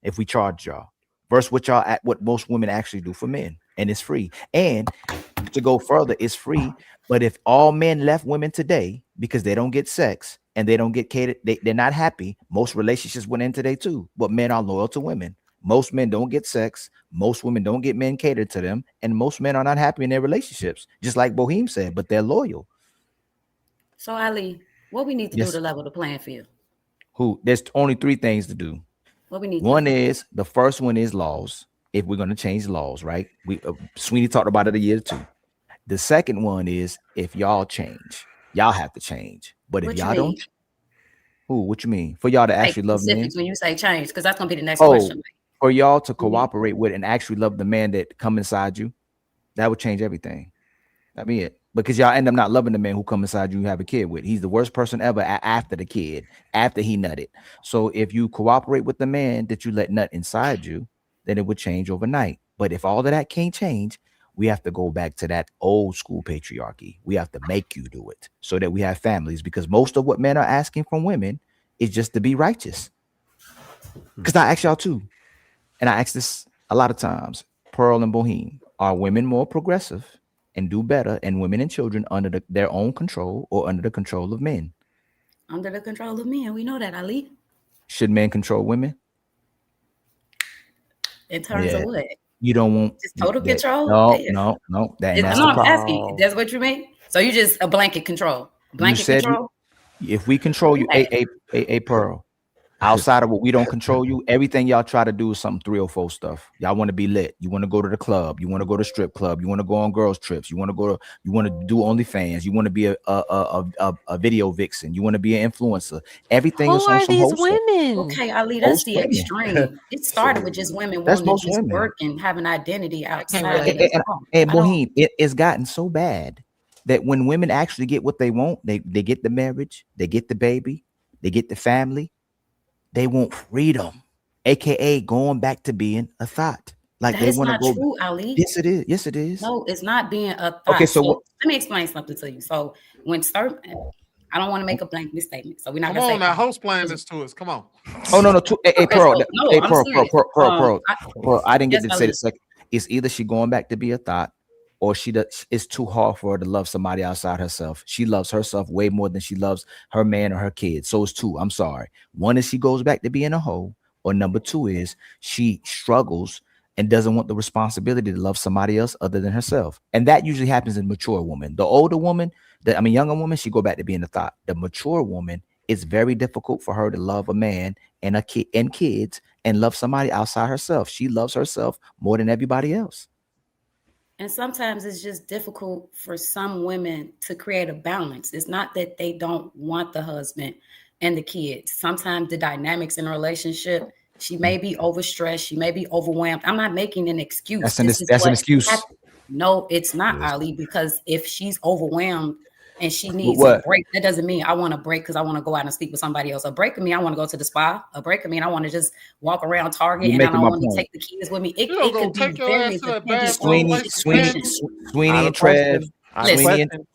if we charged y'all. versus what most women actually do for men, and it's free. And to go further, it's free. But if all men left women today because they don't get sex and they don't get catered, they're not happy. Most relationships went in today too, but men are loyal to women. Most men don't get sex. Most women don't get men catered to them, and most men are not happy in their relationships, just like Boheem said, but they're loyal. So Ali, what we need to do to level the playing field? There's only 3 things to do. What we need One to do? is, the first one is laws. If we're going to change laws, right? We Sweeney talked about it a year or 2. The second one is, if y'all change, y'all have to change. But if y'all don't, what you mean? For y'all to actually love men? When you say change, because that's gonna be the next question. For y'all to cooperate with and actually love the man that come inside you, that would change everything. That'd be it. Because y'all end up not loving the man who come inside you and have a kid with. He's the worst person ever after the kid, after he nutted. So if you cooperate with the man that you let nut inside you, then it would change overnight. But if all of that can't change, we have to go back to that old school patriarchy. We have to make you do it so that we have families, because most of what men are asking from women is just to be righteous. Because I ask y'all too, and I ask this a lot of times, Pearl and Boheem, are women more progressive and do better, and women and children under their own control or under the control of men? Under the control of men. We know that, Ali. Should men control women? In terms of what? You don't want just total control? No. That's I'm asking. That's what you mean? So you just a blanket control. Control? If we control you, a Pearl, outside of what we don't control you, everything y'all try to do is something 3 or 4 stuff. Y'all want to be lit. You want to go to the club. You want to go to strip club. You want to go on girls trips. You want to do OnlyFans. You want to be a video vixen. You want to be an influencer. Everything is on some these whole women? Stuff. Okay, Ali, that's the extreme. It started with just women wanting to just work and have an identity outside. And Boheem, it's gotten so bad that when women actually get what they want, they get the marriage, they get the baby, they get the family. They want freedom, aka going back to being a thought. Like that they is want to not go. True, Ali. Yes, it is. Yes, it is. No, it's not being a thought. Okay, so let me explain something to you. So when I don't want to make a blanket statement, so we're not gonna say. Now, host playing this to us. Come on. Oh no, Pearl. Pearl. I didn't get to say the second. It's either she going back to be a thought, or it's too hard for her to love somebody outside herself. She loves herself way more than she loves her man or her kids. So it's 2. I'm sorry. One is she goes back to being a hoe, or number 2 is she struggles and doesn't want the responsibility to love somebody else other than herself. And that usually happens in mature woman. The older woman, younger woman, she go back to being a thought. The mature woman, it's very difficult for her to love a man and a kid and kids and love somebody outside herself. She loves herself more than everybody else. And sometimes it's just difficult for some women to create a balance. It's not that they don't want the husband and the kids. Sometimes the dynamics in a relationship, she may be overstressed. She may be overwhelmed. I'm not making an excuse. That's an excuse. No, it's not, Ali, because if she's overwhelmed and she needs a break, that doesn't mean I want a break because I want to go out and sleep with somebody else. A break can mean I want to go to the spa. A break can mean I want to just walk around Target and I don't want to take the kids with me. It could be very dependent. Sweeney and Trev.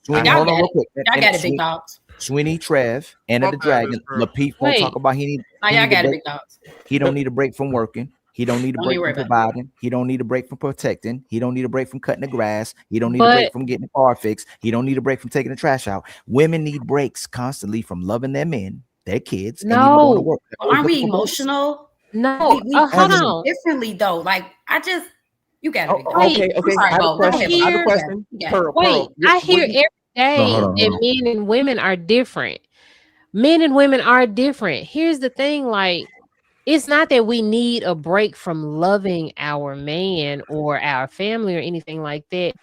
Sweeney, hold on real quick. Y'all got it, big dogs. Sweeney, Trev, and the Dragon. Lapeef won't talk about he y'all got it, big dogs. He don't need a break from working. He don't need a break from providing. He don't need a break from protecting. He don't need a break from cutting the grass. He don't need a break from getting the car fixed. He don't need a break from taking the trash out. Women need breaks constantly from loving their men, their kids, and even going to work. Aren't we emotional? No, we hold on. Differently though. Like you got it. Okay. I have a question. Pearl, I hear every day that men and women are different. Men and women are different. Here's the thing, like, it's not that we need a break from loving our man or our family or anything like that.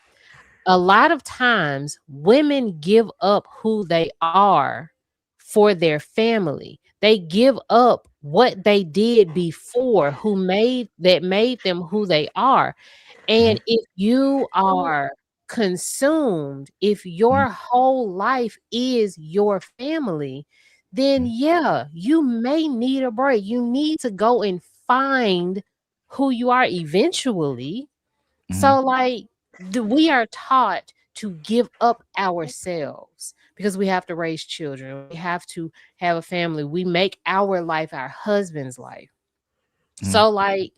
A lot of times women give up who they are for their family. They give up what they did before made them who they are. And if you are consumed, if your whole life is your family, then you may need a break. You need to go and find who you are eventually. So like we are taught to give up ourselves because we have to raise children. We have to have a family. We make our life our husband's life. So like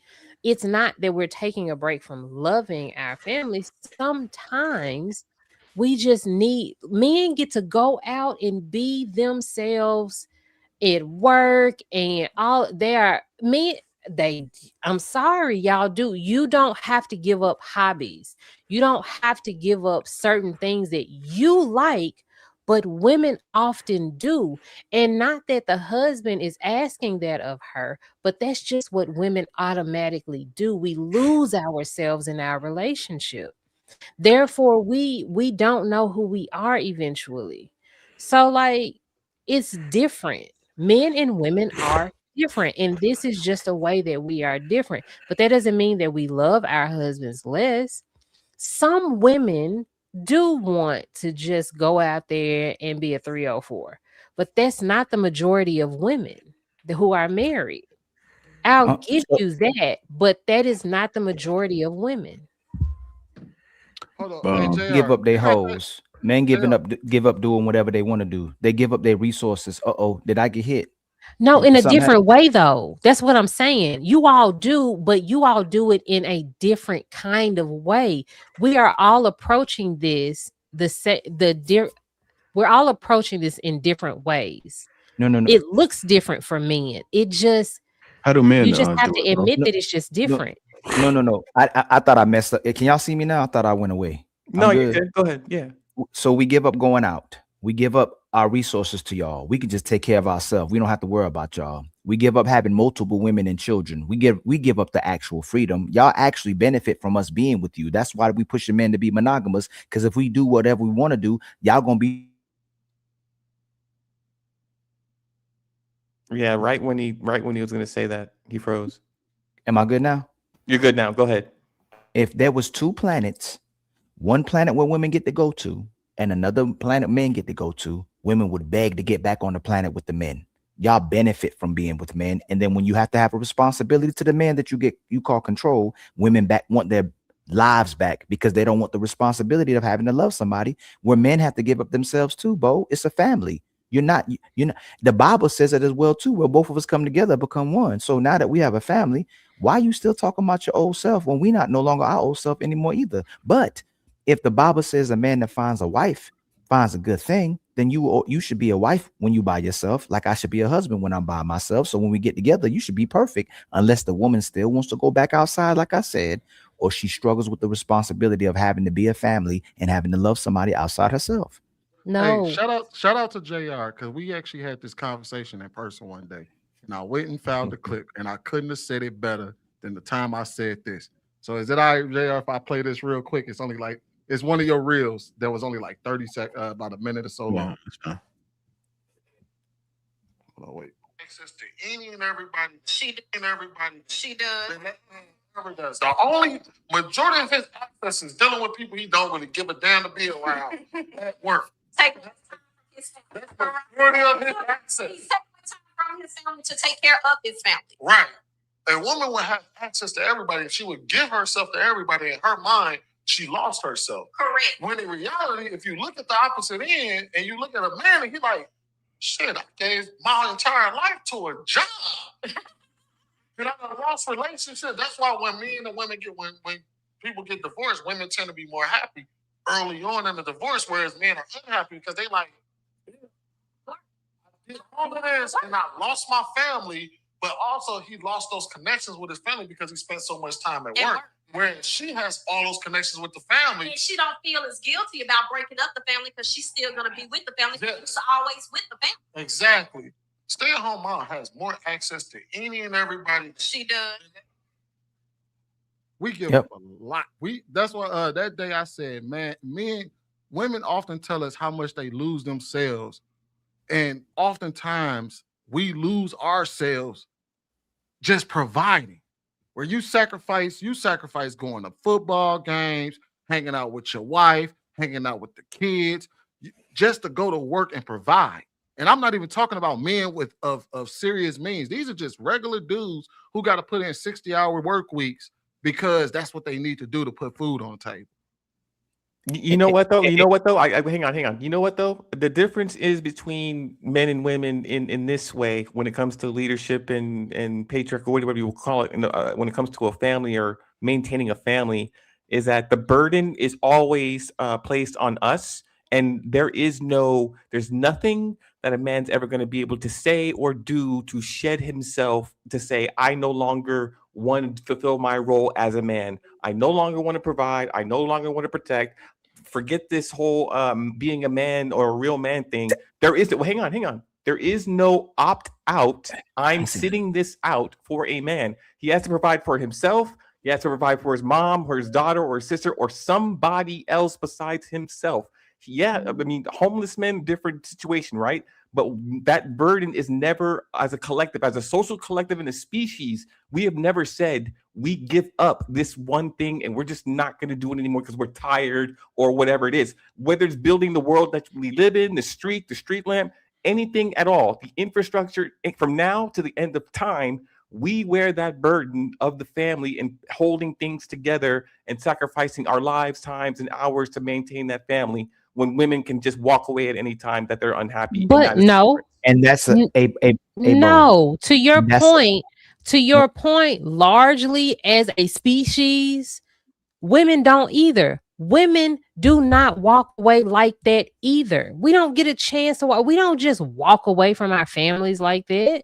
it's not that we're taking a break from loving our families. Sometimes we just need men get to go out and be themselves at work and all they are me they I'm sorry y'all do you don't have to give up hobbies, you don't have to give up certain things that you like, but women often do. And not that the husband is asking that of her, but that's just what women automatically do. We lose ourselves in our relationship, therefore we don't know who we are eventually. So like it's different. Men and women are different, and this is just a way that we are different, but that doesn't mean that we love our husbands less. Some women do want to just go out there and be a 304, but that's not the majority of women who are married. I'll give So, you that, but that is not the majority of women. Hold on. Hey, give JR, up their you got that? hoes. Men give up doing whatever they want to do. They give up their resources. Did I get hit? No, in a Something different way, though. That's what I'm saying. You all do, but you all do it in a different kind of way. We are all approaching this we're all approaching this in different ways. No. It looks different for men. It just How do you men just have do to it, bro? admit No, that it's just no, different. no. I thought I messed up. Can y'all see me now? I thought I went away. No, I'm you're good. good. Go ahead. Yeah. So we give up going out. We give up our resources to y'all. We can just take care of ourselves. We don't have to worry about y'all. We give up having multiple women and children. We give up the actual freedom. Y'all actually benefit from us being with you. That's why we push the men to be monogamous. Because if we do whatever we want to do, y'all gonna be. Yeah, right when he was gonna say that, he froze. Am I good now? You're good now. Go ahead. If there was two planets, one planet where women get to go to, and another planet men get to go to, women would beg to get back on the planet with the men. Y'all benefit from being with men, and then when you have to have a responsibility to the man that you call control, women back want their lives back because they don't want the responsibility of having to love somebody. Where men have to give up themselves too, Bo. It's a family. You're not. The Bible says it as well too, where both of us come together, become one. So now that we have a family, why are you still talking about your old self when we not no longer our old self anymore either? But if the Bible says a man that finds a wife finds a good thing, then you should be a wife when you by yourself, like I should be a husband when I'm by myself. So when we get together, you should be perfect, unless the woman still wants to go back outside, like I said, or she struggles with the responsibility of having to be a family and having to love somebody outside herself. Hey, No. shout out to JR, because we actually had this conversation in person one day. And I went and found the clip, and I couldn't have said it better than the time I said this. So is it all right, JR, if I play this real quick? It's one of your reels that was only like 30 seconds, about a minute or so long. Yeah. Hold on, wait. Access to any and everybody. She does. Never does. The only majority of his access is dealing with people he don't really give a damn to be around at work. Take his Majority of his access. He's taking time from his family to take care of his family. Right. A woman would have access to everybody, and she would give herself to everybody. In her mind, she lost herself. Correct. When in reality, if you look at the opposite end and you look at a man and he's like, shit, I gave my entire life to a job. And I lost relationship. That's why when men and women when people get divorced, women tend to be more happy early on in the divorce, whereas men are unhappy because they like, I did all of this and I lost my family, but also he lost those connections with his family because he spent so much time at work. Whereas she has all those connections with the family. And she don't feel as guilty about breaking up the family because she's still going to be with the family. Yes. She's always with the family. Exactly. Stay-at-home mom has more access to any and everybody. She does. We give up a lot. That's why that day I said, man, women often tell us how much they lose themselves. And oftentimes we lose ourselves just providing. Where you sacrifice going to football games, hanging out with your wife, hanging out with the kids, just to go to work and provide. And I'm not even talking about men of serious means. These are just regular dudes who got to put in 60-hour work weeks because that's what they need to do to put food on the table. You know what though? You know what though? I hang on. You know what though? The difference is between men and women in this way when it comes to leadership and patriarchal, whatever you will call it, when it comes to a family or maintaining a family, is that the burden is always placed on us, and there's nothing that a man's ever going to be able to say or do to shed himself to say, I no longer want to fulfill my role as a man. I no longer want to provide. I no longer want to protect. Forget this whole being a man or a real man thing. Hang on. There is no opt out. I'm sitting this out for a man. He has to provide for himself. He has to provide for his mom, or his daughter, or his sister, or somebody else besides himself. Yeah, I mean, homeless men, different situation, right? But that burden is never, as a collective, as a social collective in a species, we have never said we give up this one thing and we're just not going to do it anymore because we're tired or whatever it is. Whether it's building the world that we live in, the street lamp, anything at all, the infrastructure, from now to the end of time, we wear that burden of the family and holding things together and sacrificing our lives, times, and hours to maintain that family, when women can just walk away at any time that they're unhappy. But no, and that's no. To your point, largely as a species, women don't either. Women do not walk away like that either. We don't get a chance to walk. We don't just walk away from our families like that.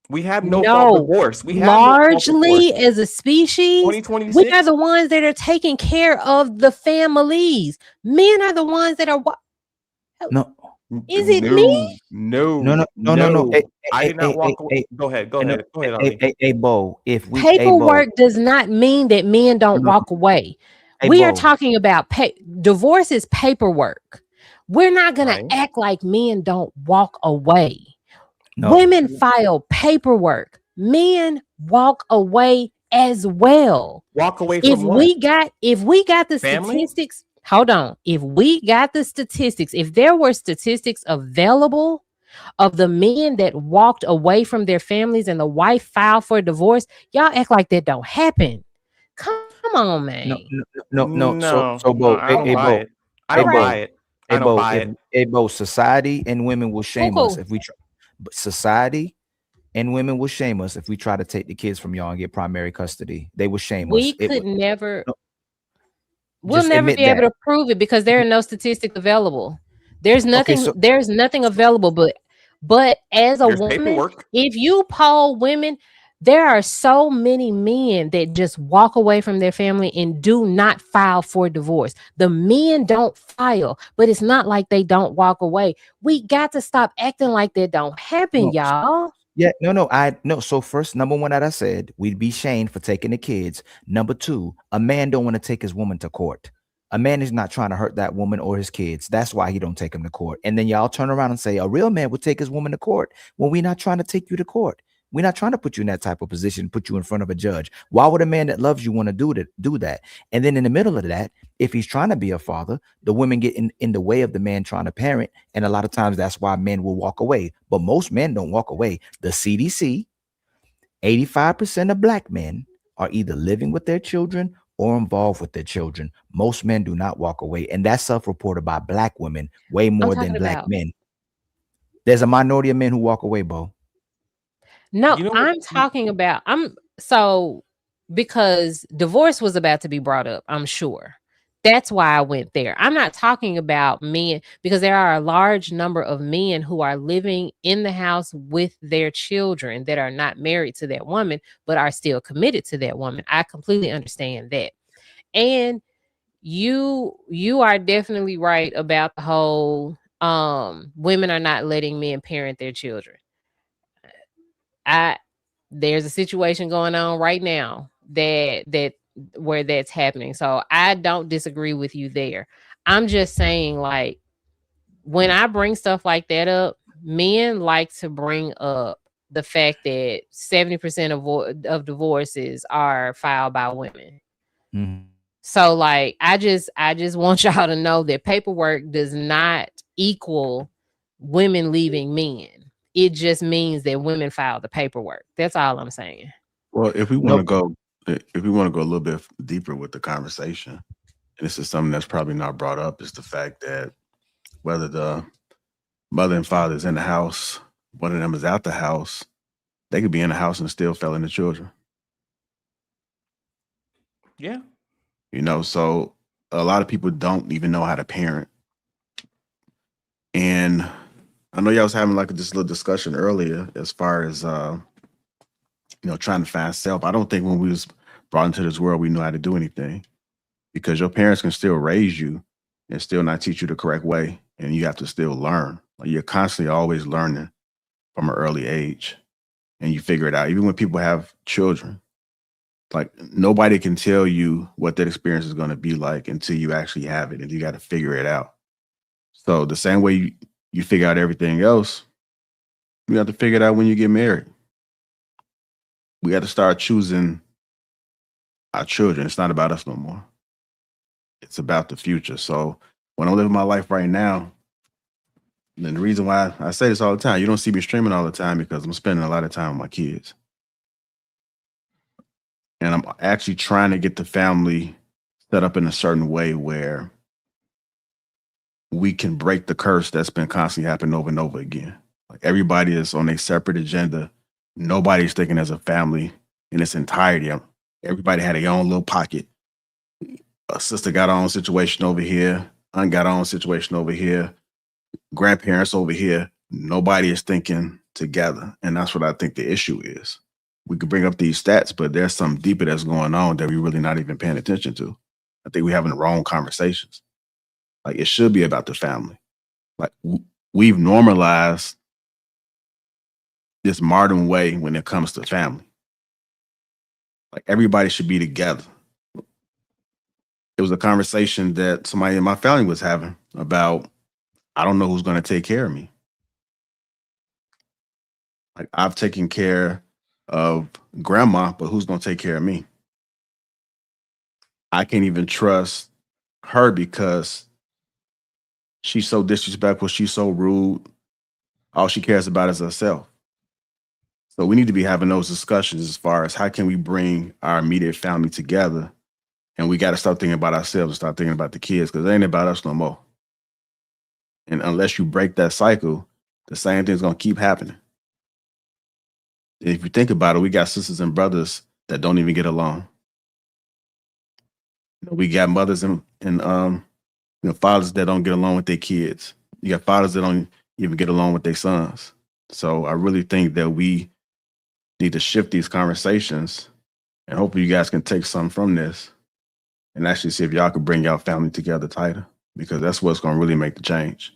We have no fault divorce. We have largely as a species, 2026. we are the ones that are taking care of the families. Men are the ones that are. No. Is it me? No. I did not walk away. Go ahead. Hey, Bo, if we paperwork does not mean that men don't walk away. We are talking about divorce is paperwork. We're not gonna act like men don't walk away. No. Women file paperwork. Men walk away as well. Walk away if from we got the family? Statistics. Hold on. If we got the statistics, if there were statistics available of the men that walked away from their families and the wife filed for divorce, y'all act like that don't happen. Come on, man. No. So Bo, I don't buy it. I don't buy it. I don't buy it. Hey, Bo, society and women will shame us if we try. Society and women will shame us if we try to take the kids from y'all and get primary custody. They will shame us. We could never. We'll never be able to prove it because there are no statistics available. There's nothing. There's nothing available. But as a woman, paperwork. If you poll women, there are so many men that just walk away from their family and do not file for divorce. The men don't file, but it's not like they don't walk away. We got to stop acting like that don't happen, y'all. Yeah, no. So first, number one, that I said, we'd be shamed for taking the kids. Number two, a man don't want to take his woman to court. A man is not trying to hurt that woman or his kids. That's why he don't take them to court. And then y'all turn around and say a real man would take his woman to court when we're not trying to take you to court. We're not trying to put you in that type of position, put you in front of a judge. Why would a man that loves you want to do that? And then in the middle of that, if he's trying to be a father, the women get in the way of the man trying to parent. And a lot of times that's why men will walk away. But most men don't walk away. The CDC, 85% of black men are either living with their children or involved with their children. Most men do not walk away. And that's self-reported by black women way more than black men. There's a minority of men who walk away, Bo. No, I'm talking about, because divorce was about to be brought up, I'm sure. That's why I went there. I'm not talking about men, because there are a large number of men who are living in the house with their children that are not married to that woman, but are still committed to that woman. I completely understand that. And you are definitely right about the whole women are not letting men parent their children. There's a situation going on right now that where that's happening. So I don't disagree with you there. I'm just saying, like, when I bring stuff like that up, men like to bring up the fact that 70% of divorces are filed by women. Mm-hmm. So, like, I just want y'all to know that paperwork does not equal women leaving men. It just means that women file the paperwork. That's all I'm saying. Well, if we want to go a little bit deeper with the conversation, and this is something that's probably not brought up, is the fact that whether the mother and father is in the house, one of them is out the house, they could be in the house and still fail in the children. Yeah. You know, so a lot of people don't even know how to parent. And I know y'all was having like this little discussion earlier as far as trying to find self. I don't think when we was brought into this world we knew how to do anything, because your parents can still raise you and still not teach you the correct way, and you have to still learn. Like, you're constantly always learning from an early age, and you figure it out. Even when people have children, like, nobody can tell you what that experience is going to be like until you actually have it, and you got to figure it out. So the same way you figure out everything else, you have to figure it out when you get married. We got to start choosing our children. It's not about us no more. It's about the future. So when I'm living my life right now, and the reason why I say this all the time, you don't see me streaming all the time because I'm spending a lot of time with my kids. And I'm actually trying to get the family set up in a certain way where we can break the curse that's been constantly happening over and over again. Like, everybody is on a separate agenda. Nobody's thinking as a family in its entirety. Everybody had their own little pocket. A sister got her own situation over here. Aunt got her own situation over here. Grandparents over here. Nobody is thinking together. And that's what I think the issue is. We could bring up these stats, but there's something deeper that's going on that we're really not even paying attention to. I think we're having the wrong conversations. Like, it should be about the family. Like, we've normalized this modern way when it comes to family. Like, everybody should be together. It was a conversation that somebody in my family was having about, I don't know who's going to take care of me. Like, I've taken care of grandma, but who's going to take care of me? I can't even trust her because she's so disrespectful. She's so rude. All she cares about is herself. So we need to be having those discussions as far as how can we bring our immediate family together. And we got to start thinking about ourselves and start thinking about the kids, because it ain't about us no more. And unless you break that cycle, the same thing's going to keep happening. If you think about it, we got sisters and brothers that don't even get along. We got mothers and fathers that don't get along with their kids. You got fathers that don't even get along with their sons. So I really think that we need to shift these conversations, and hopefully you guys can take something from this and actually see if y'all can bring y'all family together tighter, because that's what's going to really make the change.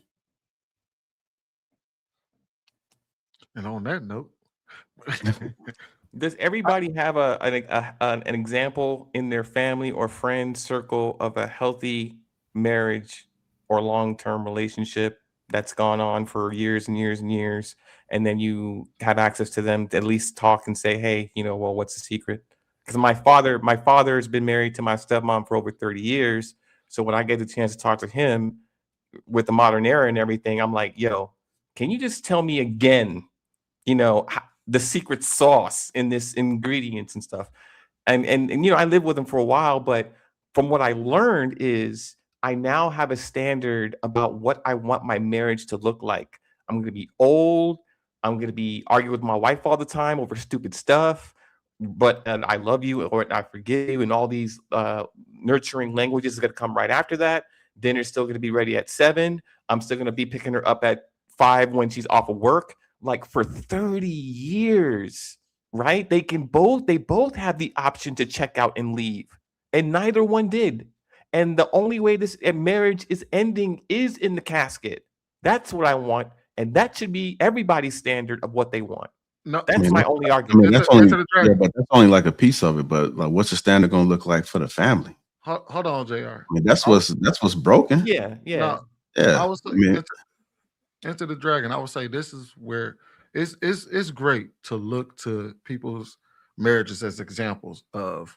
And on that note, does everybody have an example in their family or friend circle of a healthy marriage or long-term relationship that's gone on for years and years and years, and then you have access to them to at least talk and say, hey, well, what's the secret? Because my father has been married to my stepmom for over 30 years. So when I get the chance to talk to him with the modern era and everything, I'm like, yo, can you just tell me again, the secret sauce in this ingredients and stuff? And I lived with him for a while, but from what I learned is I now have a standard about what I want my marriage to look like. I'm going to be old. I'm going to be arguing with my wife all the time over stupid stuff, but I love you, or I forgive you, and all these nurturing languages are going to come right after that. Dinner's still going to be ready at 7. I'm still going to be picking her up at 5 when she's off of work. Like, for 30 years, right? They both have the option to check out and leave, and neither one did. And the only way this marriage is ending is in the casket. That's what I want, and that should be everybody's standard of what they want. No, that's my only argument. That's only, but that's only like a piece of it. But like, what's the standard going to look like for the family? Hold on, JR. I mean, that's what's broken. Yeah. No, Yeah. I was Enter the Dragon. I would say this is where it's great to look to people's marriages as examples of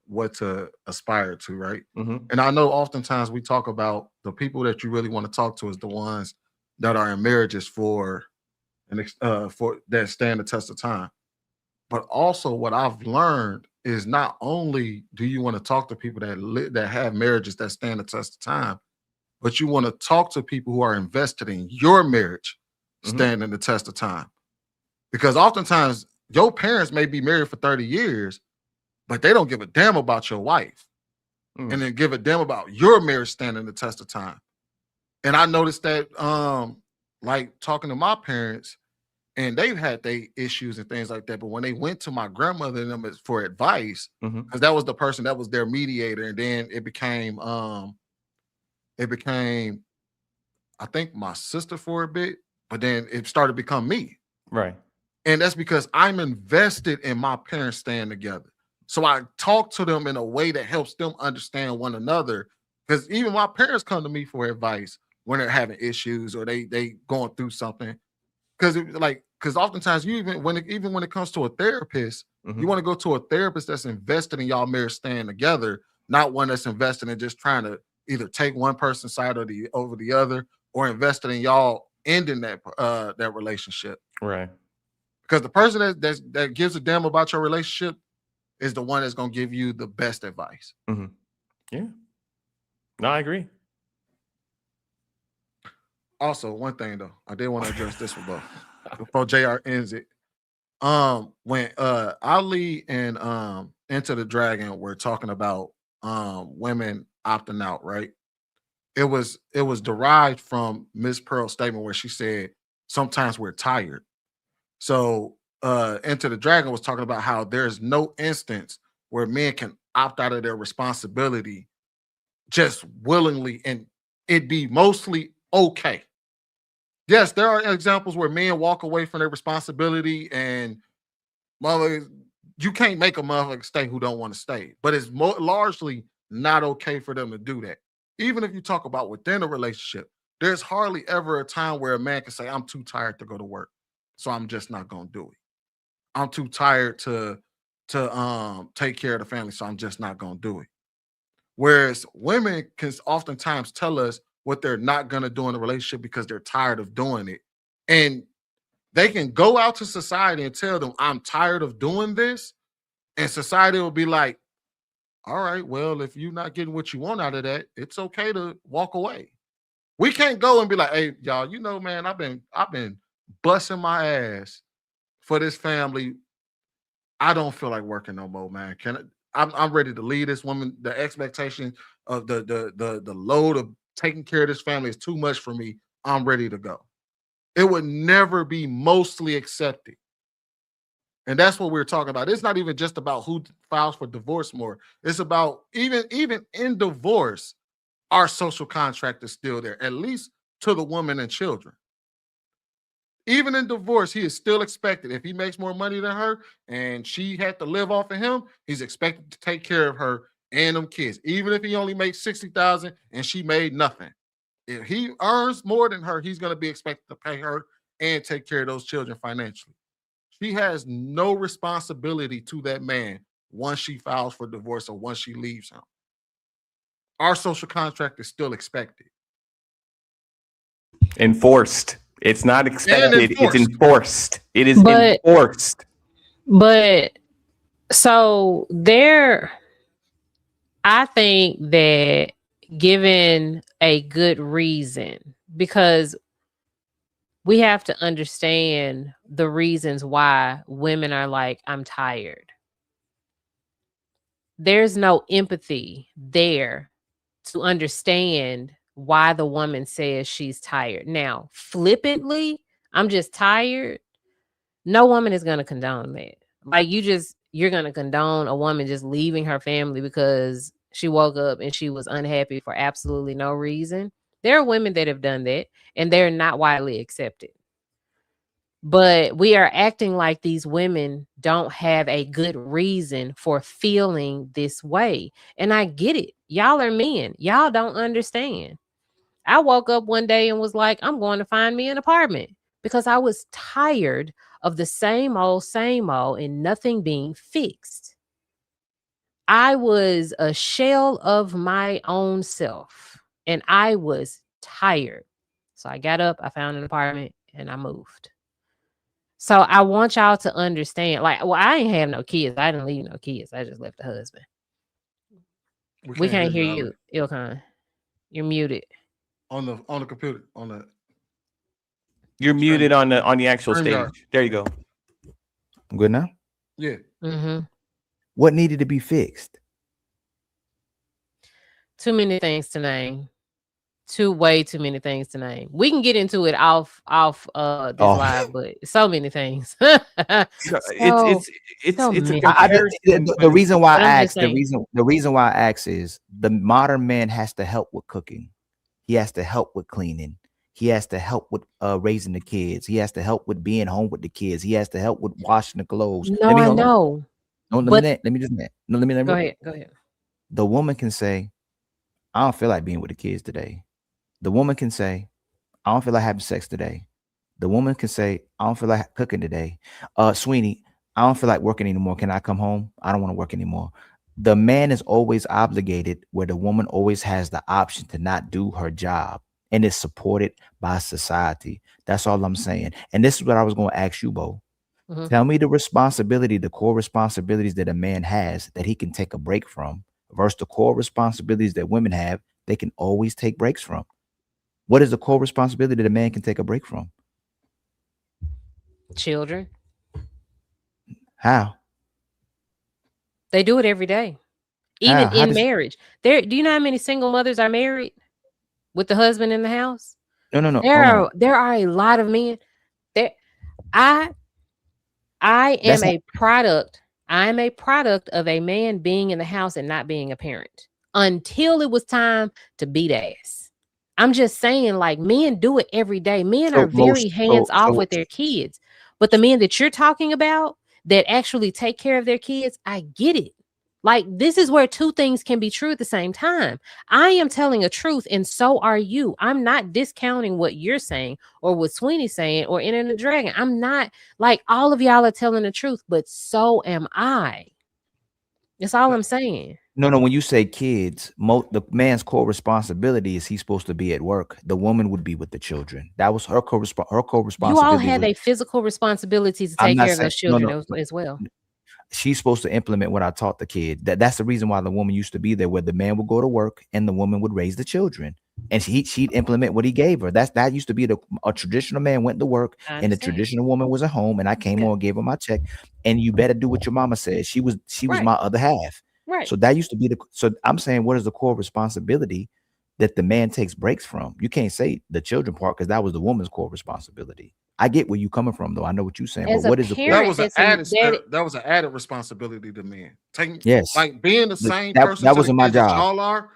what to aspire to, right? Mm-hmm. And I know oftentimes we talk about the people that you really want to talk to is the ones that are in marriages for that stand the test of time. But also what I've learned is not only do you want to talk to people that have marriages that stand the test of time, but you want to talk to people who are invested in your marriage standing the test of time. Because oftentimes your parents may be married for 30 years, but they don't give a damn about your wife. And then give a damn about your marriage standing the test of time. And I noticed that like talking to my parents, and they've had their issues and things like that. But when they went to my grandmother and them for advice, because that was the person that was their mediator, and then it became I think my sister for a bit, but then it started to become me. Right. And that's because I'm invested in my parents staying together. So I talk to them in a way that helps them understand one another. Because even my parents come to me for advice when they're having issues or they going through something. Because oftentimes even when it comes to a therapist, you want to go to a therapist that's invested in y'all marriage staying together, not one that's invested in just trying to either take one person's side over the other, or invested in y'all ending that relationship. Right. Because the person that gives a damn about your relationship is the one that's going to give you the best advice. Yeah. No, I agree. Also, one thing though, I did want to address this one before JR ends it. When Ali and Enter the Dragon were talking about women opting out, right? It was derived from Miss Pearl's statement where she said sometimes we're tired. So Enter the Dragon was talking about how there's no instance where men can opt out of their responsibility just willingly and it be mostly okay. Yes, there are examples where men walk away from their responsibility and you can't make a motherfucker stay who don't want to stay, but it's largely not okay for them to do that. Even if you talk about within a relationship, there's hardly ever a time where a man can say, I'm too tired to go to work, so I'm just not going to do it. I'm too tired to take care of the family, so I'm just not going to do it. Whereas women can oftentimes tell us what they're not going to do in a relationship because they're tired of doing it. And they can go out to society and tell them, I'm tired of doing this. And society will be like, all right, well, if you're not getting what you want out of that, it's okay to walk away. We can't go and be like, hey, y'all, you know, man, I've been busting my ass for this family. I don't feel like working no more, man. I'm ready to leave this woman. The expectation of the load of taking care of this family is too much for me. I'm ready to go. It would never be mostly accepted. And that's what we're talking about. It's not even just about who files for divorce more. It's about even in divorce, our social contract is still there, at least to the woman and children. Even in divorce, he is still expected. If he makes more money than her and she had to live off of him, he's expected to take care of her and them kids. Even if he only makes $60,000 and she made nothing. If he earns more than her, he's going to be expected to pay her and take care of those children financially. She has no responsibility to that man once she files for divorce or once she leaves him. Our social contract is still expected. Enforced. It's not expected. It's enforced. It is enforced. But so I think that given a good reason, because we have to understand the reasons why women are like, I'm tired. There's no empathy there to understand why the woman says she's tired. Now, flippantly, I'm just tired. No woman is going to condone that. Like you're going to condone a woman just leaving her family because she woke up and she was unhappy for absolutely no reason. There are women that have done that and they're not widely accepted. But we are acting like these women don't have a good reason for feeling this way. And I get it. Y'all are men. Y'all don't understand. I woke up one day and was like, I'm going to find me an apartment because I was tired of the same old and nothing being fixed. I was a shell of my own self and I was tired. So I got up, I found an apartment and I moved. So I want y'all to understand. Like, well, I ain't have no kids. I didn't leave no kids. I just left the husband. We can't hear you, Ilkan. You're muted. On the computer. On the You're muted on the actual stage. There you go. Good now? Yeah. Mm-hmm. What needed to be fixed? Too many things to name. Way too many things to name. We can get into it off this live, but so many things. It's a the reason why I asked, saying. the reason why I ask is the modern man has to help with cooking. He has to help with cleaning. He has to help with raising the kids. He has to help with being home with the kids. He has to help with washing the clothes. No, I know. No, let me just go ahead. The woman can say, I don't feel like being with the kids today. The woman can say, I don't feel like having sex today. The woman can say, I don't feel like cooking today. Sweeney, I don't feel like working anymore. Can I come home? I don't want to work anymore. The man is always obligated, where the woman always has the option to not do her job, and is supported by society. That's all I'm saying. And this is what I was going to ask you, Bo. Mm-hmm. Tell me the core responsibilities that a man has that he can take a break from versus the core responsibilities that women have they can always take breaks from. What is the core responsibility that a man can take a break from? Children. How? They do it every day. Even in marriage. Do you know how many single mothers are married with the husband in the house? No. There are a lot of men. I am a product. I'm a product of a man being in the house and not being a parent until it was time to beat ass. I'm just saying, like, men do it every day. Men are very hands off with their kids. But the men that you're talking about that actually take care of their kids, I get it. Like, this is where two things can be true at the same time. I am telling a truth, and so are you. I'm not discounting what you're saying or what Sweeney's saying or Internet Dragon. I'm not, like, all of y'all are telling the truth, but so am I. That's all I'm saying. No. When you say kids, the man's core responsibility is he's supposed to be at work. The woman would be with the children. That was her core responsibility. You all have a physical responsibility to take care of those children as well. She's supposed to implement what I taught the kid. That's the reason why the woman used to be there, where the man would go to work and the woman would raise the children, and she'd implement what he gave her. That used to be a traditional man went to work and the traditional woman was at home, and I came on and gave her my check, and you better do what your mama said. She was my other half. Right. So that used to be so I'm saying, what is the core responsibility that the man takes breaks from? You can't say the children part, because that was the woman's core responsibility. I get where you coming from, though. I know what you're saying. But what is that was an added responsibility to men. Like being the same person that wasn't my job. Y'all are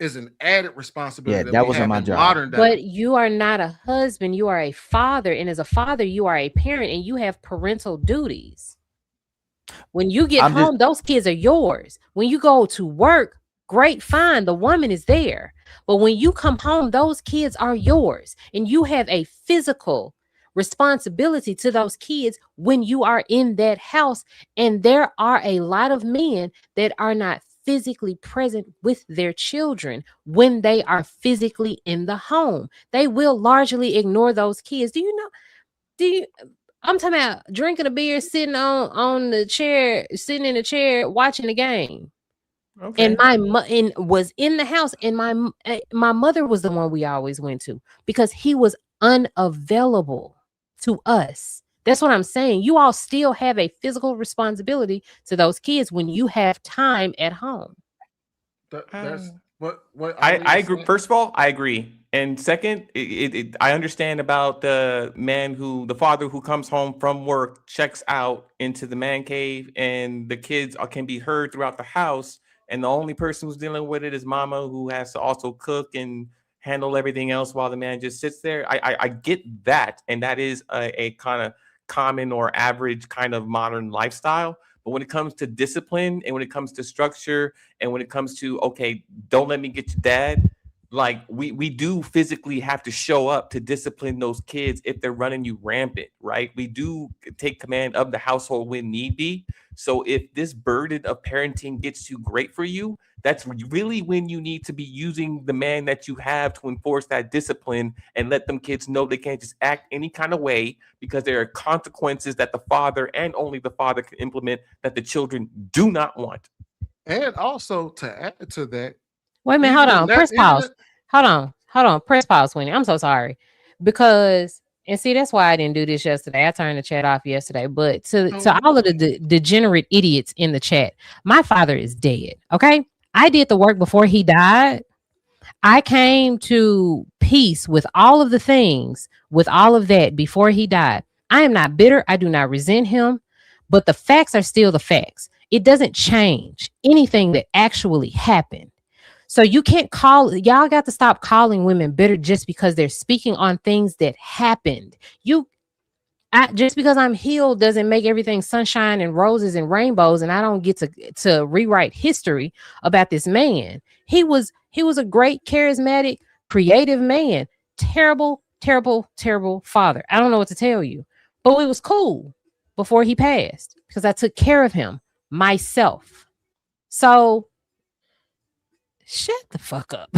is an added responsibility. Yeah, that wasn't my job. Modern day. But you are not a husband. You are a father, and as a father, you are a parent, and you have parental duties. When you get home, those kids are yours. When you go to work, great, fine. The woman is there. But when you come home, those kids are yours, and you have a physical responsibility to those kids when you are in that house. And there are a lot of men that are not physically present with their children when they are physically in the home. They will largely ignore those kids. I'm talking about drinking a beer, sitting on the chair, sitting in a chair, watching the game. Okay. And was in the house, and my mother was the one we always went to because he was unavailable to us. That's what I'm saying. You all still have a physical responsibility to those kids when you have time at home. That's what I agree. First of all, I agree. And second, I understand about the father who comes home from work, checks out into the man cave, and the kids can be heard throughout the house. And the only person who's dealing with it is mama, who has to also cook and handle everything else while the man just sits there. I get that. And that is a kind of common or average kind of modern lifestyle. But when it comes to discipline and when it comes to structure and when it comes to, okay, don't let me get your dad, Like we do physically have to show up to discipline those kids if they're running you rampant, right? We do take command of the household when need be. So if this burden of parenting gets too great for you, that's really when you need to be using the man that you have to enforce that discipline and let them kids know they can't just act any kind of way, because there are consequences that the father and only the father can implement that the children do not want. And also to add to that, wait a minute, hold on, press pause. Hold on, press pause, Winnie. I'm so sorry. Because, and see, that's why I didn't do this yesterday. I turned the chat off yesterday. But to all of the degenerate idiots in the chat, my father is dead. Okay. I did the work before he died. I came to peace with all of the things, with all of that before he died. I am not bitter. I do not resent him, but the facts are still the facts. It doesn't change anything that actually happened. So you can't y'all got to stop calling women bitter just because they're speaking on things that happened. Just because I'm healed doesn't make everything sunshine and roses and rainbows, and I don't get to rewrite history about this man. He was a great, charismatic, creative man. Terrible, terrible, terrible father. I don't know what to tell you, but it was cool before he passed because I took care of him myself. So shut the fuck up.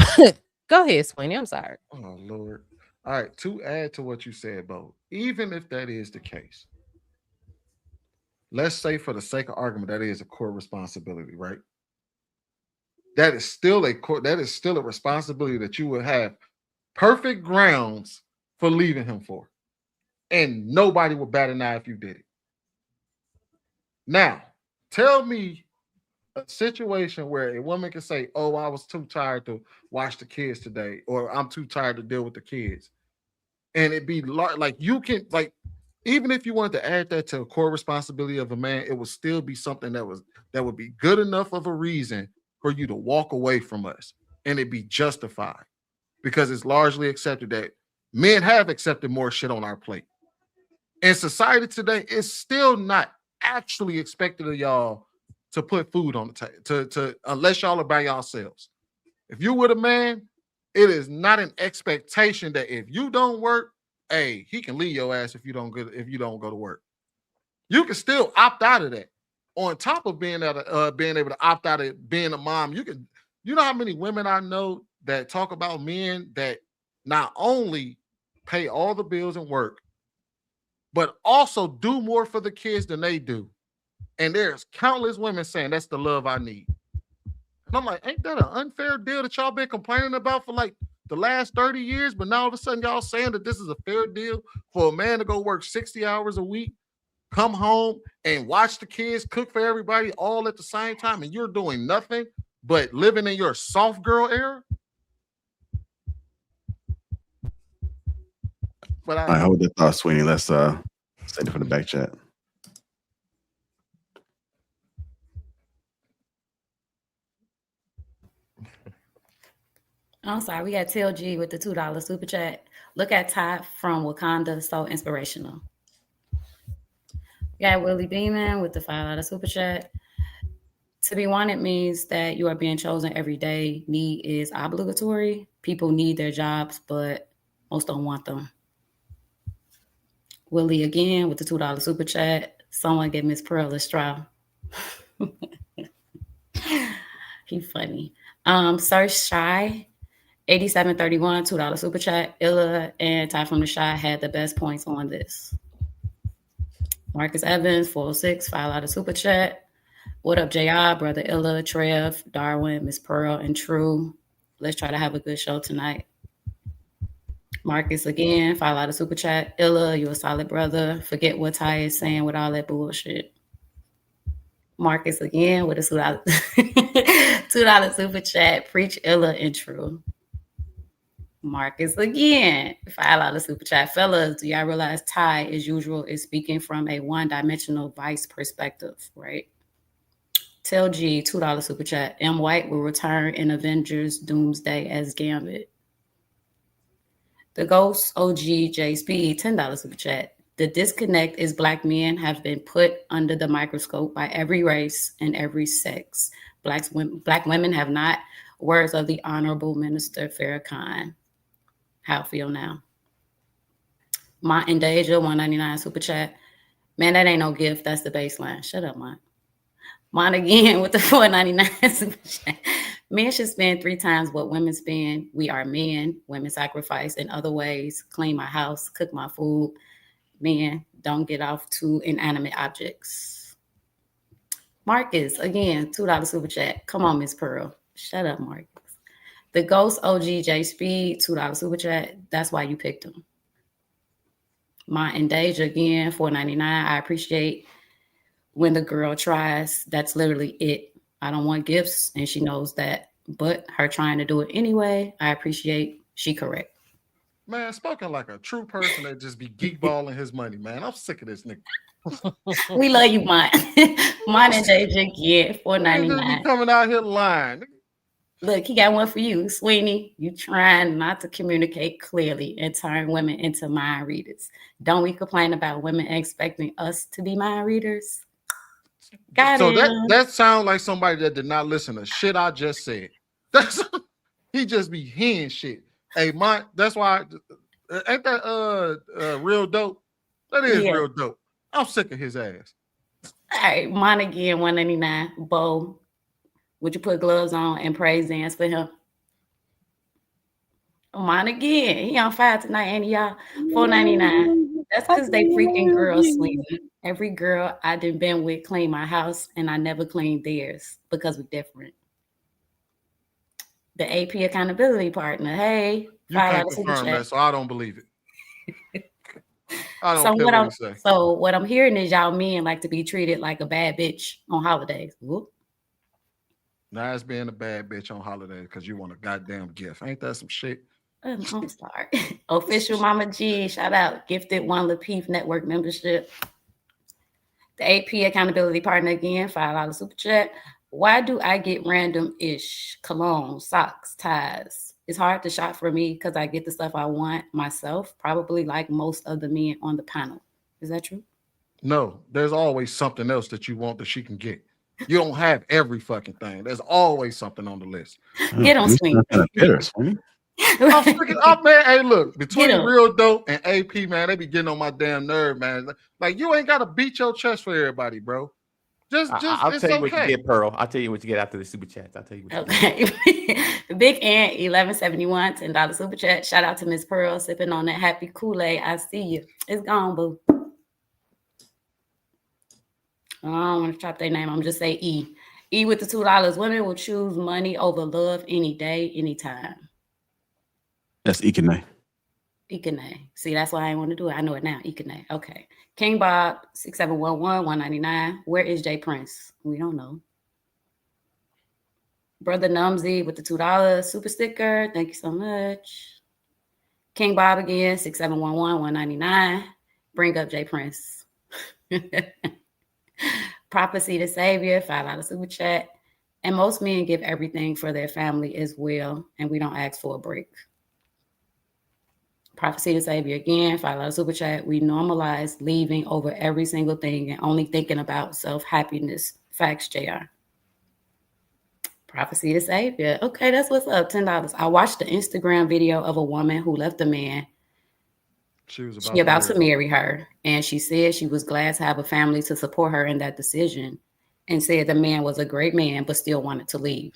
Go ahead, Sweeney. I'm sorry. Oh, Lord. All right. To add to what you said, Bo, even if that is the case, let's say for the sake of argument, that is a core responsibility, right? That is still a responsibility that you would have perfect grounds for leaving him for. And nobody would bat an eye if you did it. Now, tell me a situation where a woman can say, "Oh, I was too tired to watch the kids today," or "I'm too tired to deal with the kids," and it be like you can, like, even if you wanted to add that to a core responsibility of a man, it would still be something that would be good enough of a reason for you to walk away from us, and it be justified, because it's largely accepted that men have accepted more shit on our plate. In society today, it's still not actually expected of y'all to put food on the table, to unless y'all are by yourselves. If you're with a man, it is not an expectation that if you don't work, hey, he can leave your ass if you don't go to work. You can still opt out of that. On top of being able to opt out of being a mom, you know how many women I know that talk about men that not only pay all the bills and work, but also do more for the kids than they do. And there's countless women saying that's the love I need. And I'm like, ain't that an unfair deal that y'all been complaining about for like the last 30 years? But now all of a sudden y'all saying that this is a fair deal for a man to go work 60 hours a week, come home and watch the kids, cook for everybody all at the same time, and you're doing nothing but living in your soft girl era? But I hold your thoughts, Sweeney. Let's save it for the back chat. I'm sorry, we got TLG with the $2 super chat. Look at Ty from Wakanda, so inspirational. We got Willie Beeman with the $5 super chat. To be wanted means that you are being chosen every day. Need is obligatory. People need their jobs, but most don't want them. Willie again with the $2 super chat. Someone get Miss Pearl a straw. He funny. Search Shy 8731, $2 super chat. Illa and Ty from the Shy had the best points on this. Marcus Evans 406, $5 super chat. What up, JR, Brother Illa, Trev, Darwin, Miss Pearl, and True. Let's try to have a good show tonight. Marcus again, $5 super chat. Illa, you a solid brother. Forget what Ty is saying with all that bullshit. Marcus again with a $2 super chat. Preach Illa and True. Marcus again, $5 super chat. Fellas, do y'all realize Ty, as usual, is speaking from a one-dimensional vice perspective, right? Tell G, $2 super chat. M. White will return in Avengers Doomsday as Gambit. The Ghost OG J Speed, $10 super chat. The disconnect is Black men have been put under the microscope by every race and every sex. Black women have not. Words of the Honorable Minister Farrakhan. How I feel now. Martin Deja, 199 super chat. Man, that ain't no gift. That's the baseline. Shut up, Mont. Mont again with the 499 super chat. Men should spend 3 times what women spend. We are men. Women sacrifice in other ways. Clean my house, cook my food. Men, don't get off to inanimate objects. Marcus, again, $2 super chat. Come on, Miss Pearl. Shut up, Marcus. The Ghost OG J Speed, $2 super chat. That's why you picked him. Martin Deja again, $4.99. I appreciate when the girl tries. That's literally it. I don't want gifts, and she knows that. But her trying to do it anyway, I appreciate. She correct. Man, spoken like a true person that just be geekballing his money, man. I'm sick of this nigga. We love you, Mont. Mont and Deja again, $4.99. Coming out here lying. Look, he got one for you, Sweeney. You trying not to communicate clearly and turn women into mind readers. Don't we complain about women expecting us to be mind readers? Got so it. that sounds like somebody that did not listen to shit I just said. He just be hearing shit. Hey, that's why ain't that real dope? That is real dope. I'm sick of his ass. All right, mine again, $1.99. Bo, would you put gloves on and praise dance for him? Mine again. He on fire tonight, ain't he, y'all? $4.99. That's because they freaking girls sleeping. Every girl I done been with clean my house, and I never cleaned theirs because we're different. The AP accountability partner. Hey, you can't confirm that, so I don't believe it. I don't care what you say. So what I'm hearing is y'all men like to be treated like a bad bitch on holidays. Whoop. Now it's being a bad bitch on holidays because you want a goddamn gift. Ain't that some shit? I'm sorry. Official Mama G, shout out. Gifted one Lapeef Network membership. The AP accountability partner again, $5 super chat. Why do I get random-ish cologne, socks, ties? It's hard to shop for me because I get the stuff I want myself, probably like most of the men on the panel. Is that true? No, there's always something else that you want that she can get. You don't have every fucking thing. There's always something on the list. Get on Sweeney. I'm freaking up, man. Hey, look, between Real Dope and AP, man, they be getting on my damn nerve, man. Like, you ain't got to beat your chest for everybody, bro. I'll tell you what you get, Pearl. I'll tell you what you get after the super chats. I'll tell you what you get. Big Ant, 1171, $10 super chat. Shout out to Miss Pearl sipping on that happy Kool-Aid. I see you. It's gone, boo. I don't want to chop their name. I'm just say E. E with the $2. Women will choose money over love any day, anytime. That's Ikene. Ikene. See, that's why I didn't want to do it. I know it now. Ikene. Okay. King Bob, 6711, $1.99. Where is Jay Prince? We don't know. Brother Numsy with the $2 super sticker. Thank you so much. King Bob again, 6711, $1.99. Bring up Jay Prince. Prophecy to Savior, $5 super chat. And most men give everything for their family as well, and we don't ask for a break. Prophecy to Savior again, $5 super chat. We normalize leaving over every single thing and only thinking about self-happiness. Facts, JR. Prophecy to Savior. Okay, that's what's up, $10. I watched the Instagram video of a woman who left a man. She was about to marry her, and she said she was glad to have a family to support her in that decision, and said the man was a great man, but still wanted to leave.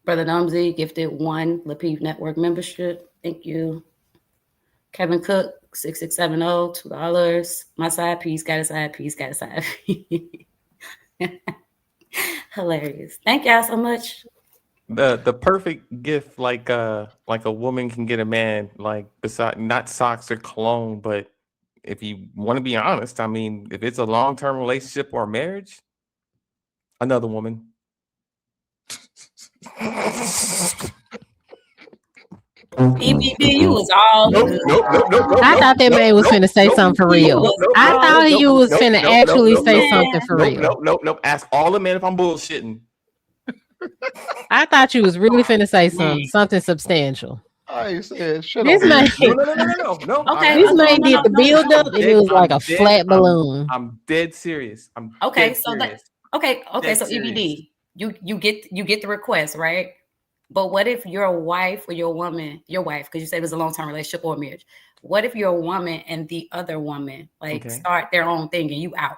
Brother Numsy gifted one Lapeef Network membership. Thank you. Kevin Cook, 6670, $2. My side piece got a side piece, got a side piece. Hilarious. Thank y'all so much. The perfect gift, like a woman can get a man, like beside not socks or cologne, but if you want to be honest, I mean, if it's a long-term relationship or marriage, another woman. EBB, you was all Nope. I thought that man was finna say something for real. I thought you was finna actually say something for real. Nope. Ask all the men if I'm bullshitting. I thought you was really finna say something substantial. I said, shut this up. No. Okay. This man did the build up, and it was like a flat balloon. I'm dead serious. Okay, so so EBD, you get the request, right? But what if your wife or your wife, because you said it was a long-term relationship or marriage. What if you're a woman and the other woman start their own thing and you out?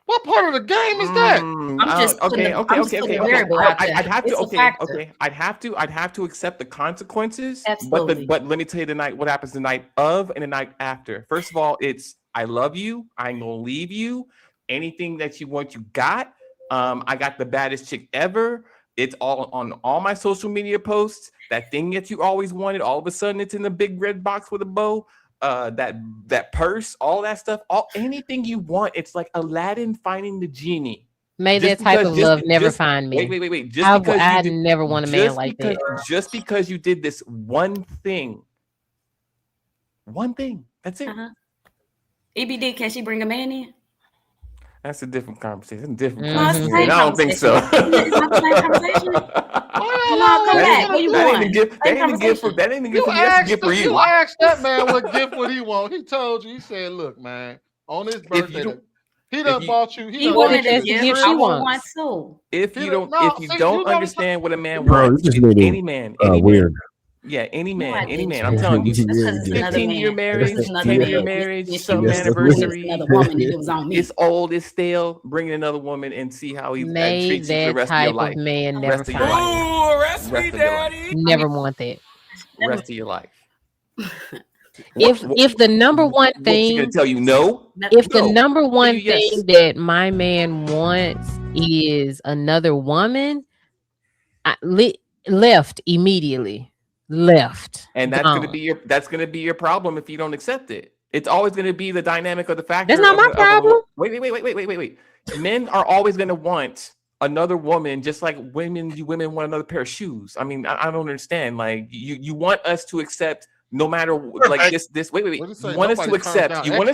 What part of the game is that? I'm just putting a variable out there. I'd have to. It's a Okay, factor. okay. I'd have to accept the consequences. Absolutely. But let me tell you what happens the night of and the night after. First of all, it's I love you. I ain't gonna leave you. Anything that you want, you got. I got the baddest chick ever. It's all on all my social media posts. That thing that you always wanted, all of a sudden it's in a big red box with a bow. That purse, all that stuff, anything you want. It's like Aladdin finding the genie. May that type of love never find me. Wait. I never want a man like that. Just because you did this one thing. That's it. EBD, can she bring a man in? That's a different conversation. Conversation. I don't think so. It's not the same conversation. Come on, come back. What you want? That ain't a gift for you. You asked that man what gift would he want. He told you. He said, "Look, man, on his birthday, he done bought you. He wanted a gift. I want one too. If you don't understand what a man Bro, wants, you just made any man, weird. Yeah, any man. I'm telling you, 15-year marriage, 10-year marriage, some anniversary. It's old, it's stale. Bring in another woman and see how he treats you for the rest of your life. Man never find rest of your life. Never want that. Rest of your life. If the number one thing, gonna tell you no. If the number one thing that my man wants is another woman, left immediately. Left, and that's gonna be your problem if you don't accept it. It's always gonna be the dynamic of the factor. That's not my problem. Wait. Men are always gonna want another woman, just like women want another pair of shoes. I mean, I don't understand. Like you want us to accept no matter like this. Wait. You want us to accept. You want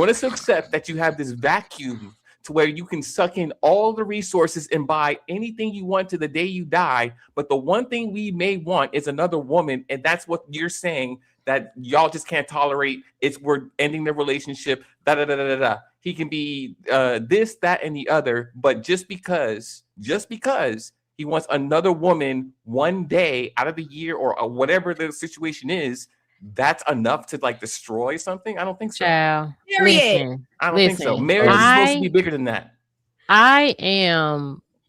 us to accept that you have this vacuum to where you can suck in all the resources and buy anything you want to the day you die. But the one thing we may want is another woman. And that's what you're saying, that y'all just can't tolerate. We're ending the relationship. He can be this, that, and the other. But just because he wants another woman one day out of the year or whatever the situation is, that's enough to like destroy something? I don't think so. Child. Listen, I don't think so. Marriage is supposed to be bigger than that.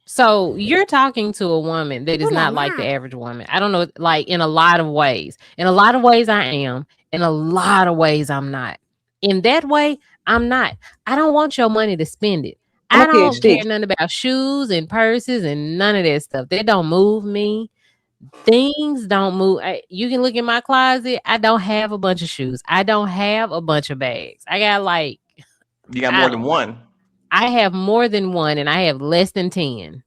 So you're talking to a woman that is not like the average woman. I don't know, like in a lot of ways. In a lot of ways I am. In a lot of ways I'm not. In that way, I'm not. I don't want your money to spend it. I don't care nothing about shoes and purses and none of that stuff. That don't move me. Things don't move. You can look in my closet. I don't have a bunch of shoes. I don't have a bunch of bags. I got you got more than one. I have more than one, and I have less than 10.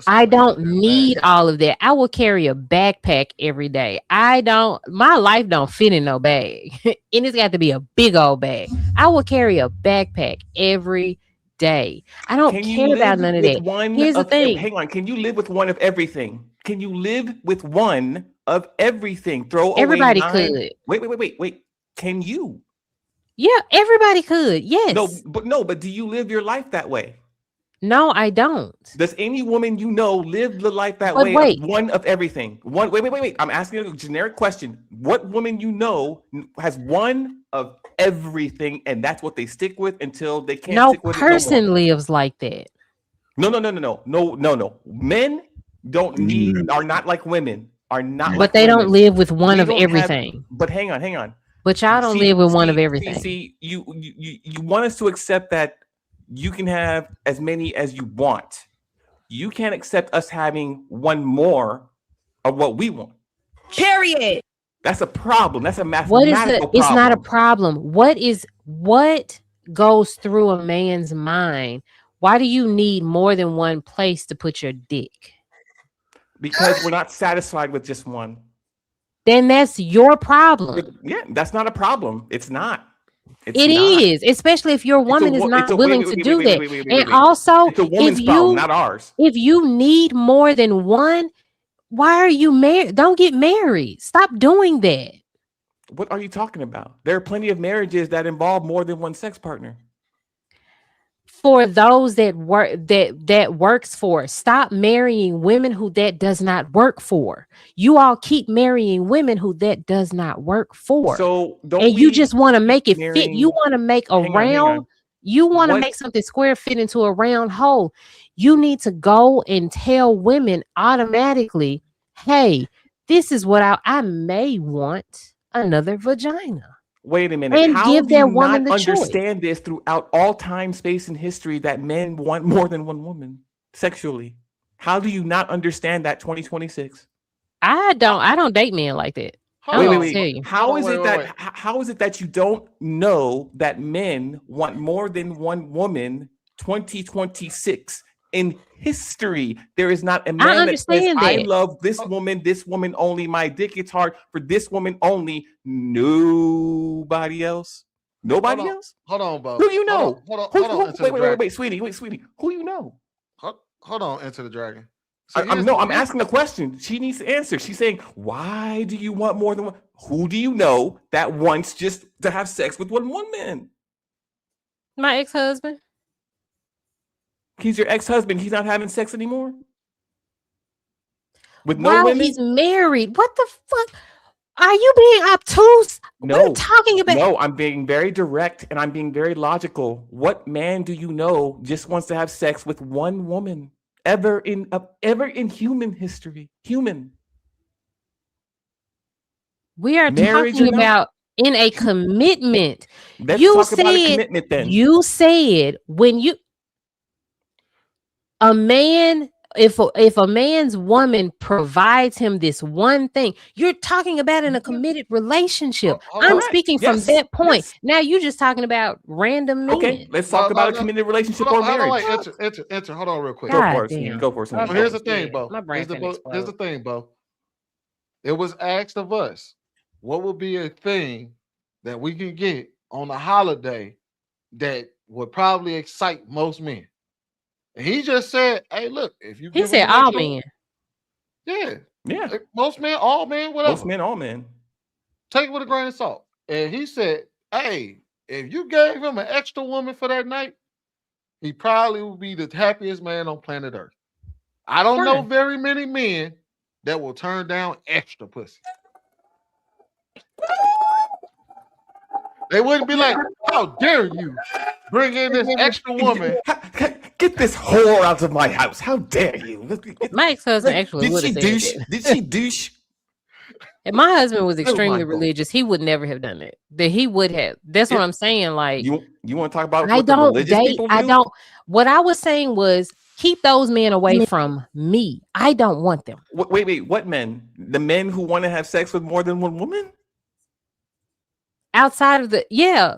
I don't need all of that. I will carry a backpack every day. My life don't fit in no bag. And it's got to be a big old bag. I will carry a backpack every day. I don't care about none of that. Here's the thing. Hang on. Can you live with one of everything? Can you live with one of everything? Everybody could. Wait. Can you? Yeah, everybody could. Yes. But do you live your life that way? No, I don't. Does any woman you know live the life that way? Wait. One of everything. Wait. I'm asking you a generic question. What woman you know has one of everything, and that's what they stick with until they can't stick with it no more? No person lives like that. No. Men are not like women. Are not. But they don't live with one of everything. But hang on. But y'all don't live with one of everything. See, you want us to accept that you can have as many as you want. You can't accept us having one more of what we want. Period. That's a problem. That's a mathematical problem. It's not a problem. What goes through a man's mind? Why do you need more than one place to put your dick? Because we're not satisfied with just one. Then that's your problem. Yeah, that's not a problem. It's not. It is, especially if your woman is not willing to do that. And also, it's a woman's problem, not ours. If you need more than one, why are you married? Don't get married. Stop doing that. What are you talking about? There are plenty of marriages that involve more than one sex partner. for those that work that works for. Stop marrying women who that does not work for. You all keep marrying women who that does not work for. So don't And you we just want to make keep it fit. You marrying? want to make a Hang round. on. You want to What? make something square fit into a round hole. You need to go and tell women automatically, hey, this is what I may want another vagina. Wait a minute. And How give do you that woman not the choice. understand this throughout all time, space, and history that men want more than one woman sexually? How do you not understand that 2026? I don't date men like that. Wait. How is it that you don't know that men want more than one woman 2026 in history? There is not a man that says, understand I that. love this woman only, my dick is hard for this woman only, nobody else. Nobody else? Hold on, Bo. Who do you know? Hold on. Wait, sweetie. Who you know? Hold on, Enter the Dragon. I'm asking a question. She needs to answer. She's saying, why do you want more than one? Who do you know that wants just to have sex with one woman? My ex-husband. He's your ex-husband. He's not having sex anymore? With no While women? he's married. What the fuck? Are you being obtuse? What are you talking about? No, I'm being very direct and I'm being very logical. What man do you know just wants to have sex with one woman? Ever in human history. Human. We are Marriage talking or not? about in a commitment. Let's You talk about a said- commitment then. You said when a man, if a man's woman provides him this one thing, you're talking about in a committed relationship. I'm Correct. speaking from Yes. that point. Now you're just talking about random men. Okay, let's talk about a committed relationship or marriage. Enter. Hold on, real quick. Go for it, Sweeney. Go for it, Sweeney. Well, here's the thing, Yeah, Bo. my brain finna Here's the explode. thing, Bo. It was asked of us, what would be a thing that we can get on a holiday that would probably excite most men? And he just said, "Hey, look, if you He give said him an all extra-" men. Yeah, most men, all men, whatever. Most men, all men. Take it with a grain of salt. And he said, "Hey, if you gave him an extra woman for that night, he probably would be the happiest man on planet Earth." I don't know very many men that will turn down extra pussy. They wouldn't be like, "How dare you bring in this extra woman?" Get this whore out of my house. How dare you? My ex-husband actually would have said that. Did she douche? If my husband was Oh my extremely God. religious, he would never have done that. That he would have. That's what I'm saying. Like You want to talk about I what the don't religious date. people do? I don't. What I was saying was keep those men away from me. I don't want them. Wait. What men? The men who want to have sex with more than one woman? Outside of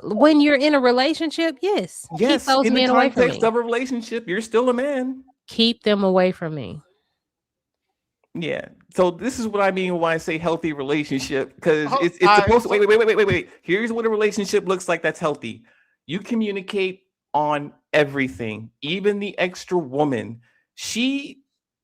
when you're in a relationship, yes. Yes. Keep those In the men away from context me. of a relationship, you're still a man. Keep them away from me. Yeah. So this is what I mean when I say healthy relationship, because it's all supposed right, to wait. Here's what a relationship looks like that's healthy. You communicate on everything, even the extra woman.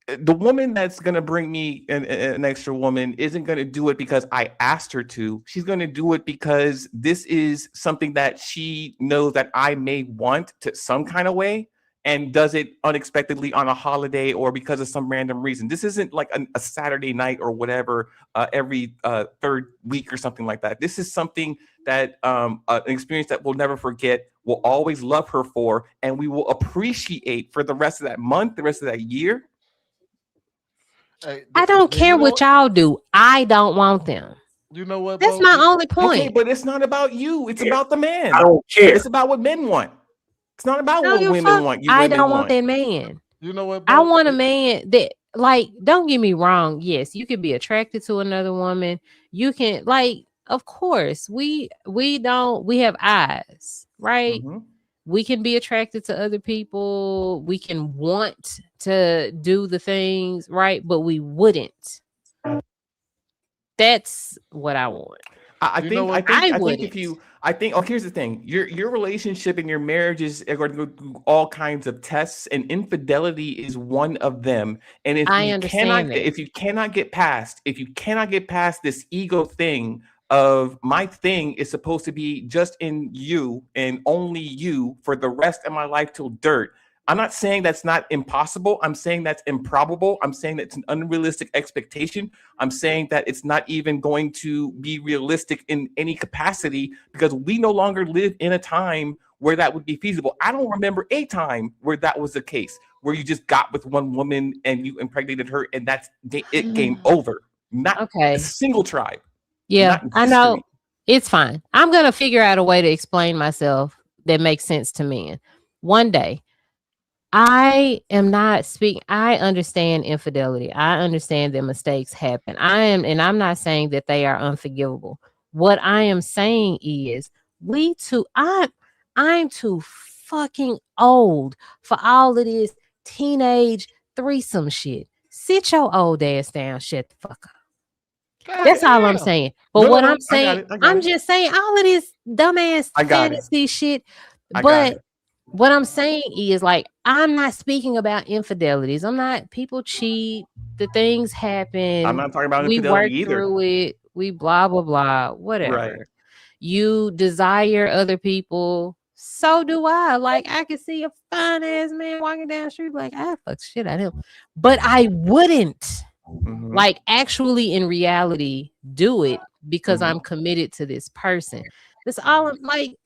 The woman that's gonna bring me an extra woman isn't gonna do it because I asked her to. She's gonna do it because this is something that she knows that I may want to some kind of way, and does it unexpectedly on a holiday or because of some random reason. This isn't like a Saturday night or whatever every third week or something like that. This is something that an experience that we'll never forget, we'll always love her for, and we will appreciate for the rest of that month, the rest of that year. Hey, I don't care know what y'all do. I don't want them. You know what? That's Bo? my only point. Okay, but it's not about you. It's about the man. I don't care. It's about what men want. It's not about I don't what give a women fuck. want. I don't want that man. You know what? Bo? I want a man that, like, don't get me wrong. Yes, you can be attracted to another woman. You can, like, of course, we have eyes, right? Mm-hmm. We can be attracted to other people. We can want to do the things, right? But we wouldn't. That's what I want. I think here's the thing. Your relationship and your marriages are going to go through all kinds of tests, and infidelity is one of them. And if you cannot get past this ego thing of my thing is supposed to be just in you and only you for the rest of my life till dirt. I'm not saying that's not impossible. I'm saying that's improbable. I'm saying that's an unrealistic expectation. I'm saying that it's not even going to be realistic in any capacity because we no longer live in a time where that would be feasible. I don't remember a time where that was the case, where you just got with one woman and you impregnated her and that's it, game over. Not a single tribe. Yeah, I know. It's fine. I'm going to figure out a way to explain myself that makes sense to men. One day, I am not speaking. I understand infidelity. I understand that mistakes happen. And I'm not saying that they are unforgivable. What I am saying is I'm too fucking old for all of this teenage threesome shit. Sit your old ass down. Shut the fuck up. That's all I'm saying. But what I'm saying, I'm just saying all of this dumbass fantasy shit. But what I'm saying is, like, I'm not speaking about infidelities. People cheat. The things happen. I'm not talking about we infidelity work either. through it. We blah, blah, blah, whatever. Right. You desire other people. So do I. Like, I can see a fine ass man walking down the street, like, I fuck shit out of him. But I wouldn't. Like, actually in reality do it because I'm committed to this person. That's all. I'm like,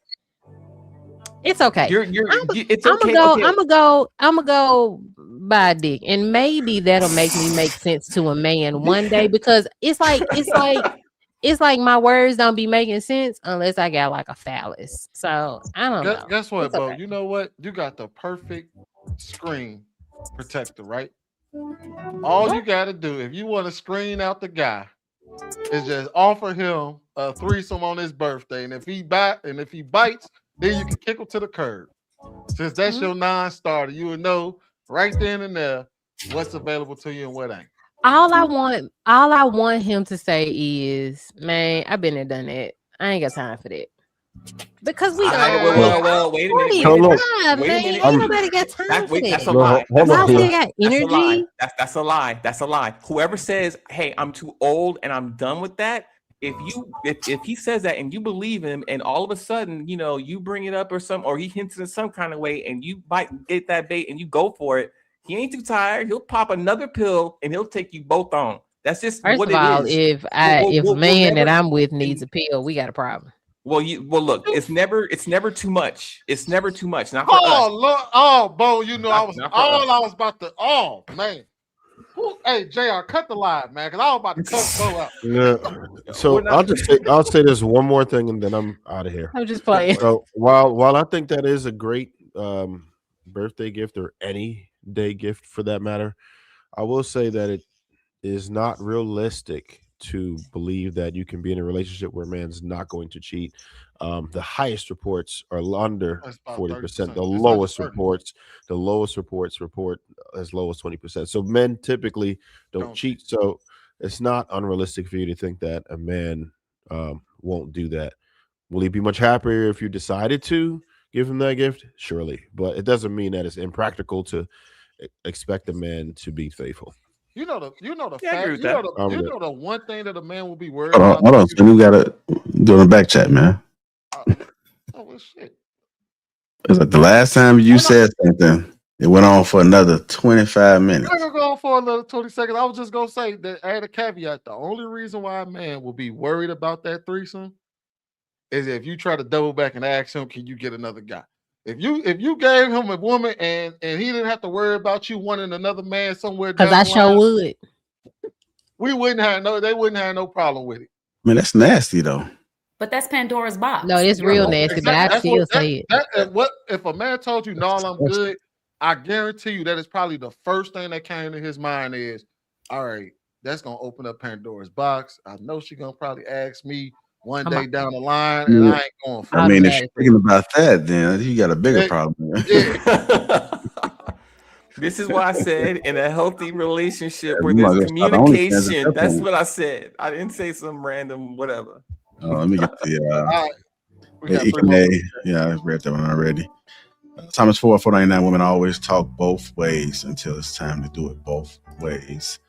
it's okay. It's I'm okay. gonna go buy a dick, and maybe that'll make me make sense to a man one day, because it's like my words don't be making sense unless I got like a phallus. So I don't know. Guess what, It's Bo? okay. You know what? You got the perfect screen protector, right? All you got to do, if you want to screen out the guy, is just offer him a threesome on his birthday, and if he bites, then you can kick him to the curb. Since that's your non-starter, you would know right then and there what's available to you and what ain't. All I want him to say is, man, I've been there, done that. I ain't got time for that. Because we well, wait a minute. Ain't nobody got time for that. That's a lie. Got energy. That's a lie. That's a lie. Whoever says, "Hey, I'm too old and I'm done with that," if he says that and you believe him, and all of a sudden, you bring it up or he hints in some kind of way, and you get that bait and you go for it, he ain't too tired. He'll pop another pill and he'll take you both on. That's just First what of all, it is. if a man that I'm with needs a pill, we got a problem. Well, look, it's never too much. It's never too much. Not for oh, us. Lord, oh, Bo, man. Hey, JR, cut the live, man, because I was about to cut Bo out. Yeah. So I'll say this one more thing and then I'm out of here. I'm just playing. So while I think that is a great birthday gift or any day gift for that matter, I will say that it is not realistic to believe that you can be in a relationship where a man's not going to cheat. The highest reports are under 40%. The lowest reports report as low as 20%. So men typically don't cheat. So it's not unrealistic for you to think that a man won't do that. Will he be much happier if you decided to give him that gift? Surely, but it doesn't mean that it's impractical to expect a man to be faithful. You know the I agree with that. you know the one thing that a man will be worried Hold about. on. So you gotta do the back chat, man. Oh well, shit. It's like the last time you said something, it went on for another 25 minutes. I'm gonna go on for another 20 seconds. I was just gonna say that I had a caveat. The only reason why a man will be worried about that threesome is if you try to double back and ask him, can you get another guy? If you gave him a woman and he didn't have to worry about you wanting another man somewhere down Because I sure would. They wouldn't have no problem with it. I mean, that's nasty though. But that's Pandora's box. No, it's real nasty, but I still say it. What if a man told you, no, I'm good? I guarantee you that is probably the first thing that came to his mind is, all right, that's gonna open up Pandora's box. I know she's gonna probably ask me one day down the line, and I ain't going for it. I mean, if you're thinking about that, then you got a bigger problem. This is what I said, in a healthy relationship where there's communication. That's what I said. I didn't say some random whatever. Let me get the yeah, I read that one already. Thomas 499 women always talk both ways until it's time to do it both ways.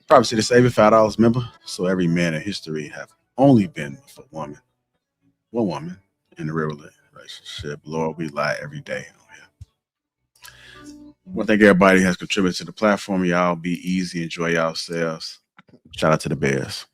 Probably should have saved $5, remember? So every man in history have only been with a woman, one woman in a real relationship. Lord, we lie every day on here. Well, thank everybody has contributed to the platform. Y'all be easy, enjoy yourselves. Shout out to the Bears.